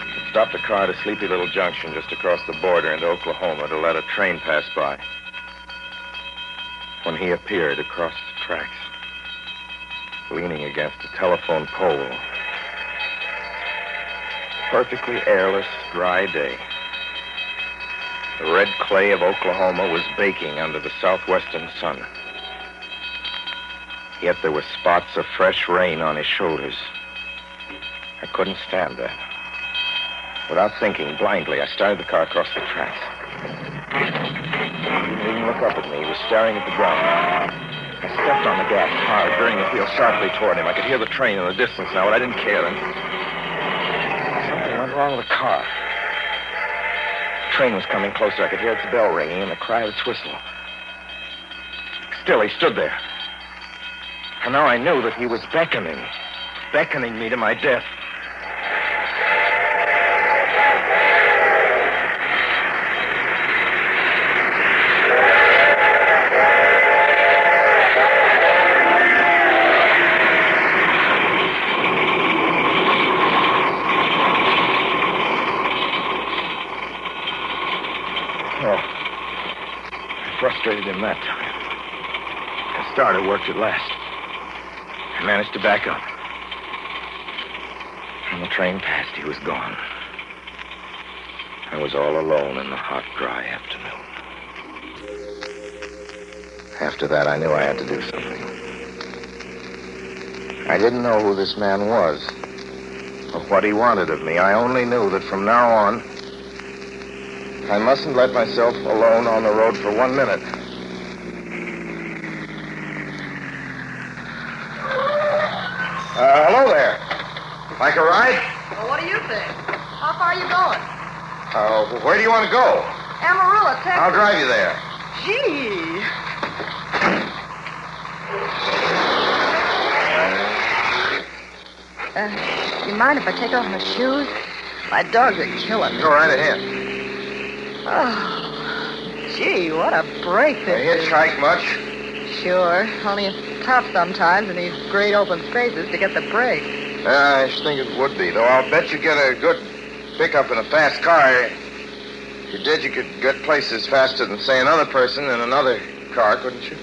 I stopped the car at a sleepy little junction just across the border into Oklahoma to let a train pass by. When he appeared across the tracks, leaning against a telephone pole. Perfectly airless, dry day. The red clay of Oklahoma was baking under the southwestern sun. Yet there were spots of fresh rain on his shoulders. I couldn't stand that. Without thinking, blindly, I started the car across the tracks. He didn't even look up at me. He was staring at the ground. I stepped on the gas hard, veering the wheel sharply toward him. I could hear the train in the distance now, but I didn't care. And something went wrong with the car. The train was coming closer. I could hear its bell ringing and the cry of its whistle. Still, he stood there. And now I knew that he was beckoning me to my death. Oh, I frustrated him that time. The starter worked at last. I managed to back up. When the train passed, he was gone. I was all alone in the hot, dry afternoon. After that, I knew I had to do something. I didn't know who this man was or what he wanted of me. I only knew that from now on, I mustn't let myself alone on the road for 1 minute. Hello there. Like a ride? Well, what do you think? How far are you going? Where do you want to go? Amarillo, Texas. I'll drive you there. Gee. You mind if I take off my shoes? My dogs are killing me. Go right ahead. Oh, gee, what a break You this is. hitchhike much? Sure, only it's tough sometimes in these great open spaces to get the break. I should think it would be, though I'll bet you get a good pickup in a fast car. If you did, you could get places faster than, say, another person in another car, couldn't you?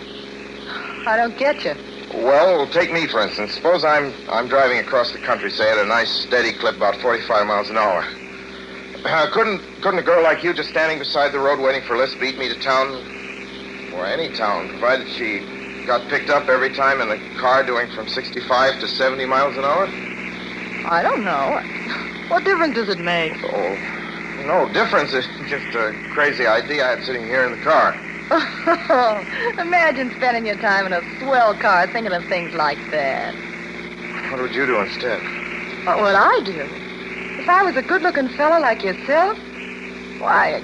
I don't get you. Well, take me, for instance. Suppose I'm driving across the country, say, at a nice, steady clip, about 45 miles an hour. Couldn't a girl like you just standing beside the road waiting for a lift beat me to town, or any town, provided she got picked up every time in a car doing from 65 to 70 miles an hour? I don't know. What difference does it make? Oh, no difference. It's just a crazy idea I had sitting here in the car. Imagine spending your time in a swell car thinking of things like that. What would you do instead? What would I do? If I was a good-looking fellow like yourself, why,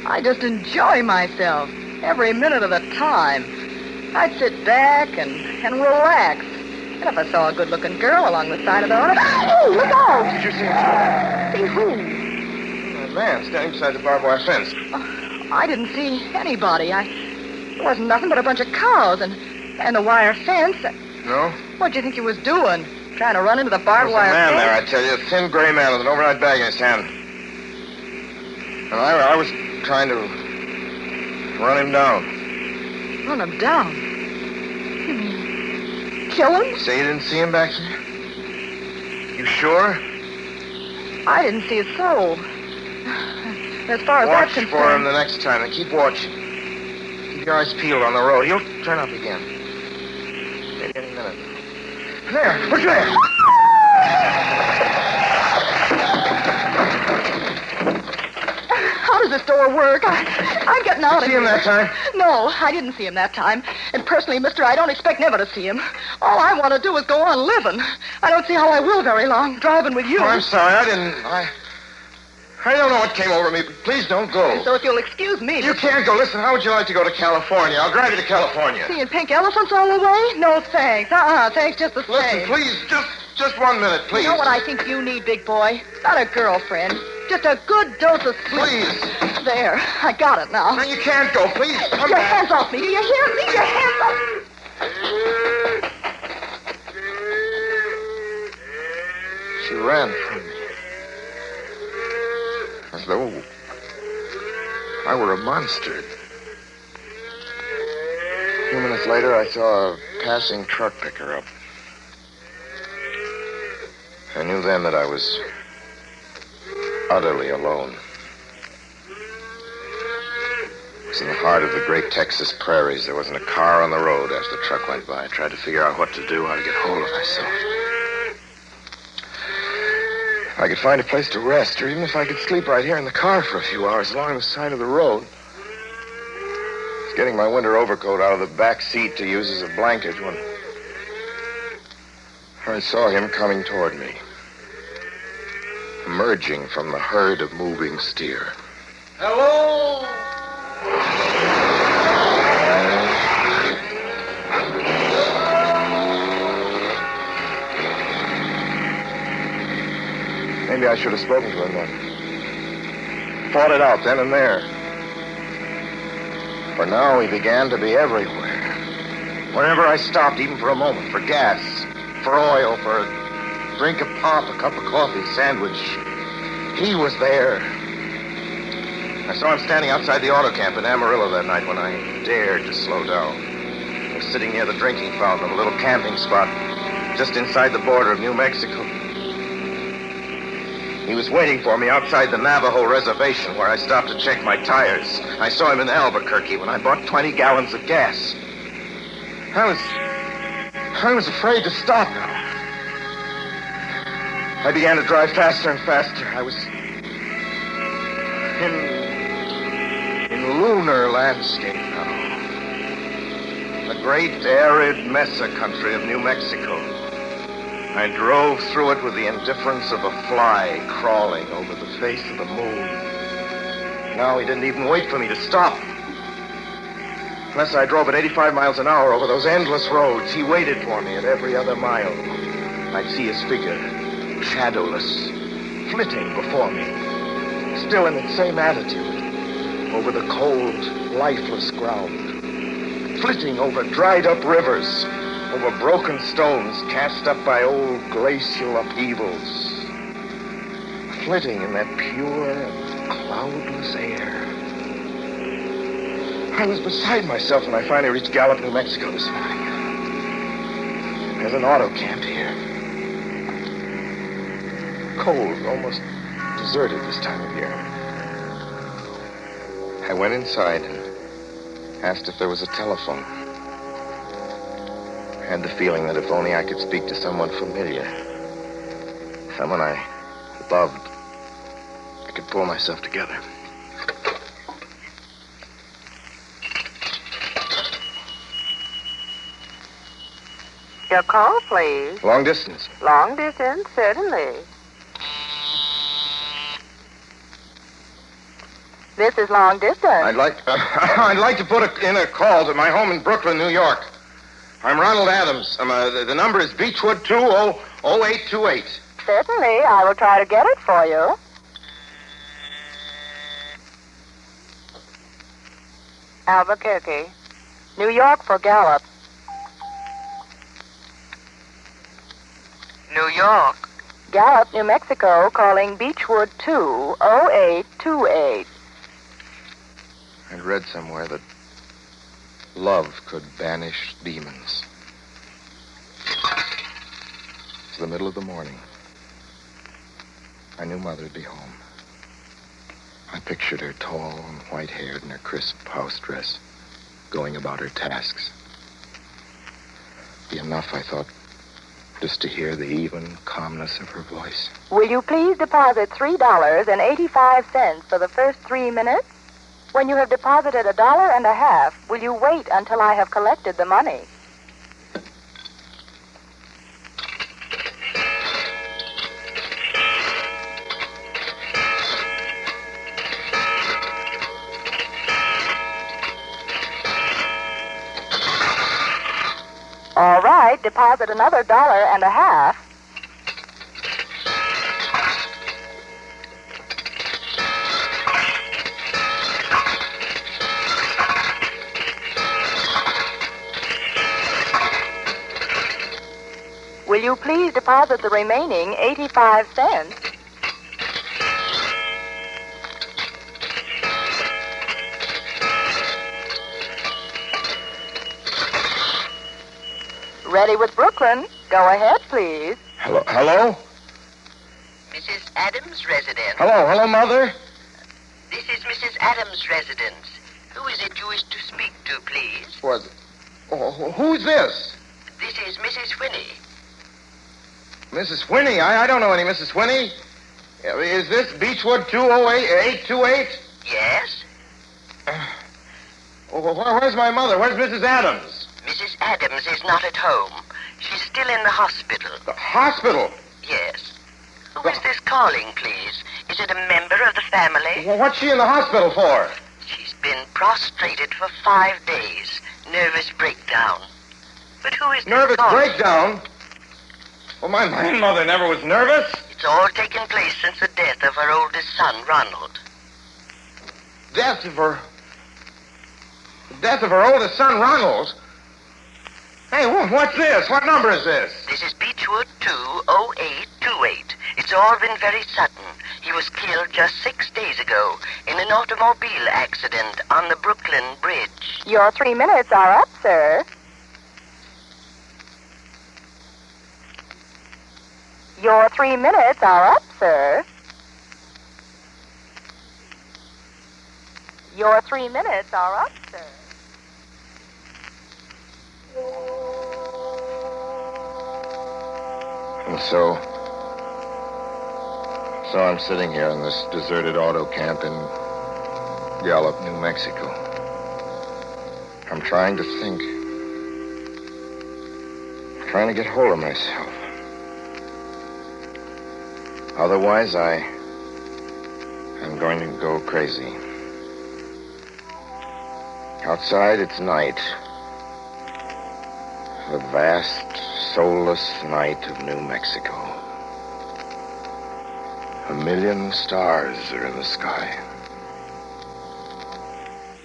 I just enjoy myself every minute of the time. I'd sit back and relax. And if I saw a good-looking girl along the side of the road, oh, look out! Did you see him? See who? That man standing beside the barbed wire fence. I didn't see anybody. It wasn't nothing but a bunch of cows and a wire fence. No? What do you think he was doing? Trying to run into the barbed wire There's a man fence? there, I tell you, a thin gray man with an overnight bag in his hand. And I was trying to run him down. Run him down? You mean kill him? Say you didn't see him back there? You sure? I didn't see a soul. As far as Watch that's concerned... for him the next time, and keep watching. Keep your eyes peeled on the road. He'll turn up again. Maybe any minute. There! Look there! How does this door work? I'm getting out of here. See him that time? No, I didn't see him that time. And personally, mister, I don't expect never to see him. All I want to do is go on living. I don't see how I will very long, driving with you. Oh, I'm sorry. I don't know what came over me, but please don't go. So if you'll excuse me... You can't go. Listen, how would you like to go to California? I'll drive you to California. Seeing pink elephants all the way? No, thanks. Thanks just the same. Listen, please, just 1 minute, please. You know what I think you need, big boy? Not a girlfriend. Just a good dose of sleep. Please. There. I got it now. No, you can't go. Please, come Your back. hands off me. Do you hear me? Your hands off... She ran from me. As though I were a monster. A few minutes later, I saw a passing truck pick her up. I knew then that I was utterly alone. It was in the heart of the great Texas prairies. There wasn't a car on the road as the truck went by. I tried to figure out what to do, how to get hold of myself. If I could find a place to rest, or even if I could sleep right here in the car for a few hours along the side of the road. I was getting my winter overcoat out of the back seat to use as a blanket when I saw him coming toward me, emerging from the herd of moving steer. Hello? Maybe I should have spoken to him then. Fought it out then and there. For now, he began to be everywhere. Whenever I stopped, even for a moment, for gas, for oil, for a drink of pop, a cup of coffee, sandwich, he was there. I saw him standing outside the auto camp in Amarillo that night when I dared to slow down. I was sitting near the drinking fountain of a little camping spot just inside the border of New Mexico. He was waiting for me outside the Navajo reservation where I stopped to check my tires. I saw him in Albuquerque when I bought 20 gallons of gas. I I was afraid to stop now. I began to drive faster and faster. I was in lunar landscape now. The great arid mesa country of New Mexico. I drove through it with the indifference of a fly crawling over the face of the moon. Now he didn't even wait for me to stop. Unless I drove at 85 miles an hour over those endless roads, he waited for me at every other mile. I'd see his figure, shadowless, flitting before me, still in the same attitude, over the cold, lifeless ground, flitting over dried-up rivers, over broken stones cast up by old glacial upheavals, flitting in that pure and cloudless air. I was beside myself when I finally reached Gallup, New Mexico this morning. There's an auto camp here. Cold, almost deserted this time of year. I went inside and asked if there was a telephone. I had the feeling that if only I could speak to someone familiar, someone I loved, I could pull myself together. Your call, please. Long distance. Long distance, certainly. This is long distance. I'd like to put in a call to my home in Brooklyn, New York. I'm Ronald Adams. The number is Beechwood 20828. Certainly, I will try to get it for you. Albuquerque, New York for Gallup. New York. Gallup, New Mexico, calling Beechwood 20828. I'd read somewhere that love could banish demons. It's the middle of the morning. I knew Mother'd be home. I pictured her tall and white-haired in her crisp house dress, going about her tasks. It'd be enough, I thought, just to hear the even calmness of her voice. Will you please deposit $3.85 for the first 3 minutes? When you have deposited $1.50, will you wait until I have collected the money? All right, deposit another $1.50. Will you please deposit the remaining 85 cents? Ready with Brooklyn. Go ahead, please. Hello? Mrs. Adams' residence. Hello, Mother? This is Mrs. Adams' residence. Who is it you wish to speak to, please? What? Oh, who's this? This is Mrs. Whinney. Mrs. Whinney? I don't know any Mrs. Whinney. Is this Beechwood 20828? Yes? Where's my mother? Where's Mrs. Adams? Mrs. Adams is not at home. She's still in the hospital. The hospital? Yes. Who is this calling, please? Is it a member of the family? Well, what's she in the hospital for? She's been prostrated for 5 days. Nervous breakdown. But who is this Nervous calling? breakdown? Well, my grandmother never was nervous. It's all taken place since the death of her oldest son, Ronald. Death of her oldest son, Ronald? Hey, what's this? What number is this? This is Beechwood 20828. It's all been very sudden. He was killed just 6 days ago in an automobile accident on the Brooklyn Bridge. Your 3 minutes are up, sir. Your 3 minutes are up, sir. Your 3 minutes are up, sir. And so I'm sitting here in this deserted auto camp in Gallup, New Mexico. I'm trying to think. I'm trying to get hold of myself. Otherwise, I'm going to go crazy. Outside, it's night. The vast, soulless night of New Mexico. 1,000,000 stars are in the sky.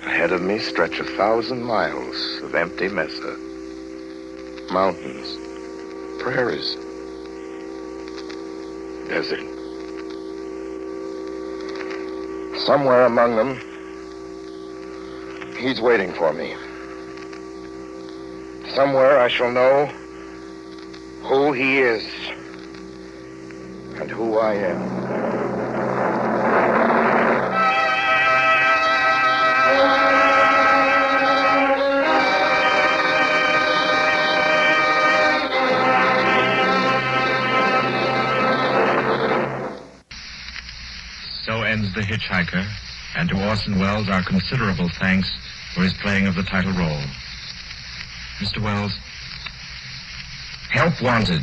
Ahead of me stretch 1,000 miles of empty mesa. Mountains, prairies, desert. Somewhere among them, he's waiting for me. Somewhere I shall know who he is and who I am. So ends The Hitchhiker, and to Orson Welles our considerable thanks for his playing of the title role. Mr. Welles? Help wanted.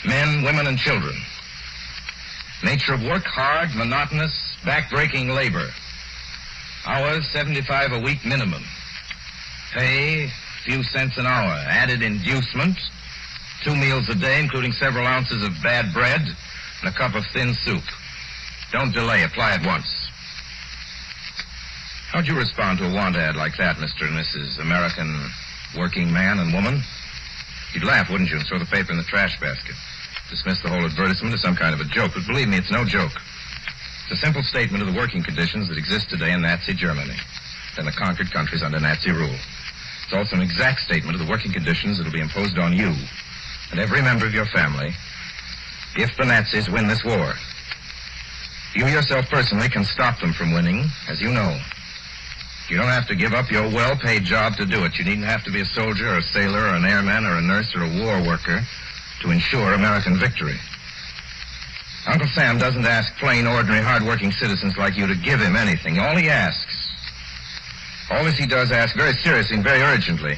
Men, women, and children. Nature of work, hard, monotonous, back-breaking labor. Hours, 75 a week minimum. Pay, few cents an hour. Added inducement, 2 meals a day, including several ounces of bad bread and a cup of thin soup. Don't delay. Apply at once. How'd you respond to a want ad like that, Mr. and Mrs. American working man and woman? You'd laugh, wouldn't you, and throw the paper in the trash basket. Dismiss the whole advertisement as some kind of a joke. But believe me, it's no joke. It's a simple statement of the working conditions that exist today in Nazi Germany and the conquered countries under Nazi rule. It's also an exact statement of the working conditions that will be imposed on you and every member of your family if the Nazis win this war. You yourself personally can stop them from winning, as you know. You don't have to give up your well-paid job to do it. You needn't have to be a soldier or a sailor or an airman or a nurse or a war worker to ensure American victory. Uncle Sam doesn't ask plain, ordinary, hard-working citizens like you to give him anything. All he asks, all this he does ask very seriously and very urgently,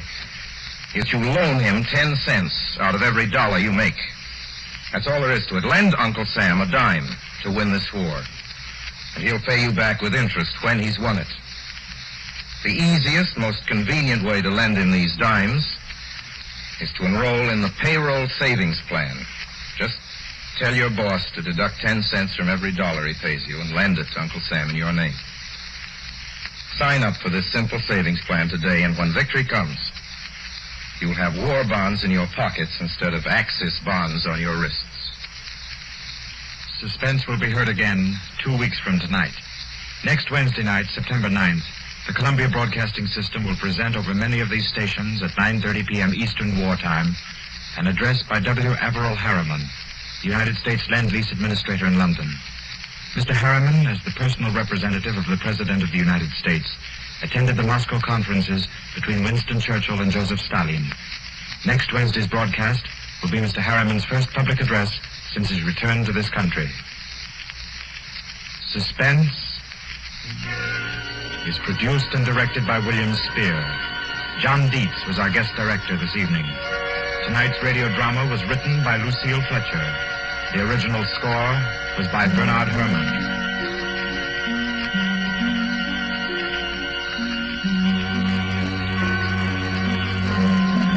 is you loan him 10 cents out of every dollar you make. That's all there is to it. Lend Uncle Sam a dime to win this war, and he'll pay you back with interest when he's won it. The easiest, most convenient way to lend him these dimes is to enroll in the payroll savings plan. Just tell your boss to deduct 10 cents from every dollar he pays you and lend it to Uncle Sam in your name. Sign up for this simple savings plan today, and when victory comes, you'll have war bonds in your pockets instead of Axis bonds on your wrists. Suspense will be heard again 2 weeks from tonight. Next Wednesday night, September 9th, the Columbia Broadcasting System will present over many of these stations at 9:30 p.m. Eastern Wartime an address by W. Averell Harriman, the United States Lend-Lease Administrator in London. Mr. Harriman, as the personal representative of the President of the United States, attended the Moscow conferences between Winston Churchill and Joseph Stalin. Next Wednesday's broadcast will be Mr. Harriman's first public address since his return to this country. Suspense is produced and directed by William Spear. John Dietz was our guest director this evening. Tonight's radio drama was written by Lucille Fletcher. The original score was by Bernard Herrmann.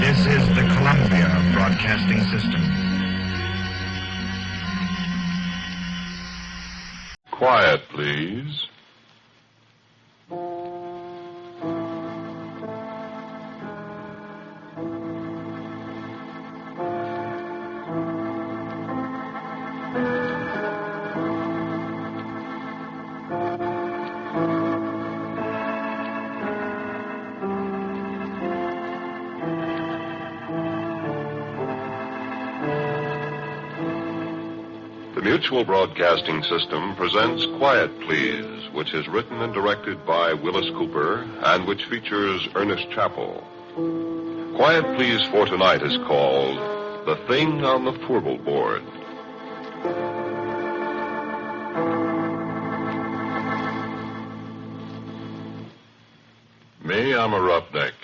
This is the Columbia Broadcasting System. Quiet, please. The Mutual Broadcasting System presents Quiet Please, which is written and directed by Willis Cooper and which features Ernest Chappell. Quiet Please for tonight is called The Thing on the Fourble Board. Me, I'm a roughneck.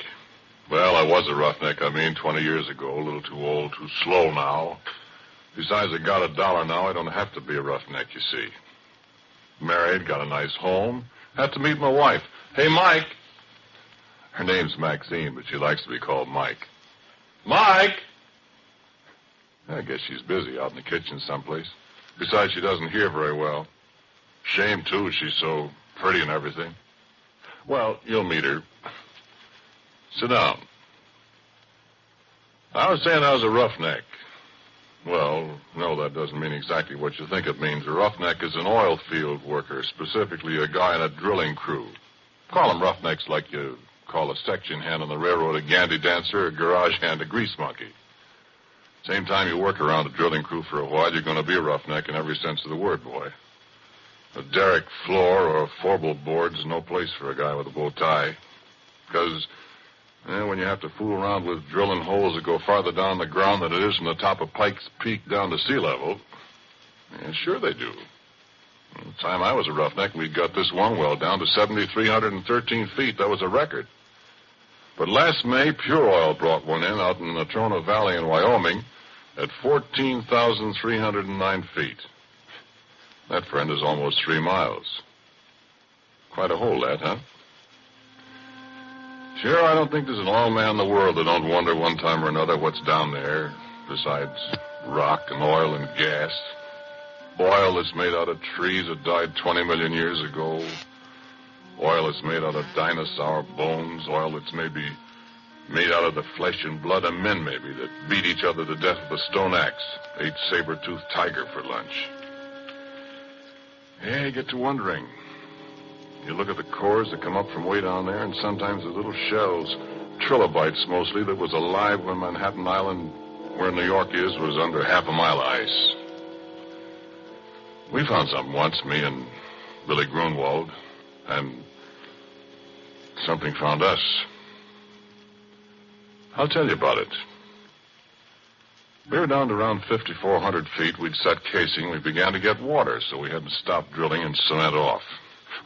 Well, I was a roughneck, 20 years ago. A little too old, too slow now. Besides, I got $1 now. I don't have to be a roughneck, you see. Married, got a nice home. Had to meet my wife. Hey, Mike. Her name's Maxine, but she likes to be called Mike. Mike! I guess she's busy out in the kitchen someplace. Besides, she doesn't hear very well. Shame, too, she's so pretty and everything. Well, you'll meet her. Sit down. I was saying I was a roughneck. Well, no, that doesn't mean exactly what you think it means. A roughneck is an oil field worker, specifically a guy in a drilling crew. Call them roughnecks like you call a section hand on the railroad a gandy dancer, a garage hand a grease monkey. Same time you work around a drilling crew for a while, you're going to be a roughneck in every sense of the word, boy. A derrick floor or a Fourble board's no place for a guy with a bow tie. Because when you have to fool around with drilling holes that go farther down the ground than it is from the top of Pike's Peak down to sea level, sure they do. The time I was a roughneck, we got this one well down to 7,313 feet. That was a record. But last May, Pure Oil brought one in out in the Natrona Valley in Wyoming at 14,309 feet. That, friend, is almost 3 miles. Quite a hole, that, huh? Sure, I don't think there's an oil man in the world that don't wonder one time or another what's down there, besides rock and oil and gas. Oil that's made out of trees that died 20 million years ago. Oil that's made out of dinosaur bones. Oil that's maybe made out of the flesh and blood of men, maybe, that beat each other to death with a stone axe, ate saber-toothed tiger for lunch. Yeah, you get to wondering. You look at the cores that come up from way down there, and sometimes the little shells, trilobites mostly, that was alive when Manhattan Island, where New York is, was under half a mile of ice. We found something once, me and Billy Grunwald, and something found us. I'll tell you about it. We were down to around 5,400 feet. We'd set casing. We began to get water, so we had to stop drilling and cement off.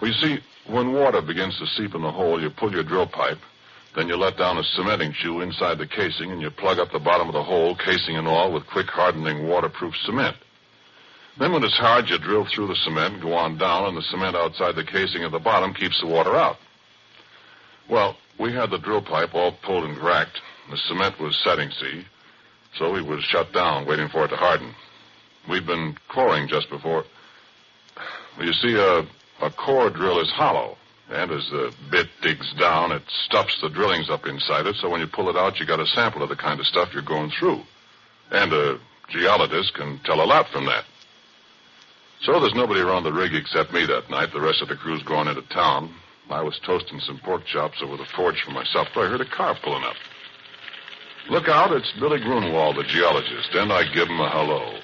Well, you see, when water begins to seep in the hole, you pull your drill pipe, then you let down a cementing shoe inside the casing, and you plug up the bottom of the hole, casing and all, with quick hardening waterproof cement. Then when it's hard, you drill through the cement, go on down, and the cement outside the casing at the bottom keeps the water out. Well, we had the drill pipe all pulled and cracked. The cement was setting, see? So we was shut down, waiting for it to harden. We'd been coring just before. Well, you see, a core drill is hollow, and as the bit digs down, it stuffs the drillings up inside it, so when you pull it out, you got a sample of the kind of stuff you're going through. And a geologist can tell a lot from that. So there's nobody around the rig except me that night. The rest of the crew's gone into town. I was toasting some pork chops over the forge for myself, but I heard a car pulling up. Look out, it's Billy Grunwald, the geologist, and I give him a hello.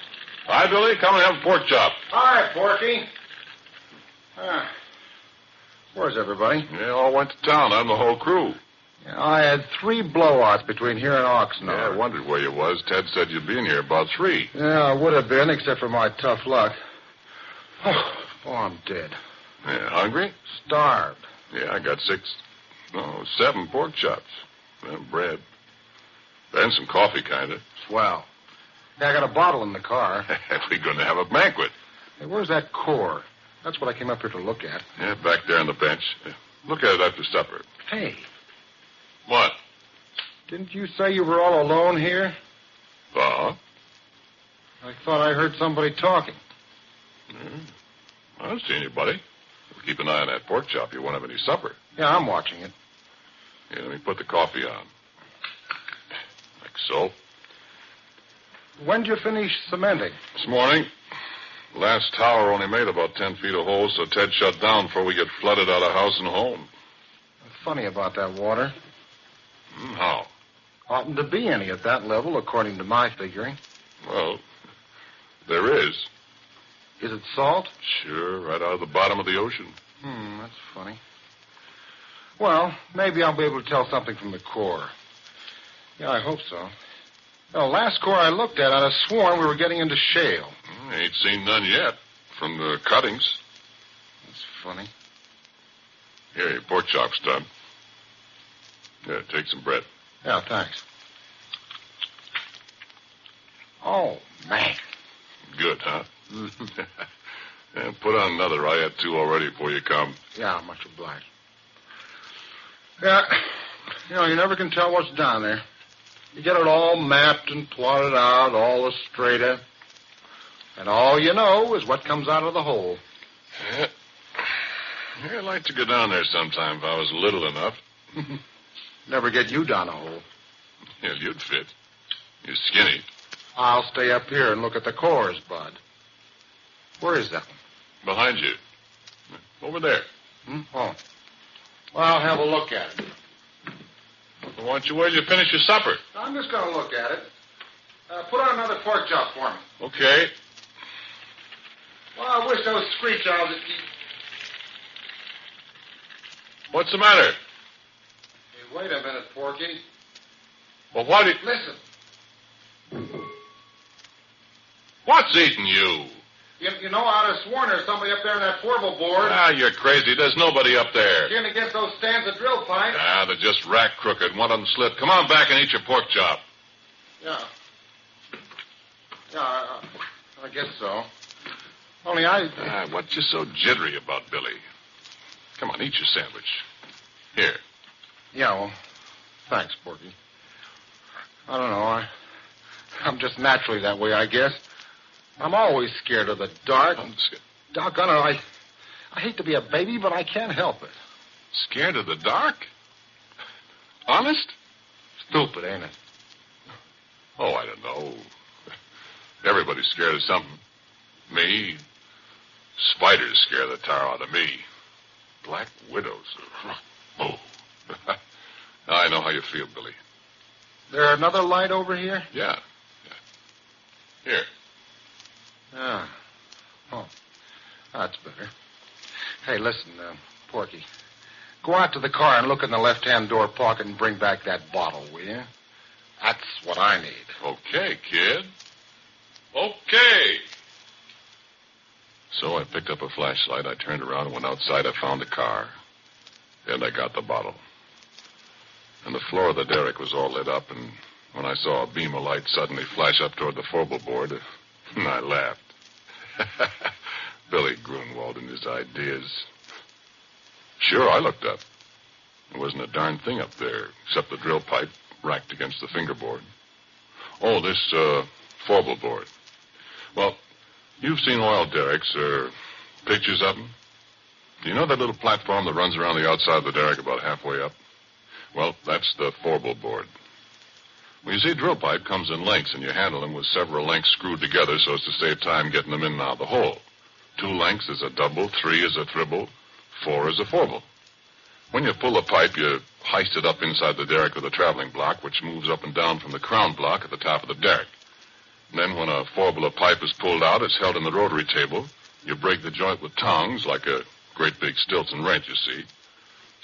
Hi, Billy, come and have a pork chop. Hi, Porky. Where's everybody? Yeah, all went to town. I'm the whole crew. Yeah, I had 3 blowouts between here and Oxnard. Yeah, I wondered where you was. Ted said you'd be in here about 3. Yeah, I would have been, except for my tough luck. Oh, I'm dead. Yeah, hungry? Starved. Yeah, I got 7 pork chops. Bread. And some coffee, kind of. Swell. Yeah, I got a bottle in the car. We're going to have a banquet. Hey, where's that core? That's what I came up here to look at. Yeah, back there on the bench. Look at it after supper. Hey. What? Didn't you say you were all alone here? I thought I heard somebody talking. I don't see anybody. We'll keep an eye on that pork chop. You won't have any supper. Yeah, I'm watching it. Yeah, let me put the coffee on. Like so. When'd you finish cementing? This morning. Last tower only made about 10 feet of hole, so Ted shut down before we get flooded out of house and home. Funny about that water. How? Oughtn't to be any at that level, according to my figuring. Well, there is. Is it salt? Sure, right out of the bottom of the ocean. That's funny. Well, maybe I'll be able to tell something from the core. Yeah, I hope so. Well, last core I looked at, I'd have sworn we were getting into shale. Ain't seen none yet from the cuttings. That's funny. Here, your pork chop stub. Yeah, take some bread. Yeah, thanks. Oh, man. Good, huh? Yeah, put on another. I had 2 already before you come. Yeah, much obliged. Yeah, you never can tell what's down there. You get it all mapped and plotted out, all the straighter. And all you know is what comes out of the hole. Yeah. I'd like to go down there sometime if I was little enough. Never get you down a hole. Yeah, you'd fit. You're skinny. I'll stay up here and look at the cores, Bud. Where is that one? Behind you. Over there. Oh. Well, I'll have a look at it. Well, why don't you wait till you finish your supper? I'm just going to look at it. Put on another pork chop for me. Okay. Well, I wish those screech owls would keep... What's the matter? Hey, wait a minute, Porky. Well, what did... Listen. What's eating you? You know, I'd have sworn there's somebody up there on that Fourble board. Ah, you're crazy. There's nobody up there. Can't against those stands of drill pipe. Ah, they're just rack crooked. One of them slipped. Come on back and eat your pork chop. Yeah. Yeah, I guess so. Only what's you so jittery about, Billy? Come on, eat your sandwich. Here. Yeah, well, thanks, Porky. I don't know. I'm just naturally that way, I guess. I'm always scared of the dark. Doggone it, I hate to be a baby, but I can't help it. Scared of the dark? Honest? Stupid, ain't it? Oh, I don't know. Everybody's scared of something. Me. Spiders scare the tar out of me. Black widows. Oh. I know how you feel, Billy. There another light over here? Yeah. Here. Ah. Oh. That's better. Hey, listen, Porky. Go out to the car and look in the left-hand door pocket and bring back that bottle, will you? That's what I need. Okay, kid. Okay. So I picked up a flashlight. I turned around and went outside. I found the car. And I got the bottle. And the floor of the derrick was all lit up, and when I saw a beam of light suddenly flash up toward the Fourble board, I laughed. Billy Grunwald and his ideas. Sure, I looked up. There wasn't a darn thing up there, except the drill pipe racked against the fingerboard. Oh, this, Fourble board. Well, you've seen oil derricks, or pictures of them. You know that little platform that runs around the outside of the derrick about halfway up? Well, that's the Fourble board. Well, you see, drill pipe comes in lengths, and you handle them with several lengths screwed together so as to save time getting them in and out of the hole. 2 lengths is a double, 3 is a triple, 4 is a Fourble. When you pull the pipe, you heist it up inside the derrick with a traveling block, which moves up and down from the crown block at the top of the derrick. And then when a Fourble of pipe is pulled out, it's held in the rotary table. You break the joint with tongs, like a great big Stilton wrench, you see.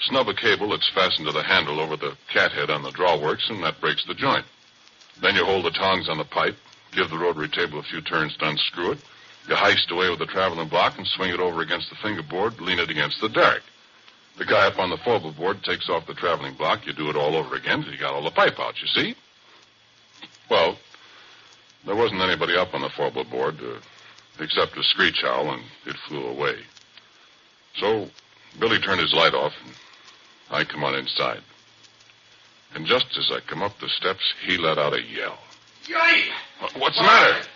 Snub a cable that's fastened to the handle over the cathead on the drawworks, and that breaks the joint. Then you hold the tongs on the pipe, give the rotary table a few turns to unscrew it. You heist away with the traveling block and swing it over against the fingerboard, lean it against the derrick. The guy up on the Fourble board takes off the traveling block. You do it all over again till you got all the pipe out, you see? Well, there wasn't anybody up on the Fourble board except a screech owl, and it flew away. So Billy turned his light off, and I come on inside. And just as I come up the steps, he let out a yell. Yay! What's the matter?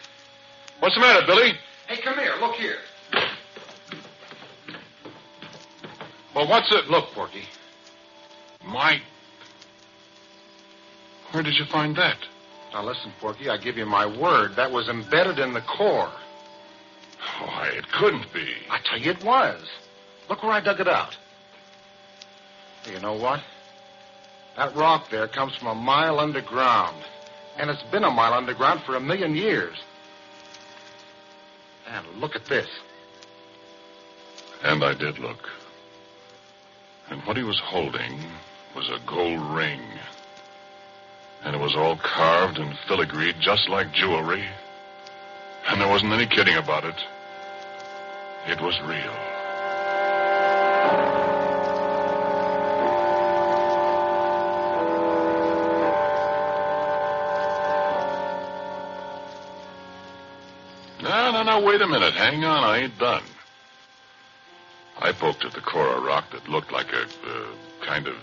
What's the matter, Billy? Hey, come here. Look here. Well, what's it? Look, Porky. My... Where did you find that? Now, listen, Porky, I give you my word. That was embedded in the core. Why, it couldn't be. I tell you it was. Look where I dug it out. You know what? That rock there comes from a mile underground. And it's been a mile underground for 1,000,000 years. And look at this. And I did look. And what he was holding was a gold ring. And it was all carved and filigreed just like jewelry. And there wasn't any kidding about it. It was real. No, wait a minute. Hang on, I ain't done. I poked at the core of rock that looked like a kind of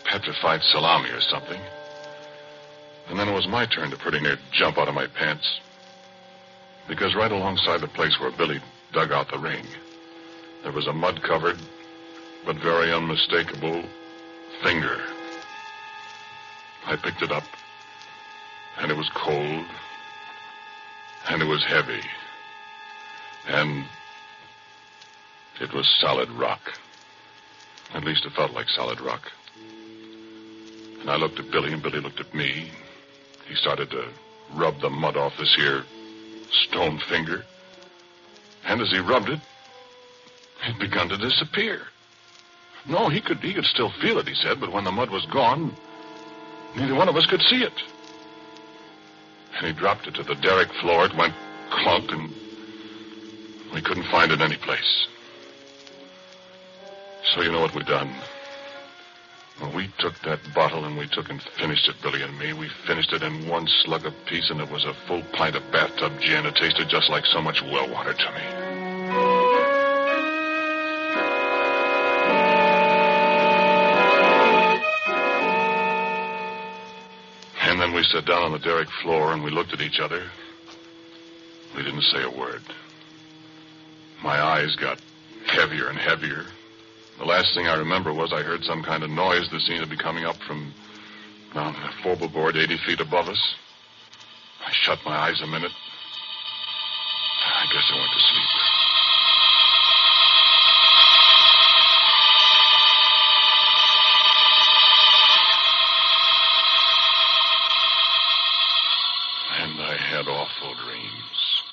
petrified salami or something. And then it was my turn to pretty near jump out of my pants. Because right alongside the place where Billy dug out the ring, there was a mud-covered, but very unmistakable finger. I picked it up, and it was cold, and it was heavy, and it was solid rock. At least it felt like solid rock. And I looked at Billy, and Billy looked at me. He started to rub the mud off this here stone finger. And as he rubbed it, it begun to disappear. No, he could still feel it, he said, but when the mud was gone, neither one of us could see it. And he dropped it to the derrick floor. It went clunk, and we couldn't find it any place. So you know what we done? Well, we took that bottle and we took and finished it, Billy and me. We finished it in one slug apiece, and it was a full pint of bathtub gin. It tasted just like so much well water to me. And then we sat down on the derrick floor and we looked at each other. We didn't say a word. My eyes got heavier and heavier. The last thing I remember was I heard some kind of noise that seemed to be coming up from down the Fourble board 80 feet above us. I shut my eyes a minute. I guess I went to sleep. And I had awful dreams.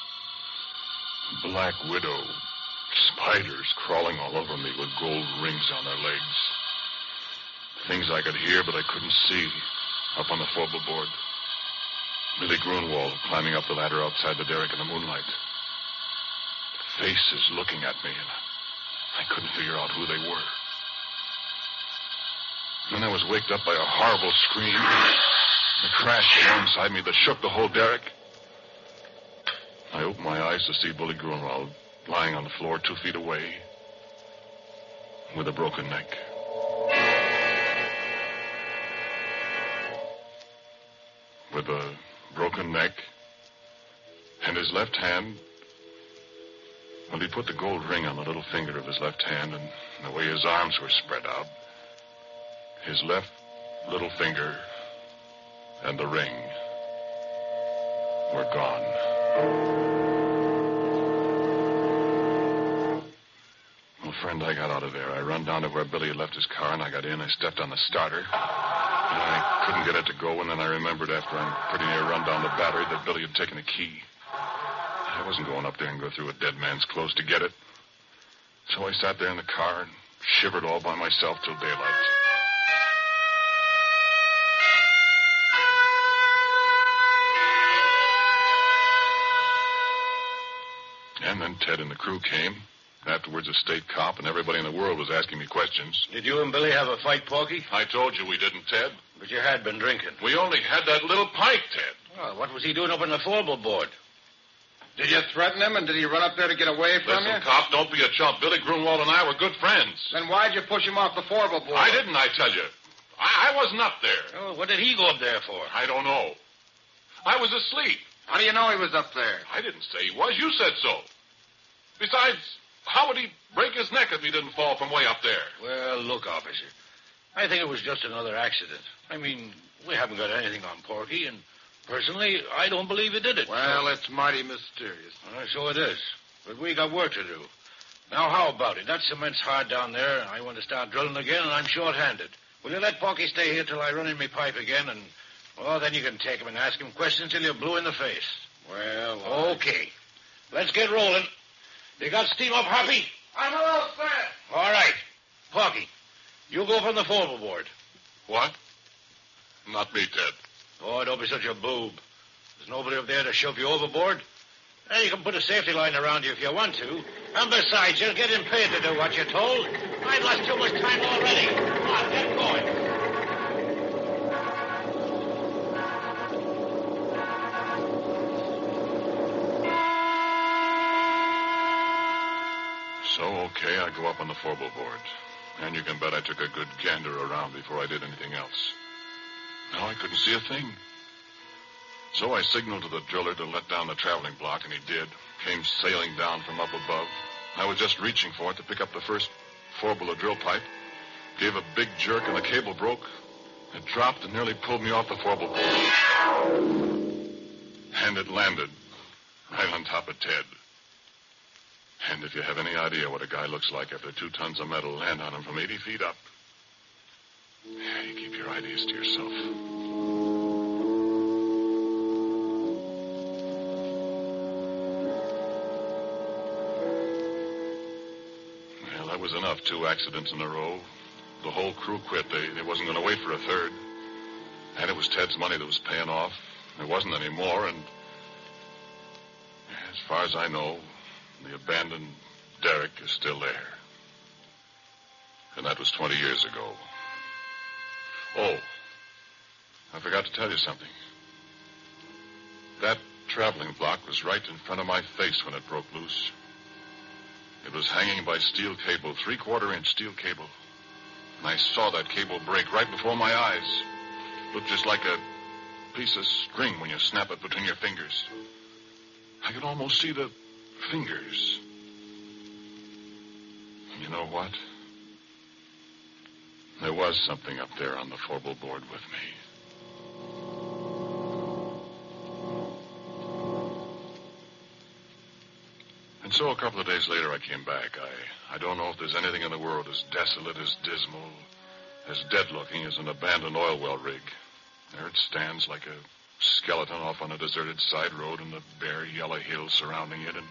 Black Widow. Spiders crawling all over me with gold rings on their legs. Things I could hear, but I couldn't see up on the Fourble board. Billy Grunwald climbing up the ladder outside the derrick in the moonlight. Faces looking at me, and I couldn't figure out who they were. Then I was waked up by a horrible scream. A crash alongside me that shook the whole derrick. I opened my eyes to see Billy Grunwald lying on the floor 2 feet away with a broken neck. With a broken neck and his left hand, well, he put the gold ring on the little finger of his left hand, and the way his arms were spread out, his left little finger and the ring were gone. Well, friend, I got out of there. I run down to where Billy had left his car, and I got in. I stepped on the starter. And I couldn't get it to go, and then I remembered after I pretty near run down the battery that Billy had taken the key. I wasn't going up there and go through a dead man's clothes to get it. So I sat there in the car and shivered all by myself till daylight. And then Ted and the crew came. Afterwards, a state cop, and everybody in the world was asking me questions. Did you and Billy have a fight, Porky? I told you we didn't, Ted. But you had been drinking. We only had that little pint, Ted. Well, what was he doing up on the Fourble board? Did you threaten him, and did he run up there to get away from you? Listen, cop, don't be a chump. Billy Grunwald and I were good friends. Then why'd you push him off the Fourble board? I didn't, I tell you. I wasn't up there. Oh, what did he go up there for? I don't know. I was asleep. How do you know he was up there? I didn't say he was. You said so. Besides, how would he break his neck if he didn't fall from way up there? Well, look, officer. I think it was just another accident. I mean, we haven't got anything on Porky, and personally, I don't believe he did it. Well, it's mighty mysterious. So it is. But we got work to do. Now, how about it? That cement's hard down there, and I want to start drilling again, and I'm short-handed. Will you let Porky stay here till I run in my pipe again, and, well, then you can take him and ask him questions till you're blue in the face. Well, okay. Let's get rolling. You got steam up, Happy? I'm all set. All right. Porky, you go from the Fourble board. What? Not me, Ted. Oh, don't be such a boob. There's nobody up there to shove you overboard. Well, you can put a safety line around you if you want to. And besides, you're getting paid to do what you're told. I've lost too much time already. Come on, get going. So, okay, I go up on the Fourble board. And you can bet I took a good gander around before I did anything else. Now I couldn't see a thing. So I signaled to the driller to let down the traveling block, and he did. Came sailing down from up above. I was just reaching for it to pick up the first Fourble of drill pipe. Gave a big jerk, and the cable broke. It dropped and nearly pulled me off the Fourble board. And it landed right on top of Ted. And if you have any idea what a guy looks like after 2 tons of metal land on him from 80 feet up, yeah, you keep your ideas to yourself. Well, that was enough. 2 accidents in a row. The whole crew quit. They wasn't going to wait for a third. And it was Ted's money that was paying off. There wasn't any more, and as far as I know, the abandoned derrick is still there. And that was 20 years ago. Oh, I forgot to tell you something. That traveling block was right in front of my face when it broke loose. It was hanging by steel cable, 3/4-inch steel cable. And I saw that cable break right before my eyes. Looked just like a piece of string when you snap it between your fingers. I could almost see the fingers. You know what? There was something up there on the Fourble board with me. And so a couple of days later I came back. I don't know if there's anything in the world as desolate, as dismal, as dead-looking as an abandoned oil well rig. There it stands like a skeleton off on a deserted side road in the bare yellow hills surrounding it, and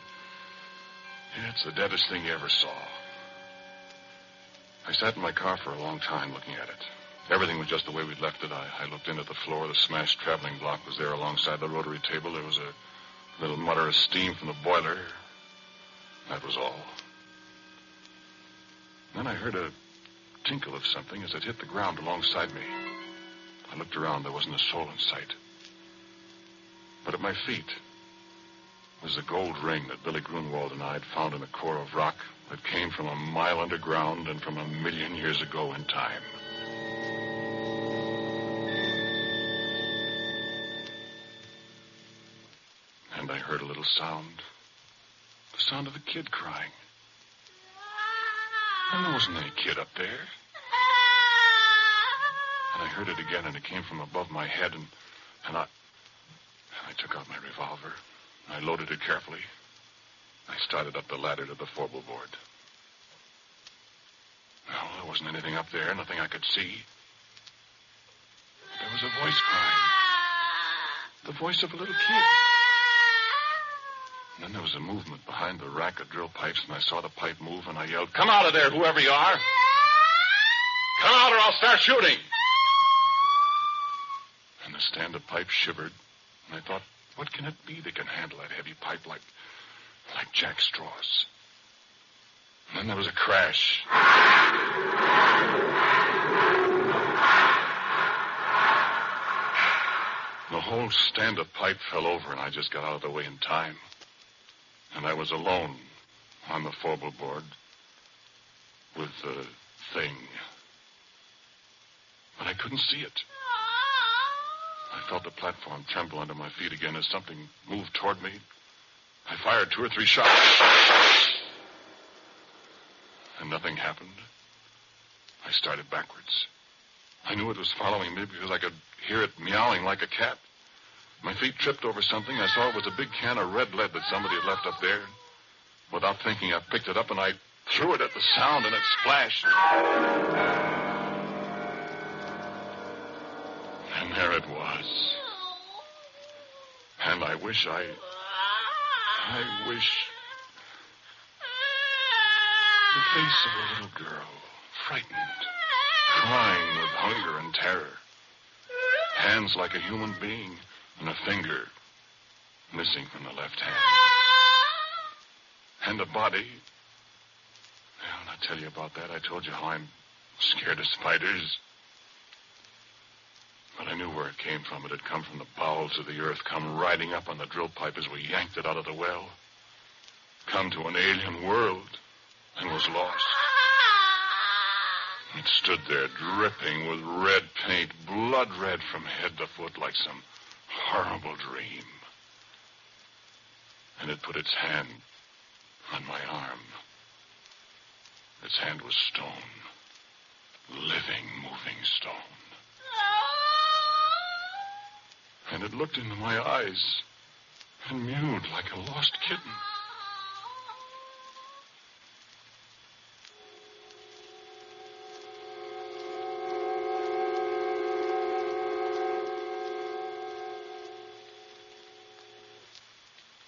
it's the deadest thing you ever saw. I sat in my car for a long time looking at it. Everything was just the way we'd left it. I looked in at the floor. The smashed traveling block was there alongside the rotary table. There was a little mutter of steam from the boiler. That was all. Then I heard a tinkle of something as it hit the ground alongside me. I looked around. There wasn't a soul in sight. But at my feet was the gold ring that Billy Grunwald and I had found in a core of rock that came from a mile underground and from 1,000,000 years ago in time. And I heard a little sound. The sound of a kid crying. And there wasn't any kid up there. And I heard it again, and it came from above my head, and I took out my revolver. I loaded it carefully. I started up the ladder to the Fourble board. Well, there wasn't anything up there, nothing I could see. But there was a voice crying. The voice of a little kid. And then there was a movement behind the rack of drill pipes, and I saw the pipe move, and I yelled, "Come out of there, whoever you are! Come out or I'll start shooting!" And the stand of pipe shivered, and I thought, what can it be that can handle that heavy pipe like jack straws? And then there was a crash. The whole stand of pipe fell over, and I just got out of the way in time. And I was alone on the Fourble board with the thing. But I couldn't see it. I felt the platform tremble under my feet again as something moved toward me. I fired 2 or 3 shots. And nothing happened. I started backwards. I knew it was following me because I could hear it meowing like a cat. My feet tripped over something. I saw it was a big can of red lead that somebody had left up there. Without thinking, I picked it up and I threw it at the sound, and it splashed. And there it was. And I wish the face of a little girl, frightened, crying with hunger and terror. Hands like a human being, and a finger missing from the left hand. And the body. Well, I'll tell you about that. I told you how I'm scared of spiders. But I knew where it came from. It had come from the bowels of the earth, come riding up on the drill pipe as we yanked it out of the well. Come to an alien world and was lost. It stood there dripping with red paint, blood red from head to foot like some horrible dream. And it put its hand on my arm. Its hand was stone. Living, moving stone. And it looked into my eyes and mewed like a lost kitten.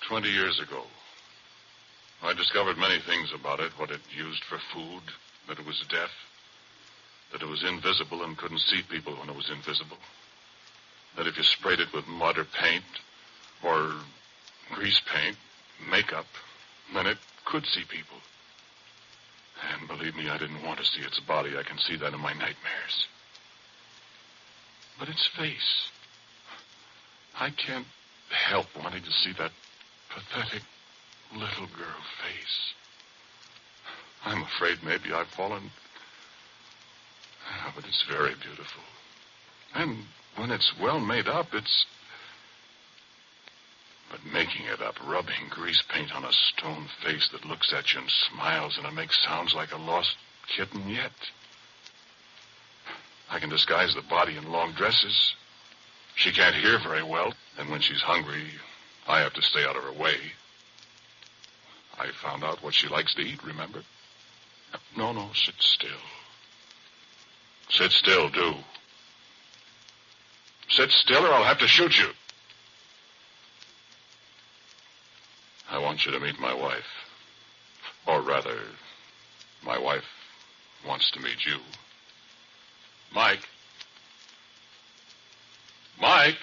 "20 years ago, I discovered many things about it, what it used for food, that it was deaf, that it was invisible and couldn't see people when it was invisible, that if you sprayed it with mud or paint or grease paint, makeup, then it could see people. And believe me, I didn't want to see its body. I can see that in my nightmares. But its face, I can't help wanting to see that pathetic little girl face. I'm afraid maybe I've fallen. But it's very beautiful. And when it's well made up, it's... But making it up, rubbing grease paint on a stone face that looks at you and smiles, and it makes sounds like a lost kitten yet. I can disguise the body in long dresses. She can't hear very well, and when she's hungry, I have to stay out of her way. I found out what she likes to eat, remember? No, sit still. Sit still, do. Sit still or I'll have to shoot you. I want you to meet my wife. Or rather, my wife wants to meet you. Mike. Mike.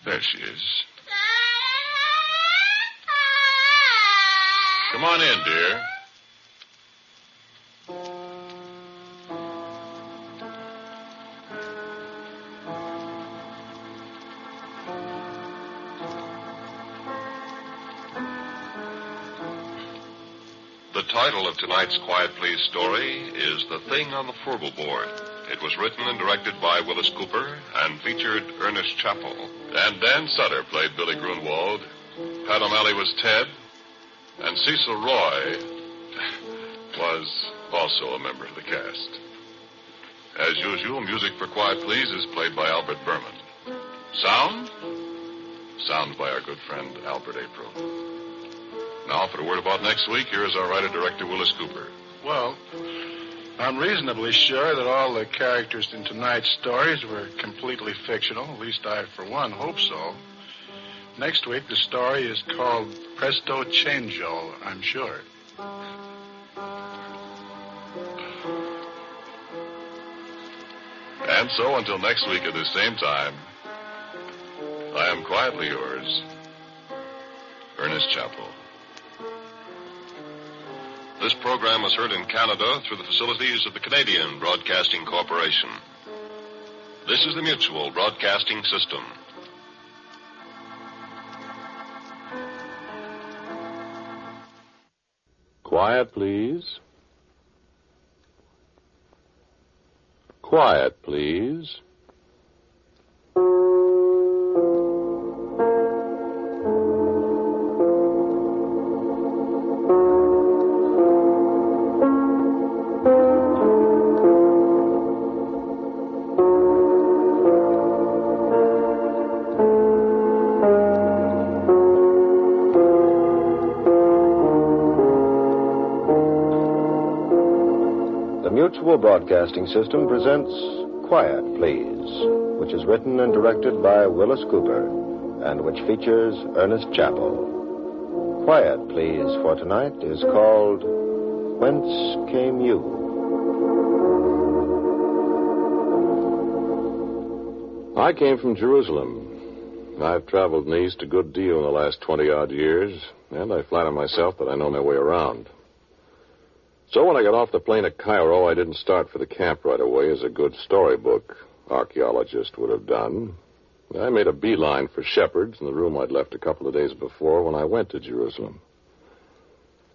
There she is. Come on in, dear. The title of tonight's Quiet Please story is The Thing on the Fourble Board. It was written and directed by Willis Cooper and featured Ernest Chappell. And Dan Sutter played Billy Grunwald. Pat O'Malley was Ted. And Cecil Roy was also a member of the cast. As usual, music for Quiet Please is played by Albert Berman. Sound by our good friend Albert April. Now, for a word about next week, here is our writer-director, Willis Cooper. Well, I'm reasonably sure that all the characters in tonight's stories were completely fictional. At least I, for one, hope so. Next week, the story is called Presto Changeo, I'm sure. And so, until next week at the same time, I am quietly yours, Ernest Chappell. This program was heard in Canada through the facilities of the Canadian Broadcasting Corporation. This is the Mutual Broadcasting System. Quiet, please. Quiet, please. Mutual Broadcasting System presents Quiet, Please, which is written and directed by Willis Cooper and which features Ernest Chappell. Quiet, Please for tonight is called Whence Came You? I came from Jerusalem. I've traveled in the East a good deal in the last 20-odd years, and I flatter myself that I know my way around. So when I got off the plane at Cairo, I didn't start for the camp right away as a good storybook archaeologist would have done. I made a beeline for Shepherd's in the room I'd left a couple of days before when I went to Jerusalem.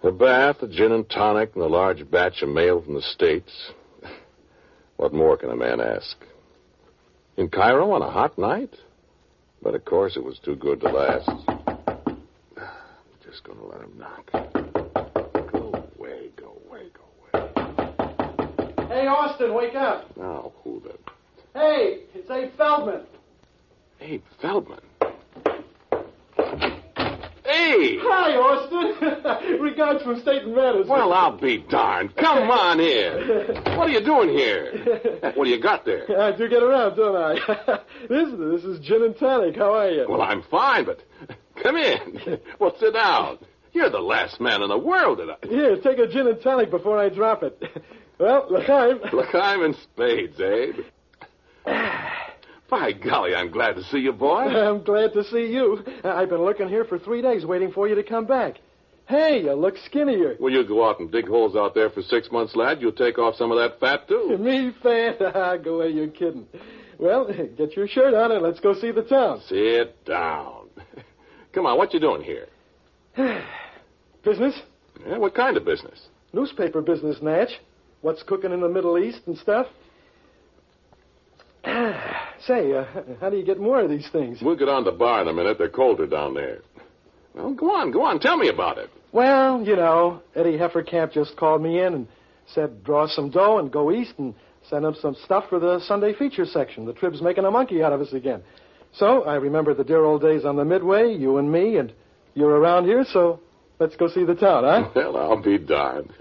A bath, a gin and tonic, and a large batch of mail from the States. What more can a man ask? In Cairo on a hot night? But, of course, it was too good to last. I'm just going to let him knock. Go away. Hey, Austin, wake up. Now, who the... Hey, it's Abe Feldman. Abe Feldman? Hey! Hi, Austin. Regards from State and Matters. Well, I'll be darned. Come on in. What are you doing here? What do you got there? I do get around, don't I? This is gin and tonic. How are you? Well, I'm fine, but come in. Well, sit down. You're the last man in the world that I... Here, take a gin and tonic before I drop it. Well, l'chaim. L'chaim in spades, Abe. By golly, I'm glad to see you, boy. I'm glad to see you. I've been looking here for 3 days waiting for you to come back. Hey, you look skinnier. Will you go out and dig holes out there for 6 months, lad? You'll take off some of that fat, too. Me, fat? Go away, you're kidding. Well, get your shirt on and let's go see the town. Sit down. Come on, what you doing here? Business? Yeah, what kind of business? Newspaper business, Natch. What's cooking in the Middle East and stuff. Say, how do you get more of these things? We'll get on the bar in a minute. They're colder down there. Well, go on. Tell me about it. Well, you know, Eddie Hefferkamp just called me in and said draw some dough and go east and send him some stuff for the Sunday feature section. The Trib's making a monkey out of us again. So I remember the dear old days on the Midway, you and me, and you're around here, so let's go see the town, huh? Well, I'll be darned.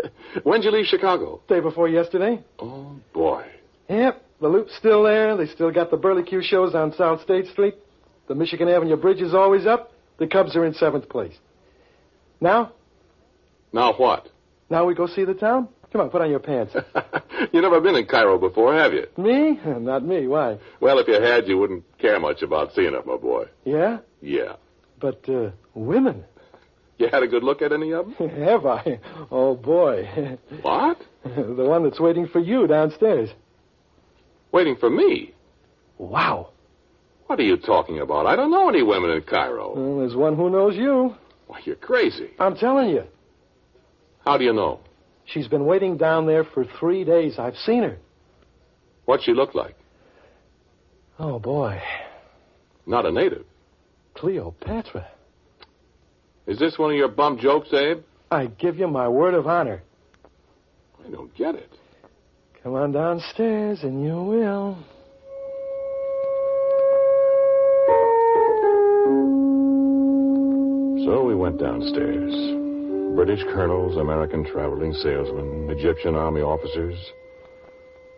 When'd you leave Chicago? Day before yesterday. Oh, boy. Yep, the loop's still there. They still got the Burlicue shows on South State Street. The Michigan Avenue Bridge is always up. The Cubs are in 7th place. Now? Now what? Now we go see the town? Come on, put on your pants. You never been in Cairo before, have you? Me? Not me. Why? Well, if you had, you wouldn't care much about seeing it, my boy. Yeah? Yeah. But, women? You had a good look at any of them? Have I? Oh, boy. What? The one that's waiting for you downstairs. Waiting for me? Wow. What are you talking about? I don't know any women in Cairo. Well, there's one who knows you. Why, you're crazy. I'm telling you. How do you know? She's been waiting down there for 3 days. I've seen her. What'd she look like? Oh, boy. Not a native. Cleopatra. Is this one of your bum jokes, Abe? I give you my word of honor. I don't get it. Come on downstairs and you will. So we went downstairs. British colonels, American traveling salesmen, Egyptian army officers,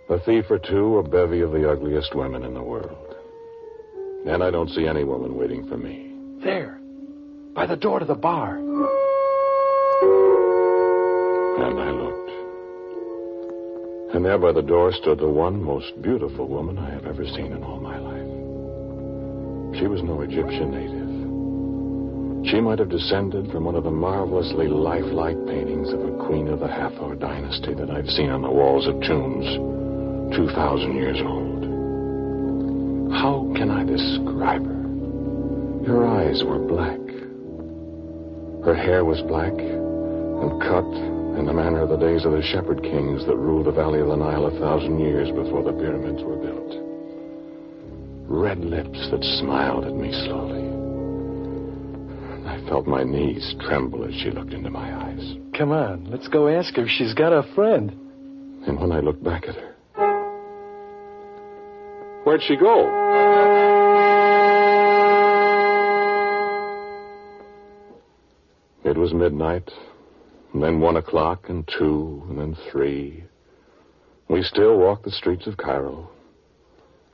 a thief or two, a bevy of the ugliest women in the world. And I don't see any woman waiting for me. There, by the door to the bar. And I looked. And there by the door stood the one most beautiful woman I have ever seen in all my life. She was no Egyptian native. She might have descended from one of the marvelously lifelike paintings of a queen of the Hathor dynasty that I've seen on the walls of tombs 2,000 years old. How can I describe her? Her eyes were black. Her hair was black and cut in the manner of the days of the shepherd kings that ruled the valley of the Nile 1,000 years before the pyramids were built. Red lips that smiled at me slowly. I felt my knees tremble as she looked into my eyes. Come on, let's go ask her if she's got a friend. And when I looked back at her, where'd she go? It was midnight, and then 1 o'clock, and 2, and then 3. We still walked the streets of Cairo.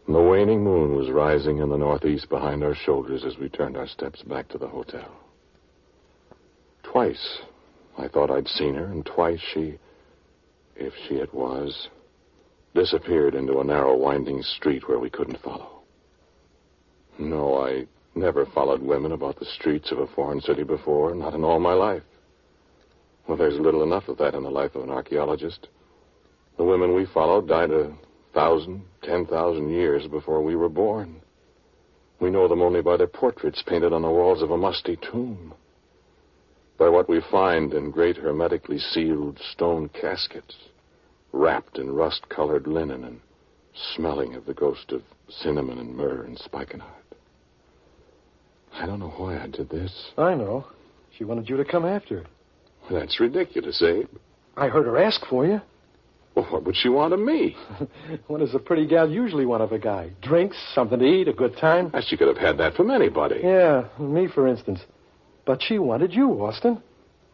And the waning moon was rising in the northeast behind our shoulders as we turned our steps back to the hotel. Twice I thought I'd seen her, and twice she, if she it was, disappeared into a narrow, winding street where we couldn't follow. No, I never followed women about the streets of a foreign city before, not in all my life. Well, there's little enough of that in the life of an archaeologist. The women we followed died 1,000, 10,000 years before we were born. We know them only by their portraits painted on the walls of a musty tomb. By what we find in great hermetically sealed stone caskets, wrapped in rust-colored linen and smelling of the ghost of cinnamon and myrrh and spikenard. I don't know why I did this. I know. She wanted you to come after her. That's ridiculous, Abe. I heard her ask for you. Well, what would she want of me? What does a pretty gal usually want of a guy? Drinks, something to eat, a good time? She could have had that from anybody. Yeah, me, for instance. But she wanted you, Austin.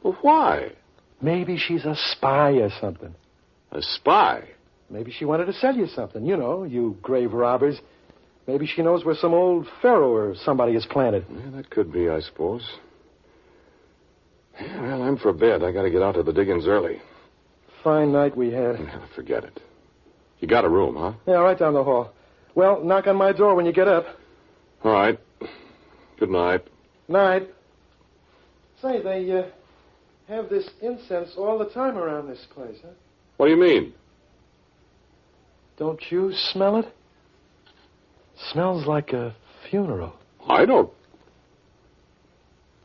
Well, why? Maybe she's a spy or something. A spy? Maybe she wanted to sell you something. You know, you grave robbers. Maybe she knows where some old pharaoh or somebody is planted. Yeah, that could be, I suppose. Yeah, well, I'm for bed. I got to get out to the diggings early. Fine night we had. Yeah, forget it. You got a room, huh? Yeah, right down the hall. Well, knock on my door when you get up. All right. Good night. Night. Say, they have this incense all the time around this place, huh? What do you mean? Don't you smell it? Smells like a funeral. I don't.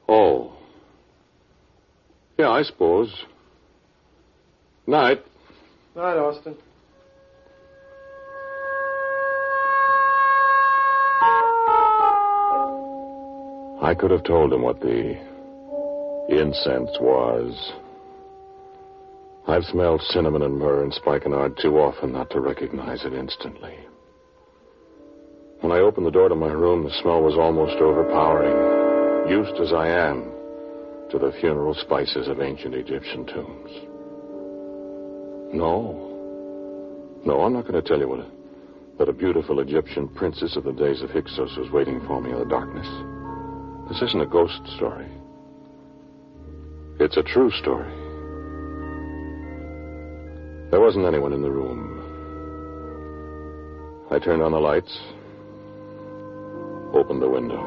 Oh. Yeah, I suppose. Night. Night, Austin. I could have told him what the incense was. I've smelled cinnamon and myrrh and spikenard too often not to recognize it instantly. When I opened the door to my room, the smell was almost overpowering, used as I am to the funeral spices of ancient Egyptian tombs. No, I'm not going to tell you that a beautiful Egyptian princess of the days of Hyksos was waiting for me in the darkness. This isn't a ghost story. It's a true story. There wasn't anyone in the room. I turned on the lights, opened the window.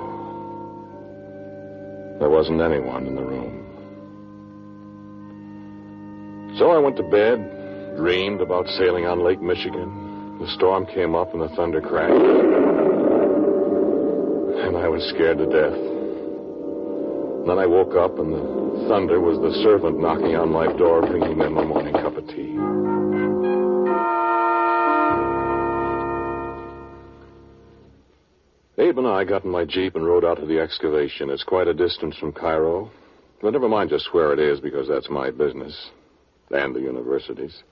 There wasn't anyone in the room. So I went to bed, dreamed about sailing on Lake Michigan. The storm came up and the thunder crashed. And I was scared to death. Then I woke up and the thunder was the servant knocking on my door, bringing me my morning cup of tea. Abe and I got in my Jeep and rode out to the excavation. It's quite a distance from Cairo. But never mind just where it is, because that's my business. And the university's.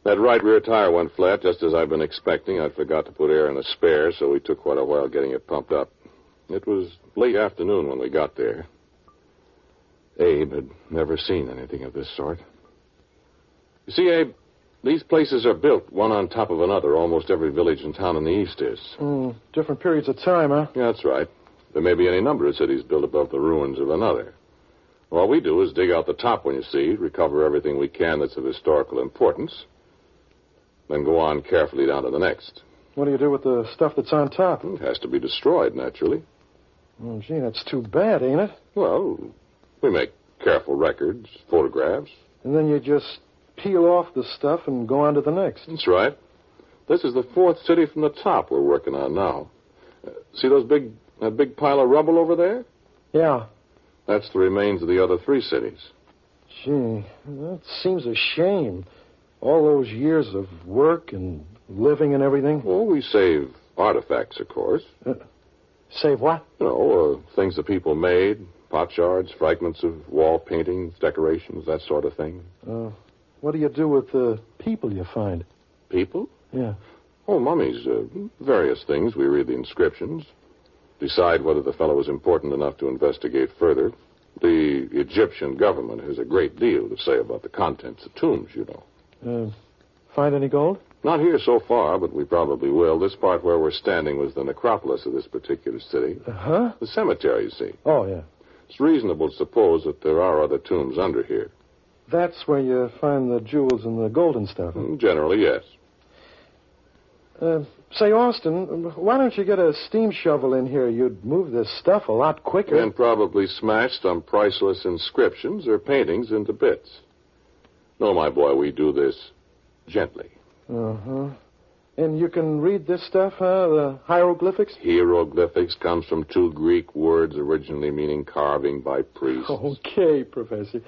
That right rear tire went flat just as I'd been expecting. I forgot to put air in the spare, so we took quite a while getting it pumped up. It was late afternoon when we got there. Abe had never seen anything of this sort. You see, Abe, these places are built one on top of another. Almost every village and town in the east is. Different periods of time, huh? Yeah, that's right. There may be any number of cities built above the ruins of another. All we do is dig out the top one, you see, recover everything we can that's of historical importance, then go on carefully down to the next. What do you do with the stuff that's on top? It has to be destroyed, naturally. Oh, gee, that's too bad, ain't it? Well, we make careful records, photographs. And then you just peel off the stuff and go on to the next. That's right. This is the fourth city from the top we're working on now. See that big pile of rubble over there? Yeah. That's the remains of the other three cities. Gee, that seems a shame. All those years of work and living and everything. Well, we save artifacts, of course. Save what? You know, things that people made, potsherds, fragments of wall paintings, decorations, that sort of thing. What do you do with the people you find? People? Yeah. Oh, mummies, various things. We read the inscriptions, decide whether the fellow is important enough to investigate further. The Egyptian government has a great deal to say about the contents of tombs, you know. Find any gold? Not here so far, but we probably will. This part where we're standing was the necropolis of this particular city. Uh-huh. The cemetery, you see. Oh, yeah. It's reasonable to suppose that there are other tombs under here. That's where you find the jewels and the gold and stuff. Generally, yes. Say, Austin, why don't you get a steam shovel in here? You'd move this stuff a lot quicker. And probably smash some priceless inscriptions or paintings into bits. No, my boy, we do this gently. Uh-huh. And you can read this stuff, huh? The hieroglyphics? Hieroglyphics comes from 2 Greek words originally meaning carving by priests. Okay, Professor.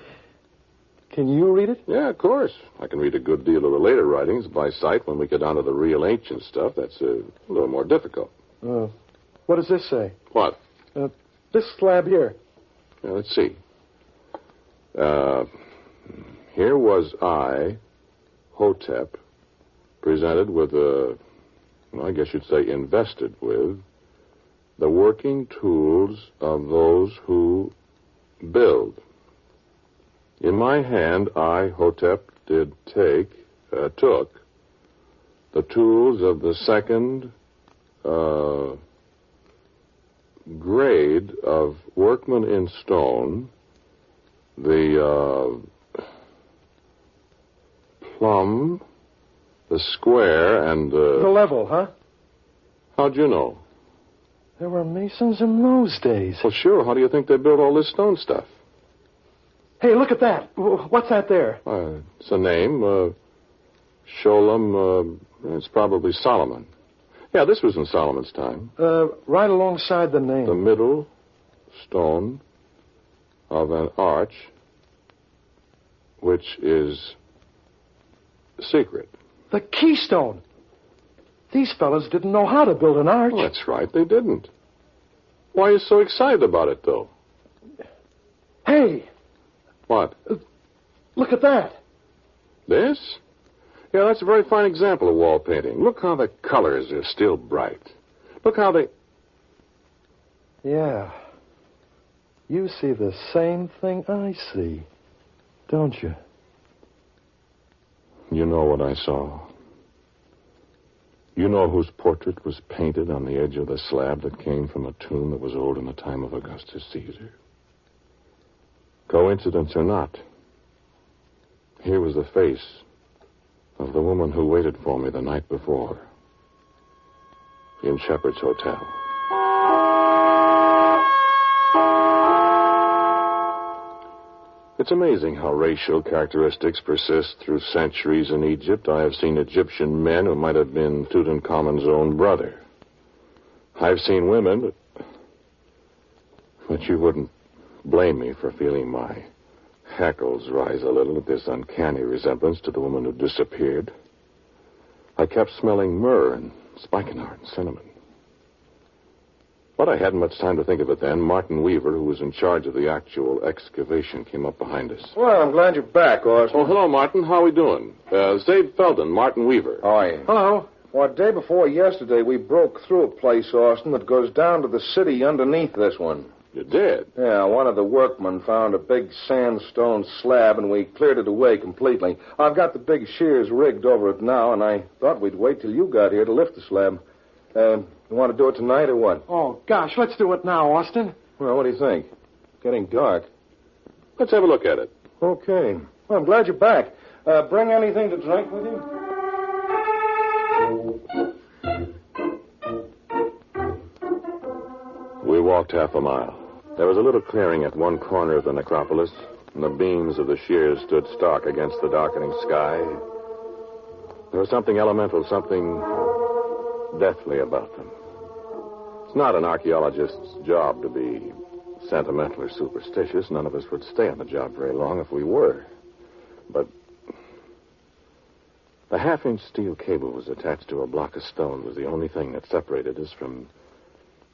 Can you read it? Yeah, of course. I can read a good deal of the later writings by sight. When we get down to the real ancient stuff, that's a little more difficult. What does this say? What? This slab here. Yeah, let's see. Here was I, Hotep, presented with I guess you'd say invested with, the working tools of those who build. In my hand, I, Hotep, took the tools of the second grade of workman in stone, the plumb, the square, and the level, huh? How'd you know? There were masons in those days. Well, sure. How do you think they built all this stone stuff? Hey, look at that. What's that there? It's a name. Sholem. It's probably Solomon. Yeah, this was in Solomon's time. Right alongside the name. The middle stone of an arch, which is secret. The keystone. These fellas didn't know how to build an arch. Well, that's right, they didn't. Why are you so excited about it, though? Hey! What? Look at that. This? Yeah, that's a very fine example of wall painting. Look how the colors are still bright. Look how they... Yeah. You see the same thing I see, don't you? You know what I saw. You know whose portrait was painted on the edge of the slab that came from a tomb that was old in the time of Augustus Caesar? Coincidence or not, here was the face of the woman who waited for me the night before in Shepherd's Hotel. It's amazing how racial characteristics persist through centuries in Egypt. I have seen Egyptian men who might have been Tutankhamun's own brother. I've seen women, but you wouldn't blame me for feeling my hackles rise a little at this uncanny resemblance to the woman who disappeared. I kept smelling myrrh and spikenard and cinnamon. But I hadn't much time to think of it then. Martin Weaver, who was in charge of the actual excavation, came up behind us. Well, I'm glad you're back, Austin. Oh, hello, Martin. How are we doing? Zabe Felden, Martin Weaver. How are you? Hello. Well, day before yesterday, we broke through a place, Austin, that goes down to the city underneath this one. You did? Yeah, one of the workmen found a big sandstone slab, and we cleared it away completely. I've got the big shears rigged over it now, and I thought we'd wait till you got here to lift the slab. You want to do it tonight or what? Oh, gosh, let's do it now, Austin. Well, what do you think? Getting dark. Let's have a look at it. Okay. Well, I'm glad you're back. Bring anything to drink with you? We walked half a mile. There was a little clearing at one corner of the necropolis, and the beams of the shears stood stark against the darkening sky. There was something elemental, something deathly about them. It's not an archaeologist's job to be sentimental or superstitious. None of us would stay on the job very long if we were. But the half-inch steel cable was attached to a block of stone was the only thing that separated us from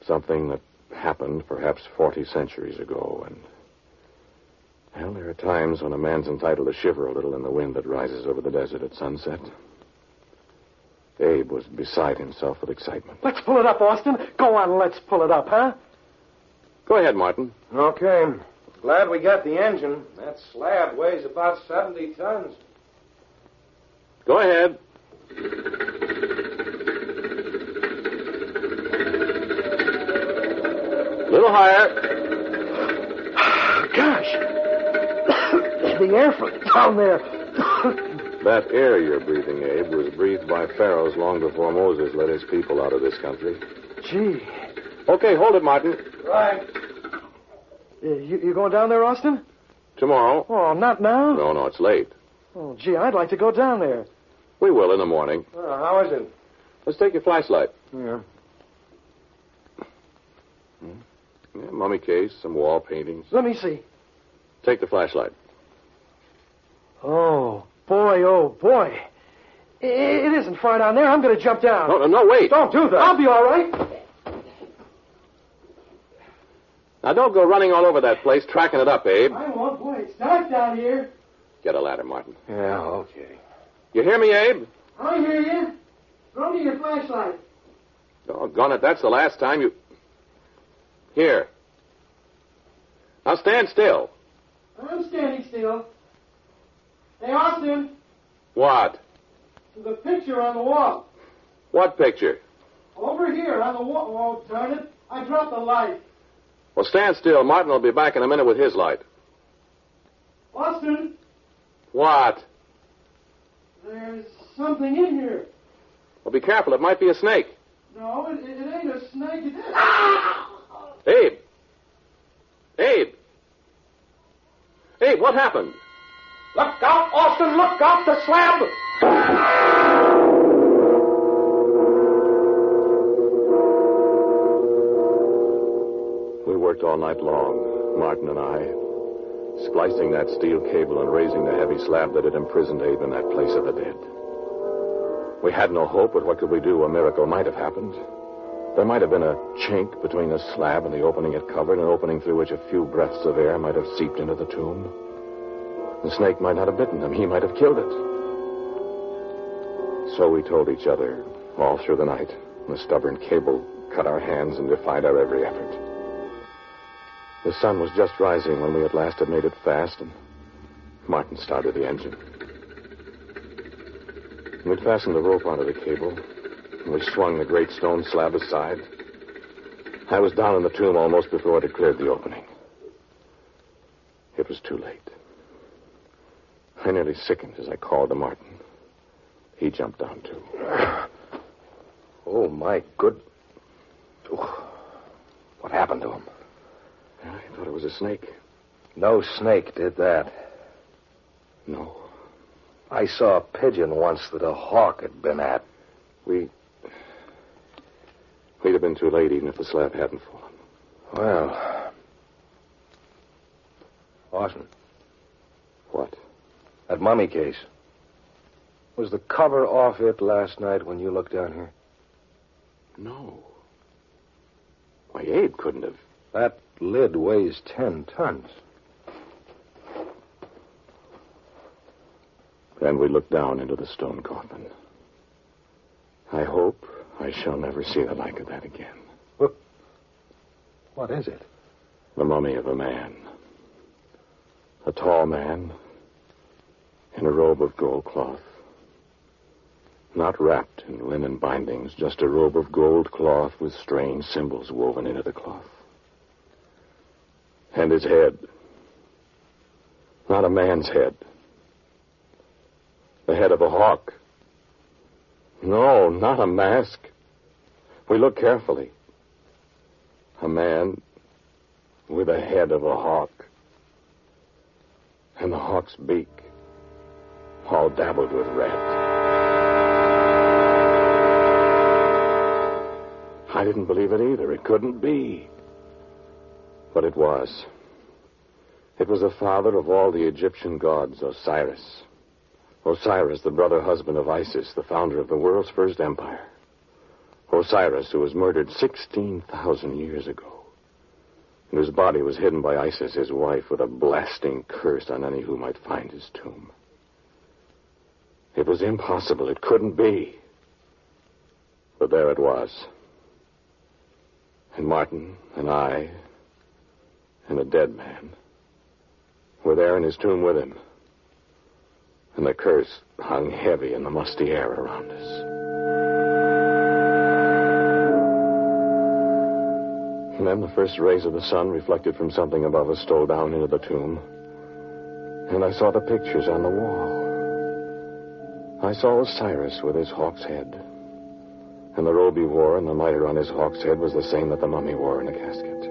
something that happened perhaps 40 centuries ago. And, well, there are times when a man's entitled to shiver a little in the wind that rises over the desert at sunset. Abe was beside himself with excitement. Let's pull it up, Austin. Go on, let's pull it up, huh? Go ahead, Martin. Okay. Glad we got the engine. That slab weighs about 70 tons. Go ahead. A little higher. Gosh. The air from down there. That air you're breathing, Abe, was breathed by pharaohs long before Moses led his people out of this country. Gee. Okay, hold it, Martin. Right. You going down there, Austin? Tomorrow. Oh, not now? No, it's late. Oh, gee, I'd like to go down there. We will in the morning. How is it? Let's take your flashlight. Yeah. Yeah, mummy case, some wall paintings. Let me see. Take the flashlight. Oh, boy. It isn't far down there. I'm going to jump down. No, wait. Don't do that. I'll be all right. Now, don't go running all over that place, tracking it up, Abe. I won't. Boy, it's dark down here. Get a ladder, Martin. Yeah, okay. You hear me, Abe? I hear you. Throw me your flashlight. Doggone it, that's the last time you... Here. Now stand still. I'm standing still. Hey, Austin. What? The picture on the wall. What picture? Over here on the wall. Oh, darn it. I dropped the light. Well, stand still. Martin will be back in a minute with his light. Austin. What? There's something in here. Well, be careful. It might be a snake. No, it ain't a snake. It is. Abe! Abe, what happened? Look out, Austin! Look out! The slab! We worked all night long, Martin and I, splicing that steel cable and raising the heavy slab that had imprisoned Abe in that place of the dead. We had no hope, but what could we do? A miracle might have happened. There might have been a chink between the slab and the opening it covered, an opening through which a few breaths of air might have seeped into the tomb. The snake might not have bitten him. He might have killed it. So we told each other all through the night. The stubborn cable cut our hands and defied our every effort. The sun was just rising when we at last had made it fast, and Martin started the engine. We'd fastened the rope onto the cable, and we swung the great stone slab aside. I was down in the tomb almost before it had cleared the opening. It was too late. I nearly sickened as I called to Martin. He jumped down, too. Oh, my good... Oh. What happened to him? I thought it was a snake. No snake did that. No. I saw a pigeon once that a hawk had been at. We'd have been too late even if the slab hadn't fallen. Well... Austin. What? That mummy case. Was the cover off it last night when you looked down here? No. Why, Abe couldn't have. That lid weighs 10 tons. Then we looked down into the stone coffin. I hope I shall never see the like of that again. What is it? The mummy of a man. A tall man in a robe of gold cloth. Not wrapped in linen bindings, just a robe of gold cloth with strange symbols woven into the cloth. And his head. Not a man's head. The head of a hawk. No, not a mask. We looked carefully. A man with a head of a hawk. And the hawk's beak, all dabbled with red. I didn't believe it either. It couldn't be. But it was. It was the father of all the Egyptian gods, Osiris. Osiris, the brother husband of Isis, the founder of the world's first empire. Osiris, who was murdered 16,000 years ago. And whose body was hidden by Isis, his wife, with a blasting curse on any who might find his tomb. It was impossible. It couldn't be. But there it was. And Martin and I and a dead man were there in his tomb with him. And the curse hung heavy in the musty air around us. And then the first rays of the sun, reflected from something above us, stole down into the tomb. And I saw the pictures on the wall. I saw Osiris with his hawk's head. And the robe he wore and the mitre on his hawk's head was the same that the mummy wore in a casket.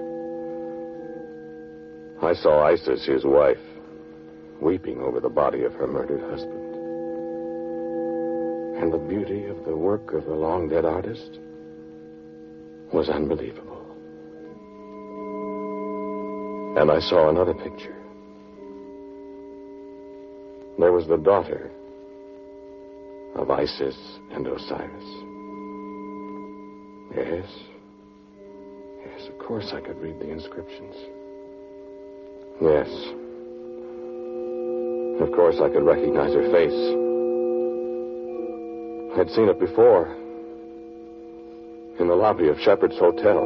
I saw Isis, his wife, weeping over the body of her murdered husband. And the beauty of the work of the long-dead artist was unbelievable. And I saw another picture. There was the daughter of Isis and Osiris. Yes, of course I could read the inscriptions. Yes, of course I could recognize her face. I'd seen it before, in the lobby of Shepherd's Hotel.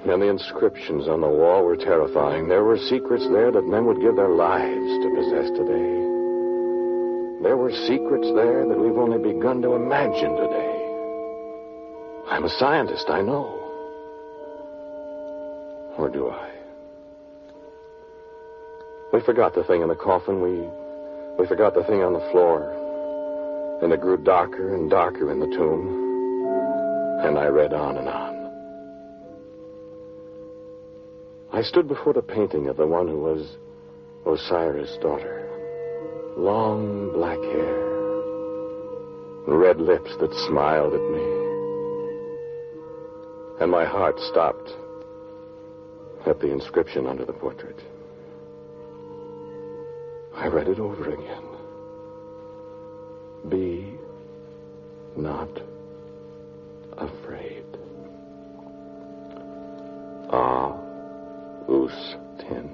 And the inscriptions on the wall were terrifying. There were secrets there that men would give their lives to possess today. There were secrets there that we've only begun to imagine today. I'm a scientist, I know. Or do I? We forgot the thing in the coffin. We forgot the thing on the floor. And it grew darker and darker in the tomb. And I read on and on. I stood before the painting of the one who was Osiris' daughter. Long black hair. Red lips that smiled at me. And my heart stopped at the inscription under the portrait. I read it over again. Be not afraid. 𝒆𝒆𝒔.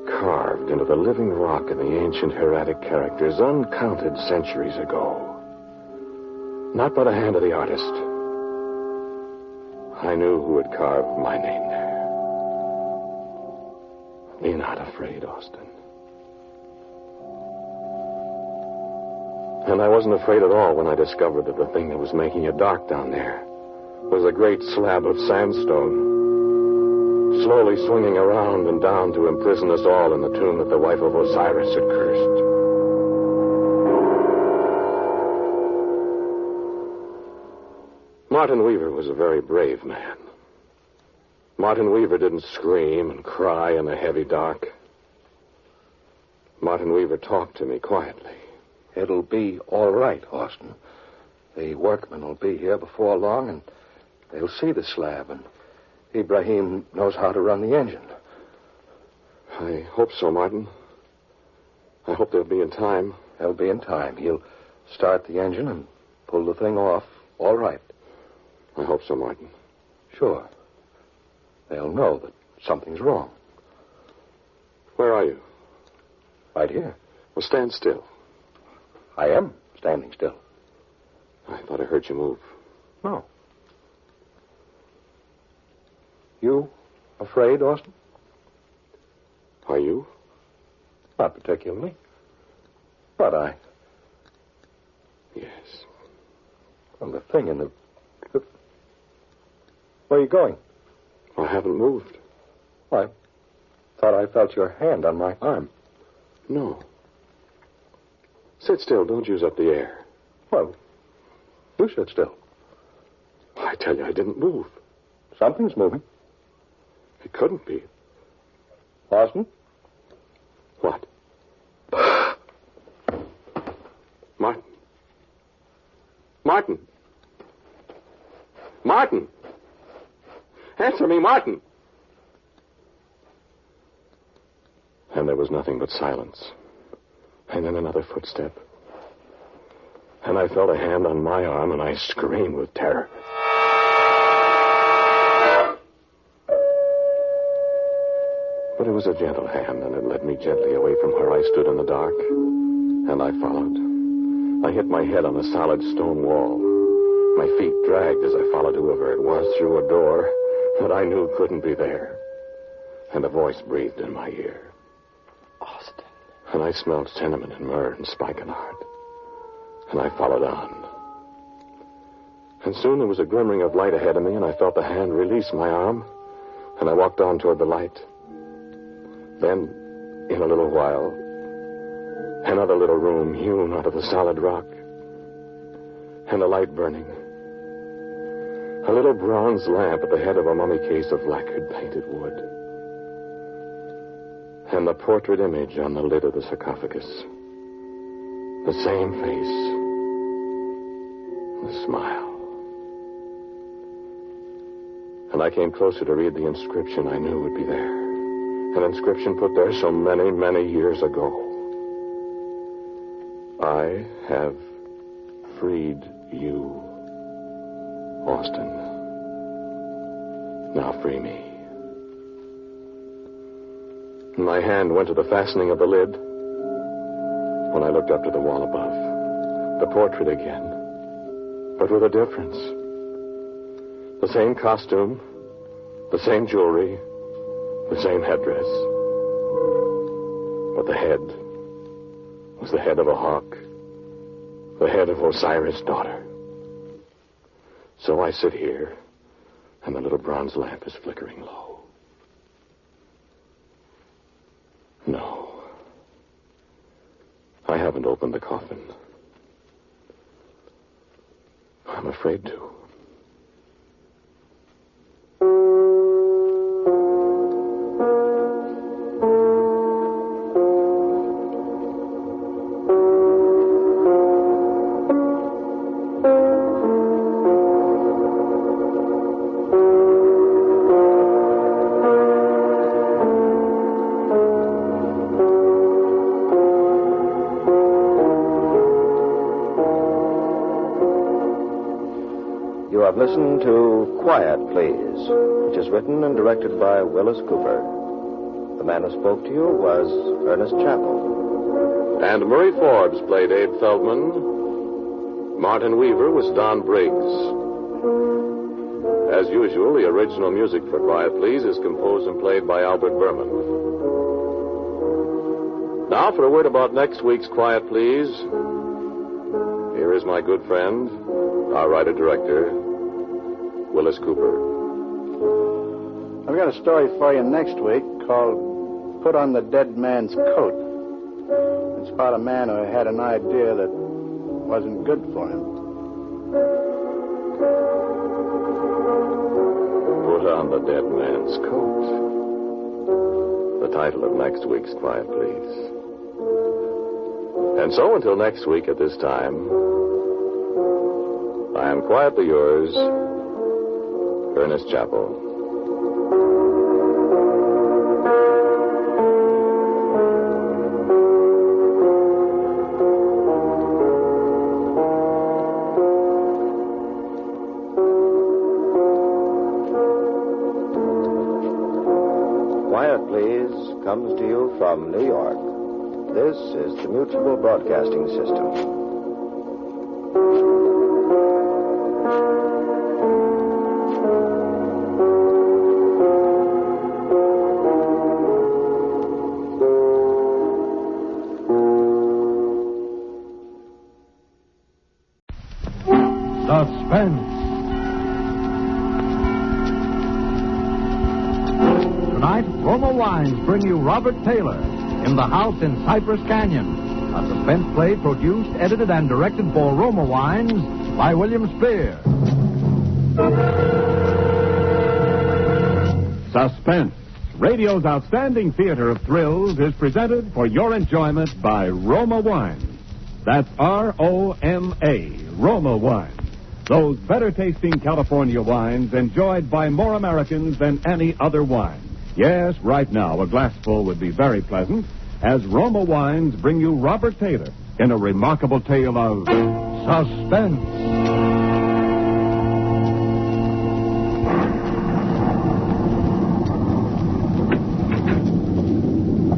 Carved into the living rock in the ancient hieratic characters uncounted centuries ago. Not by the hand of the artist. I knew who had carved my name there. Be not afraid, Austin. And I wasn't afraid at all when I discovered that the thing that was making it dark down there was a great slab of sandstone, slowly swinging around and down to imprison us all in the tomb that the wife of Osiris had cursed. Martin Weaver was a very brave man. Martin Weaver didn't scream and cry in the heavy dark. Martin Weaver talked to me quietly. It'll be all right, Austin. The workmen will be here before long, and they'll see the slab, and Ibrahim knows how to run the engine. I hope so, Martin. I hope they'll be in time. They'll be in time. He'll start the engine and pull the thing off. All right. I hope so, Martin. Sure. They'll know that something's wrong. Where are you? Right here. Well, stand still. I am standing still. I thought I heard you move. No. You afraid, Austin? Are you? Not particularly. But I... Yes. Well, the thing in the... Where are you going? I haven't moved. I thought I felt your hand on my arm. No. Sit still. Don't use up the air. Well, you sit still. I tell you, I didn't move. Something's moving. It couldn't be. Austin? What? Martin. Martin. Martin. Answer me, Martin. And there was nothing but silence. And then another footstep. And I felt a hand on my arm, and I screamed with terror. But it was a gentle hand, and it led me gently away from where I stood in the dark. And I followed. I hit my head on a solid stone wall. My feet dragged as I followed whoever it was through a door that I knew couldn't be there. And a voice breathed in my ear. Austin. And I smelled cinnamon and myrrh and spikenard. And I followed on. And soon there was a glimmering of light ahead of me, and I felt the hand release my arm. And I walked on toward the light. Then, in a little while, another little room hewn out of the solid rock, and a light burning. A little bronze lamp at the head of a mummy case of lacquered painted wood. And the portrait image on the lid of the sarcophagus. The same face. The smile. And I came closer to read the inscription I knew would be there. An inscription put there so many, many years ago. I have freed you, Austin. Now free me. My hand went to the fastening of the lid when I looked up to the wall above. The portrait again, but with a difference. The same costume, the same jewelry, the same headdress. But the head was the head of a hawk, the head of Osiris' daughter. So I sit here, and the little bronze lamp is flickering low. No. I haven't opened the coffin. I'm afraid to. Listen to Quiet, Please, which is written and directed by Willis Cooper. The man who spoke to you was Ernest Chappell. And Murray Forbes played Abe Feldman. Martin Weaver was Don Briggs. As usual, the original music for Quiet, Please is composed and played by Albert Berman. Now for a word about next week's Quiet, Please. Here is my good friend, our writer-director, Willis Cooper. I've got a story for you next week called Put on the Dead Man's Coat. It's about a man who had an idea that wasn't good for him. Put on the Dead Man's Coat. The title of next week's Quiet, Please. And so until next week at this time, I am quietly yours, Ernest Chappell. Quiet, Please comes to you from New York. This is the Mutual Broadcasting System. Suspense. Tonight, Roma Wines bring you Robert Taylor in The House in Cypress Canyon, a suspense play produced, edited, and directed for Roma Wines by William Spear. Suspense, radio's outstanding theater of thrills, is presented for your enjoyment by Roma Wines. That's R-O-M-A, Roma Wines. Those better-tasting California wines enjoyed by more Americans than any other wine. Yes, right now, a glassful would be very pleasant, as Roma Wines bring you Robert Taylor in a remarkable tale of suspense.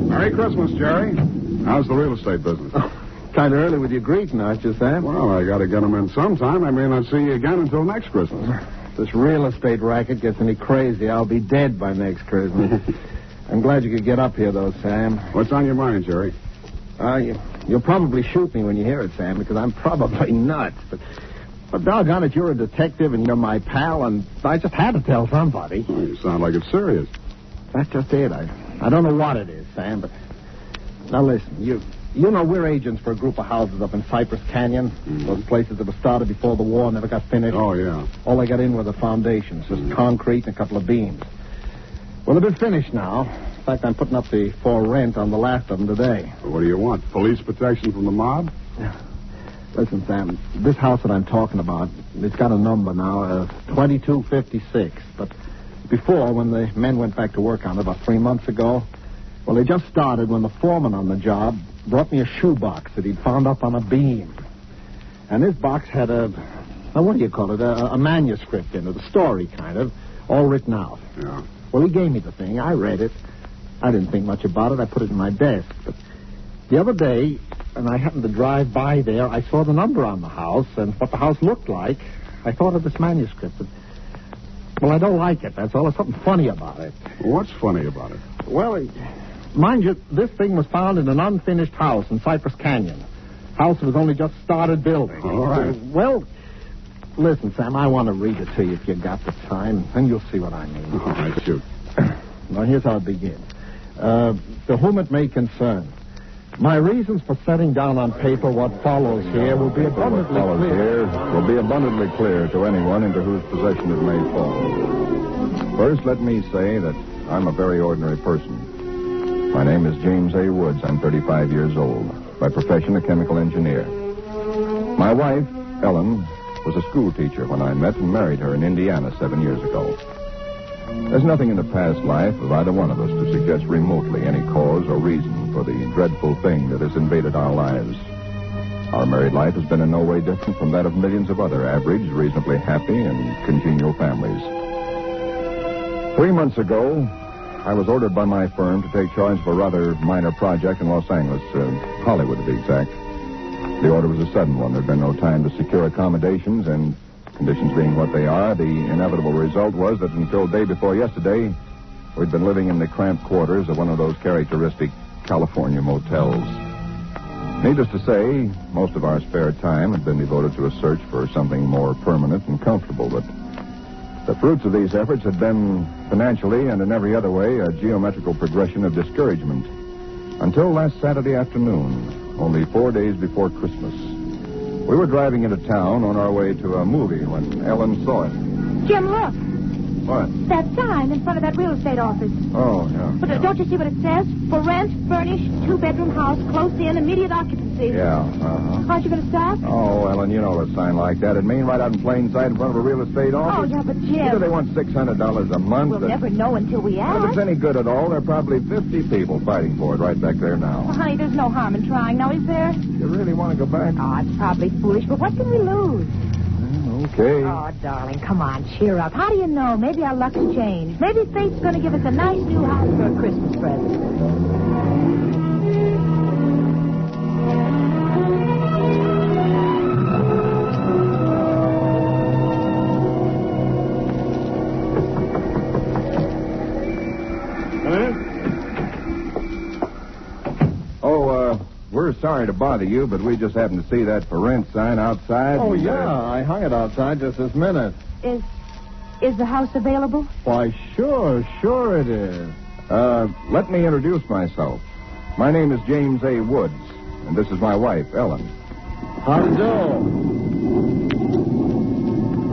Merry Christmas, Jerry. How's the real estate business? Kind of early with your greeting, aren't you, Sam? Well, I got to get them in sometime. I may not see you again until next Christmas. If this real estate racket gets any crazy, I'll be dead by next Christmas. I'm glad you could get up here, though, Sam. What's on your mind, Jerry? You'll probably shoot me when you hear it, Sam, because I'm probably nuts. But doggone it, you're a detective and you're my pal, and I just had to tell somebody. Oh, you sound like it's serious. That's just it. I don't know what it is, Sam, but... Now, listen, you know we're agents for a group of houses up in Cypress Canyon. Mm-hmm. Those places that were started before the war never got finished. Oh, yeah. All they got in were the foundations, just concrete and a couple of beams. Well, they've been finished now. In fact, I'm putting up the for rent on the last of them today. Well, what do you want? Police protection from the mob? Listen, Sam, this house that I'm talking about, it's got a number now, 2256. But before, when the men went back to work on it about 3 months ago, well, they just started when the foreman on the job brought me a shoebox that he'd found up on a beam. And this box had what do you call it, a manuscript in it, a story kind of, all written out. Yeah. Well, he gave me the thing. I read it. I didn't think much about it. I put it in my desk. But the other day, and I happened to drive by there, I saw the number on the house and what the house looked like. I thought of this manuscript. Well, I don't like it. That's all. There's something funny about it. What's funny about it? Well, mind you, this thing was found in an unfinished house in Cypress Canyon. House was only just started building. All right. Well, listen, Sam, I want to read it to you if you got the time, and you'll see what I mean. All right, shoot. Now, here's how it begins. To whom it may concern, my reasons for setting down on paper what follows here will be abundantly clear. Will be abundantly clear to anyone into whose possession it may fall. First, let me say that I'm a very ordinary person. My name is James A. Woods. I'm 35 years old. By profession, a chemical engineer. My wife, Ellen, was a school teacher when I met and married her in Indiana 7 years ago. There's nothing in the past life of either one of us to suggest remotely any cause or reason for the dreadful thing that has invaded our lives. Our married life has been in no way different from that of millions of other average, reasonably happy, and congenial families. 3 months ago, I was ordered by my firm to take charge of a rather minor project in Los Angeles, Hollywood to be exact. The order was a sudden one. There'd been no time to secure accommodations, and conditions being what they are, the inevitable result was that until day before yesterday, we'd been living in the cramped quarters of one of those characteristic California motels. Needless to say, most of our spare time had been devoted to a search for something more permanent and comfortable, but the fruits of these efforts had been financially and in every other way a geometrical progression of discouragement. Until last Saturday afternoon, only 4 days before Christmas. We were driving into town on our way to a movie when Ellen saw it. Jim, look. What? That sign in front of that real estate office. Oh, yeah. But don't you see what it says? For rent, furnished, 2-bedroom house, close in, immediate occupancy. Yeah, Aren't you going to stop? Oh, Ellen, you know a sign like that. It mean right out in plain sight in front of a real estate office. Oh, yeah, but Jim... Either they want $600 a month... We'll never know until we ask. If it's any good at all, there are probably 50 people fighting for it right back there now. Well, honey, there's no harm in trying now, is there? You really want to go back? Oh, it's probably foolish, but what can we lose? Okay. Oh, darling, come on, cheer up. How do you know? Maybe our luck will change. Maybe fate's going to give us a nice new house for a Christmas present. We're sorry to bother you, but we just happened to see that for rent sign outside. Oh, yeah. I hung it outside just this minute. Is the house available? Why, sure it is. Let me introduce myself. My name is James A. Woods, and this is my wife, Ellen. How do you do?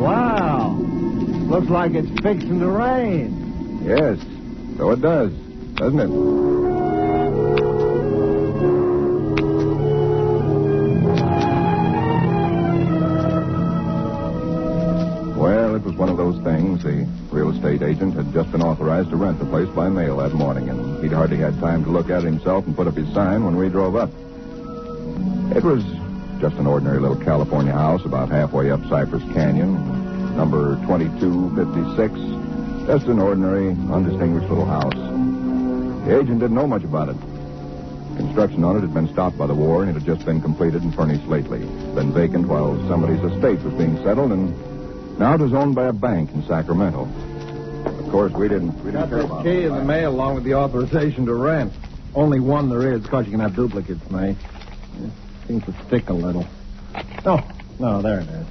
Wow. Looks like it's fixing to rain. Yes, so it does, doesn't it? Well, it was one of those things. The real estate agent had just been authorized to rent the place by mail that morning, and he'd hardly had time to look at it himself and put up his sign when we drove up. It was just an ordinary little California house about halfway up Cypress Canyon, number 2256. Just an ordinary, undistinguished little house. The agent didn't know much about it. Construction on it had been stopped by the war, and it had just been completed and furnished lately. Been vacant while somebody's estate was being settled, and now it was owned by a bank in Sacramento. Of course, we didn't care about it. Key in the mail along with the authorization to rent. Only one there is, because you can have duplicates made. It seems to stick a little. Oh, no, there it is.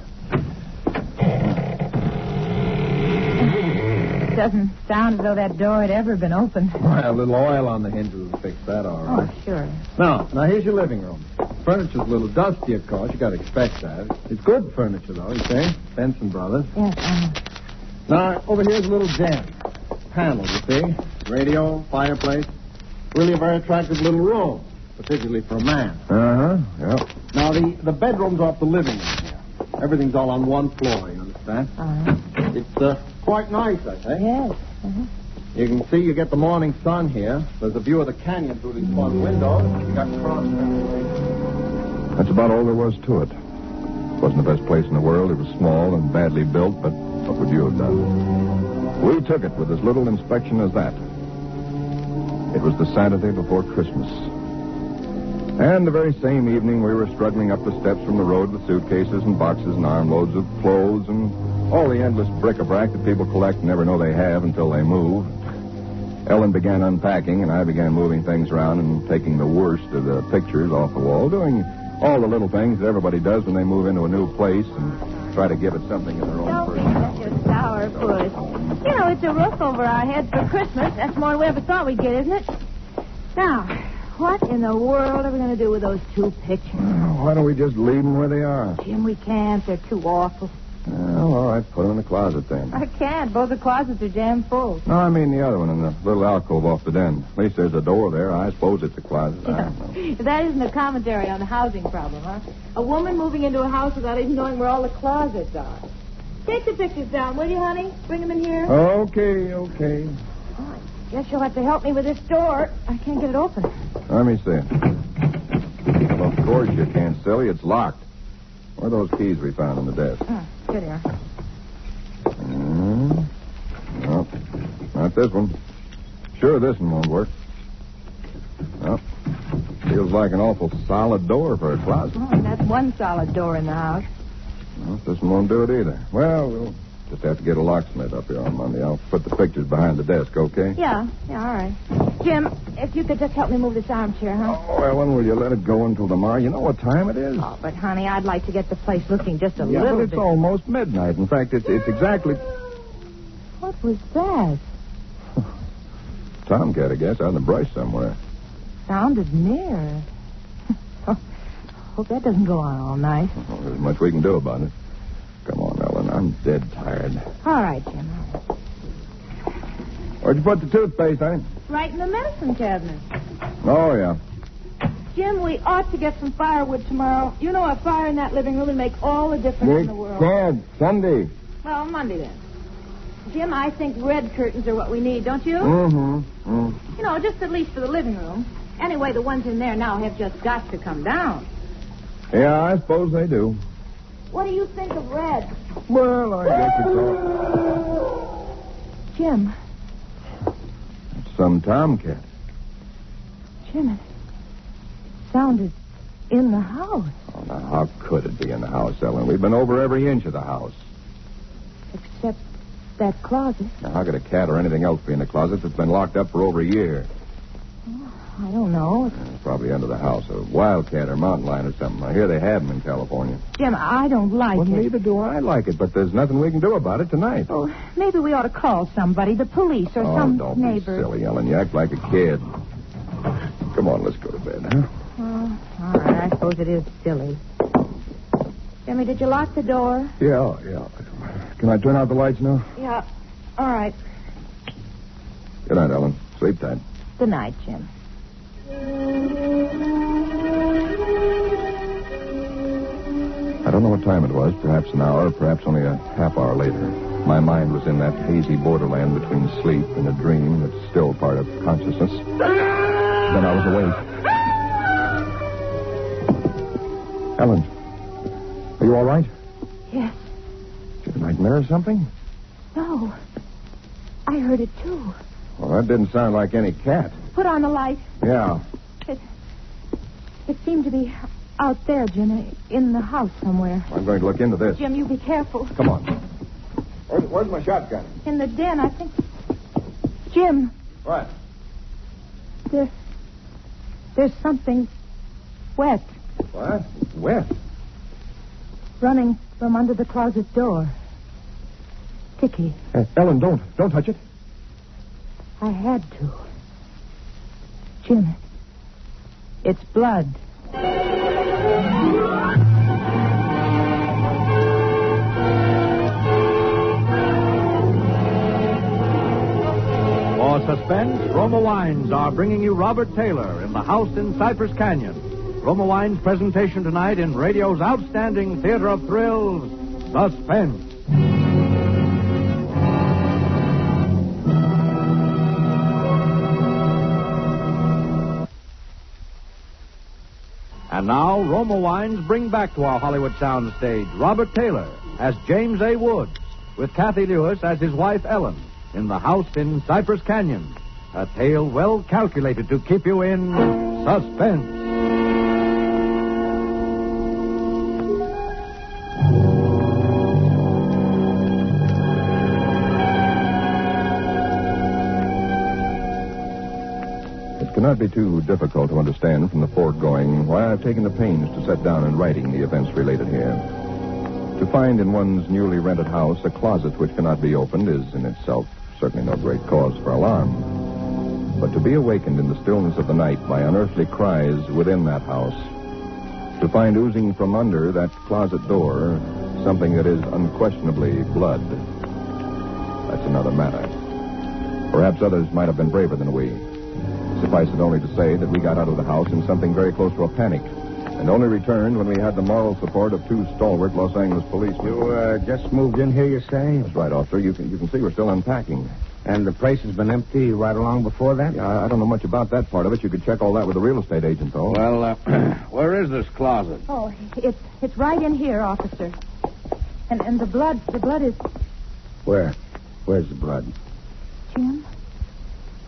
doesn't sound as though that door had ever been opened. Well, a little oil on the hinges will fix that, all right. Oh, sure. Now, here's your living room. Furniture's a little dusty, of course. You got to expect that. It's good furniture, though, you see? Benson Brothers. Yes, Now, over here's a little den. Panel, you see? Radio, fireplace. Really a very attractive little room, particularly for a man. Uh-huh, yep. Now, the bedroom's off the living room here. Everything's all on one floor, you understand? It's quite nice, I think. Yes. You can see you get the morning sun here. There's a view of the canyon through these front windows. You got cross country. That's about all there was to it. It wasn't the best place in the world. It was small and badly built, but what would you have done? We took it with as little inspection as that. It was the Saturday before Christmas. And the very same evening, we were struggling up the steps from the road with suitcases and boxes and armloads of clothes and all the endless bric-a-brac that people collect and never know they have until they move. Ellen began unpacking, and I began moving things around and taking the worst of the pictures off the wall, doing all the little things that everybody does when they move into a new place and try to give it something in their own personality. That's your sour puss. You know, it's a roof over our heads for Christmas. That's more than we ever thought we'd get, isn't it? Now, what in the world are we going to do with those two pictures? Why don't we just leave them where they are? Jim, we can't. They're too awful. Well, all right, put them in the closet then. I can't. Both the closets are jammed full. No, I mean the other one in the little alcove off the den. At least there's a door there. I suppose it's a closet. I don't know. That isn't a commentary on the housing problem, huh? A woman moving into a house without even knowing where all the closets are. Take the pictures down, will you, honey? Bring them in here. Okay. Oh, I guess you'll have to help me with this door. I can't get it open. Let me see it. Well, of course you can't, silly. It's locked. Where are those keys we found on the desk? Here they are. No, not this one. Sure, this one won't work. Well, feels like an awful solid door for a closet. Oh, and that's one solid door in the house. Well, this one won't do it either. Well, we'll just have to get a locksmith up here on Monday. I'll put the pictures behind the desk, okay? Yeah, all right. Jim, if you could just help me move this armchair, huh? Oh, Ellen, will you let it go until tomorrow? You know what time it is? Oh, but, honey, I'd like to get the place looking just a Yeah, little but it's bit. almost midnight. In fact, it's exactly... What was that? Tomcat, I guess, out in the brush somewhere. Sounded near. Hope that doesn't go on all night. Well, there's much we can do about it. Come on, Ellen. I'm dead tired. All right, Jim. Where'd you put the toothpaste, honey? Right in the medicine cabinet. Oh, yeah. Jim, we ought to get some firewood tomorrow. You know, a fire in that living room would make all the difference in the world. Dad, Sunday. Well, Monday then. Jim, I think red curtains are what we need, don't you? Mm-hmm. You know, just at least for the living room. Anyway, the ones in there now have just got to come down. Yeah, I suppose they do. What do you think of red? Well, I guess it's all... Jim. It's some tomcat. Jim, it sounded in the house. Oh, now, how could it be in the house, Ellen? We've been over every inch of the house. Except that closet. Now, how could a cat or anything else be in the closet that's been locked up for over a year? I don't know. It's probably under the house. A wildcat or mountain lion or something. I hear they have them in California. Jim, I don't like Well, it. neither do I like it, but there's nothing we can do about it tonight. Oh, maybe we ought to call somebody, the police or some don't neighbor. be silly, Ellen. You act like a kid. Come on, let's go to bed, huh? Oh, all right. I suppose it is silly. Jimmy, did you lock the door? Yeah. Can I turn out the lights now? Yeah. All right. Good night, Ellen. Sleep tight. Good night, Jim. I don't know what time it was. Perhaps an hour, perhaps only a half hour later. My mind was in that hazy borderland between sleep and a dream that's still part of consciousness. Then I was awake. Ellen, are you all right? Yes. Did you nightmare or something? No. I heard it, too. Well, that didn't sound like any cat. Put on the light. Yeah. It seemed to be out there, Jim, in the house somewhere. I'm going to look into this. Jim, you be careful. Come on. Where's my shotgun? In the den, I think. Jim. What? There's something wet. What? Wet? Running from under the closet door. Kiki. Ellen, don't touch it. I had to. Jim, it's blood. For Suspense, Roma Wines are bringing you Robert Taylor in The House in Cypress Canyon. Roma Wines' presentation tonight in radio's outstanding theater of thrills, Suspense. And now, Roma Wines bring back to our Hollywood soundstage Robert Taylor as James A. Woods, with Kathy Lewis as his wife Ellen, in The House in Cypress Canyon. A tale well calculated to keep you in suspense. It cannot be too difficult to understand from the foregoing why I've taken the pains to set down in writing the events related here. To find in one's newly rented house a closet which cannot be opened is in itself certainly no great cause for alarm. But to be awakened in the stillness of the night by unearthly cries within that house, to find oozing from under that closet door something that is unquestionably blood, that's another matter. Perhaps others might have been braver than we. Suffice it only to say that we got out of the house in something very close to a panic, and only returned when we had the moral support of two stalwart Los Angeles policemen. You just moved in here, you say? That's right, officer. You can see we're still unpacking. And the place has been empty right along before that? Yeah, I don't know much about that part of it. You could check all that with the real estate agent, though. Well, where is this closet? Oh, it's right in here, officer. And the blood is... Where? Where's the blood? Jim?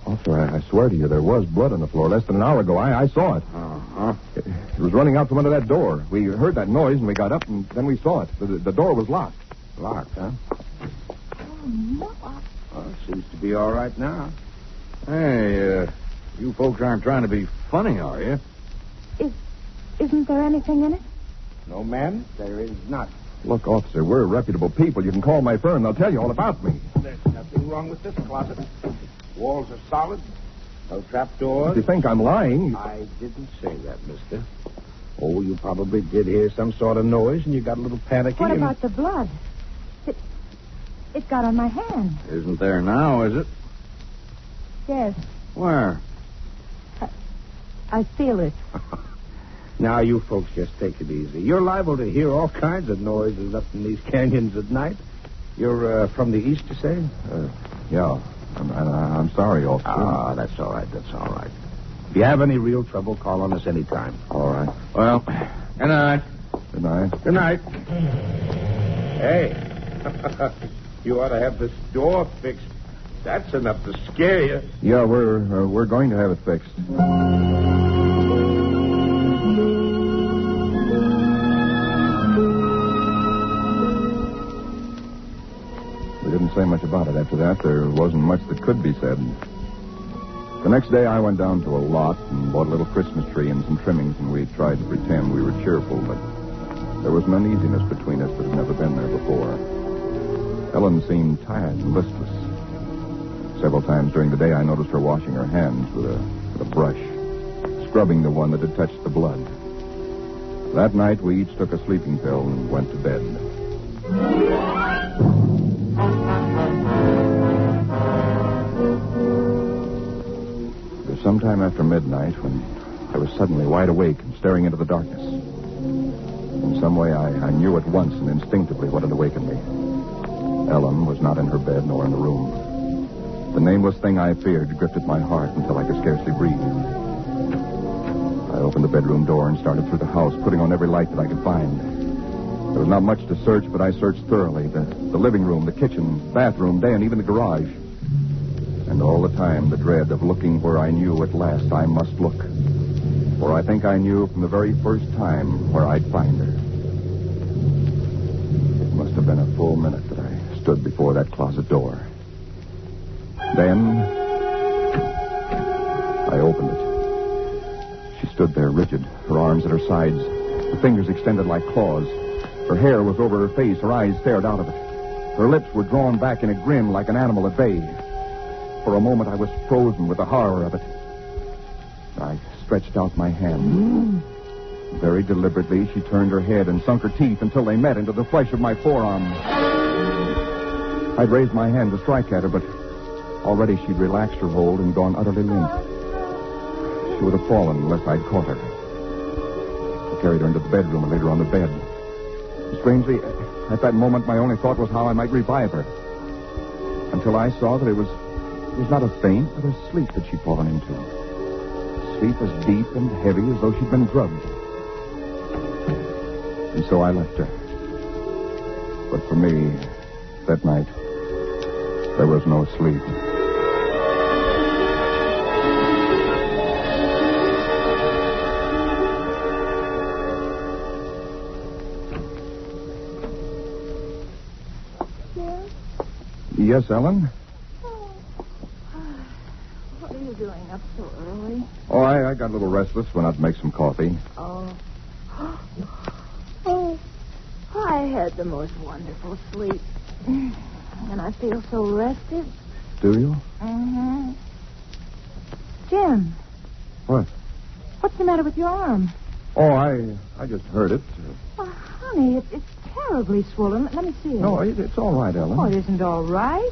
Officer, I swear to you, there was blood on the floor less than an hour ago. I saw it. Uh-huh. It was running out from under that door. We heard that noise, and we got up, and then we saw it. The door was locked. Locked, huh? Oh, no. Well, it seems to be all right now. Hey, you folks aren't trying to be funny, are you? Isn't there anything in it? No, ma'am, there is not. Look, officer, we're reputable people. You can call my firm. They'll tell you all about me. There's nothing wrong with this closet. Walls are solid. No trapdoors. If you think I'm lying... I didn't say that, mister. Oh, you probably did hear some sort of noise, and you got a little panicky. What about the blood? It got on my hand. Isn't there now, is it? Yes. Where? I feel it. Now, you folks just take it easy. You're liable to hear all kinds of noises up in these canyons at night. You're from the east, you say? Yeah. I'm sorry, officer. Ah, that's all right. That's all right. If you have any real trouble, call on us anytime. All right. Well, good night. Good night. Good night. Hey, you ought to have this door fixed. That's enough to scare you. Yeah, we're going to have it fixed. We didn't say much about it after that. There wasn't much that could be said. The next day, I went down to a lot and bought a little Christmas tree and some trimmings, and we tried to pretend we were cheerful, but there was an uneasiness between us that had never been there before. Ellen seemed tired and listless. Several times during the day, I noticed her washing her hands with a brush, scrubbing the one that had touched the blood. That night, we each took a sleeping pill and went to bed. It was sometime after midnight when I was suddenly wide awake and staring into the darkness. In some way, I knew at once and instinctively what had awakened me. Ellen was not in her bed nor in the room. The nameless thing I feared gripped at my heart until I could scarcely breathe. I opened the bedroom door and started through the house, putting on every light that I could find. There was not much to search, but I searched thoroughly. The living room, the kitchen, bathroom, den, even the garage. And all the time, the dread of looking where I knew at last I must look. For I think I knew from the very first time where I'd find her. It must have been a full minute that I stood before that closet door. Then, I opened it. She stood there rigid, her arms at her sides, her fingers extended like claws. Her hair was over her face, her eyes stared out of it. Her lips were drawn back in a grin like an animal at bay. For a moment, I was frozen with the horror of it. I stretched out my hand. Very deliberately, she turned her head and sunk her teeth until they met into the flesh of my forearm. I'd raised my hand to strike at her, but already she'd relaxed her hold and gone utterly limp. She would have fallen unless I'd caught her. I carried her into the bedroom and laid her on the bed. Strangely, at that moment, my only thought was how I might revive her. Until I saw that it was not a faint, but a sleep that she'd fallen into. Sleep as deep and heavy as though she'd been drugged. And so I left her. But for me, that night, there was no sleep. Yes, Ellen? What are you doing up so early? Oh, I got a little restless. Went out to make some coffee. Oh. Oh, I had the most wonderful sleep. And I feel so rested. Do you? Mm-hmm. Jim. What? What's the matter with your arm? Oh, I just heard it. Oh, honey, it's terribly swollen. Let me see it. No, it's all right, Ellen. Oh, it isn't all right.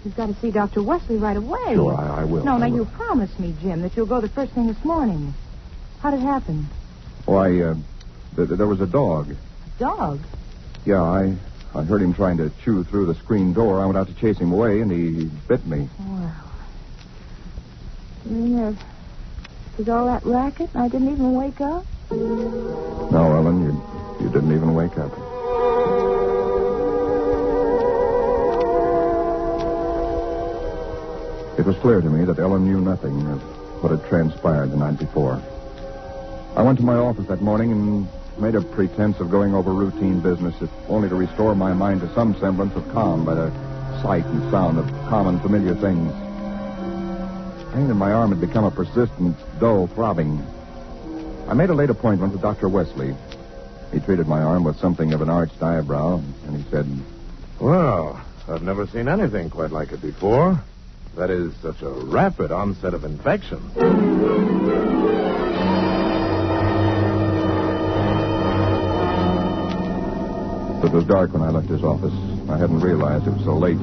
You've got to see Dr. Wesley right away. Sure, I will. No, you promised me, Jim, that you'll go the first thing this morning. How'd it happen? Oh, there was a dog. Dog? Yeah, I heard him trying to chew through the screen door. I went out to chase him away, and he bit me. Well. You mean there was all that racket and I didn't even wake up? No, Ellen, you didn't even wake up. It was clear to me that Ellen knew nothing of what had transpired the night before. I went to my office that morning and made a pretense of going over routine business, if only to restore my mind to some semblance of calm by the sight and sound of common, familiar things. Pain in my arm had become a persistent, dull throbbing. I made a late appointment with Dr. Wesley. He treated my arm with something of an arched eyebrow, and he said, Well, I've never seen anything quite like it before. That is, such a rapid onset of infection. It was dark when I left his office. I hadn't realized it was so late.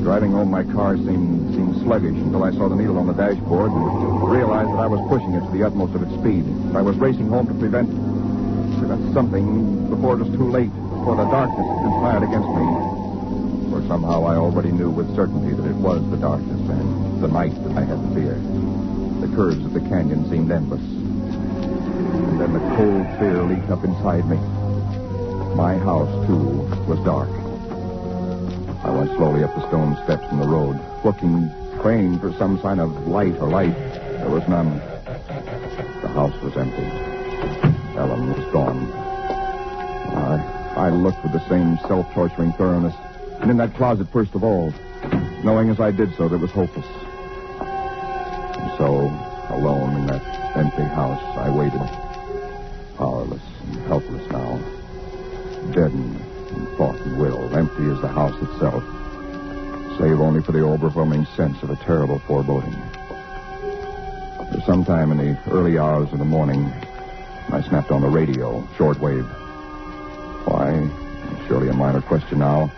Driving home, my car seemed sluggish until I saw the needle on the dashboard and realized that I was pushing it to the utmost of its speed. I was racing home to prevent something before it was too late, before the darkness conspired against me. For somehow I already knew with certainty that it was the darkness and the night that I had to fear. The curves of the canyon seemed endless. And then the cold fear leaped up inside me. My house, too, was dark. I went slowly up the stone steps from the road, looking, praying for some sign of light or life. There was none. The house was empty. Ellen was gone. I looked with the same self-torturing thoroughness, and in that closet first of all, knowing as I did so that it was hopeless. And so, alone in that empty house, I waited, powerless and helpless now, deadened in thought and will, empty as the house itself, save only for the overwhelming sense of a terrible foreboding. For some time in the early hours of the morning, I snapped on the radio, shortwave. Why? Surely a minor question now.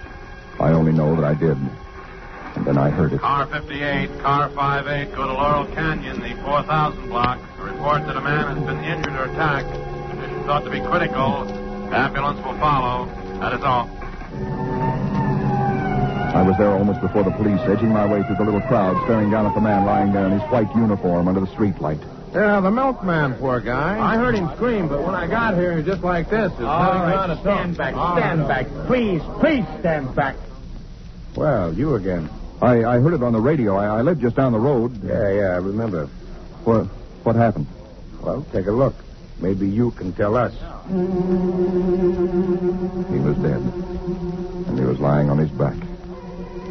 I only know that I did. And then I heard it. Car 58, car 58, go to Laurel Canyon, the 4000 block. A report that a man has been injured or attacked. Condition thought to be critical. Ambulance will follow. That is all. I was there almost before the police, edging my way through the little crowd, staring down at the man lying there in his white uniform under the streetlight. Yeah, the milkman, poor guy. I heard him scream, but when I got here, he was just like this. All right, stand back, stand back. Please stand back. Well, you again. I heard it on the radio. I lived just down the road. Yeah, I remember. What happened? Well, take a look. Maybe you can tell us. He was dead. And he was lying on his back.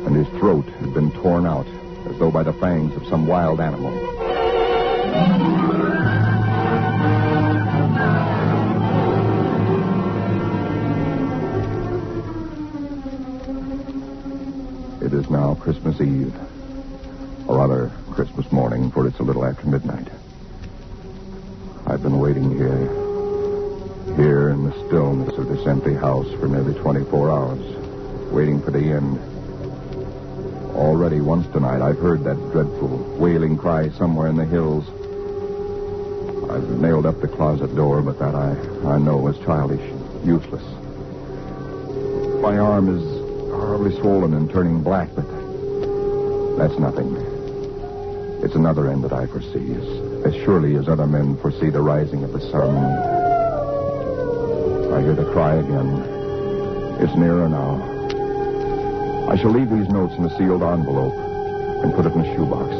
And his throat had been torn out, as though by the fangs of some wild animal. It is now Christmas Eve. Or rather, Christmas morning, for it's a little after midnight. I've been waiting here in the stillness of this empty house for nearly 24 hours, waiting for the end. Already once tonight I've heard that dreadful wailing cry somewhere in the hills. I've nailed up the closet door, but that I know is childish, useless. My arm is horribly swollen and turning black, but that's nothing. It's another end that I foresee, as surely as other men foresee the rising of the sun. I hear the cry again. It's nearer now. I shall leave these notes in a sealed envelope and put it in a shoebox,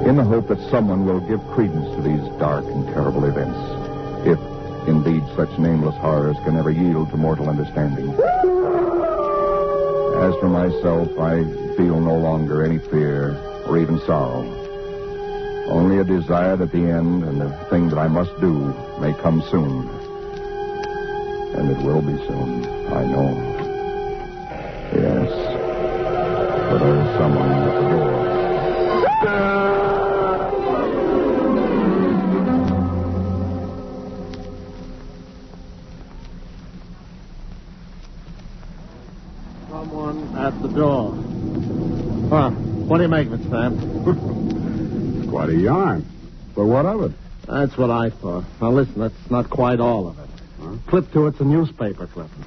in the hope that someone will give credence to these dark and terrible events, if indeed such nameless horrors can ever yield to mortal understanding. As for myself, I feel no longer any fear or even sorrow. Only a desire that the end and the thing that I must do may come soon. And it will be soon, I know. Yes. For there is someone at the door. Someone at the door. Huh. What do you make of it, Sam? Quite a yarn. But what of it? That's what I thought. Now, listen, that's not quite all of it. Huh? Clip to it's a newspaper clipping.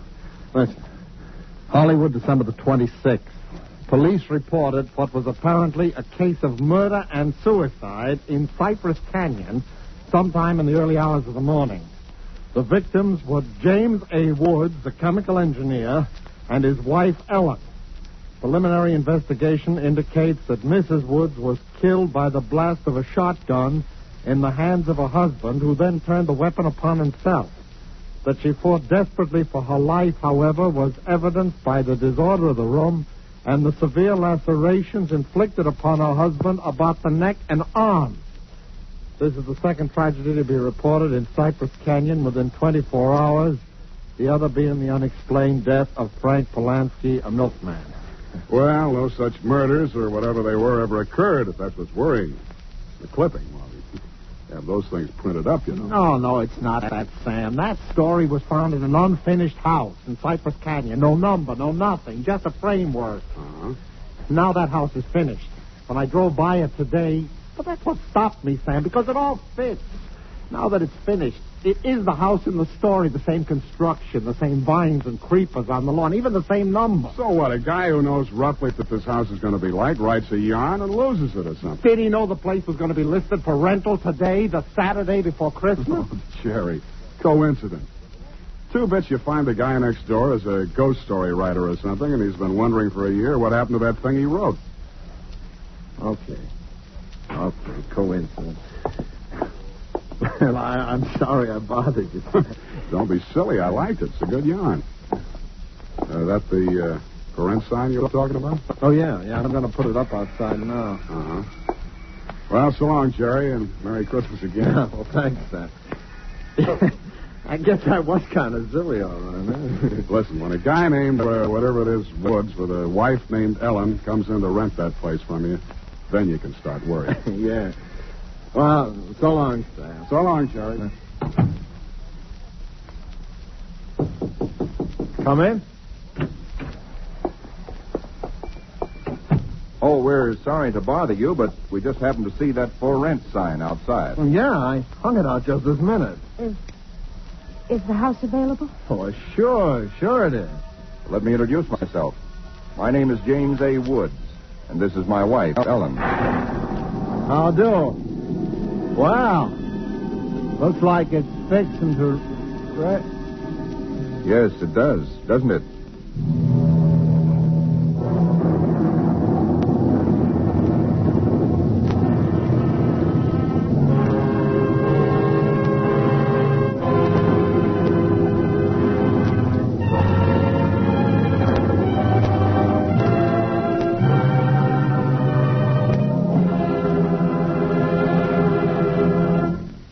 Listen. Hollywood, December the 26th. Police reported what was apparently a case of murder and suicide in Cypress Canyon sometime in the early hours of the morning. The victims were James A. Woods, a chemical engineer, and his wife, Ellen. Preliminary investigation indicates that Mrs. Woods was killed by the blast of a shotgun in the hands of her husband, who then turned the weapon upon himself. That she fought desperately for her life, however, was evidenced by the disorder of the room and the severe lacerations inflicted upon her husband about the neck and arms. This is the second tragedy to be reported in Cypress Canyon within 24 hours, the other being the unexplained death of Frank Polanski, a milkman. Well, no such murders or whatever they were ever occurred, if that's what's worrying. The clipping, well, you have those things printed up, you know. No, it's not that, Sam. That story was found in an unfinished house in Cypress Canyon. No number, no nothing, just a framework. Uh-huh. Now that house is finished. When I drove by it today, but that's what stopped me, Sam, because it all fits. Now that it's finished, it is the house in the story, the same construction, the same vines and creepers on the lawn, even the same number. So what, a guy who knows roughly what this house is going to be like writes a yarn and loses it or something? Did he know the place was going to be listed for rental today, the Saturday before Christmas? Oh, Jerry, coincidence. Two bits you find the guy next door is a ghost story writer or something, and he's been wondering for a year what happened to that thing he wrote. Okay, coincidence. Well, I'm sorry I bothered you. Don't be silly. I liked it. It's a good yarn. That the for rent sign you were talking about? Oh, yeah. I'm going to put it up outside now. Uh-huh. Well, so long, Jerry, and Merry Christmas again. Yeah, well, thanks, Sam. I guess I was kind of silly, all right. Listen, when a guy named, whatever it is, Woods, with a wife named Ellen comes in to rent that place from you, then you can start worrying. Yeah. Well, so long, Sam. So long, Jerry. Come in. Oh, we're sorry to bother you, but we just happened to see that for rent sign outside. Well, yeah, I hung it out just this minute. Is the house available? Oh, sure it is. Let me introduce myself. My name is James A. Woods, and this is my wife, Ellen. How do? Wow. Looks like it's fixing to... Right? Yes, it does, doesn't it?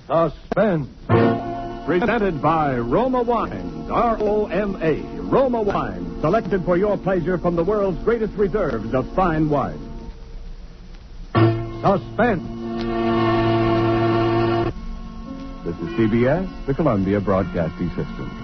Suspense. Presented by Roma Wines, R-O-M-A, Roma Wines, selected for your pleasure from the world's greatest reserves of fine wine. Suspense. This is CBS, the Columbia Broadcasting System.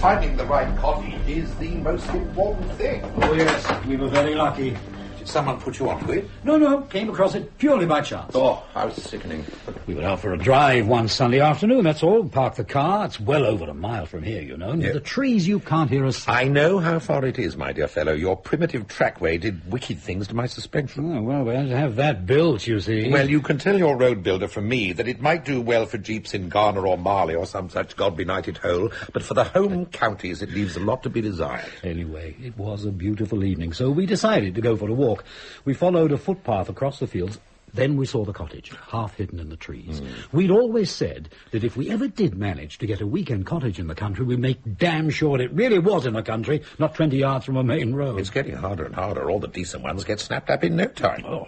Finding the right cottage is the most important thing. Oh, yes. We were very lucky. Did someone put you onto it? No. Came across it purely by chance. Oh, how sickening. We were out for a drive one Sunday afternoon, that's all. Parked the car. It's well over a mile from here, you know. And the trees, you can't hear us. I know how far it is, my dear fellow. Your primitive trackway did wicked things to my suspension. Oh, well, we had to have that built, you see. Well, you can tell your road builder from me that it might do well for jeeps in Ghana or Mali or some such God-benighted hole, but for the home counties it leaves a lot to be desired. Anyway, it was a beautiful evening, so we decided to go for a walk. We followed a footpath across the fields. Then we saw the cottage, half hidden in the trees. We'd always said that if we ever did manage to get a weekend cottage in the country, we'd make damn sure it really was in the country, not 20 yards from a main road. It's getting harder and harder. All the decent ones get snapped up in no time. Oh,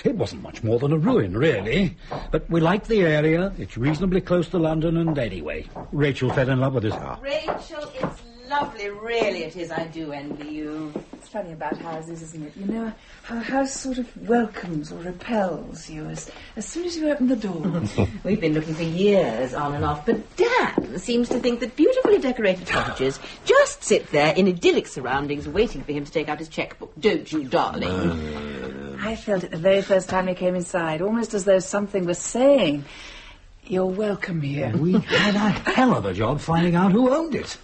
it wasn't much more than a ruin, really. But we liked the area. It's reasonably close to London, and anyway, Rachel fell in love with us. Rachel, it's lovely, really it is. I do envy you. It's funny about houses, isn't it? You know, how a house sort of welcomes or repels you as soon as you open the door. We've been looking for years on and off, but Dan seems to think that beautifully decorated cottages just sit there in idyllic surroundings waiting for him to take out his checkbook. Don't you, darling? I felt it the very first time you came inside, almost as though something was saying, "You're welcome here." We had a hell of a job finding out who owned it.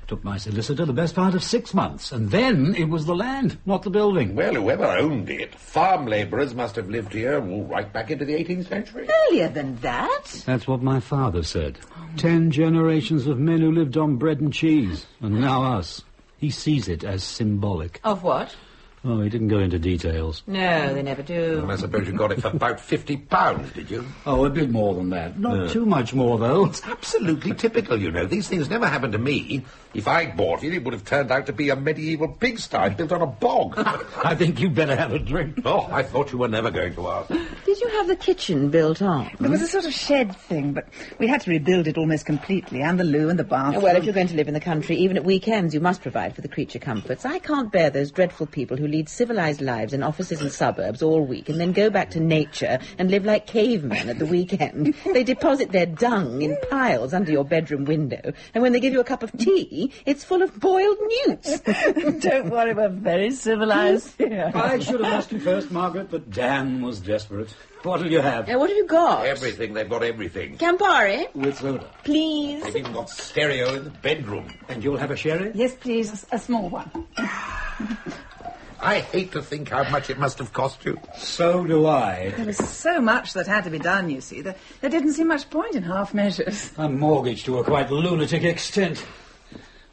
Took my solicitor the best part of 6 months, and then it was the land, not the building. Well, whoever owned it, farm labourers must have lived here right back into the 18th century. Earlier than that. That's what my father said. 10 generations of men who lived on bread and cheese, and now us. He sees it as symbolic. Of what? Oh, he didn't go into details. No, they never do. Well, I suppose you got it for about £50, did you? Oh, a bit more than that. Not too much more, though. It's absolutely typical, you know. These things never happen to me. If I'd bought it, it would have turned out to be a medieval pigsty built on a bog. I think you'd better have a drink. Oh, I thought you were never going to ask. Did you have the kitchen built on? It was a sort of shed thing, but we had to rebuild it almost completely, and the loo and the bathroom. Well, if you're going to live in the country, even at weekends, you must provide for the creature comforts. I can't bear those dreadful people who lead civilized lives in offices and suburbs all week and then go back to nature and live like cavemen at the weekend. They deposit their dung in piles under your bedroom window, and when they give you a cup of tea, it's full of boiled newts. Don't worry, we're very civilized here. I should have asked you first, Margaret, but Dan was desperate. What'll you have? What have you got? Everything. They've got everything. Campari? With soda. Please. They've even got stereo in the bedroom. And you'll have a sherry? Yes, please, a small one. I hate to think how much it must have cost you. So do I. There was so much that had to be done, you see. There didn't seem much point in half measures. A mortgage to a quite lunatic extent.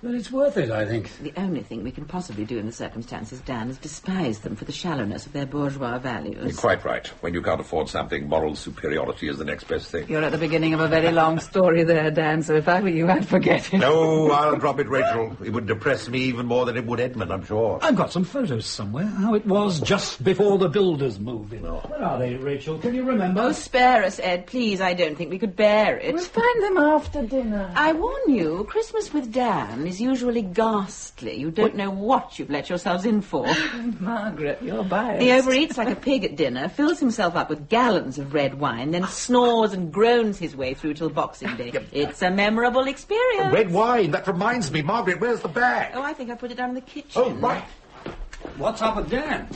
But it's worth it, I think. The only thing we can possibly do in the circumstances, Dan, is despise them for the shallowness of their bourgeois values. You're quite right. When you can't afford something, moral superiority is the next best thing. You're at the beginning of a very long story there, Dan, so if I were you, I'd forget it. No, I'll drop it, Rachel. It would depress me even more than it would Edmund, I'm sure. I've got some photos somewhere, how it was just before the builders moved in. Where are they, Rachel? Can you remember? Oh, spare us, Ed, please. I don't think we could bear it. We'll find them after dinner. I warn you, Christmas with Dan is usually ghastly. You don't know what you've let yourselves in for. Margaret, you're biased. He overeats like a pig at dinner, fills himself up with gallons of red wine, then snores and groans his way through till Boxing Day. It's a memorable experience. Red wine, that reminds me. Margaret, where's the bag? Oh, I think I put it down in the kitchen. Oh, right. What's up with Dan?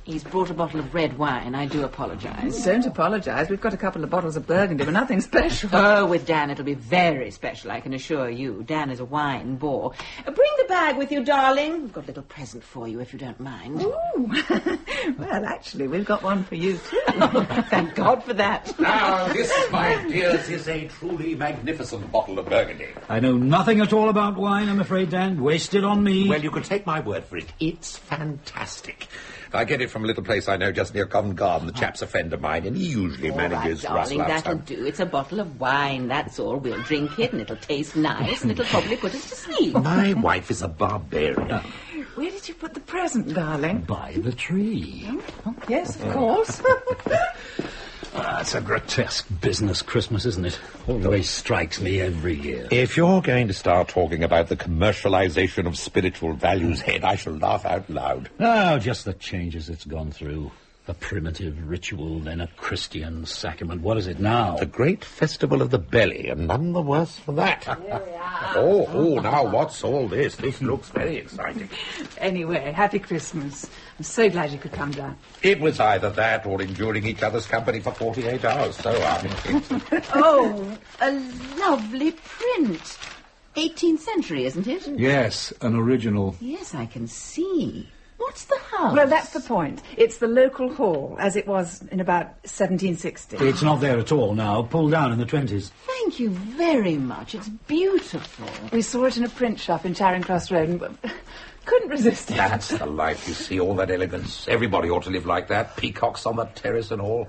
He's brought a bottle of red wine. I do apologise. Don't apologise. We've got a couple of bottles of Burgundy, but nothing special. Oh, with Dan it'll be very special, I can assure you. Dan is a wine bore. Bring the bag with you, darling. We've got a little present for you, if you don't mind. Ooh. Well, actually, we've got one for you, too. Thank God for that. Now, this, my dears, is a truly magnificent bottle of Burgundy. I know nothing at all about wine, I'm afraid, Dan. Waste it on me. Well, you can take my word for it. It's fantastic. I get it from a little place I know just near Covent Garden. The chap's a friend of mine, and he usually manages All right, darling, Russell that'll Upstone. do. It's a bottle of wine, that's all. We'll drink it, and it'll taste nice, and it'll probably put us to sleep. My wife is a barbarian. Where did you put the present, darling? By the tree. Oh, yes, of course. It's a grotesque business, Christmas, isn't it? Always strikes me every year. If you're going to start talking about the commercialization of spiritual values, Head, I shall laugh out loud. Oh, just the changes it's gone through. A primitive ritual, then a Christian sacrament. What is it now? The great festival of the belly, and none the worse for that. Now what's all this? This looks very exciting. Anyway, happy Christmas. I'm so glad you could come down. It was either that or enduring each other's company for 48 hours, so Oh, a lovely print. 18th century, isn't it? Yes, an original. Yes, I can see. What's the house? Well, that's the point. It's the local hall, as it was in about 1760. It's not there at all now. Pulled down in the 20s. Thank you very much. It's beautiful. We saw it in a print shop in Charing Cross Road and couldn't resist it. That's the life, you see, all that elegance. Everybody ought to live like that. Peacocks on the terrace and all.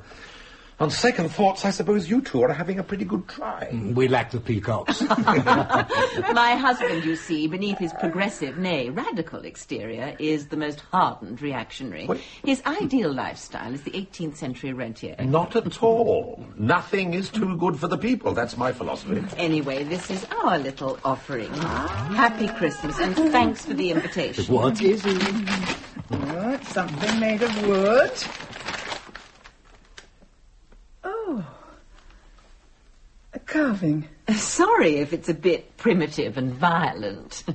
On second thoughts, I suppose you two are having a pretty good try. We lack the peacocks. My husband, you see, beneath his progressive, nay, radical exterior, is the most hardened reactionary. What? His ideal lifestyle is the 18th century rentier. Not at all. Nothing is too good for the people. That's my philosophy. Anyway, this is our little offering. Happy Christmas, and thanks for the invitation. What is it? Oh, it's something made of wood. Oh, a carving. Sorry if it's a bit primitive and violent.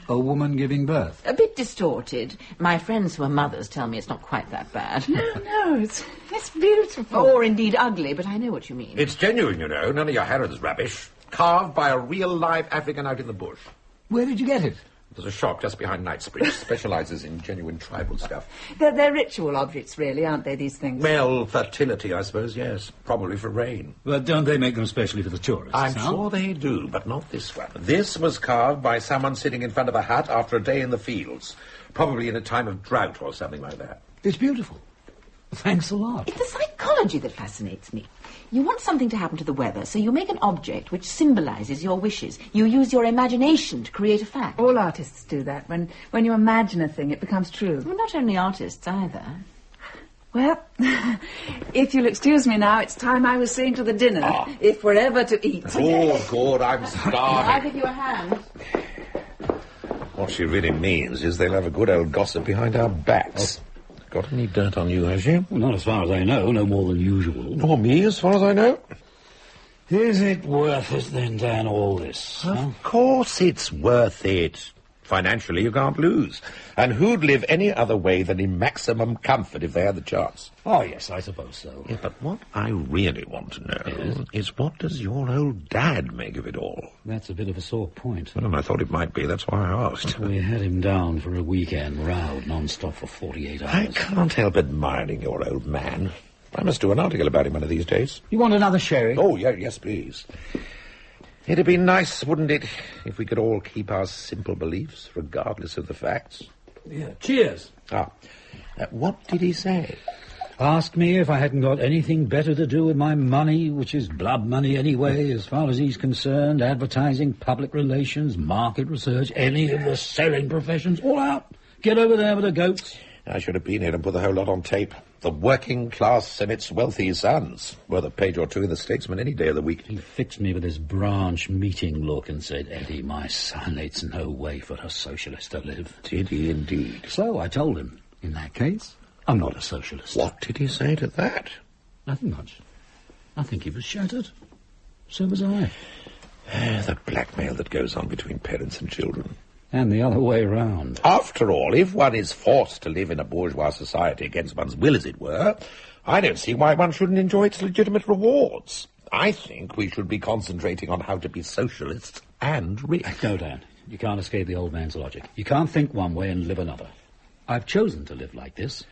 A woman giving birth? A bit distorted. My friends who are mothers tell me it's not quite that bad. No, it's beautiful. Or indeed ugly, but I know what you mean. It's genuine, you know. None of your Harrod's rubbish. Carved by a real live African out in the bush. Where did you get it? There's a shop just behind Knightsbridge. Specialises in genuine tribal stuff. They're ritual objects, really, aren't they, these things? Well, fertility, I suppose, yes. Probably for rain. But don't they make them specially for the tourists? I'm sure they do, but not this one. This was carved by someone sitting in front of a hut after a day in the fields. Probably in a time of drought or something like that. It's beautiful. Thanks a lot. It's the psychology that fascinates me. You want something to happen to the weather, so you make an object which symbolises your wishes. You use your imagination to create a fact. All artists do that. When you imagine a thing, it becomes true. Well, not only artists, either. Well, if you'll excuse me now, it's time I was seeing to the dinner, if we're ever to eat. Oh, good, I'm starving. I'll give you a hand. What she really means is they'll have a good old gossip behind our backs. Got any dirt on you, has she? Well, not as far as I know, no more than usual. Nor me, as far as I know. Is it worth it, then, Dan, all this? Of course it's worth it. Financially, you can't lose. And who'd live any other way than in maximum comfort if they had the chance? Oh, yes, I suppose so. Yeah, but what I really want to know is what does your old dad make of it all? That's a bit of a sore point. Well, I thought it might be. That's why I asked. We had him down for a weekend, rowed non-stop for 48 hours. I can't help admiring your old man. I must do an article about him one of these days. You want another sherry? Oh, yeah, yes, please. It'd be nice, wouldn't it, if we could all keep our simple beliefs, regardless of the facts? Yeah. Cheers. What did he say? Asked me if I hadn't got anything better to do with my money, which is blood money anyway, as far as he's concerned. Advertising, public relations, market research, any of the selling professions, all out. Get over there with the goats. I should have been here and put the whole lot on tape. The working class and its wealthy sons. Worth a page or two in the Statesman any day of the week. He fixed me with his branch meeting look and said, Eddie, my son, it's no way for a socialist to live. Did he indeed? So I told him, in that case, I'm not a socialist. What did he say to that? Nothing much. I think he was shattered. So was I. The blackmail that goes on between parents and children. And the other way round. After all, if one is forced to live in a bourgeois society against one's will, as it were, I don't see why one shouldn't enjoy its legitimate rewards. I think we should be concentrating on how to be socialists and rich. No, Dan. You can't escape the old man's logic. You can't think one way and live another. I've chosen to live like this.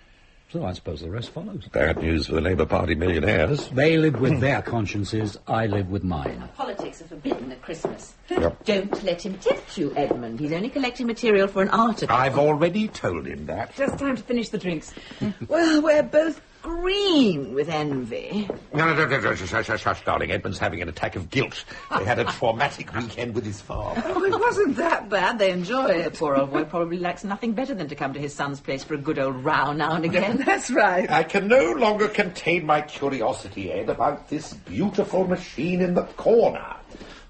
So I suppose the rest follows. Bad news for the Labour Party millionaires. They live with their consciences, I live with mine. Politics are forbidden at Christmas. Yep. Don't let him tempt you, Edmund. He's only collecting material for an article. I've already told him that. Just time to finish the drinks. Well, we're both green with envy. No, shush, darling. Edmund's having an attack of guilt. They had a traumatic weekend with his farm. Oh, it wasn't that bad. They enjoy it. Poor old boy probably likes nothing better than to come to his son's place for a good old row now and again. That's right. I can no longer contain my curiosity, Ed, about this beautiful machine in the corner.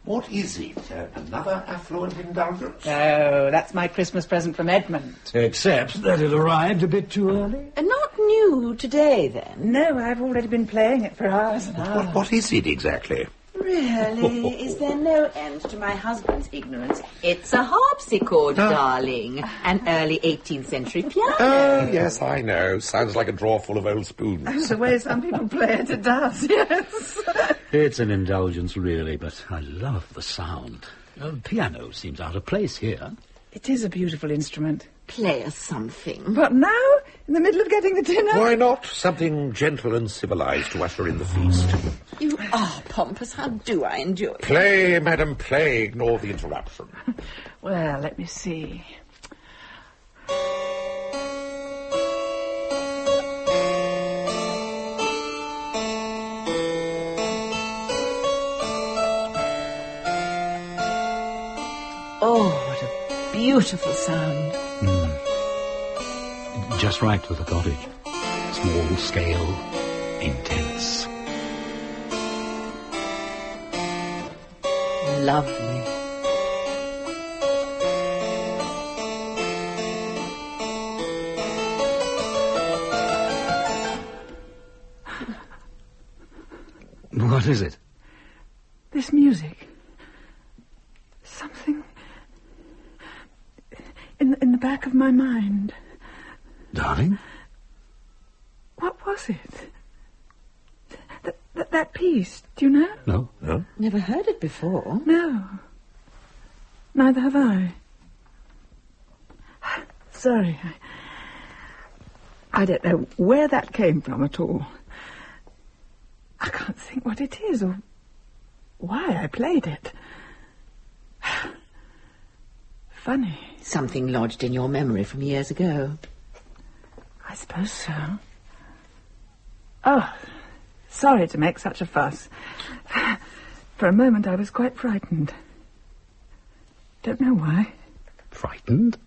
What is it? Another affluent indulgence? Oh, that's my Christmas present from Edmund. Except that it arrived a bit too early. And not new today, then? No, I've already been playing it for hours and hours. What is it exactly? Really? Is there no end to my husband's ignorance? It's a harpsichord, darling. An early 18th century piano. Oh, yes, I know. Sounds like a drawer full of old spoons. The way some people play it, it does, yes. It's an indulgence, really, but I love the sound. The piano seems out of place here. It is a beautiful instrument. Play us something. But now? In the middle of getting the dinner? Why not? Something gentle and civilized to usher in the feast. You are pompous. How do I enjoy it? Play, madam, play. Ignore the interruption. Well, let me see. Oh, what a beautiful sound. Just right for the cottage. Small scale, intense. Lovely. What is it? This music. Something in the back of my mind. Darling? What was it? That piece, do you know? No. Never heard it before. No. Neither have I. Sorry. I don't know where that came from at all. I can't think what it is or why I played it. Funny. Something lodged in your memory from years ago. I suppose so. Oh, sorry to make such a fuss. For a moment I was quite frightened. Don't know why. Frightened?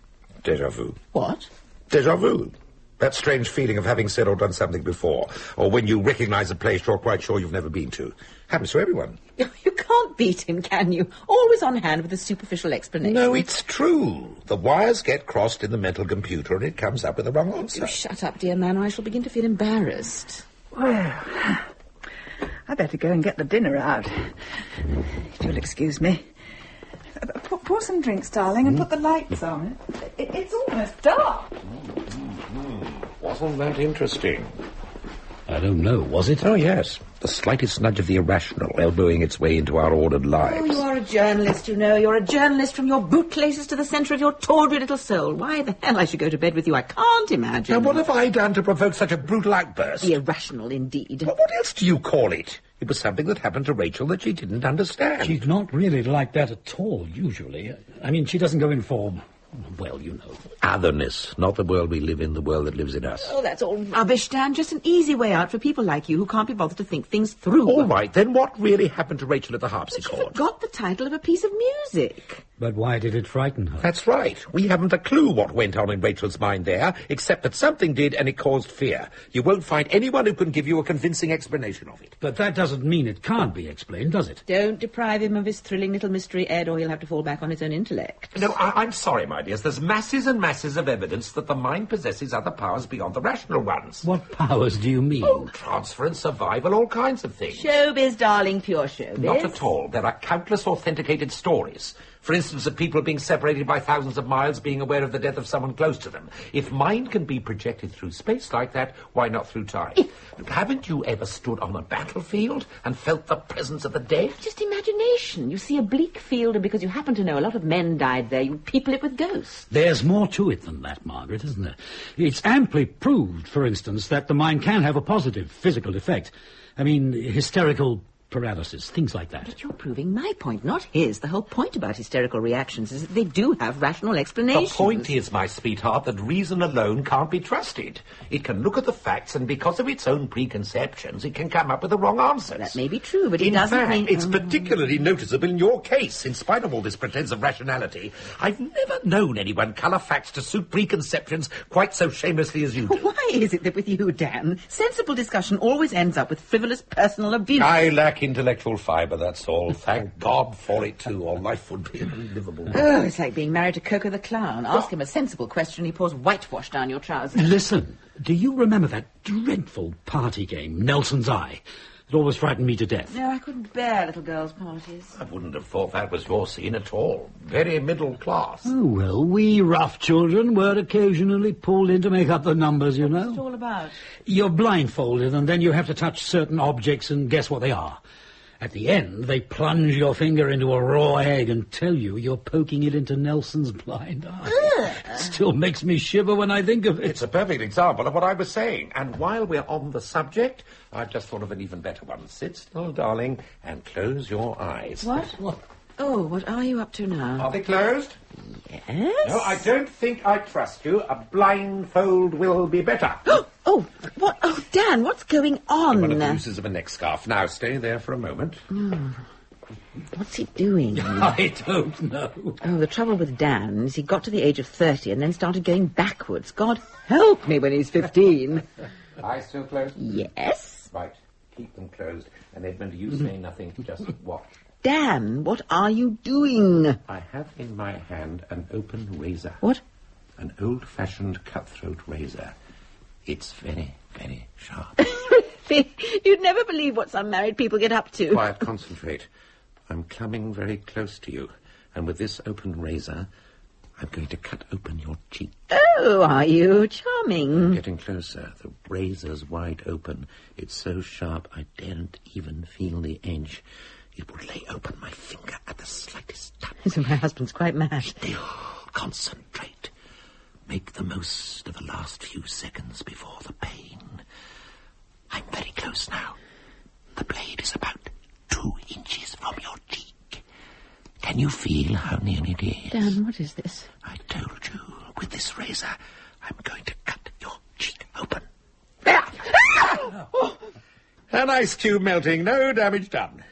Déjà vu. What? Déjà vu. That strange feeling of having said or done something before, or when you recognise a place you're quite sure you've never been to. Happens to everyone. You can't beat him, can you? Always on hand with a superficial explanation. No, it's true. The wires get crossed in the mental computer and it comes up with the wrong answer. You shut up, dear man, or I shall begin to feel embarrassed. Well, I better go and get the dinner out. If you'll excuse me. Pour some drinks, darling, and put the lights on. It's almost dark. Wasn't that interesting? I don't know, was it? Oh, yes. The slightest nudge of the irrational elbowing its way into our ordered lives. Oh, you are a journalist, you know. You're a journalist from your bootlaces to the centre of your tawdry little soul. Why the hell I should go to bed with you, I can't imagine. Now, what have I done to provoke such a brutal outburst? The irrational, indeed. Well, what else do you call it? It was something that happened to Rachel that she didn't understand. She's not really like that at all, usually. I mean, she doesn't go in for, well, you know. Otherness, not the world we live in, the world that lives in us. Oh, that's all rubbish, Dan. Just an easy way out for people like you who can't be bothered to think things through. All right, then what really happened to Rachel at the harpsichord? She forgot the title of a piece of music. But why did it frighten her? That's right. We haven't a clue what went on in Rachel's mind there, except that something did and it caused fear. You won't find anyone who can give you a convincing explanation of it. But that doesn't mean it can't be explained, does it? Don't deprive him of his thrilling little mystery, Ed, or he'll have to fall back on his own intellect. No, I'm sorry, my dears. There's masses and masses of evidence that the mind possesses other powers beyond the rational ones. What powers do you mean? Oh, transference, survival, all kinds of things. Showbiz, darling, pure showbiz. Not at all. There are countless authenticated stories. For instance, of people being separated by thousands of miles being aware of the death of someone close to them. If mind can be projected through space like that, why not through time? Haven't you ever stood on a battlefield and felt the presence of the dead? Just imagination. You see a bleak field, and because you happen to know a lot of men died there, you people it with ghosts. There's more to it than that, Margaret, isn't there? It's amply proved, for instance, that the mind can have a positive physical effect. I mean, hysterical paralysis, things like that. But you're proving my point, not his. The whole point about hysterical reactions is that they do have rational explanations. The point is, my sweetheart, that reason alone can't be trusted. It can look at the facts, and because of its own preconceptions, it can come up with the wrong answers. That may be true, but it in doesn't fact, mean... it's particularly noticeable in your case. In spite of all this pretense of rationality, I've never known anyone colour facts to suit preconceptions quite so shamelessly as you do. Why is it that with you, Dan, sensible discussion always ends up with frivolous personal abuse? I lack intellectual fibre, that's all. Thank God for it, too, or life would be unlivable. Oh, it's like being married to Coco the Clown. Ask him a sensible question, he pours whitewash down your trousers. Listen, do you remember that dreadful party game, Nelson's Eye? It always frightened me to death. No, I couldn't bear little girls' parties. I wouldn't have thought that was your scene at all. Very middle class. Oh, well, we rough children were occasionally pulled in to make up the numbers, you know. What's it all about? You're blindfolded, and then you have to touch certain objects and guess what they are. At the end, they plunge your finger into a raw egg and tell you you're poking it into Nelson's blind eye. Still makes me shiver when I think of it. It's a perfect example of what I was saying. And while we're on the subject, I've just thought of an even better one. Sit still, darling, and close your eyes. What? Oh, what are you up to now? Are they closed? Yes? No, I don't think I trust you. A blindfold will be better. Oh, what? Oh, Dan, what's going on? One of the uses of a neck scarf. Now, stay there for a moment. What's he doing? I don't know. Oh, the trouble with Dan is he got to the age of 30 and then started going backwards. God help me when he's 15. Eyes still closed? Yes. Right. Keep them closed. And Edmund, you say nothing. Just watch. Dan, what are you doing? I have in my hand an open razor. What? An old-fashioned cutthroat razor. It's very, very sharp. You'd never believe what some married people get up to. Quiet, concentrate. I'm coming very close to you, and with this open razor, I'm going to cut open your cheek. Oh, are you? Charming. I'm getting closer. The razor's wide open. It's so sharp I daren't even feel the edge. It would lay open my finger at the slightest touch. So my husband's quite mad. Still, concentrate. Make the most of the last few seconds before the pain. I'm very close now. The blade is about 2 inches from your cheek. Can you feel how near it is? Dan, what is this? I told you, with this razor, I'm going to cut your cheek open. There! An ice cube melting, no damage done.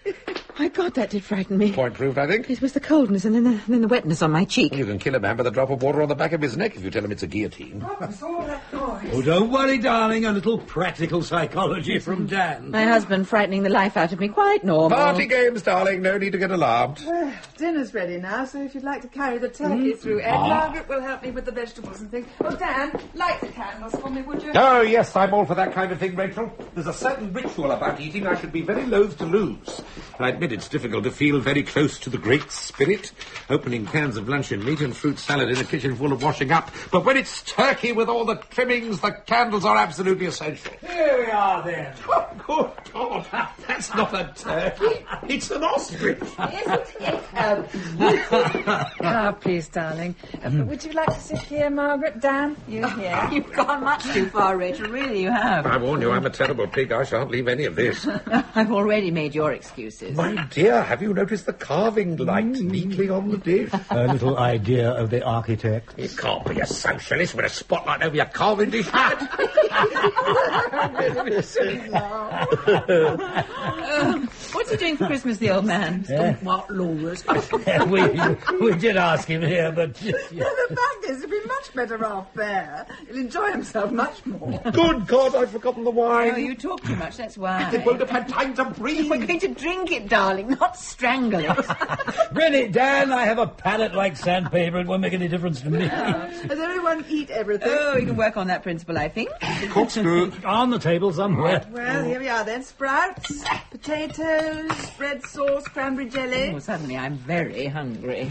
My God, that did frighten me. Point proved, I think. It was the coldness and then the wetness on my cheek. You can kill a man with a drop of water on the back of his neck if you tell him it's a guillotine. What was all that noise? Oh, don't worry, darling. A little practical psychology from Dan. My husband frightening the life out of me. Quite normal. Party games, darling. No need to get alarmed. Well, dinner's ready now, so if you'd like to carry the turkey through, Ed, Margaret will help me with the vegetables and things. Oh, Dan, light the candles for me, would you? Oh, yes, I'm all for that kind of thing, Rachel. There's a certain ritual about eating I should be very loath to lose. I admit it's difficult to feel very close to the Great Spirit, opening cans of luncheon meat and fruit salad in a kitchen full of washing up. But when it's turkey with all the trimmings, the candles are absolutely essential. Here we are, then. Oh, good God, that's not a turkey. It's an ostrich. Isn't it Ah, please, darling. Would you like to sit here, Margaret? Dan, you here? You've gone much too far, Rachel. Really, you have. I warn you, I'm a terrible pig. I shan't leave any of this. I've already made your excuses. My dear, have you noticed the carving light neatly on the dish? A little idea of the architect. You can't be a socialist with a spotlight over your carving dish, lad. What's he doing for Christmas, the old man? What lawyers? we did ask him here, but... The fact is, he'll be much better off there. He'll enjoy himself much more. Good God, I've forgotten the wine. Oh, you talk too much, that's why. They won't have had time to breathe. We're going to drink it, darling, not strangle it. Really, Dan, I have a palate like sandpaper. It won't make any difference to me. Does everyone eat everything? Oh, you can work on that principle, I think. Corkscrew. On the table somewhere. Well, here we are then. Sprouts, potatoes, potatoes, bread sauce, cranberry jelly. Oh, suddenly I'm very hungry.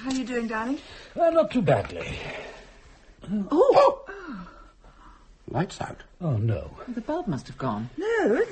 How are you doing, darling? Not too badly. Oh! Lights out. Oh, no. The bulb must have gone. No,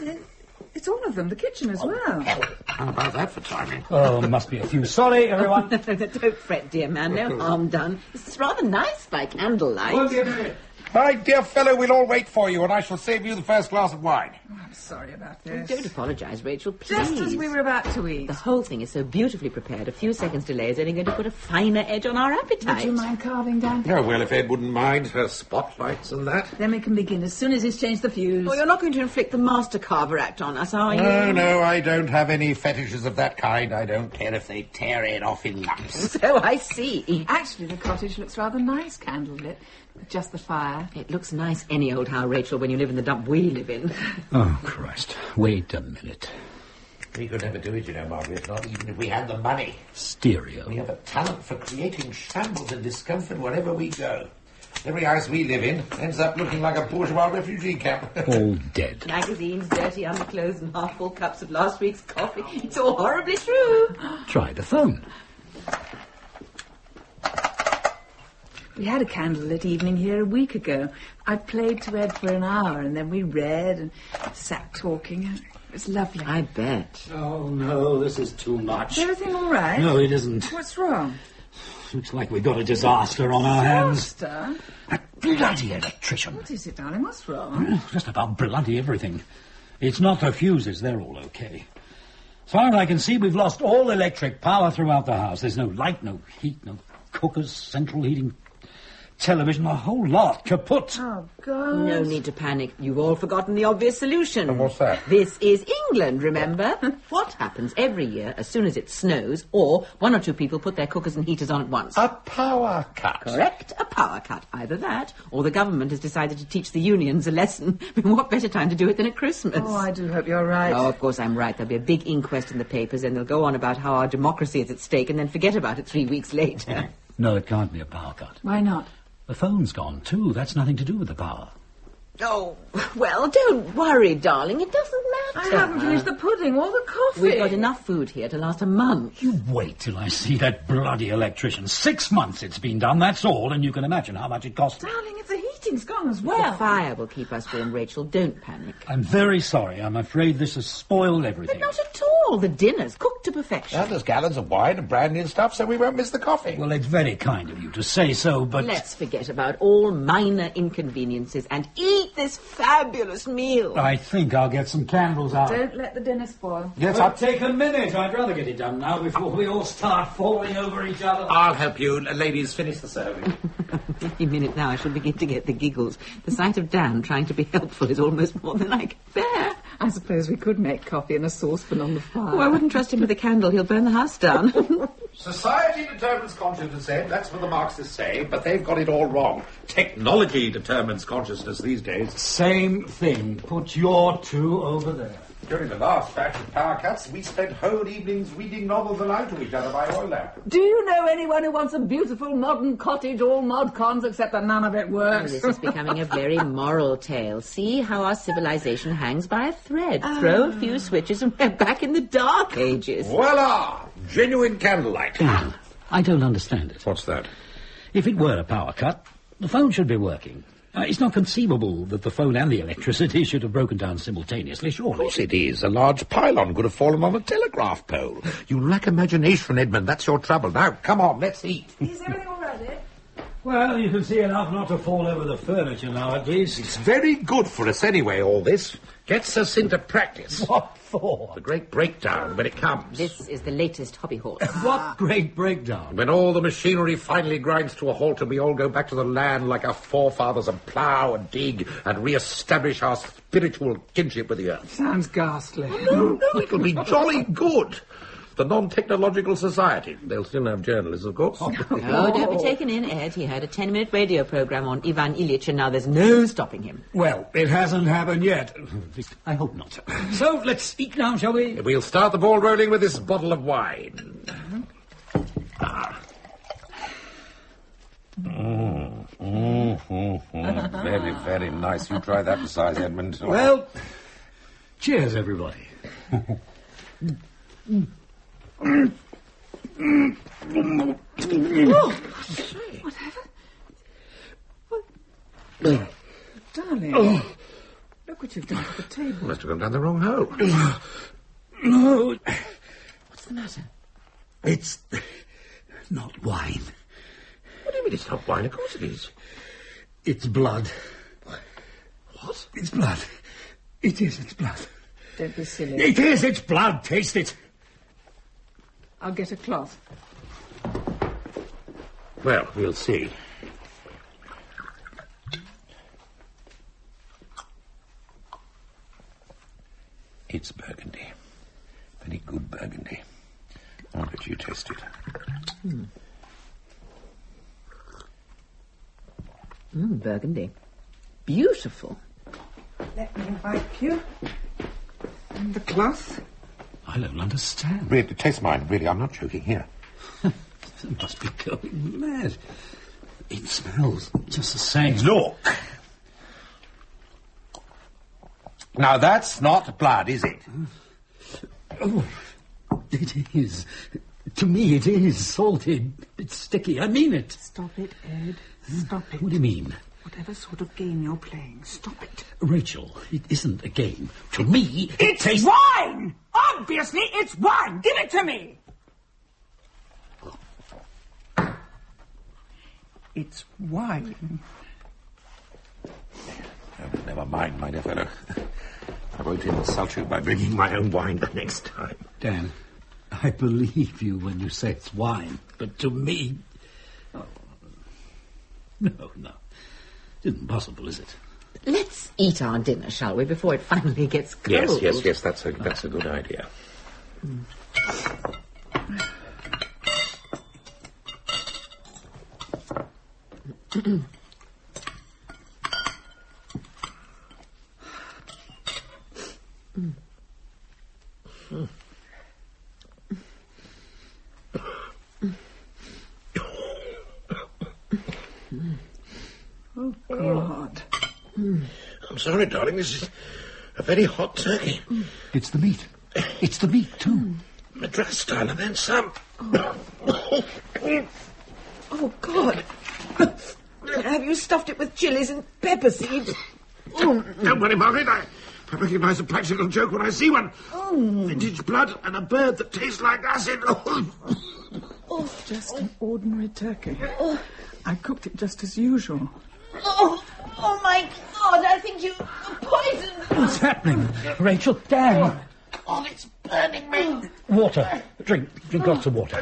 it's all of them. The kitchen as well. How about that for timing? Oh, must be a few. Sorry, everyone. Don't fret, dear man. No harm done. It's rather nice by candlelight. My dear fellow, we'll all wait for you, and I shall save you the first glass of wine. Oh, I'm sorry about this. Don't apologise, Rachel, please. Just as we were about to eat. The whole thing is so beautifully prepared. A few seconds' delay is only going to put a finer edge on our appetite. Would you mind carving down? Oh, well, if Ed wouldn't mind her spotlights and that. Then we can begin as soon as he's changed the fuse. Oh, you're not going to inflict the Master Carver Act on us, are you? No, I don't have any fetishes of that kind. I don't care if they tear it off in lumps. So I see. Actually, the cottage looks rather nice, candlelit. With just the fire. It looks nice any old how, Rachel, when you live in the dump we live in. Oh, Christ. Wait a minute. We could never do it, you know, Margaret, not even if we had the money. Stereo. We have a talent for creating shambles and discomfort wherever we go. Every house we live in ends up looking like a bourgeois refugee camp. All dead. Magazines, dirty underclothes, and half-full cups of last week's coffee. It's all horribly true. Try the phone. We had a candlelit evening here a week ago. I played to Ed for an hour, and then we read and sat talking. It was lovely. I bet. Oh, no, this is too much. Is everything all right? No, it isn't. What's wrong? Looks like we've got a disaster on our hands. Disaster? That bloody electrician. What is it, darling? What's wrong? Just about bloody everything. It's not the fuses. They're all okay. As far as I can see, we've lost all electric power throughout the house. There's no light, no heat, no cookers, central heating, television, the whole lot kaput. Oh, God. No need to panic. You've all forgotten the obvious solution. And what's that? This is England, remember? What happens every year as soon as it snows, or one or two people put their cookers and heaters on at once? A power cut. Correct, a power cut. Either that, or the government has decided to teach the unions a lesson. What better time to do it than at Christmas? Oh, I do hope you're right. Oh, of course I'm right. There'll be a big inquest in the papers, and they'll go on about how our democracy is at stake, and then forget about it 3 weeks later. No, it can't be a power cut. Why not? The phone's gone, too. That's nothing to do with the power. Oh, well, don't worry, darling. It doesn't matter. I haven't finished the pudding or the coffee. We've got enough food here to last a month. You wait till I see that bloody electrician. 6 months it's been done, that's all, and you can imagine how much it costs. Darling, if the heating's gone as well. The fire will keep us warm, Rachel. Don't panic. I'm very sorry. I'm afraid this has spoiled everything. But not at all. The dinner's cooked to perfection. And there's gallons of wine and brandy and stuff, so we won't miss the coffee. Well, it's very kind of you to say so, but... Let's forget about all minor inconveniences and eat this fabulous meal. I think I'll get some candles out. Don't let the dinner spoil. Yes, Well, take a minute. I'd rather get it done now before we all start falling over each other. I'll help you. Ladies, finish the serving. Any minute now I shall begin to get the giggles. The sight of Dan trying to be helpful is almost more than I can bear. I suppose we could make coffee in a saucepan on the fire. Oh, I wouldn't trust him with a candle. He'll burn the house down. Society determines consciousness, Ed. That's what the Marxists say, but they've got it all wrong. Technology determines consciousness these days. Same thing. Put your two over there. During the last batch of power cuts, we spent whole evenings reading novels aloud to each other by oil lamp. Do you know anyone who wants a beautiful modern cottage, all mod cons, except that none of it works? This is becoming a very moral tale. See how our civilization hangs by a thread. Throw a few switches and we're back in the Dark Ages. Voila! Genuine candlelight. Dan, I don't understand it. What's that? If it were a power cut, the phone should be working. It's not conceivable that the phone and the electricity should have broken down simultaneously, surely. Of course it is. A large pylon could have fallen on a telegraph pole. You lack imagination, Edmund. That's your trouble. Now, come on, let's eat. Is everything all right, Ed? Well, you can see enough not to fall over the furniture now, at least. It's very good for us anyway, all this. Gets us into practice. What for? The great breakdown, when it comes. This is the latest hobby horse. What great breakdown? When all the machinery finally grinds to a halt and we all go back to the land like our forefathers and plough and dig and re-establish our spiritual kinship with the earth. Sounds ghastly. No, it'll be jolly good. The non-technological society. They'll still have journalists, of course. Oh, don't be taken in, Ed. He had a 10-minute radio program on Ivan Ilyich, and now there's no stopping him. Well, it hasn't happened yet. At least, I hope not. So, let's speak now, shall we? We'll start the ball rolling with this bottle of wine. Very, very nice. You try that besides, Edmund. Well, cheers, everybody. Whatever? What? Darling, look what you've done to the table. Must have gone down the wrong hole. No. What's the matter? It's not wine. What do you mean it's not wine? Of course it is. It's blood. What? It's blood. It's blood. Don't be silly. It's blood. Taste it. I'll get a cloth. Well, we'll see. It's Burgundy. Very good Burgundy. I'll let you taste it. Burgundy. Beautiful. Let me wipe you. And the cloth. I don't understand. Really, taste mine. Really, I'm not joking. Here. It must be going mad. It smells just the same. Look. Now, that's not blood, is it? Oh, it is. To me, it is salted. It's sticky. I mean it. Stop it, Ed. Stop it. What do you mean? Whatever sort of game you're playing, stop it. Rachel, it isn't a game. To me, It's tastes... wine! Obviously, it's wine! Give it to me! It's wine. Oh, never mind, my dear fellow. I won't insult you by bringing my own wine the next time. Dan, I believe you when you say it's wine, but to me... Oh, no. Isn't possible, is it? Let's eat our dinner, shall we, before it finally gets cold? Yes, that's a good idea. Oh, God. I'm sorry, darling. This is a very hot turkey. It's the meat. It's the meat, too. Madras style, and then some. Oh, God. Have you stuffed it with chilies and pepper seeds? Don't worry, Margaret. I recognise a practical joke when I see one. Vintage blood and a bird that tastes like acid. Just an ordinary turkey. I cooked it just as usual. Oh, my God, I think you poisoned. What's happening? Rachel, Dan. Oh, it's burning me. Water. Drink lots of water.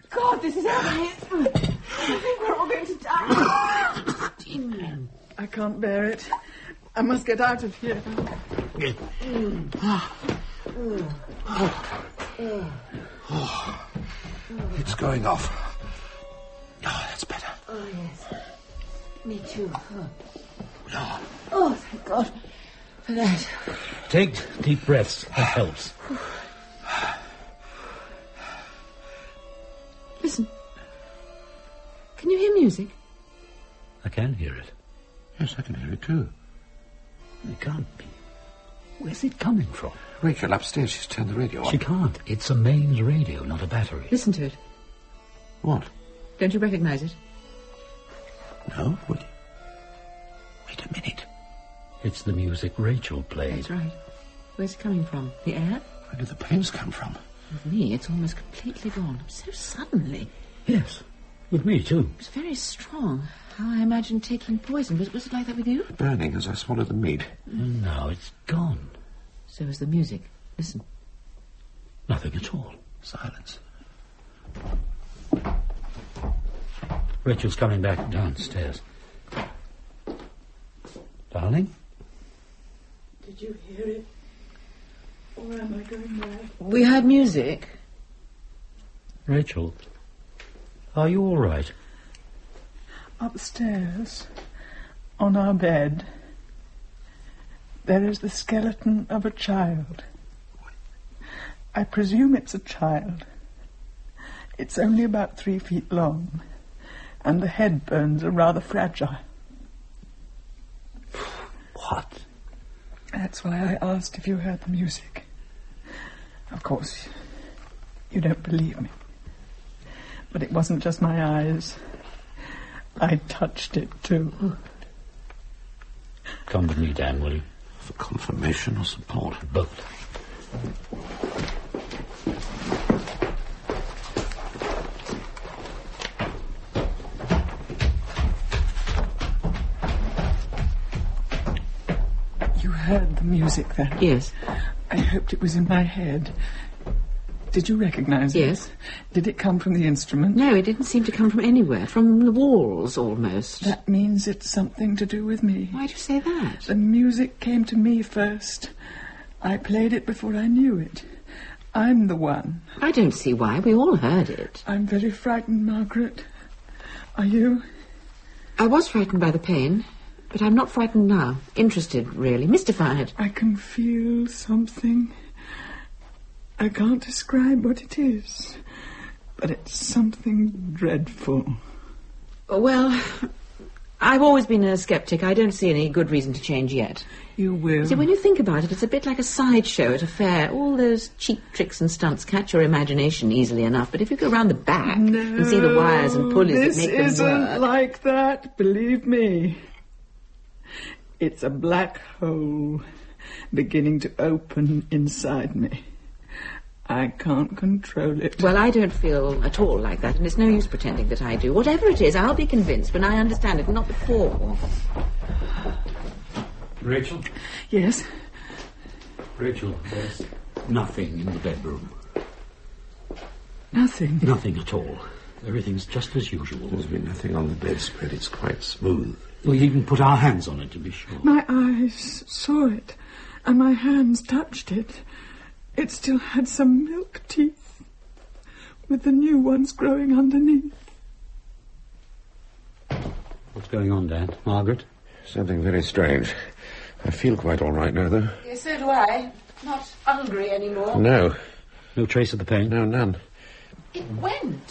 God, this is happening. I think we're all going to die. I can't bear it. I must get out of here. It's going off. Oh, that's better. Oh, yes. Me too. Oh. Oh, thank God for that. Take deep breaths. That helps. Listen. Can you hear music? I can hear it. Yes, I can hear it too. It can't be. Where's it coming from? Rachel, upstairs, she's turned the radio on. She can't. It's a mains radio, not a battery. Listen to it. What? Don't you recognize it? No? Wait a minute. It's the music Rachel played. That's right. Where's it coming from? The air? Where did the pains come from? With me, it's almost completely gone. So suddenly. Yes. With me, too. It was very strong. How I imagined taking poison. Was it like that with you? Burning as I swallowed the meat. Now it's gone. So is the music. Listen. Nothing at all. Silence. Rachel's coming back downstairs. Darling? Did you hear it? Or am I going mad? We heard music. Rachel, are you all right? Upstairs, on our bed, there is the skeleton of a child. I presume it's a child. It's only about 3 feet long, and the head bones are rather fragile. What? That's why I asked if you heard the music. Of course, you don't believe me. But it wasn't just my eyes. I touched it, too. Come with me, Dan, will you? For confirmation or support? Both. You heard the music then? Yes. I hoped it was in my head. Did you recognize it? Yes. Did it come from the instrument? No, it didn't seem to come from anywhere. From the walls, almost. That means it's something to do with me. Why do you say that? The music came to me first. I played it before I knew it. I'm the one. I don't see why. We all heard it. I'm very frightened, Margaret. Are you? I was frightened by the pain, but I'm not frightened now. Interested, really. Mystified. I can feel something. I can't describe what it is, but it's something dreadful. Well, I've always been a skeptic. I don't see any good reason to change yet. You will. See, when you think about it, it's a bit like a sideshow at a fair. All those cheap tricks and stunts catch your imagination easily enough, but if you go round the back and see the wires and pulleys that make them work... This isn't like that, believe me. It's a black hole beginning to open inside me. I can't control it. Well, I don't feel at all like that, and it's no use pretending that I do. Whatever it is, I'll be convinced when I understand it, not before. Rachel? Yes? Rachel, there's nothing in the bedroom. Nothing? Nothing at all. Everything's just as usual. There's been nothing on the bedspread. It's quite smooth. We even put our hands on it, to be sure. My eyes saw it, and my hands touched it. It still had some milk teeth, with the new ones growing underneath. What's going on, Dad? Margaret? Something very strange. I feel quite all right now, though. Yes, so do I. Not hungry anymore. No. No trace of the pain? No, none. It went.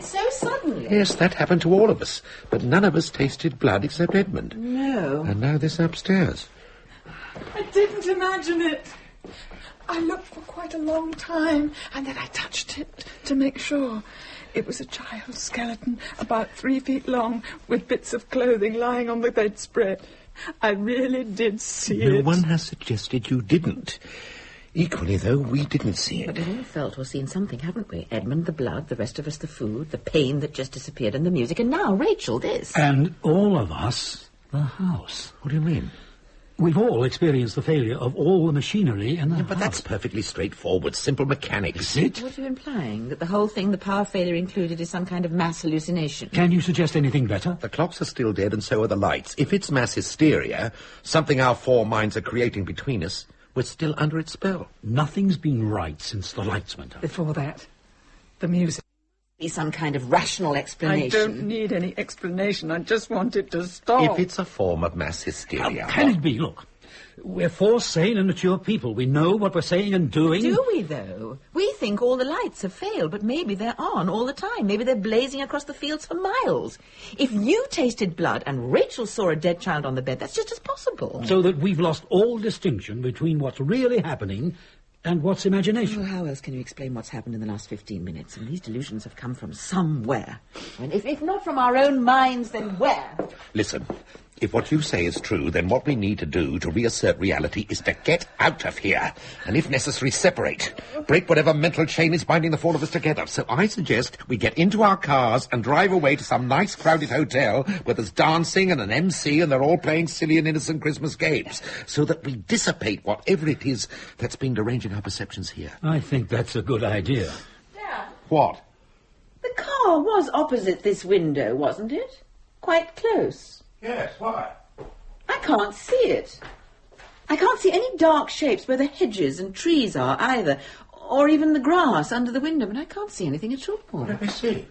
So suddenly. Yes, that happened to all of us. But none of us tasted blood except Edmund. No. And now this upstairs. I didn't imagine it. I looked for quite a long time, and then I touched it to make sure. It was a child's skeleton, about 3 feet long, with bits of clothing lying on the bedspread. I really did see it. No one has suggested you didn't. Equally, though, we didn't see it. But we've all felt or seen something, haven't we? Edmund, the blood, the rest of us, the food, the pain that just disappeared, and the music, and now Rachel, this. And all of us, the house. What do you mean? We've all experienced the failure of all the machinery in the house. But that's perfectly straightforward, simple mechanics. Is it? What are you implying? That the whole thing, the power failure included, is some kind of mass hallucination? Can you suggest anything better? The clocks are still dead and so are the lights. If it's mass hysteria, something our four minds are creating between us, we're still under its spell. Nothing's been right since the lights went up. Before that, the music. Be some kind of rational explanation. I don't need any explanation. I just want it to stop. If it's a form of mass hysteria... How can it be? Look, we're four sane and mature people. We know what we're saying and doing. Do we, though? We think all the lights have failed, but maybe they're on all the time. Maybe they're blazing across the fields for miles. If you tasted blood and Rachel saw a dead child on the bed, that's just as possible. So that we've lost all distinction between what's really happening and what's imagination. Well, how else can you explain what's happened in the last 15 minutes? And these delusions have come from somewhere. And if not from our own minds, then where? Listen, if what you say is true, then what we need to do to reassert reality is to get out of here. And if necessary, separate. Break whatever mental chain is binding the four of us together. So I suggest we get into our cars and drive away to some nice crowded hotel where there's dancing and an MC and they're all playing silly and innocent Christmas games. So that we dissipate whatever it is that's been deranging our perceptions here. I think that's a good idea. Dad. What? The car was opposite this window, wasn't it? Quite close. Yes, why? I can't see it. I can't see any dark shapes where the hedges and trees are either, or even the grass under the window, but I can't see anything at all. Let me see.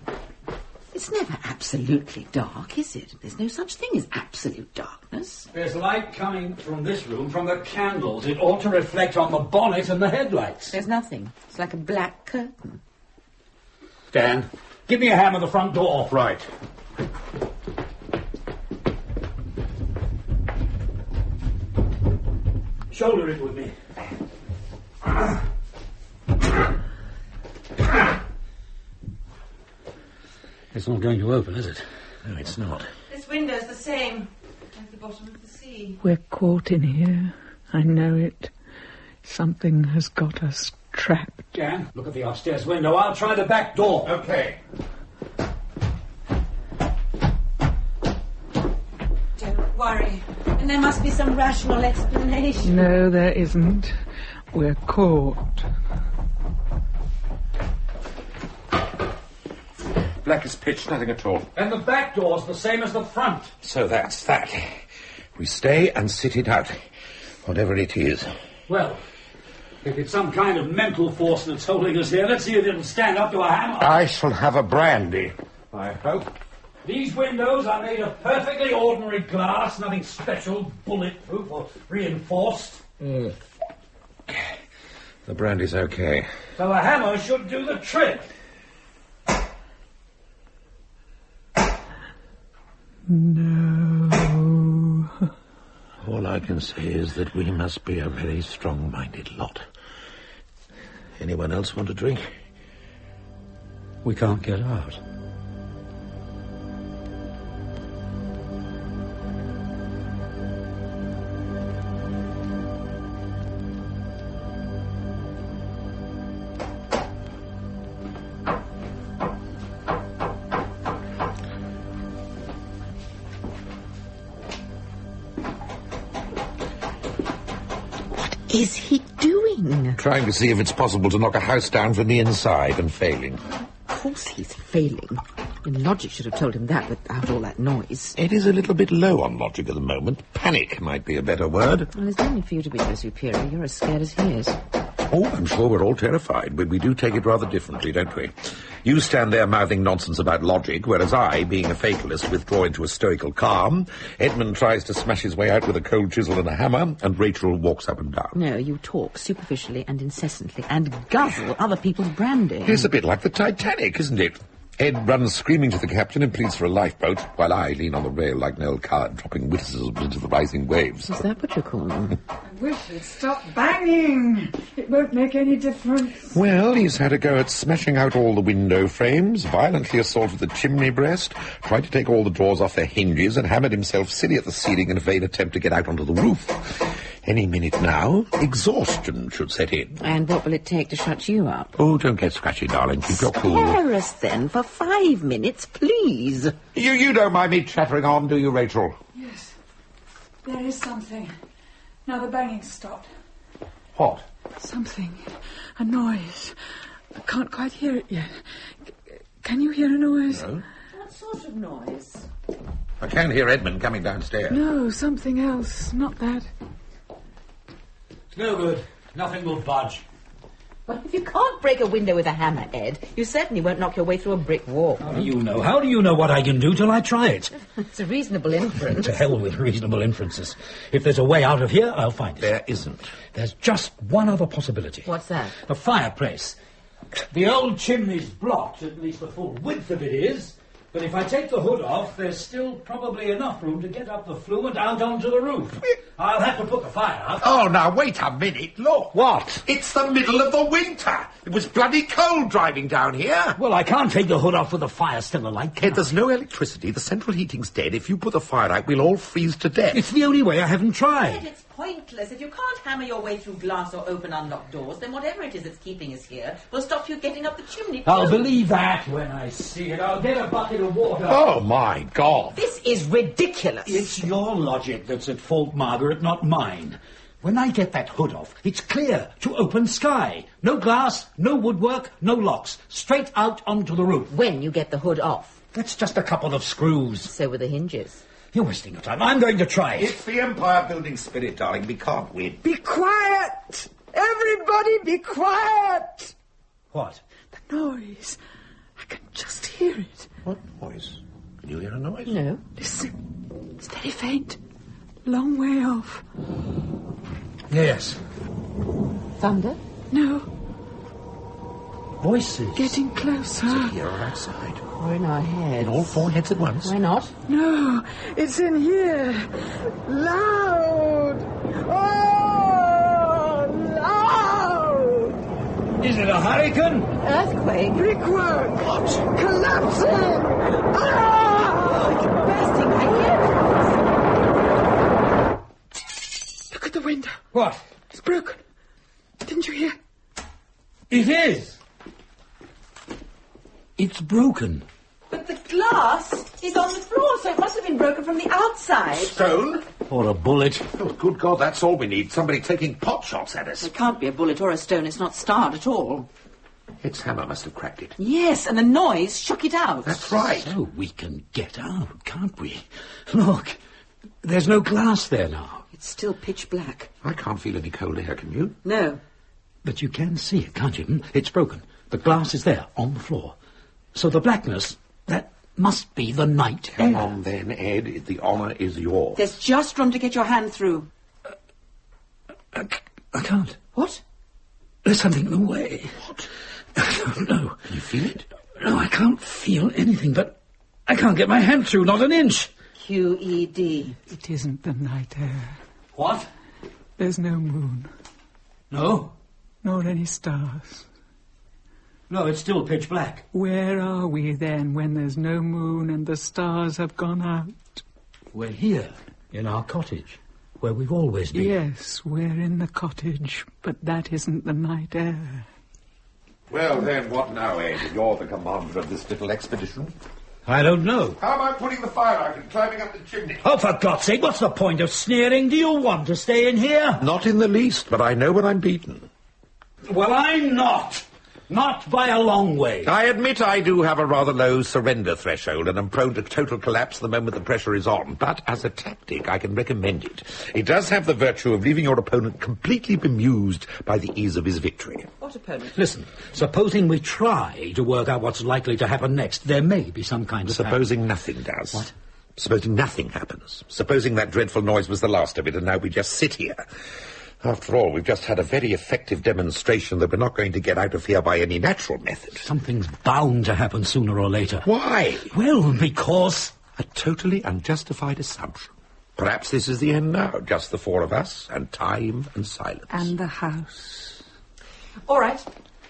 It's never absolutely dark, is it? There's no such thing as absolute darkness. There's light coming from this room, from the candles. It ought to reflect on the bonnet and the headlights. There's nothing. It's like a black curtain. Dan, give me a hand with the front door. Right. Shoulder it with me. It's not going to open, is it? No, it's not. This window's the same as the bottom of the sea. We're caught in here. I know it. Something has got us trapped. Jan, look at the upstairs window. I'll try the back door. Okay. Don't worry. And there must be some rational explanation. No, there isn't. We're caught. Black as pitch, nothing at all. And the back door's the same as the front. So that's that. We stay and sit it out, whatever it is. Well, if it's some kind of mental force that's holding us here, let's see if it'll stand up to a hammer. I shall have a brandy, I hope. These windows are made of perfectly ordinary glass, nothing special, bulletproof or reinforced. The brandy's okay. So a hammer should do the trick. No. All I can say is that we must be a very strong-minded lot. Anyone else want a drink? We can't get out. Is he doing? Trying to see if it's possible to knock a house down from the inside and failing. Of course he's failing. And logic should have told him that without all that noise. It is a little bit low on logic at the moment. Panic might be a better word. Well, it's only for you to be so superior. You're as scared as he is. Oh, I'm sure we're all terrified, but we do take it rather differently, don't we? You stand there mouthing nonsense about logic, whereas I, being a fatalist, withdraw into a stoical calm. Edmund tries to smash his way out with a cold chisel and a hammer, and Rachel walks up and down. No, you talk superficially and incessantly and guzzle other people's brandy. It's a bit like the Titanic, isn't it? Ed runs screaming to the captain and pleads for a lifeboat, while I lean on the rail like an old coward, dropping witticisms into the rising waves. Is that what you call them? I wish he'd stop banging. It won't make any difference. Well, he's had a go at smashing out all the window frames, violently assaulted the chimney breast, tried to take all the doors off their hinges, and hammered himself silly at the ceiling in a vain attempt to get out onto the roof. Any minute now, exhaustion should set in. And what will it take to shut you up? Oh, don't get scratchy, darling. Keep your cool. Spare us, then, for 5 minutes, please. You don't mind me chattering on, do you, Rachel? Yes. There is something. Now the banging's stopped. What? Something. A noise. I can't quite hear it yet. Can you hear a noise? No. What sort of noise? I can hear Edmund coming downstairs. No, something else. Not that. No good. Nothing will budge. Well, if you can't break a window with a hammer, Ed, you certainly won't knock your way through a brick wall. How do you know? How do you know what I can do till I try it? It's a reasonable inference. To hell with reasonable inferences. If there's a way out of here, I'll find it. There isn't. There's just one other possibility. What's that? A fireplace. The old chimney's blocked, at least the full width of it is. But if I take the hood off, there's still probably enough room to get up the flue and out onto the roof. I'll have to put the fire out. Oh, now, wait a minute. Look. What? It's the middle of the winter. It was bloody cold driving down here. Well, I can't take the hood off with the fire still alight. Ed, there's no electricity. The central heating's dead. If you put the fire out, we'll all freeze to death. It's the only way. I haven't tried. Ed, it's pointless. If you can't hammer your way through glass or open unlocked doors, then whatever it is that's keeping us here will stop you getting up the chimney. I'll believe that when I see it. I'll get a bucket of water. Oh, my God. This is ridiculous. It's your logic that's at fault, Margaret, not mine. When I get that hood off, it's clear to open sky. No glass, no woodwork, no locks. Straight out onto the roof. When you get the hood off. That's just a couple of screws. So were the hinges. You're wasting your time. I'm going to try it. It's the empire-building spirit, darling. We can't win. Be quiet! Everybody be quiet! What? The noise. I can just hear it. What noise? Can you hear a noise? No. Listen. It's very faint. Long way off. Yes. Thunder? No. Voices. Getting closer. Is it here or outside? Or in our heads. In all 4 heads at once? Why not? No, it's in here. Loud! Oh, loud! Is it it, a hurricane? Earthquake. Brickwork. What? Collapsing. Ah! It's bursting. I hear it. Look at the window. What? It's broken. Didn't you hear? It is. It's broken. But the glass is on the floor, so it must have been broken from the outside. Stone? Or a bullet. Oh, good God, that's all we need. Somebody taking pot shots at us. It can't be a bullet or a stone. It's not starred at all. Its hammer must have cracked it. Yes, and the noise shook it out. That's right. So we can get out, can't we? Look, there's no glass there now. It's still pitch black. I can't feel any cold air, can you? No. But you can see it, can't you? It's broken. The glass is there, on the floor. So the blackness, that must be the night air. Come on then, Ed. The honour is yours. There's just room to get your hand through. I can't. What? There's something in the way. What? I don't know. Can you feel it? No, I can't feel anything, but I can't get my hand through, not an inch. QED. It isn't the night air. What? There's no moon. No? Nor any stars. No, it's still pitch black. Where are we then when there's no moon and the stars have gone out? We're here, in our cottage, where we've always been. Yes, we're in the cottage, but that isn't the night air. Well, then, what now, Ed? You're the commander of this little expedition. I don't know. How about putting the fire out and climbing up the chimney? Oh, for God's sake, what's the point of sneering? Do you want to stay in here? Not in the least, but I know when I'm beaten. Well, I'm not. Not by a long way. I admit I do have a rather low surrender threshold and am prone to total collapse the moment the pressure is on. But as a tactic, I can recommend it. It does have the virtue of leaving your opponent completely bemused by the ease of his victory. What opponent? Listen, supposing we try to work out what's likely to happen next, there may be some kind of... Supposing nothing does. What? Supposing nothing happens. Supposing that dreadful noise was the last of it and now we just sit here. After all, we've just had a very effective demonstration that we're not going to get out of here by any natural method. Something's bound to happen sooner or later. Why? Well, because... A totally unjustified assumption. Perhaps this is the end now, just the four of us, and time and silence. And the house. All right.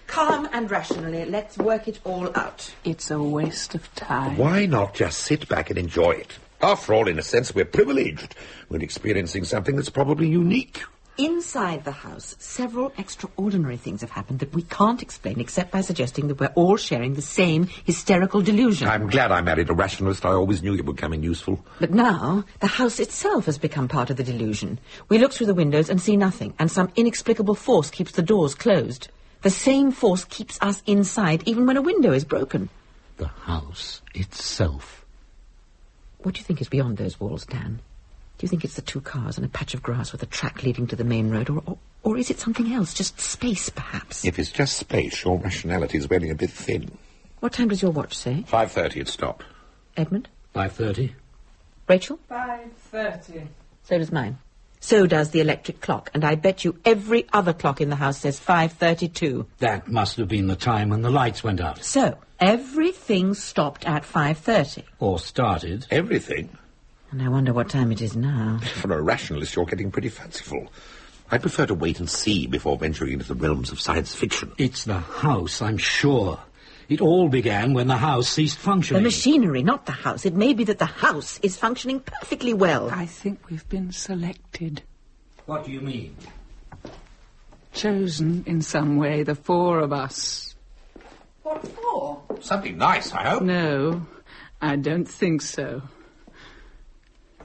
Calm and rationally, let's work it all out. It's a waste of time. Why not just sit back and enjoy it? After all, in a sense, we're privileged. We're experiencing something that's probably unique. Inside the house, several extraordinary things have happened that we can't explain except by suggesting that we're all sharing the same hysterical delusion. I'm glad I married a rationalist. I always knew it would come in useful. But now, the house itself has become part of the delusion. We look through the windows and see nothing, and some inexplicable force keeps the doors closed. The same force keeps us inside, even when a window is broken. The house itself. What do you think is beyond those walls, Dan? Do you think it's the two cars and a patch of grass with a track leading to the main road, or is it something else, just space, perhaps? If it's just space, your rationality is wearing a bit thin. What time does your watch say? 5:30, it stopped. Edmund? 5:30. Rachel? 5:30. So does mine. So does the electric clock, and I bet you every other clock in the house says 5:32. That must have been the time when the lights went out. So, everything stopped at 5:30. Or started. Everything? And I wonder what time it is now. For a rationalist, you're getting pretty fanciful. I prefer to wait and see before venturing into the realms of science fiction. It's the house, I'm sure. It all began when the house ceased functioning. The machinery, not the house. It may be that the house is functioning perfectly well. I think we've been selected. What do you mean? Chosen in some way, the four of us. What for? Something nice, I hope. No, I don't think so.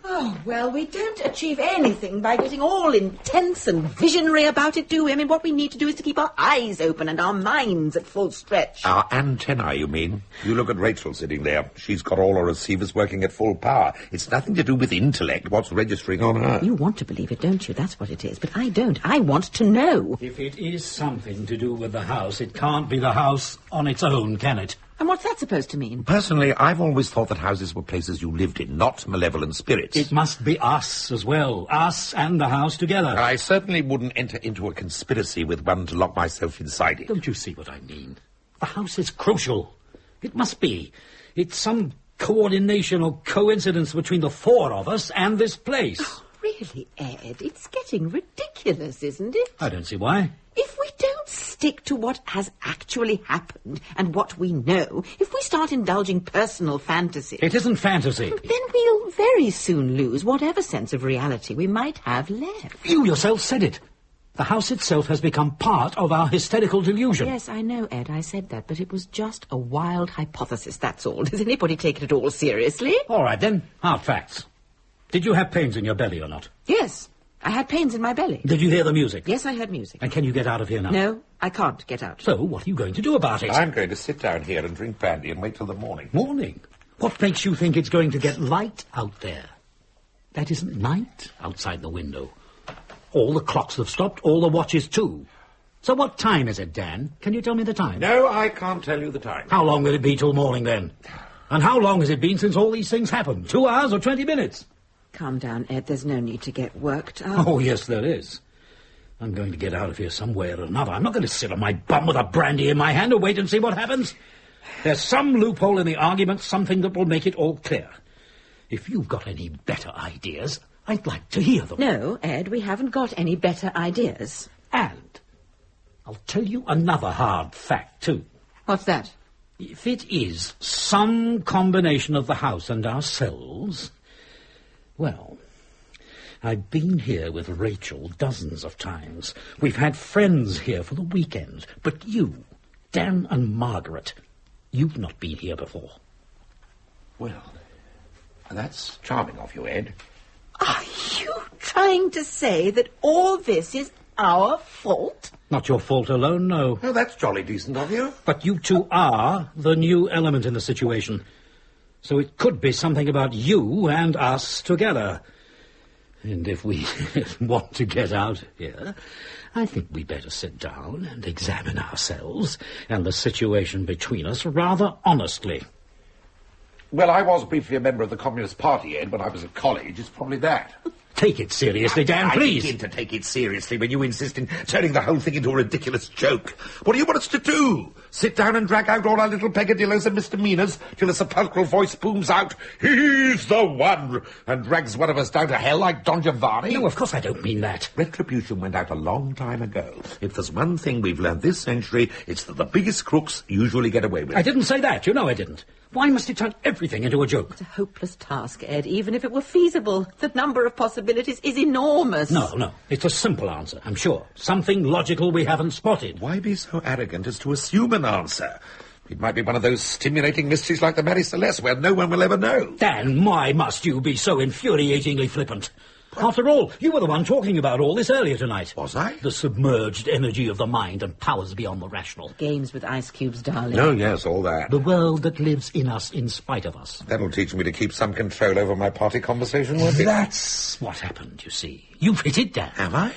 Oh, well, we don't achieve anything by getting all intense and visionary about it, do we? I mean, what we need to do is to keep our eyes open and our minds at full stretch. Our antennae, you mean? You look at Rachel sitting there. She's got all her receivers working at full power. It's nothing to do with intellect, what's registering on her. You want to believe it, don't you? That's what it is. But I don't. I want to know. If it is something to do with the house, it can't be the house on its own, can it? And what's that supposed to mean? Personally, I've always thought that houses were places you lived in, not malevolent spirits. It must be us as well. Us and the house together. I certainly wouldn't enter into a conspiracy with one to lock myself inside it. Don't you see what I mean? The house is crucial. It must be. It's some coordination or coincidence between the four of us and this place. Oh, really, Ed? It's getting ridiculous, isn't it? I don't see why. If we don't stick to what has actually happened and what we know, if we start indulging personal fantasies... It isn't fantasy. Then we'll very soon lose whatever sense of reality we might have left. You yourself said it. The house itself has become part of our hysterical delusion. Yes, I know, Ed, I said that, but it was just a wild hypothesis, that's all. Does anybody take it at all seriously? All right, then. Hard facts. Did you have pains in your belly or not? Yes, I had pains in my belly. Did you hear the music? Yes, I heard music. And can you get out of here now? No, I can't get out. So, what are you going to do about it? I'm going to sit down here and drink brandy and wait till the morning. Morning? What makes you think it's going to get light out there? That isn't night outside the window. All the clocks have stopped, all the watches too. So what time is it, Dan? Can you tell me the time? No, I can't tell you the time. How long will it be till morning, then? And how long has it been since all these things happened? 2 hours or 20 minutes? Calm down, Ed. There's no need to get worked up. Oh, yes, there is. I'm going to get out of here some way or another. I'm not going to sit on my bum with a brandy in my hand and wait and see what happens. There's some loophole in the argument, something that will make it all clear. If you've got any better ideas, I'd like to hear them. No, Ed, we haven't got any better ideas. And I'll tell you another hard fact, too. What's that? If it is some combination of the house and ourselves, well, I've been here with Rachel dozens of times. We've had friends here for the weekend. But you, Dan and Margaret, you've not been here before. Well, that's charming of you, Ed. Are you trying to say that all this is our fault? Not your fault alone, no. Oh, that's jolly decent of you. But you two are the new element in the situation. So it could be something about you and us together. And if we want to get out here, I think we better sit down and examine ourselves and the situation between us rather honestly. Well, I was briefly a member of the Communist Party, Ed, when I was at college. It's probably that. Take it seriously, Dan, please. I begin to take it seriously when you insist in turning the whole thing into a ridiculous joke. What do you want us to do? Sit down and drag out all our little peccadillos and misdemeanors till a sepulchral voice booms out, "He's the one!" and drags one of us down to hell like Don Giovanni? No, of course I don't mean that. Retribution went out a long time ago. If there's one thing we've learned this century, it's that the biggest crooks usually get away with it. I didn't say that. You know I didn't. Why must it turn everything into a joke? It's a hopeless task, Ed. Even if it were feasible, the number of possibilities is enormous. No. It's a simple answer, I'm sure. Something logical we haven't spotted. Why be so arrogant as to assume an answer? It might be one of those stimulating mysteries like the Mary Celeste where no one will ever know. Dan, why must you be so infuriatingly flippant? After all, you were the one talking about all this earlier tonight. Was I? The submerged energy of the mind and powers beyond the rational. Games with ice cubes, darling. Oh, yes, all that. The world that lives in us in spite of us. That'll teach me to keep some control over my party conversation, won't it? That's what happened, you see. You've hit it, Dan. Have I?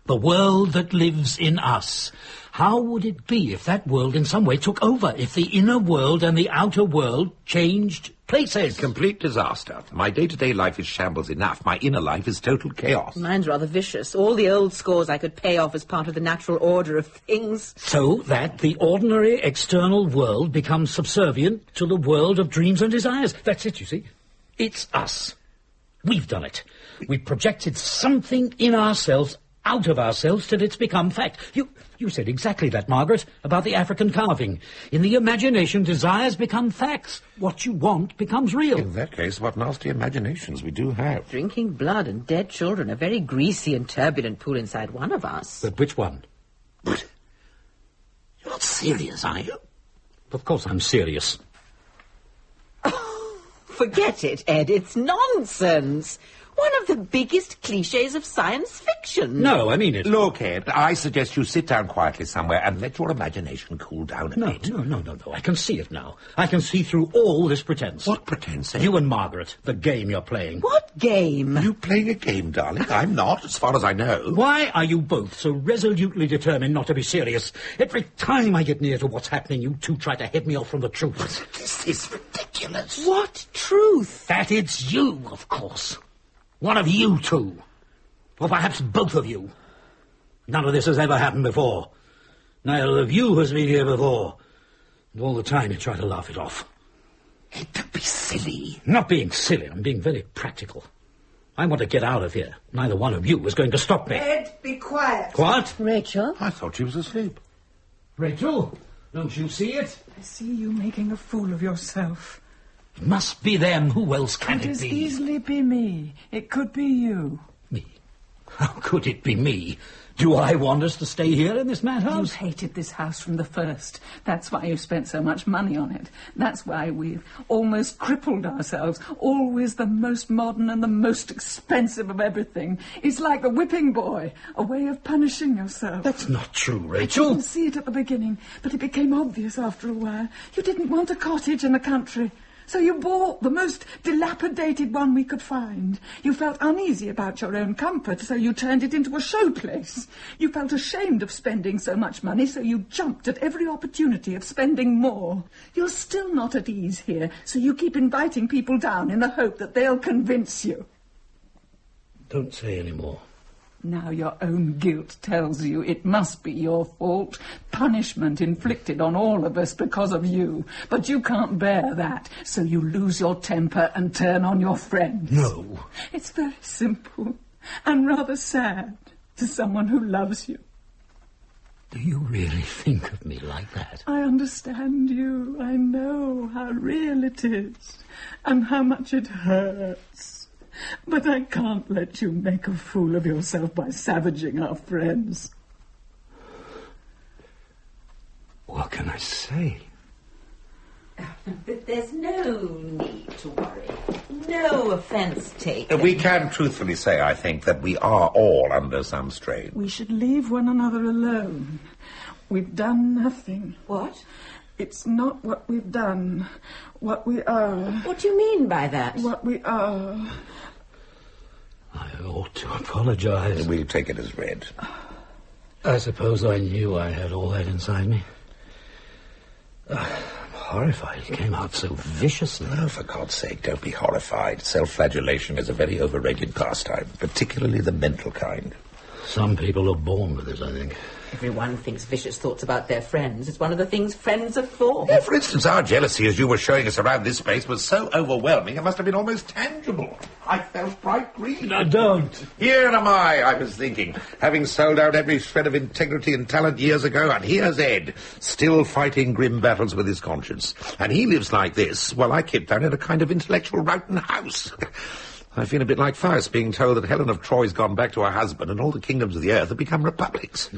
The world that lives in us. How would it be if that world in some way took over? If the inner world and the outer world changed places? Complete disaster. My day-to-day life is shambles enough. My inner life is total chaos. Mine's rather vicious. All the old scores I could pay off as part of the natural order of things. So that the ordinary external world becomes subservient to the world of dreams and desires. That's it, you see. It's us. We've done it. We've projected something in ourselves out of ourselves till it's become fact. You said exactly that, Margaret, about the African carving. In the imagination, desires become facts. What you want becomes real. In that case, what nasty imaginations we do have. Drinking blood and dead children, a very greasy and turbulent pool inside one of us. But which one? You're not serious, are you? Of course I'm serious. Oh, forget it, Ed. It's nonsense. One of the biggest cliches of science fiction. No, I mean it. Look, Ed, I suggest you sit down quietly somewhere and let your imagination cool down a bit. No. I can see it now. I can see through all this pretense. What pretense, Ed? You and Margaret, the game you're playing. What game? You playing a game, darling? I'm not, as far as I know. Why are you both so resolutely determined not to be serious? Every time I get near to what's happening, you two try to head me off from the truth. This is ridiculous. What truth? That it's you, of course. One of you two. Or perhaps both of you. None of this has ever happened before. Neither of you has been here before. And all the time you try to laugh it off. Ed, don't be silly. Not being silly, I'm being very practical. I want to get out of here. Neither one of you is going to stop me. Ed, be quiet. What? Rachel? I thought she was asleep. Rachel, don't you see it? I see you making a fool of yourself. It must be them. Who else can it be? It could easily be me. It could be you. Me? How could it be me? Do I want us to stay here in this madhouse? You hated this house from the first. That's why you spent so much money on it. That's why we've almost crippled ourselves. Always the most modern and the most expensive of everything. It's like the whipping boy, a way of punishing yourself. That's not true, Rachel. I didn't see it at the beginning, but it became obvious after a while. You didn't want a cottage in the country. So you bought the most dilapidated one we could find. You felt uneasy about your own comfort, so you turned it into a showplace. You felt ashamed of spending so much money, so you jumped at every opportunity of spending more. You're still not at ease here, so you keep inviting people down in the hope that they'll convince you. Don't say any more. Now your own guilt tells you it must be your fault. Punishment inflicted on all of us because of you. But you can't bear that, so you lose your temper and turn on your friends. No. It's very simple and rather sad to someone who loves you. Do you really think of me like that? I understand you. I know how real it is and how much it hurts. But I can't let you make a fool of yourself by savaging our friends. What can I say? But there's no need to worry. No offence taken. We can truthfully say, I think, that we are all under some strain. We should leave one another alone. We've done nothing. What? It's not what we've done, what we are. What do you mean by that? What we are. I ought to apologise. We'll take it as read. I suppose I knew I had all that inside me. I'm horrified it came out so viciously. Oh, for God's sake, don't be horrified. Self-flagellation is a very overrated pastime, particularly the mental kind. Some people are born with it, I think. Everyone thinks vicious thoughts about their friends. It's one of the things friends are for. Yeah, for instance, our jealousy, as you were showing us around this place, was so overwhelming it must have been almost tangible. I felt bright green. No, don't. Here am I was thinking, having sold out every shred of integrity and talent years ago, and here's Ed, still fighting grim battles with his conscience. And he lives like this, while I keep down in a kind of intellectual Rowton house. I feel a bit like Faust being told that Helen of Troy's gone back to her husband and all the kingdoms of the earth have become republics.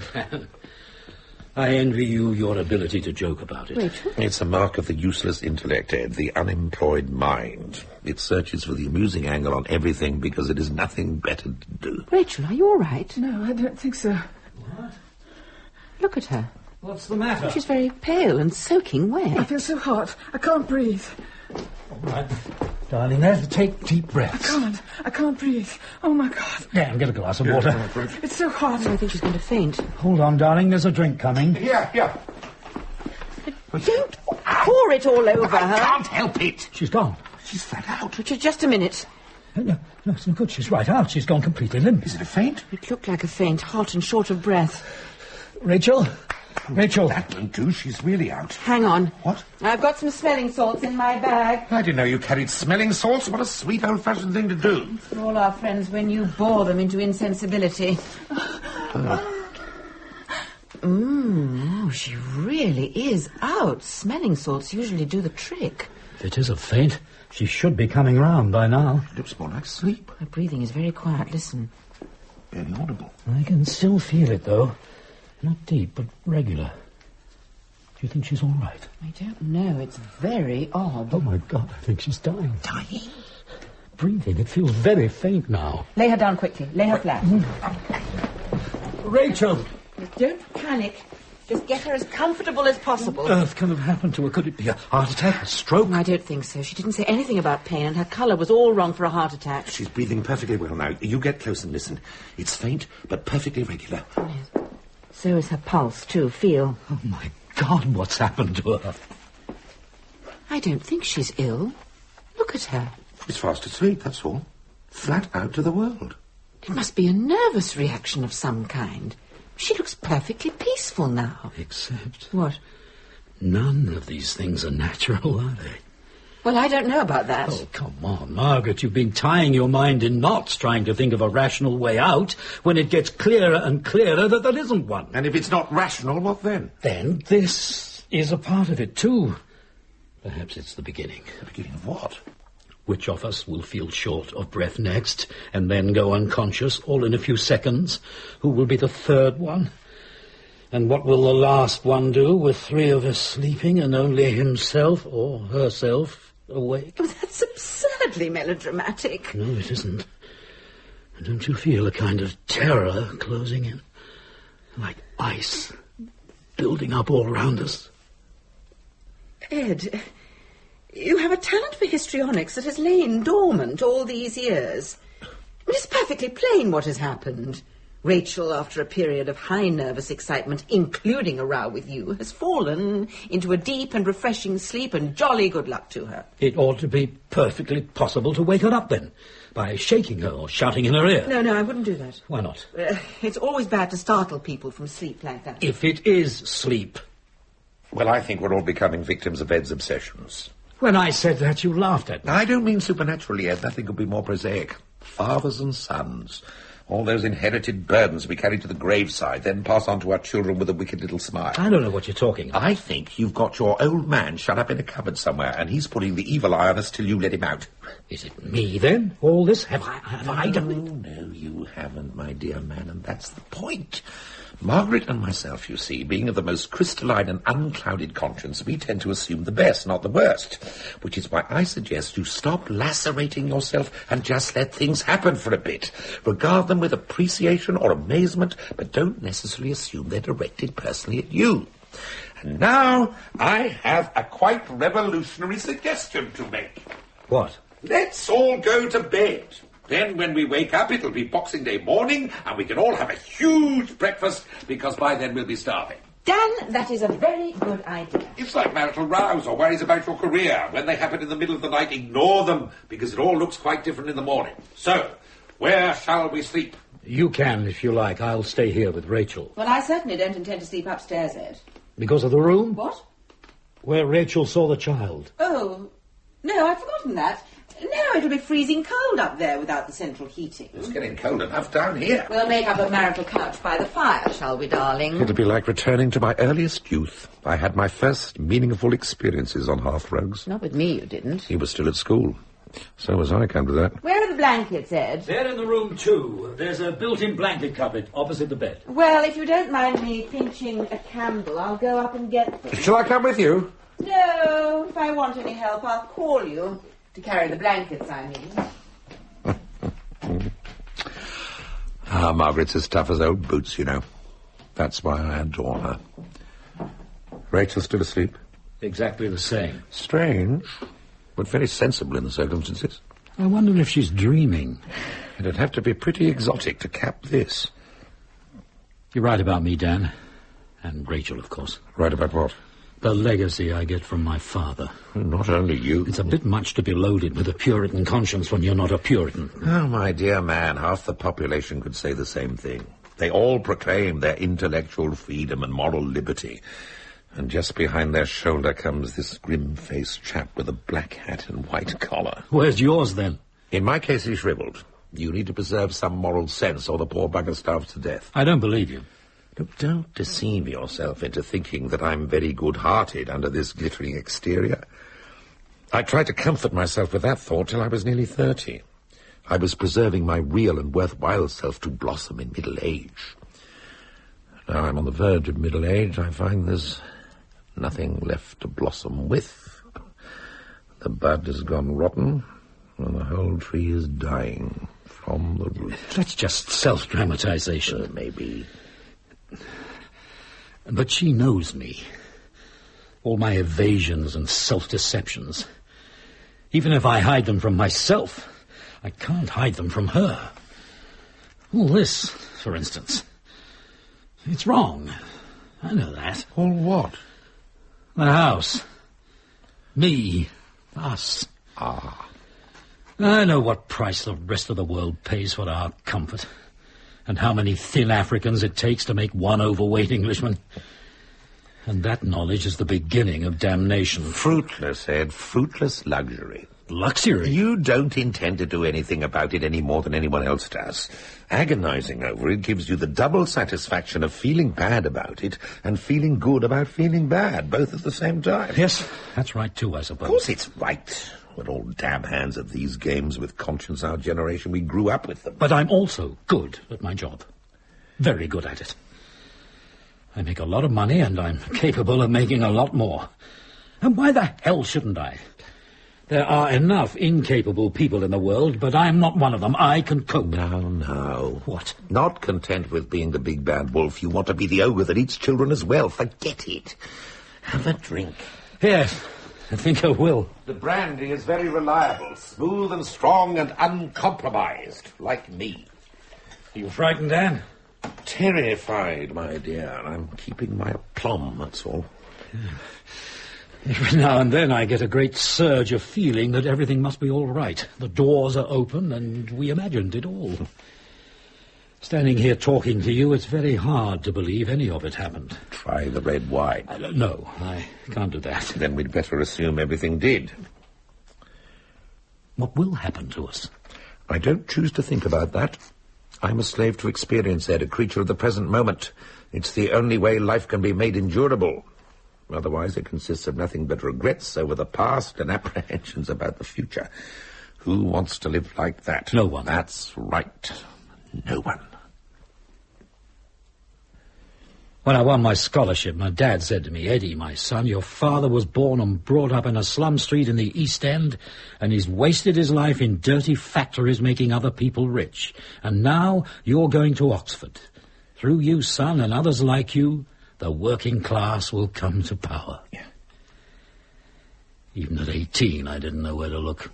I envy you your ability to joke about it. Rachel? It's a mark of the useless intellect, Ed, the unemployed mind. It searches for the amusing angle on everything because it has nothing better to do. Rachel, are you all right? No, I don't think so. What? Look at her. What's the matter? She's very pale and soaking wet. I feel so hot. I can't breathe. All right, darling, there, take deep breaths. I can't breathe. Oh, my God. Dan, get a glass of water. It's so hot. I think she's going to faint. Hold on, darling, there's a drink coming. Here. Don't pour it all over her. I can't help it. She's gone. She's flat out. Richard, just a minute. No, it's no good. She's right out. She's gone completely limp. Is it a faint? It looked like a faint, hot and short of breath. Rachel? That won't do. She's really out. Hang on. What? I've got some smelling salts in my bag. I didn't know you carried smelling salts. What a sweet old-fashioned thing to do. For all our friends when you bore them into insensibility. Oh, she really is out. Smelling salts usually do the trick. If it is a faint, she should be coming round by now. She looks more like sleep. Her breathing is very quiet. Listen. Barely audible. I can still feel it, though. Not deep, but regular. Do you think she's all right? I don't know. It's very odd. Oh, my God, I think she's dying. Dying? Breathing. It feels very faint now. Lay her down quickly. Lay her flat. Rachel! Don't panic. Just get her as comfortable as possible. What on earth can have happened to her? Could it be a heart attack, a stroke? I don't think so. She didn't say anything about pain, and her colour was all wrong for a heart attack. She's breathing perfectly well now. You get close and listen. It's faint, but perfectly regular. Yes. So is her pulse, too. Feel. Oh, my God, what's happened to her? I don't think she's ill. Look at her. She's fast asleep, that's all. Flat out to the world. It must be a nervous reaction of some kind. She looks perfectly peaceful now. Except... What? None of these things are natural, are they? Well, I don't know about that. Oh, come on, Margaret. You've been tying your mind in knots trying to think of a rational way out when it gets clearer and clearer that there isn't one. And if it's not rational, what then? Then this is a part of it, too. Perhaps it's the beginning. The beginning of what? Which of us will feel short of breath next and then go unconscious all in a few seconds? Who will be the third one? And what will the last one do with 3 of us sleeping and only himself or herself awake? Oh, that's absurdly melodramatic. No, it isn't. And don't you feel a kind of terror closing in? Like ice building up all around us? Ed, you have a talent for histrionics that has lain dormant all these years. It's perfectly plain what has happened. Rachel, after a period of high nervous excitement, including a row with you, has fallen into a deep and refreshing sleep, and jolly good luck to her. It ought to be perfectly possible to wake her up then, by shaking her or shouting in her ear. No, I wouldn't do that. Why not? It's always bad to startle people from sleep like that. If it is sleep. Well, I think we're all becoming victims of Ed's obsessions. When I said that, you laughed at me. I don't mean supernaturally, Ed. Nothing could be more prosaic. Fathers and sons. All those inherited burdens we carry to the graveside, then pass on to our children with a wicked little smile. I don't know what you're talking about. I think you've got your old man shut up in a cupboard somewhere, and he's putting the evil eye on us till you let him out. Is it me, then? All this? Have I done it? No, you haven't, my dear man, and that's the point. Margaret and myself, you see, being of the most crystalline and unclouded conscience, we tend to assume the best, not the worst, which is why I suggest you stop lacerating yourself and just let things happen for a bit. Regard them with appreciation or amazement, but don't necessarily assume they're directed personally at you. And now I have a quite revolutionary suggestion to make. What? Let's all go to bed. Then when we wake up, it'll be Boxing Day morning, and we can all have a huge breakfast, because by then we'll be starving. Dan, that is a very good idea. It's like marital rows or worries about your career. When they happen in the middle of the night, ignore them, because it all looks quite different in the morning. So, where shall we sleep? You can, if you like. I'll stay here with Rachel. Well, I certainly don't intend to sleep upstairs, Ed. Because of the room? What? Where Rachel saw the child. Oh, no, I'd forgotten that. No, it'll be freezing cold up there without the central heating. It's getting cold enough down here. We'll make up a marital couch by the fire, shall we, darling? It'll be like returning to my earliest youth. I had my first meaningful experiences on hearthrugs. Not with me, you didn't. You were still at school. So was I, come to that. Where are the blankets, Ed? They're in the room, too. There's a built-in blanket cupboard opposite the bed. Well, if you don't mind me pinching a candle, I'll go up and get them. Shall I come with you? No, if I want any help, I'll call you. To carry the blankets, I mean. Margaret's as tough as old boots, you know. That's why I adore her. Rachel still asleep? Exactly the same. Strange, but very sensible in the circumstances. I wonder if she's dreaming. It'd have to be pretty exotic to cap this. You're right about me, Dan. And Rachel, of course. Right about what? The legacy I get from my father. Not only you. It's a bit much to be loaded with a Puritan conscience when you're not a Puritan. Oh, my dear man, half the population could say the same thing. They all proclaim their intellectual freedom and moral liberty. And just behind their shoulder comes this grim-faced chap with a black hat and white collar. Where's yours, then? In my case, he's shriveled. You need to preserve some moral sense, or the poor bugger starves to death. I don't believe you. Look, don't deceive yourself into thinking that I'm very good-hearted under this glittering exterior. I tried to comfort myself with that thought till I was nearly 30. I was preserving my real and worthwhile self to blossom in middle age. Now I'm on the verge of middle age, I find there's nothing left to blossom with. The bud has gone rotten, and the whole tree is dying from the root. That's just self-dramatization. Maybe. But she knows me. All my evasions and self-deceptions. Even if I hide them from myself, I can't hide them from her. All this, for instance. It's wrong. I know that. All what? The house. Me. Us. Ah. I know what price the rest of the world pays for our comfort. And how many thin Africans it takes to make one overweight Englishman. And that knowledge is the beginning of damnation. Fruitless, Ed, fruitless luxury. Luxury? You don't intend to do anything about it any more than anyone else does. Agonizing over it gives you the double satisfaction of feeling bad about it and feeling good about feeling bad, both at the same time. Yes, that's right too, I suppose. Of course it's right. We're all dab hands at these games with conscience, our generation. We grew up with them. But I'm also good at my job. Very good at it. I make a lot of money and I'm capable of making a lot more. And why the hell shouldn't I? There are enough incapable people in the world, but I'm not one of them. I can cope. No. What? Not content with being the big bad wolf, you want to be the ogre that eats children as well. Forget it. Have a drink. Yes, I think I will. The brandy is very reliable, smooth and strong and uncompromised, like me. Are you frightened, Anne? Terrified, my dear. I'm keeping my aplomb, that's all. Every now and then I get a great surge of feeling that everything must be all right. The doors are open and we imagined it all. Standing here talking to you, it's very hard to believe any of it happened. Try the red wine. No, I can't do that. Then we'd better assume everything did. What will happen to us? I don't choose to think about that. I'm a slave to experience, Ed, a creature of the present moment. It's the only way life can be made endurable. Otherwise, it consists of nothing but regrets over the past and apprehensions about the future. Who wants to live like that? No one. That's right. No one. When I won my scholarship, my dad said to me, "Eddie, my son, your father was born and brought up in a slum street in the East End, and he's wasted his life in dirty factories making other people rich. And now you're going to Oxford. Through you, son, and others like you, the working class will come to power." Yeah. Even at 18, I didn't know where to look.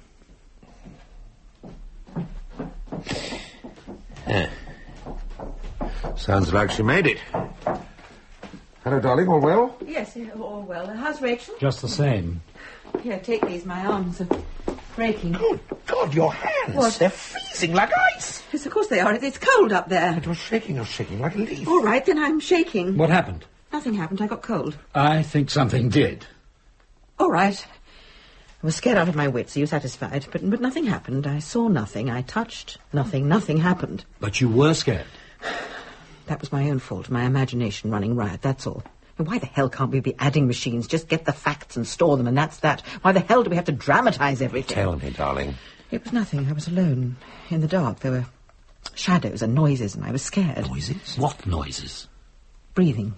Yeah. Sounds like she made it. Hello, darling, all well? Yes, all well. How's Rachel? Just the same. Here, take these. My arms are breaking. Good God, your hands. What? They're freezing like ice. Yes, of course they are. It's cold up there. You're shaking like a leaf. All right, then I'm shaking. What happened? Nothing happened. I got cold. I think something did. All right. I was scared out of my wits. Are you satisfied? But nothing happened. I saw nothing. I touched nothing. Nothing happened. But you were scared. That was my own fault. My imagination running riot, that's all. And why the hell can't we be adding machines? Just get the facts and store them, and that's that. Why the hell do we have to dramatize everything? Tell me, darling. It was nothing. I was alone. In the dark. There were shadows and noises, and I was scared. Noises? What noises? Breathing.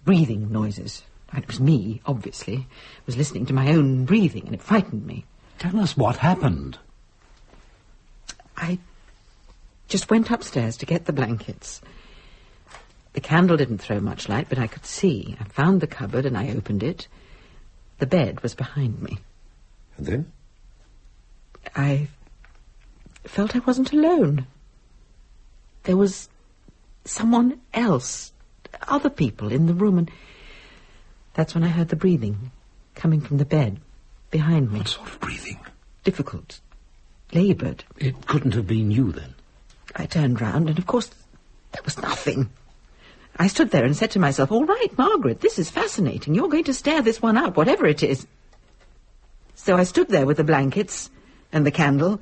Breathing noises. And it was me, obviously. I was listening to my own breathing, and it frightened me. Tell us what happened. I just went upstairs to get the blankets. The candle didn't throw much light, but I could see. I found the cupboard and I opened it. The bed was behind me. And then? I felt I wasn't alone. There was someone else, other people in the room, and that's when I heard the breathing coming from the bed behind me. What sort of breathing? Difficult. Laboured. It couldn't have been you, then? I turned round, and of course there was nothing. I stood there and said to myself, "All right, Margaret, this is fascinating. You're going to stare this one out, whatever it is." So I stood there with the blankets and the candle.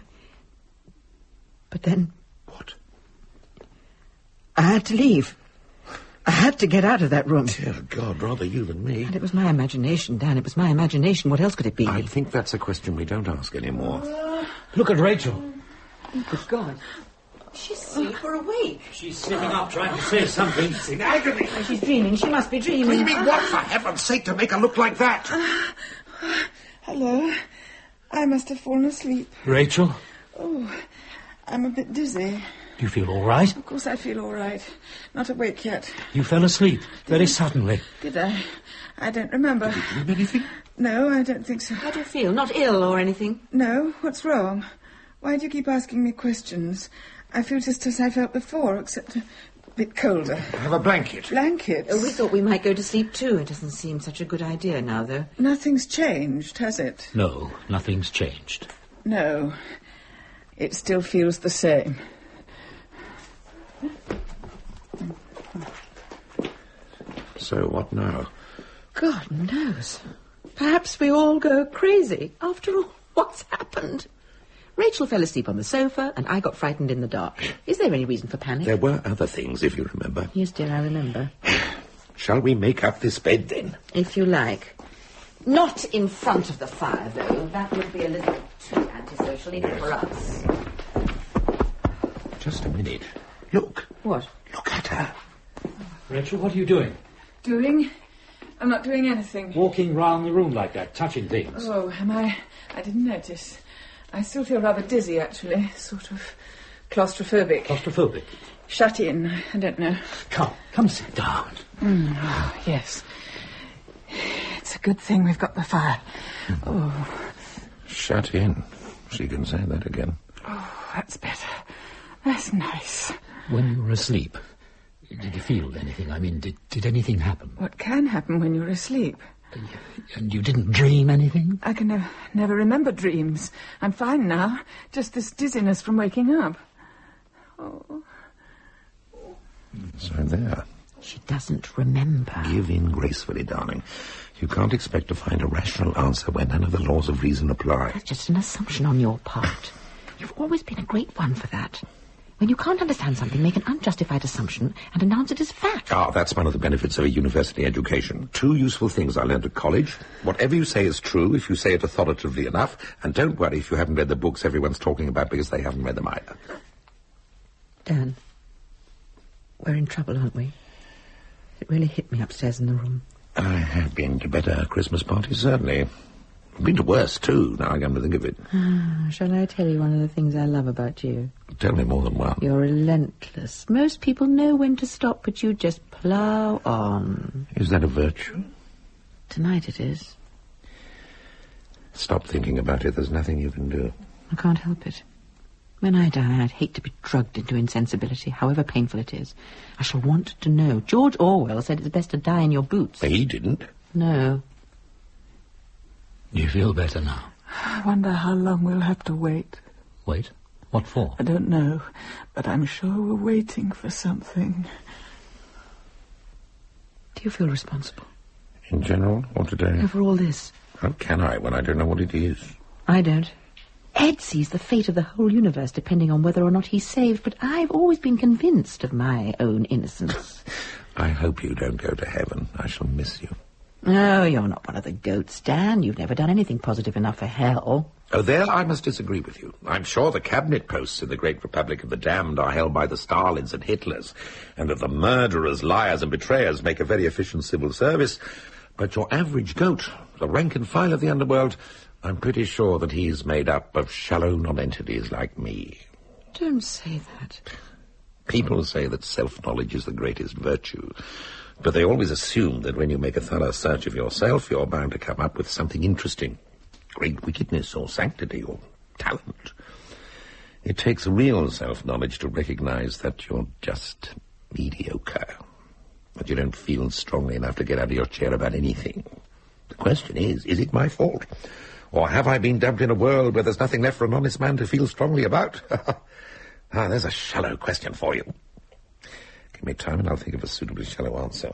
But then... What? I had to leave. I had to get out of that room. Dear God, rather you than me. And it was my imagination, Dan. It was my imagination. What else could it be? I think that's a question we don't ask anymore. Look at Rachel. Oh, good God. She's asleep or awake. She's sitting up trying to say something. She's in agony. Oh, she's dreaming. She must be dreaming. Dreaming what, for heaven's sake, to make her look like that? Hello. I must have fallen asleep. Rachel? Oh, I'm a bit dizzy. Do you feel all right? Of course I feel all right. Not awake yet. You fell asleep very suddenly. Did I? I don't remember. Did you dream anything? No, I don't think so. How do you feel? Not ill or anything? No. What's wrong? Why do you keep asking me questions? I feel just as I felt before, except a bit colder. Have a blanket. Blanket? Oh, we thought we might go to sleep too. It doesn't seem such a good idea now, though. Nothing's changed, has it? No, nothing's changed. No. It still feels the same. So what now? God knows. Perhaps we all go crazy. After all, what's happened? Rachel fell asleep on the sofa, and I got frightened in the dark. Is there any reason for panic? There were other things, if you remember. Yes, dear, I remember. Shall we make up this bed, then? If you like. Not in front of the fire, though. That would be a little too antisocial, even for us. Just a minute. Look. What? Look at her. Rachel, what are you doing? Doing? I'm not doing anything. Walking round the room like that, touching things. Oh, am I? I didn't notice. I still feel rather dizzy, actually. Sort of claustrophobic. Claustrophobic? Shut in. I don't know. Come sit down. Oh, yes. It's a good thing we've got the fire. Oh. Shut in. She can say that again. Oh, that's better. That's nice. When you were asleep, did you feel anything? I mean, did anything happen? What can happen when you're asleep? And you didn't dream anything? I can never remember dreams. I'm fine now. Just this dizziness from waking up. Oh. So there. She doesn't remember. Give in gracefully, darling. You can't expect to find a rational answer where none of the laws of reason apply. That's just an assumption on your part. You've always been a great one for that. When you can't understand something, make an unjustified assumption and announce it as fact. That's one of the benefits of a university education. 2 useful things I learned at college. Whatever you say is true if you say it authoritatively enough, and don't worry if you haven't read the books everyone's talking about because they haven't read them either. Dan, we're in trouble, aren't we? It really hit me upstairs in the room. I have been to better Christmas parties, certainly. I've been to worse, too, now I come to think of it. Shall I tell you one of the things I love about you? Tell me more than one. You're relentless. Most people know when to stop, but you just plough on. Is that a virtue? Tonight it is. Stop thinking about it. There's nothing you can do. I can't help it. When I die, I'd hate to be drugged into insensibility, however painful it is. I shall want to know. George Orwell said it's best to die in your boots. He didn't. No. You feel better now? I wonder how long we'll have to wait. Wait? What for? I don't know, but I'm sure we're waiting for something. Do you feel responsible? In general, or today? For all this. How can I when I don't know what it is? I don't. Ed sees the fate of the whole universe depending on whether or not he's saved, but I've always been convinced of my own innocence. I hope you don't go to heaven. I shall miss you. No, you're not one of the goats, Dan. You've never done anything positive enough for hell. Oh, there I must disagree with you. I'm sure the cabinet posts in the great Republic of the Damned are held by the Stalins and Hitlers, and that the murderers, liars, and betrayers make a very efficient civil service. But your average goat, the rank and file of the underworld, I'm pretty sure that he's made up of shallow non-entities like me. Don't say that. People say that self-knowledge is the greatest virtue, but they always assume that when you make a thorough search of yourself, you're bound to come up with something interesting. Great wickedness or sanctity or talent. It takes real self-knowledge to recognize that you're just mediocre, that you don't feel strongly enough to get out of your chair about anything. The question is it my fault? Or have I been dumped in a world where there's nothing left for an honest man to feel strongly about? There's a shallow question for you. Give me time and I'll think of a suitably shallow answer.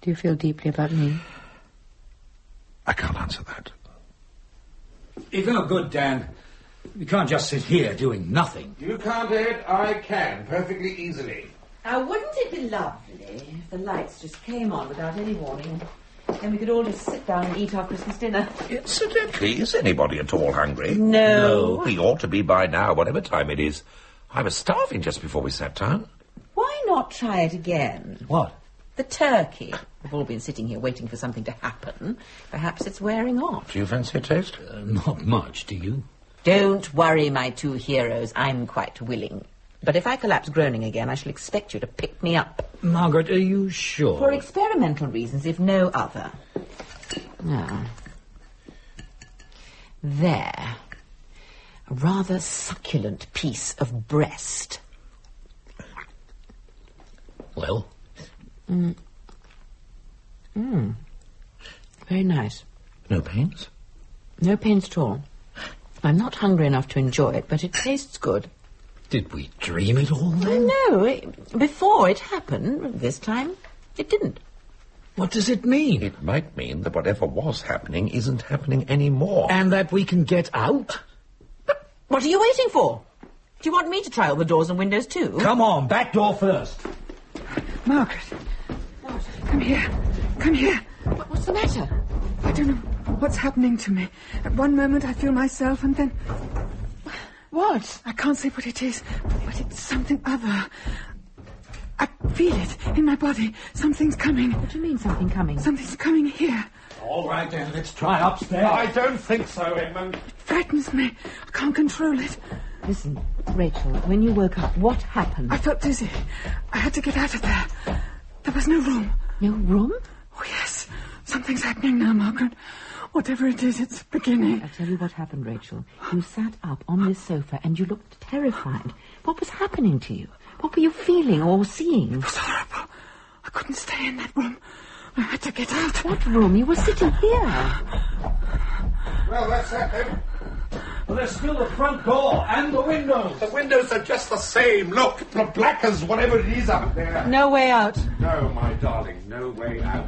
Do you feel deeply about me? I can't answer that. You're no good, Dan. You can't just sit here doing nothing. You can't, Ed. I can, perfectly easily. Now, wouldn't it be lovely if the lights just came on without any warning? Then we could all just sit down and eat our Christmas dinner. Incidentally, is anybody at all hungry? No. He ought to be by now, whatever time it is. I was starving just before we sat down. Why not try it again? What? The turkey. We've all been sitting here waiting for something to happen. Perhaps it's wearing off. Do you fancy a taste? Not much, do you? Don't worry, my two heroes. I'm quite willing. But if I collapse groaning again, I shall expect you to pick me up. Margaret, are you sure? For experimental reasons, if no other. Now, there. A rather succulent piece of breast. Well? Very nice. No pains? No pains at all. I'm not hungry enough to enjoy it, but it tastes good. Did we dream it all then? No, before it happened. This time, it didn't. What does it mean? It might mean that whatever was happening isn't happening anymore. And that we can get out? What are you waiting for? Do you want me to try all the doors and windows too? Come on, back door first. Margaret. Come here. Come here. What's the matter? I don't know what's happening to me. At one moment I feel myself and then... What? I can't say what it is, but it's something other. I feel it in my body. Something's coming. What do you mean, something coming? Something's coming here. All right, then, let's try upstairs. I don't think so, Edmund. It frightens me. I can't control it. Listen, Rachel, when you woke up, what happened? I felt dizzy. I had to get out of there. There was no room. No room? Oh, yes. Something's happening now, Margaret. Whatever it is, it's beginning. I'll tell you what happened, Rachel. You sat up on this sofa and you looked terrified. What was happening to you? What were you feeling or seeing? It was horrible. I couldn't stay in that room. I had to get out. What room? You were sitting here. Well, that's that then. Well, there's still the front door and the windows. The windows are just the same. Look, black as whatever it is up there. No way out. No, my darling, no way out.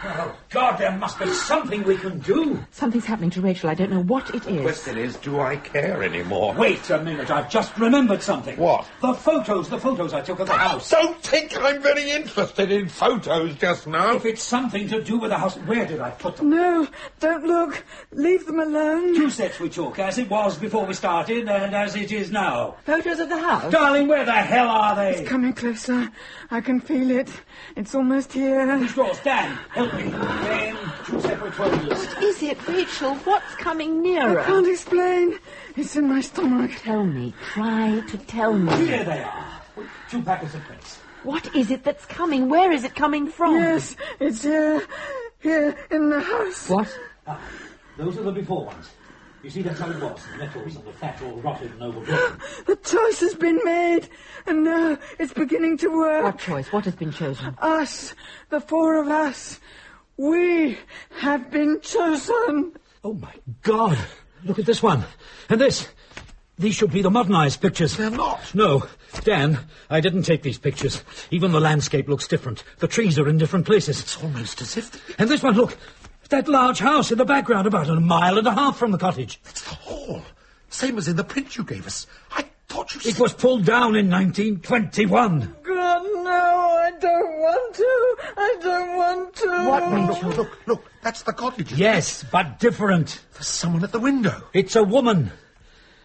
Oh, God, there must be something we can do. Something's happening to Rachel. I don't know what it is. The question is, do I care anymore? Wait a minute, I've just remembered something. What? The photos I took of the house. Don't think I'm very interested in photos just now. If it's something to do with the house, where did I put them? No, don't look. Leave them alone. 2 sets we took, as it was before we started and as it is now. Photos of the house? Darling, where the hell are they? It's coming closer. I can feel it. It's almost here. Who's yours? Dan, help me. Then 2 separate photos. What is it, Rachel? What's coming nearer? I can't explain. It's in my stomach. Tell me. Try to tell me. Here they are. 2 packets of prints. What is it that's coming? Where is it coming from? Yes, it's here. Here, in the house. What? Ah, those are the before ones. You see, that's how it was. The metals and the fat all rotted and overgrown. The choice has been made, and now it's beginning to work. What choice? What has been chosen? Us. The 4 of us. We have been chosen. Oh, my God. Look at this one. And this. These should be the modernized pictures. They're not. No. Dan, I didn't take these pictures. Even the landscape looks different. The trees are in different places. It's almost as if... And this one, look. That large house in the background, about 1.5 miles from the cottage. It's the hall. Same as in the print you gave us. I thought you said... It was pulled down in 1921. God, no, I don't want to. I don't want to. What, Rachel? Look. That's the cottage. Yes, but different. There's someone at the window. It's a woman.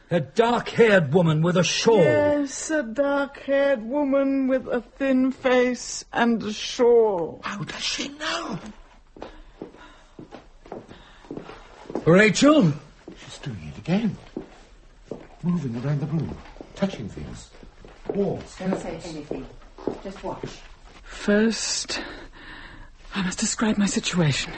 A dark-haired woman with a shawl. Yes, a dark-haired woman with a thin face and a shawl. How does she know? Rachel? She's doing it again. Moving around the room. Touching things. Walls. Don't say anything. Just watch. First, I must describe my situation.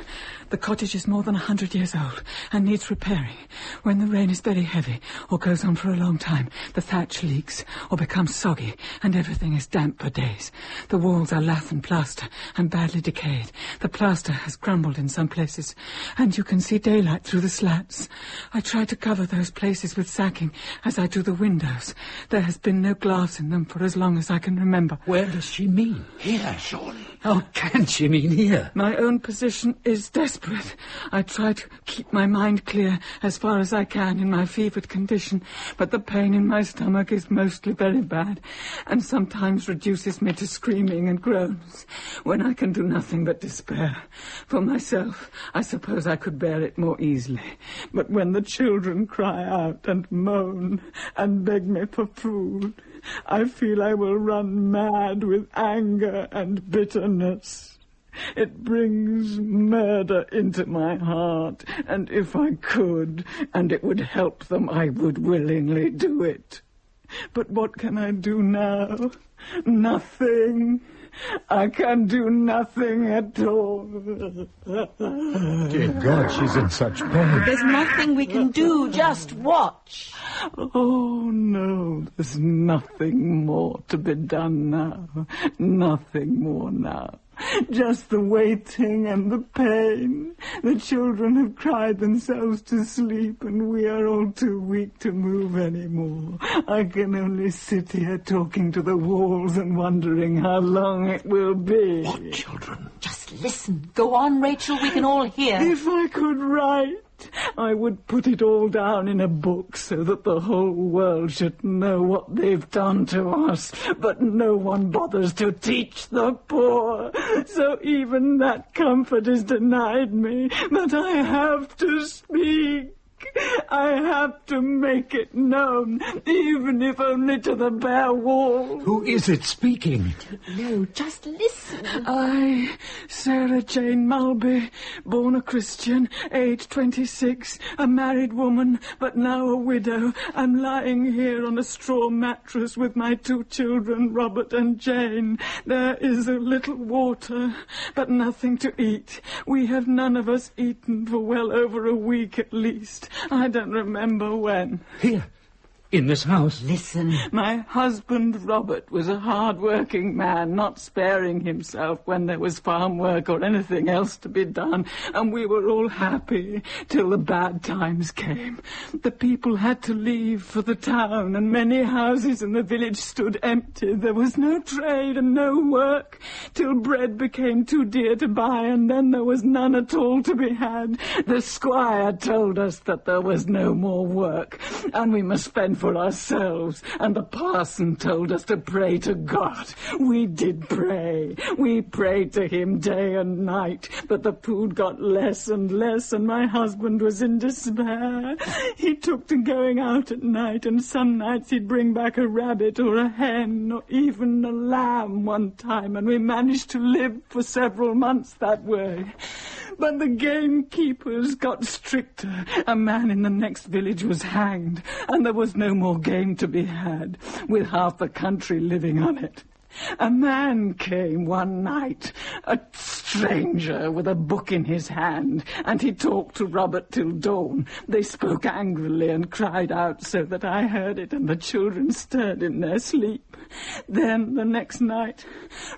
The cottage is more than 100 years old and needs repairing. When the rain is very heavy or goes on for a long time, the thatch leaks or becomes soggy and everything is damp for days. The walls are lath and plaster and badly decayed. The plaster has crumbled in some places and you can see daylight through the slats. I try to cover those places with sacking as I do the windows. There has been no glass in them for as long as I can remember. Where does she mean? Here, surely. How can she mean here? My own position is desperate. I try to keep my mind clear as far as I can in my fevered condition, but the pain in my stomach is mostly very bad and sometimes reduces me to screaming and groans when I can do nothing but despair. For myself, I suppose I could bear it more easily, but when the children cry out and moan and beg me for food, I feel I will run mad with anger and bitterness. It brings murder into my heart, and if I could, and it would help them, I would willingly do it. But what can I do now? Nothing. I can do nothing at all. Dear God, she's in such pain. There's nothing we can do. Just watch. Oh, no, there's nothing more to be done now. Nothing more now. Just the waiting and the pain. The children have cried themselves to sleep and we are all too weak to move anymore. I can only sit here talking to the walls and wondering how long it will be. What children? Just Just listen. Go on, Rachel. We can all hear. If I could write, I would put it all down in a book so that the whole world should know what they've done to us. But no one bothers to teach the poor. So even that comfort is denied me. But I have to speak. I have to make it known, even if only to the bare wall. Who is it speaking? No, just listen. I, Sarah Jane Mulby, born a Christian, age 26, a married woman, but now a widow. I'm lying here on a straw mattress with my 2 children, Robert and Jane. There is a little water, but nothing to eat. We have none of us eaten for well over a week at least. I don't remember when. Here, in this house. Listen. My husband, Robert, was a hard-working man, not sparing himself when there was farm work or anything else to be done, and we were all happy till the bad times came. The people had to leave for the town, and many houses in the village stood empty. There was no trade and no work, till bread became too dear to buy, and then there was none at all to be had. The squire told us that there was no more work, and we must spend for ourselves, and the parson told us to pray to God. We did pray. We prayed to him day and night, but the food got less and less, and my husband was in despair. He took to going out at night, and some nights he'd bring back a rabbit or a hen or even a lamb one time, and we managed to live for several months that way. But the gamekeepers got stricter. A man in the next village was hanged, and there was no more game to be had, with half the country living on it. A man came one night, a stranger with a book in his hand, and he talked to Robert till dawn. They spoke angrily and cried out so that I heard it, and the children stirred in their sleep. Then, the next night,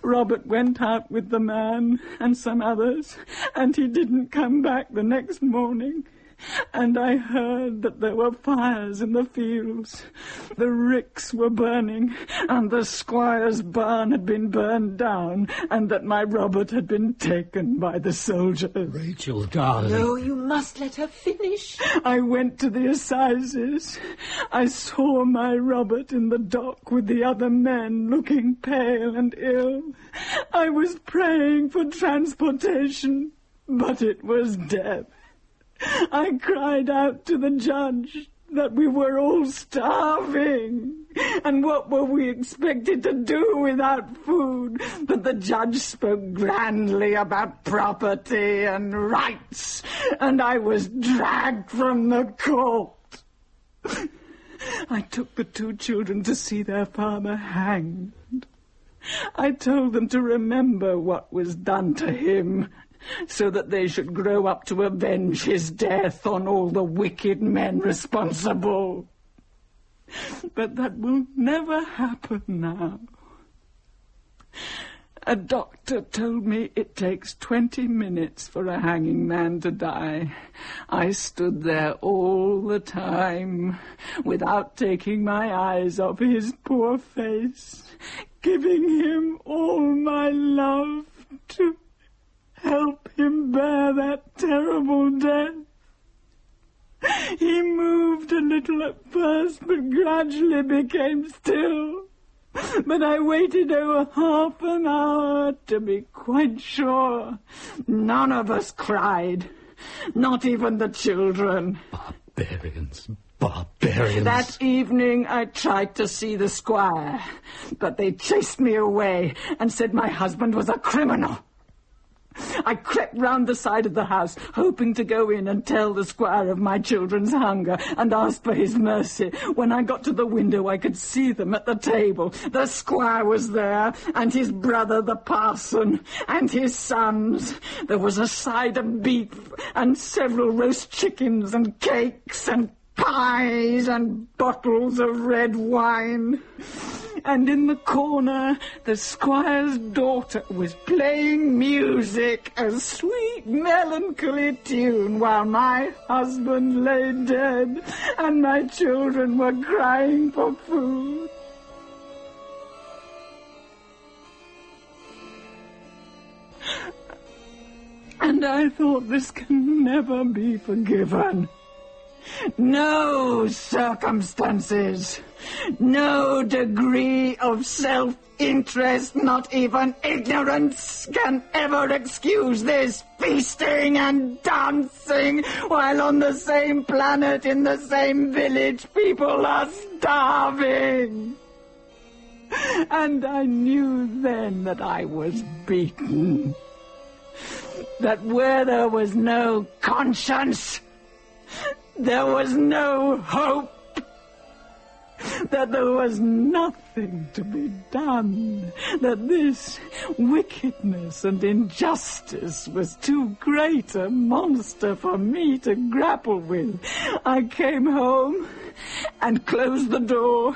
Robert went out with the man and some others, and he didn't come back the next morning. And I heard that there were fires in the fields. The ricks were burning, and the squire's barn had been burned down, and that my Robert had been taken by the soldiers. Rachel, darling. No, you must let her finish. I went to the assizes. I saw my Robert in the dock with the other men, looking pale and ill. I was praying for transportation, but it was death. I cried out to the judge that we were all starving, and what were we expected to do without food? But the judge spoke grandly about property and rights, and I was dragged from the court. I took the 2 children to see their father hanged. I told them to remember what was done to him, so that they should grow up to avenge his death on all the wicked men responsible. But that will never happen now. A doctor told me it takes 20 minutes for a hanging man to die. I stood there all the time, without taking my eyes off his poor face, giving him all my love to help him bear that terrible death. He moved a little at first, but gradually became still. But I waited over half an hour to be quite sure. None of us cried, not even the children. Barbarians. Barbarians. That evening I tried to see the squire, but they chased me away and said my husband was a criminal. I crept round the side of the house, hoping to go in and tell the squire of my children's hunger and ask for his mercy. When I got to the window, I could see them at the table. The squire was there, and his brother, the parson, and his sons. There was a side of beef, and several roast chickens, and cakes, and pies, and bottles of red wine. And in the corner, the squire's daughter was playing music, a sweet, melancholy tune, while my husband lay dead, and my children were crying for food. And I thought this can never be forgiven. No circumstances, no degree of self-interest, not even ignorance, can ever excuse this feasting and dancing while on the same planet, in the same village, people are starving. And I knew then that I was beaten. That where there was no conscience, there was no hope. That there was nothing to be done. That this wickedness and injustice was too great a monster for me to grapple with. I came home and closed the door,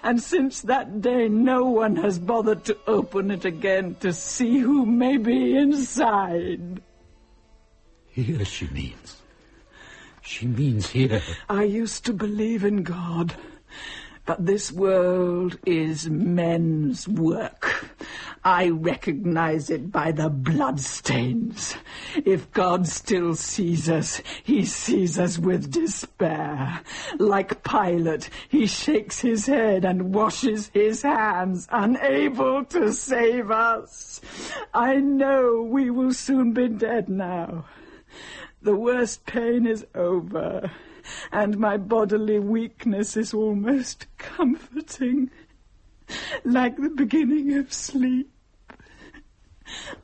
and since that day no one has bothered to open it again to see who may be inside. Here she means. She means here. I used to believe in God, but this world is men's work. I recognize it by the bloodstains. If God still sees us, he sees us with despair. Like Pilate, he shakes his head and washes his hands, unable to save us. I know we will soon be dead now. The worst pain is over, and my bodily weakness is almost comforting, like the beginning of sleep.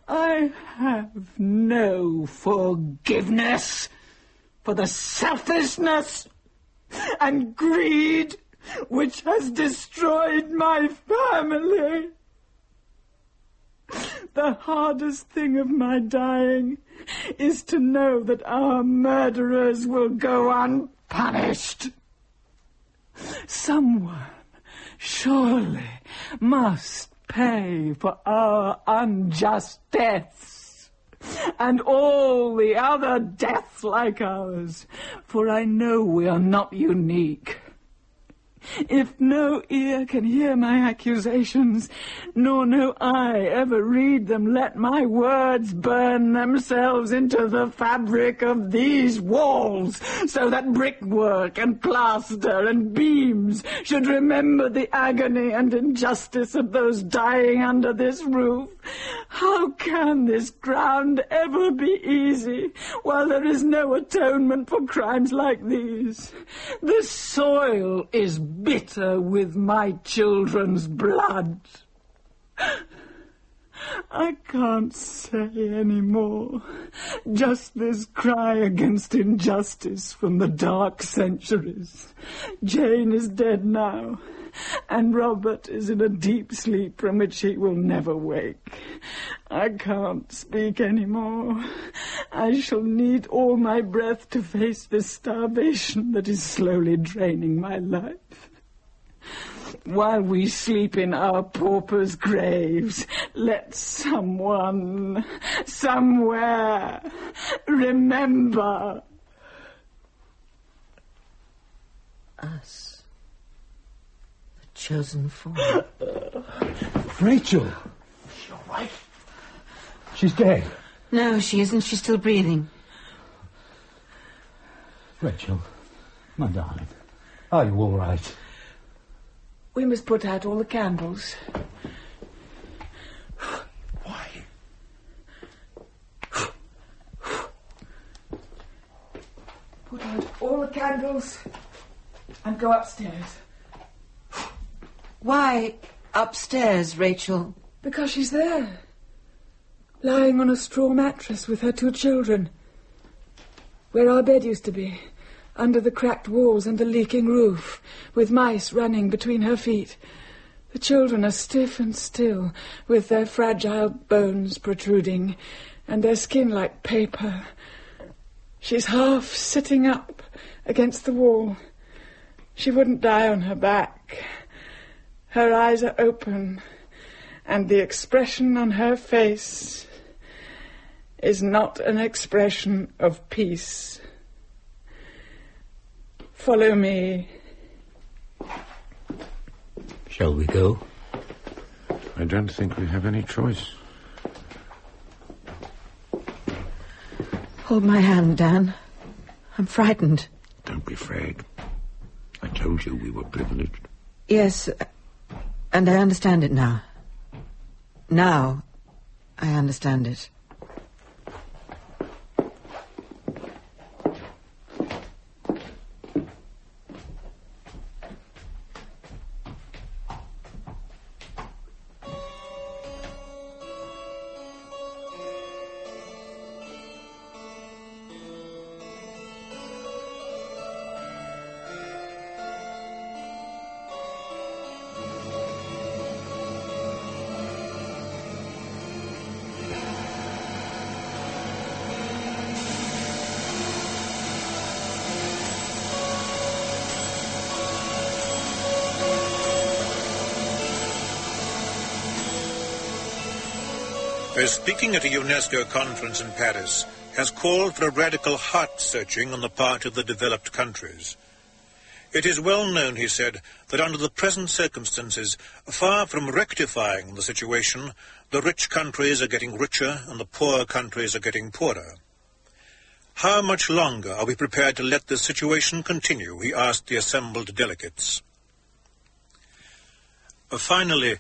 I have no forgiveness for the selfishness and greed which has destroyed my family. The hardest thing of my dying is to know that our murderers will go unpunished. Someone surely must pay for our unjust deaths and all the other deaths like ours, for I know we are not unique. If no ear can hear my accusations, nor no eye ever read them, let my words burn themselves into the fabric of these walls, so that brickwork and plaster and beams should remember the agony and injustice of those dying under this roof. How can this ground ever be easy, while there is no atonement for crimes like these? The soil is bitter with my children's blood. I can't say any more. Just this cry against injustice from the dark centuries. Jane is dead now, and Robert is in a deep sleep from which he will never wake. I can't speak any more. I shall need all my breath to face this starvation that is slowly draining my life. While we sleep in our paupers' graves, let someone, somewhere, remember us. The chosen four. Rachel! Is your wife? She's dead. No, she isn't. She's still breathing. Rachel, my darling, are you all right? We must put out all the candles. Why? Put out all the candles and go upstairs. Why upstairs, Rachel? Because she's there, lying on a straw mattress with her 2 children, where our bed used to be, under the cracked walls and the leaking roof, with mice running between her feet. The children are stiff and still, with their fragile bones protruding, and their skin like paper. She's half sitting up against the wall. She wouldn't die on her back. Her eyes are open, and the expression on her face is not an expression of peace. Follow me. Shall we go? I don't think we have any choice. Hold my hand, Dan. I'm frightened. Don't be afraid. I told you we were privileged. Yes, and I understand it now. Now, I understand it. Speaking at a UNESCO conference in Paris, has called for a radical heart-searching on the part of the developed countries. It is well known, he said, that under the present circumstances, far from rectifying the situation, the rich countries are getting richer and the poor countries are getting poorer. How much longer are we prepared to let this situation continue, he asked the assembled delegates. Finally,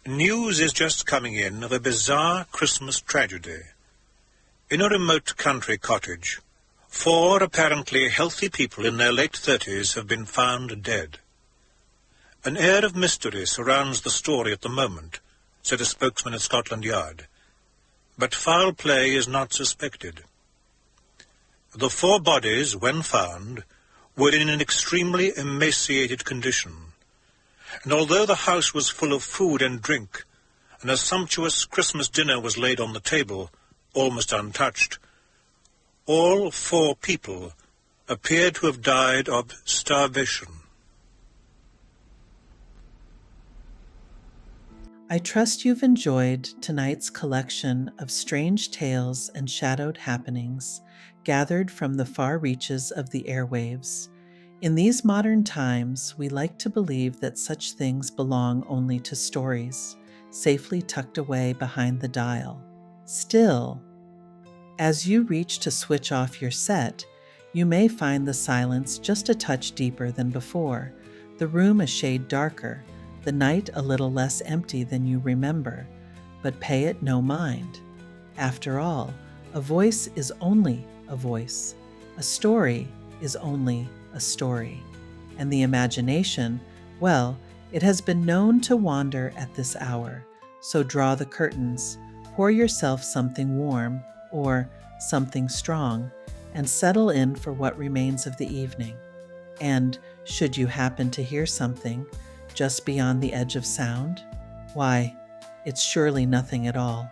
news is just coming in of a bizarre Christmas tragedy. In a remote country cottage, 4 apparently healthy people in their late 30s have been found dead. An air of mystery surrounds the story at the moment, said a spokesman at Scotland Yard. But foul play is not suspected. The 4 bodies, when found, were in an extremely emaciated condition. And although the house was full of food and drink, and a sumptuous Christmas dinner was laid on the table, almost untouched, all 4 people appeared to have died of starvation. I trust you've enjoyed tonight's collection of strange tales and shadowed happenings gathered from the far reaches of the airwaves. In these modern times, we like to believe that such things belong only to stories, safely tucked away behind the dial. Still, as you reach to switch off your set, you may find the silence just a touch deeper than before, the room a shade darker, the night a little less empty than you remember, but pay it no mind. After all, a voice is only a voice. A story is only a story. And the imagination, well, it has been known to wander at this hour. So draw the curtains, pour yourself something warm or something strong, and settle in for what remains of the evening. And should you happen to hear something just beyond the edge of sound, why, it's surely nothing at all.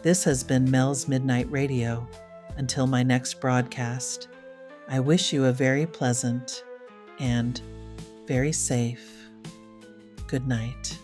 This has been 𝒆𝒆 Midnight Radio. Until my next broadcast, I wish you a very pleasant and very safe good night.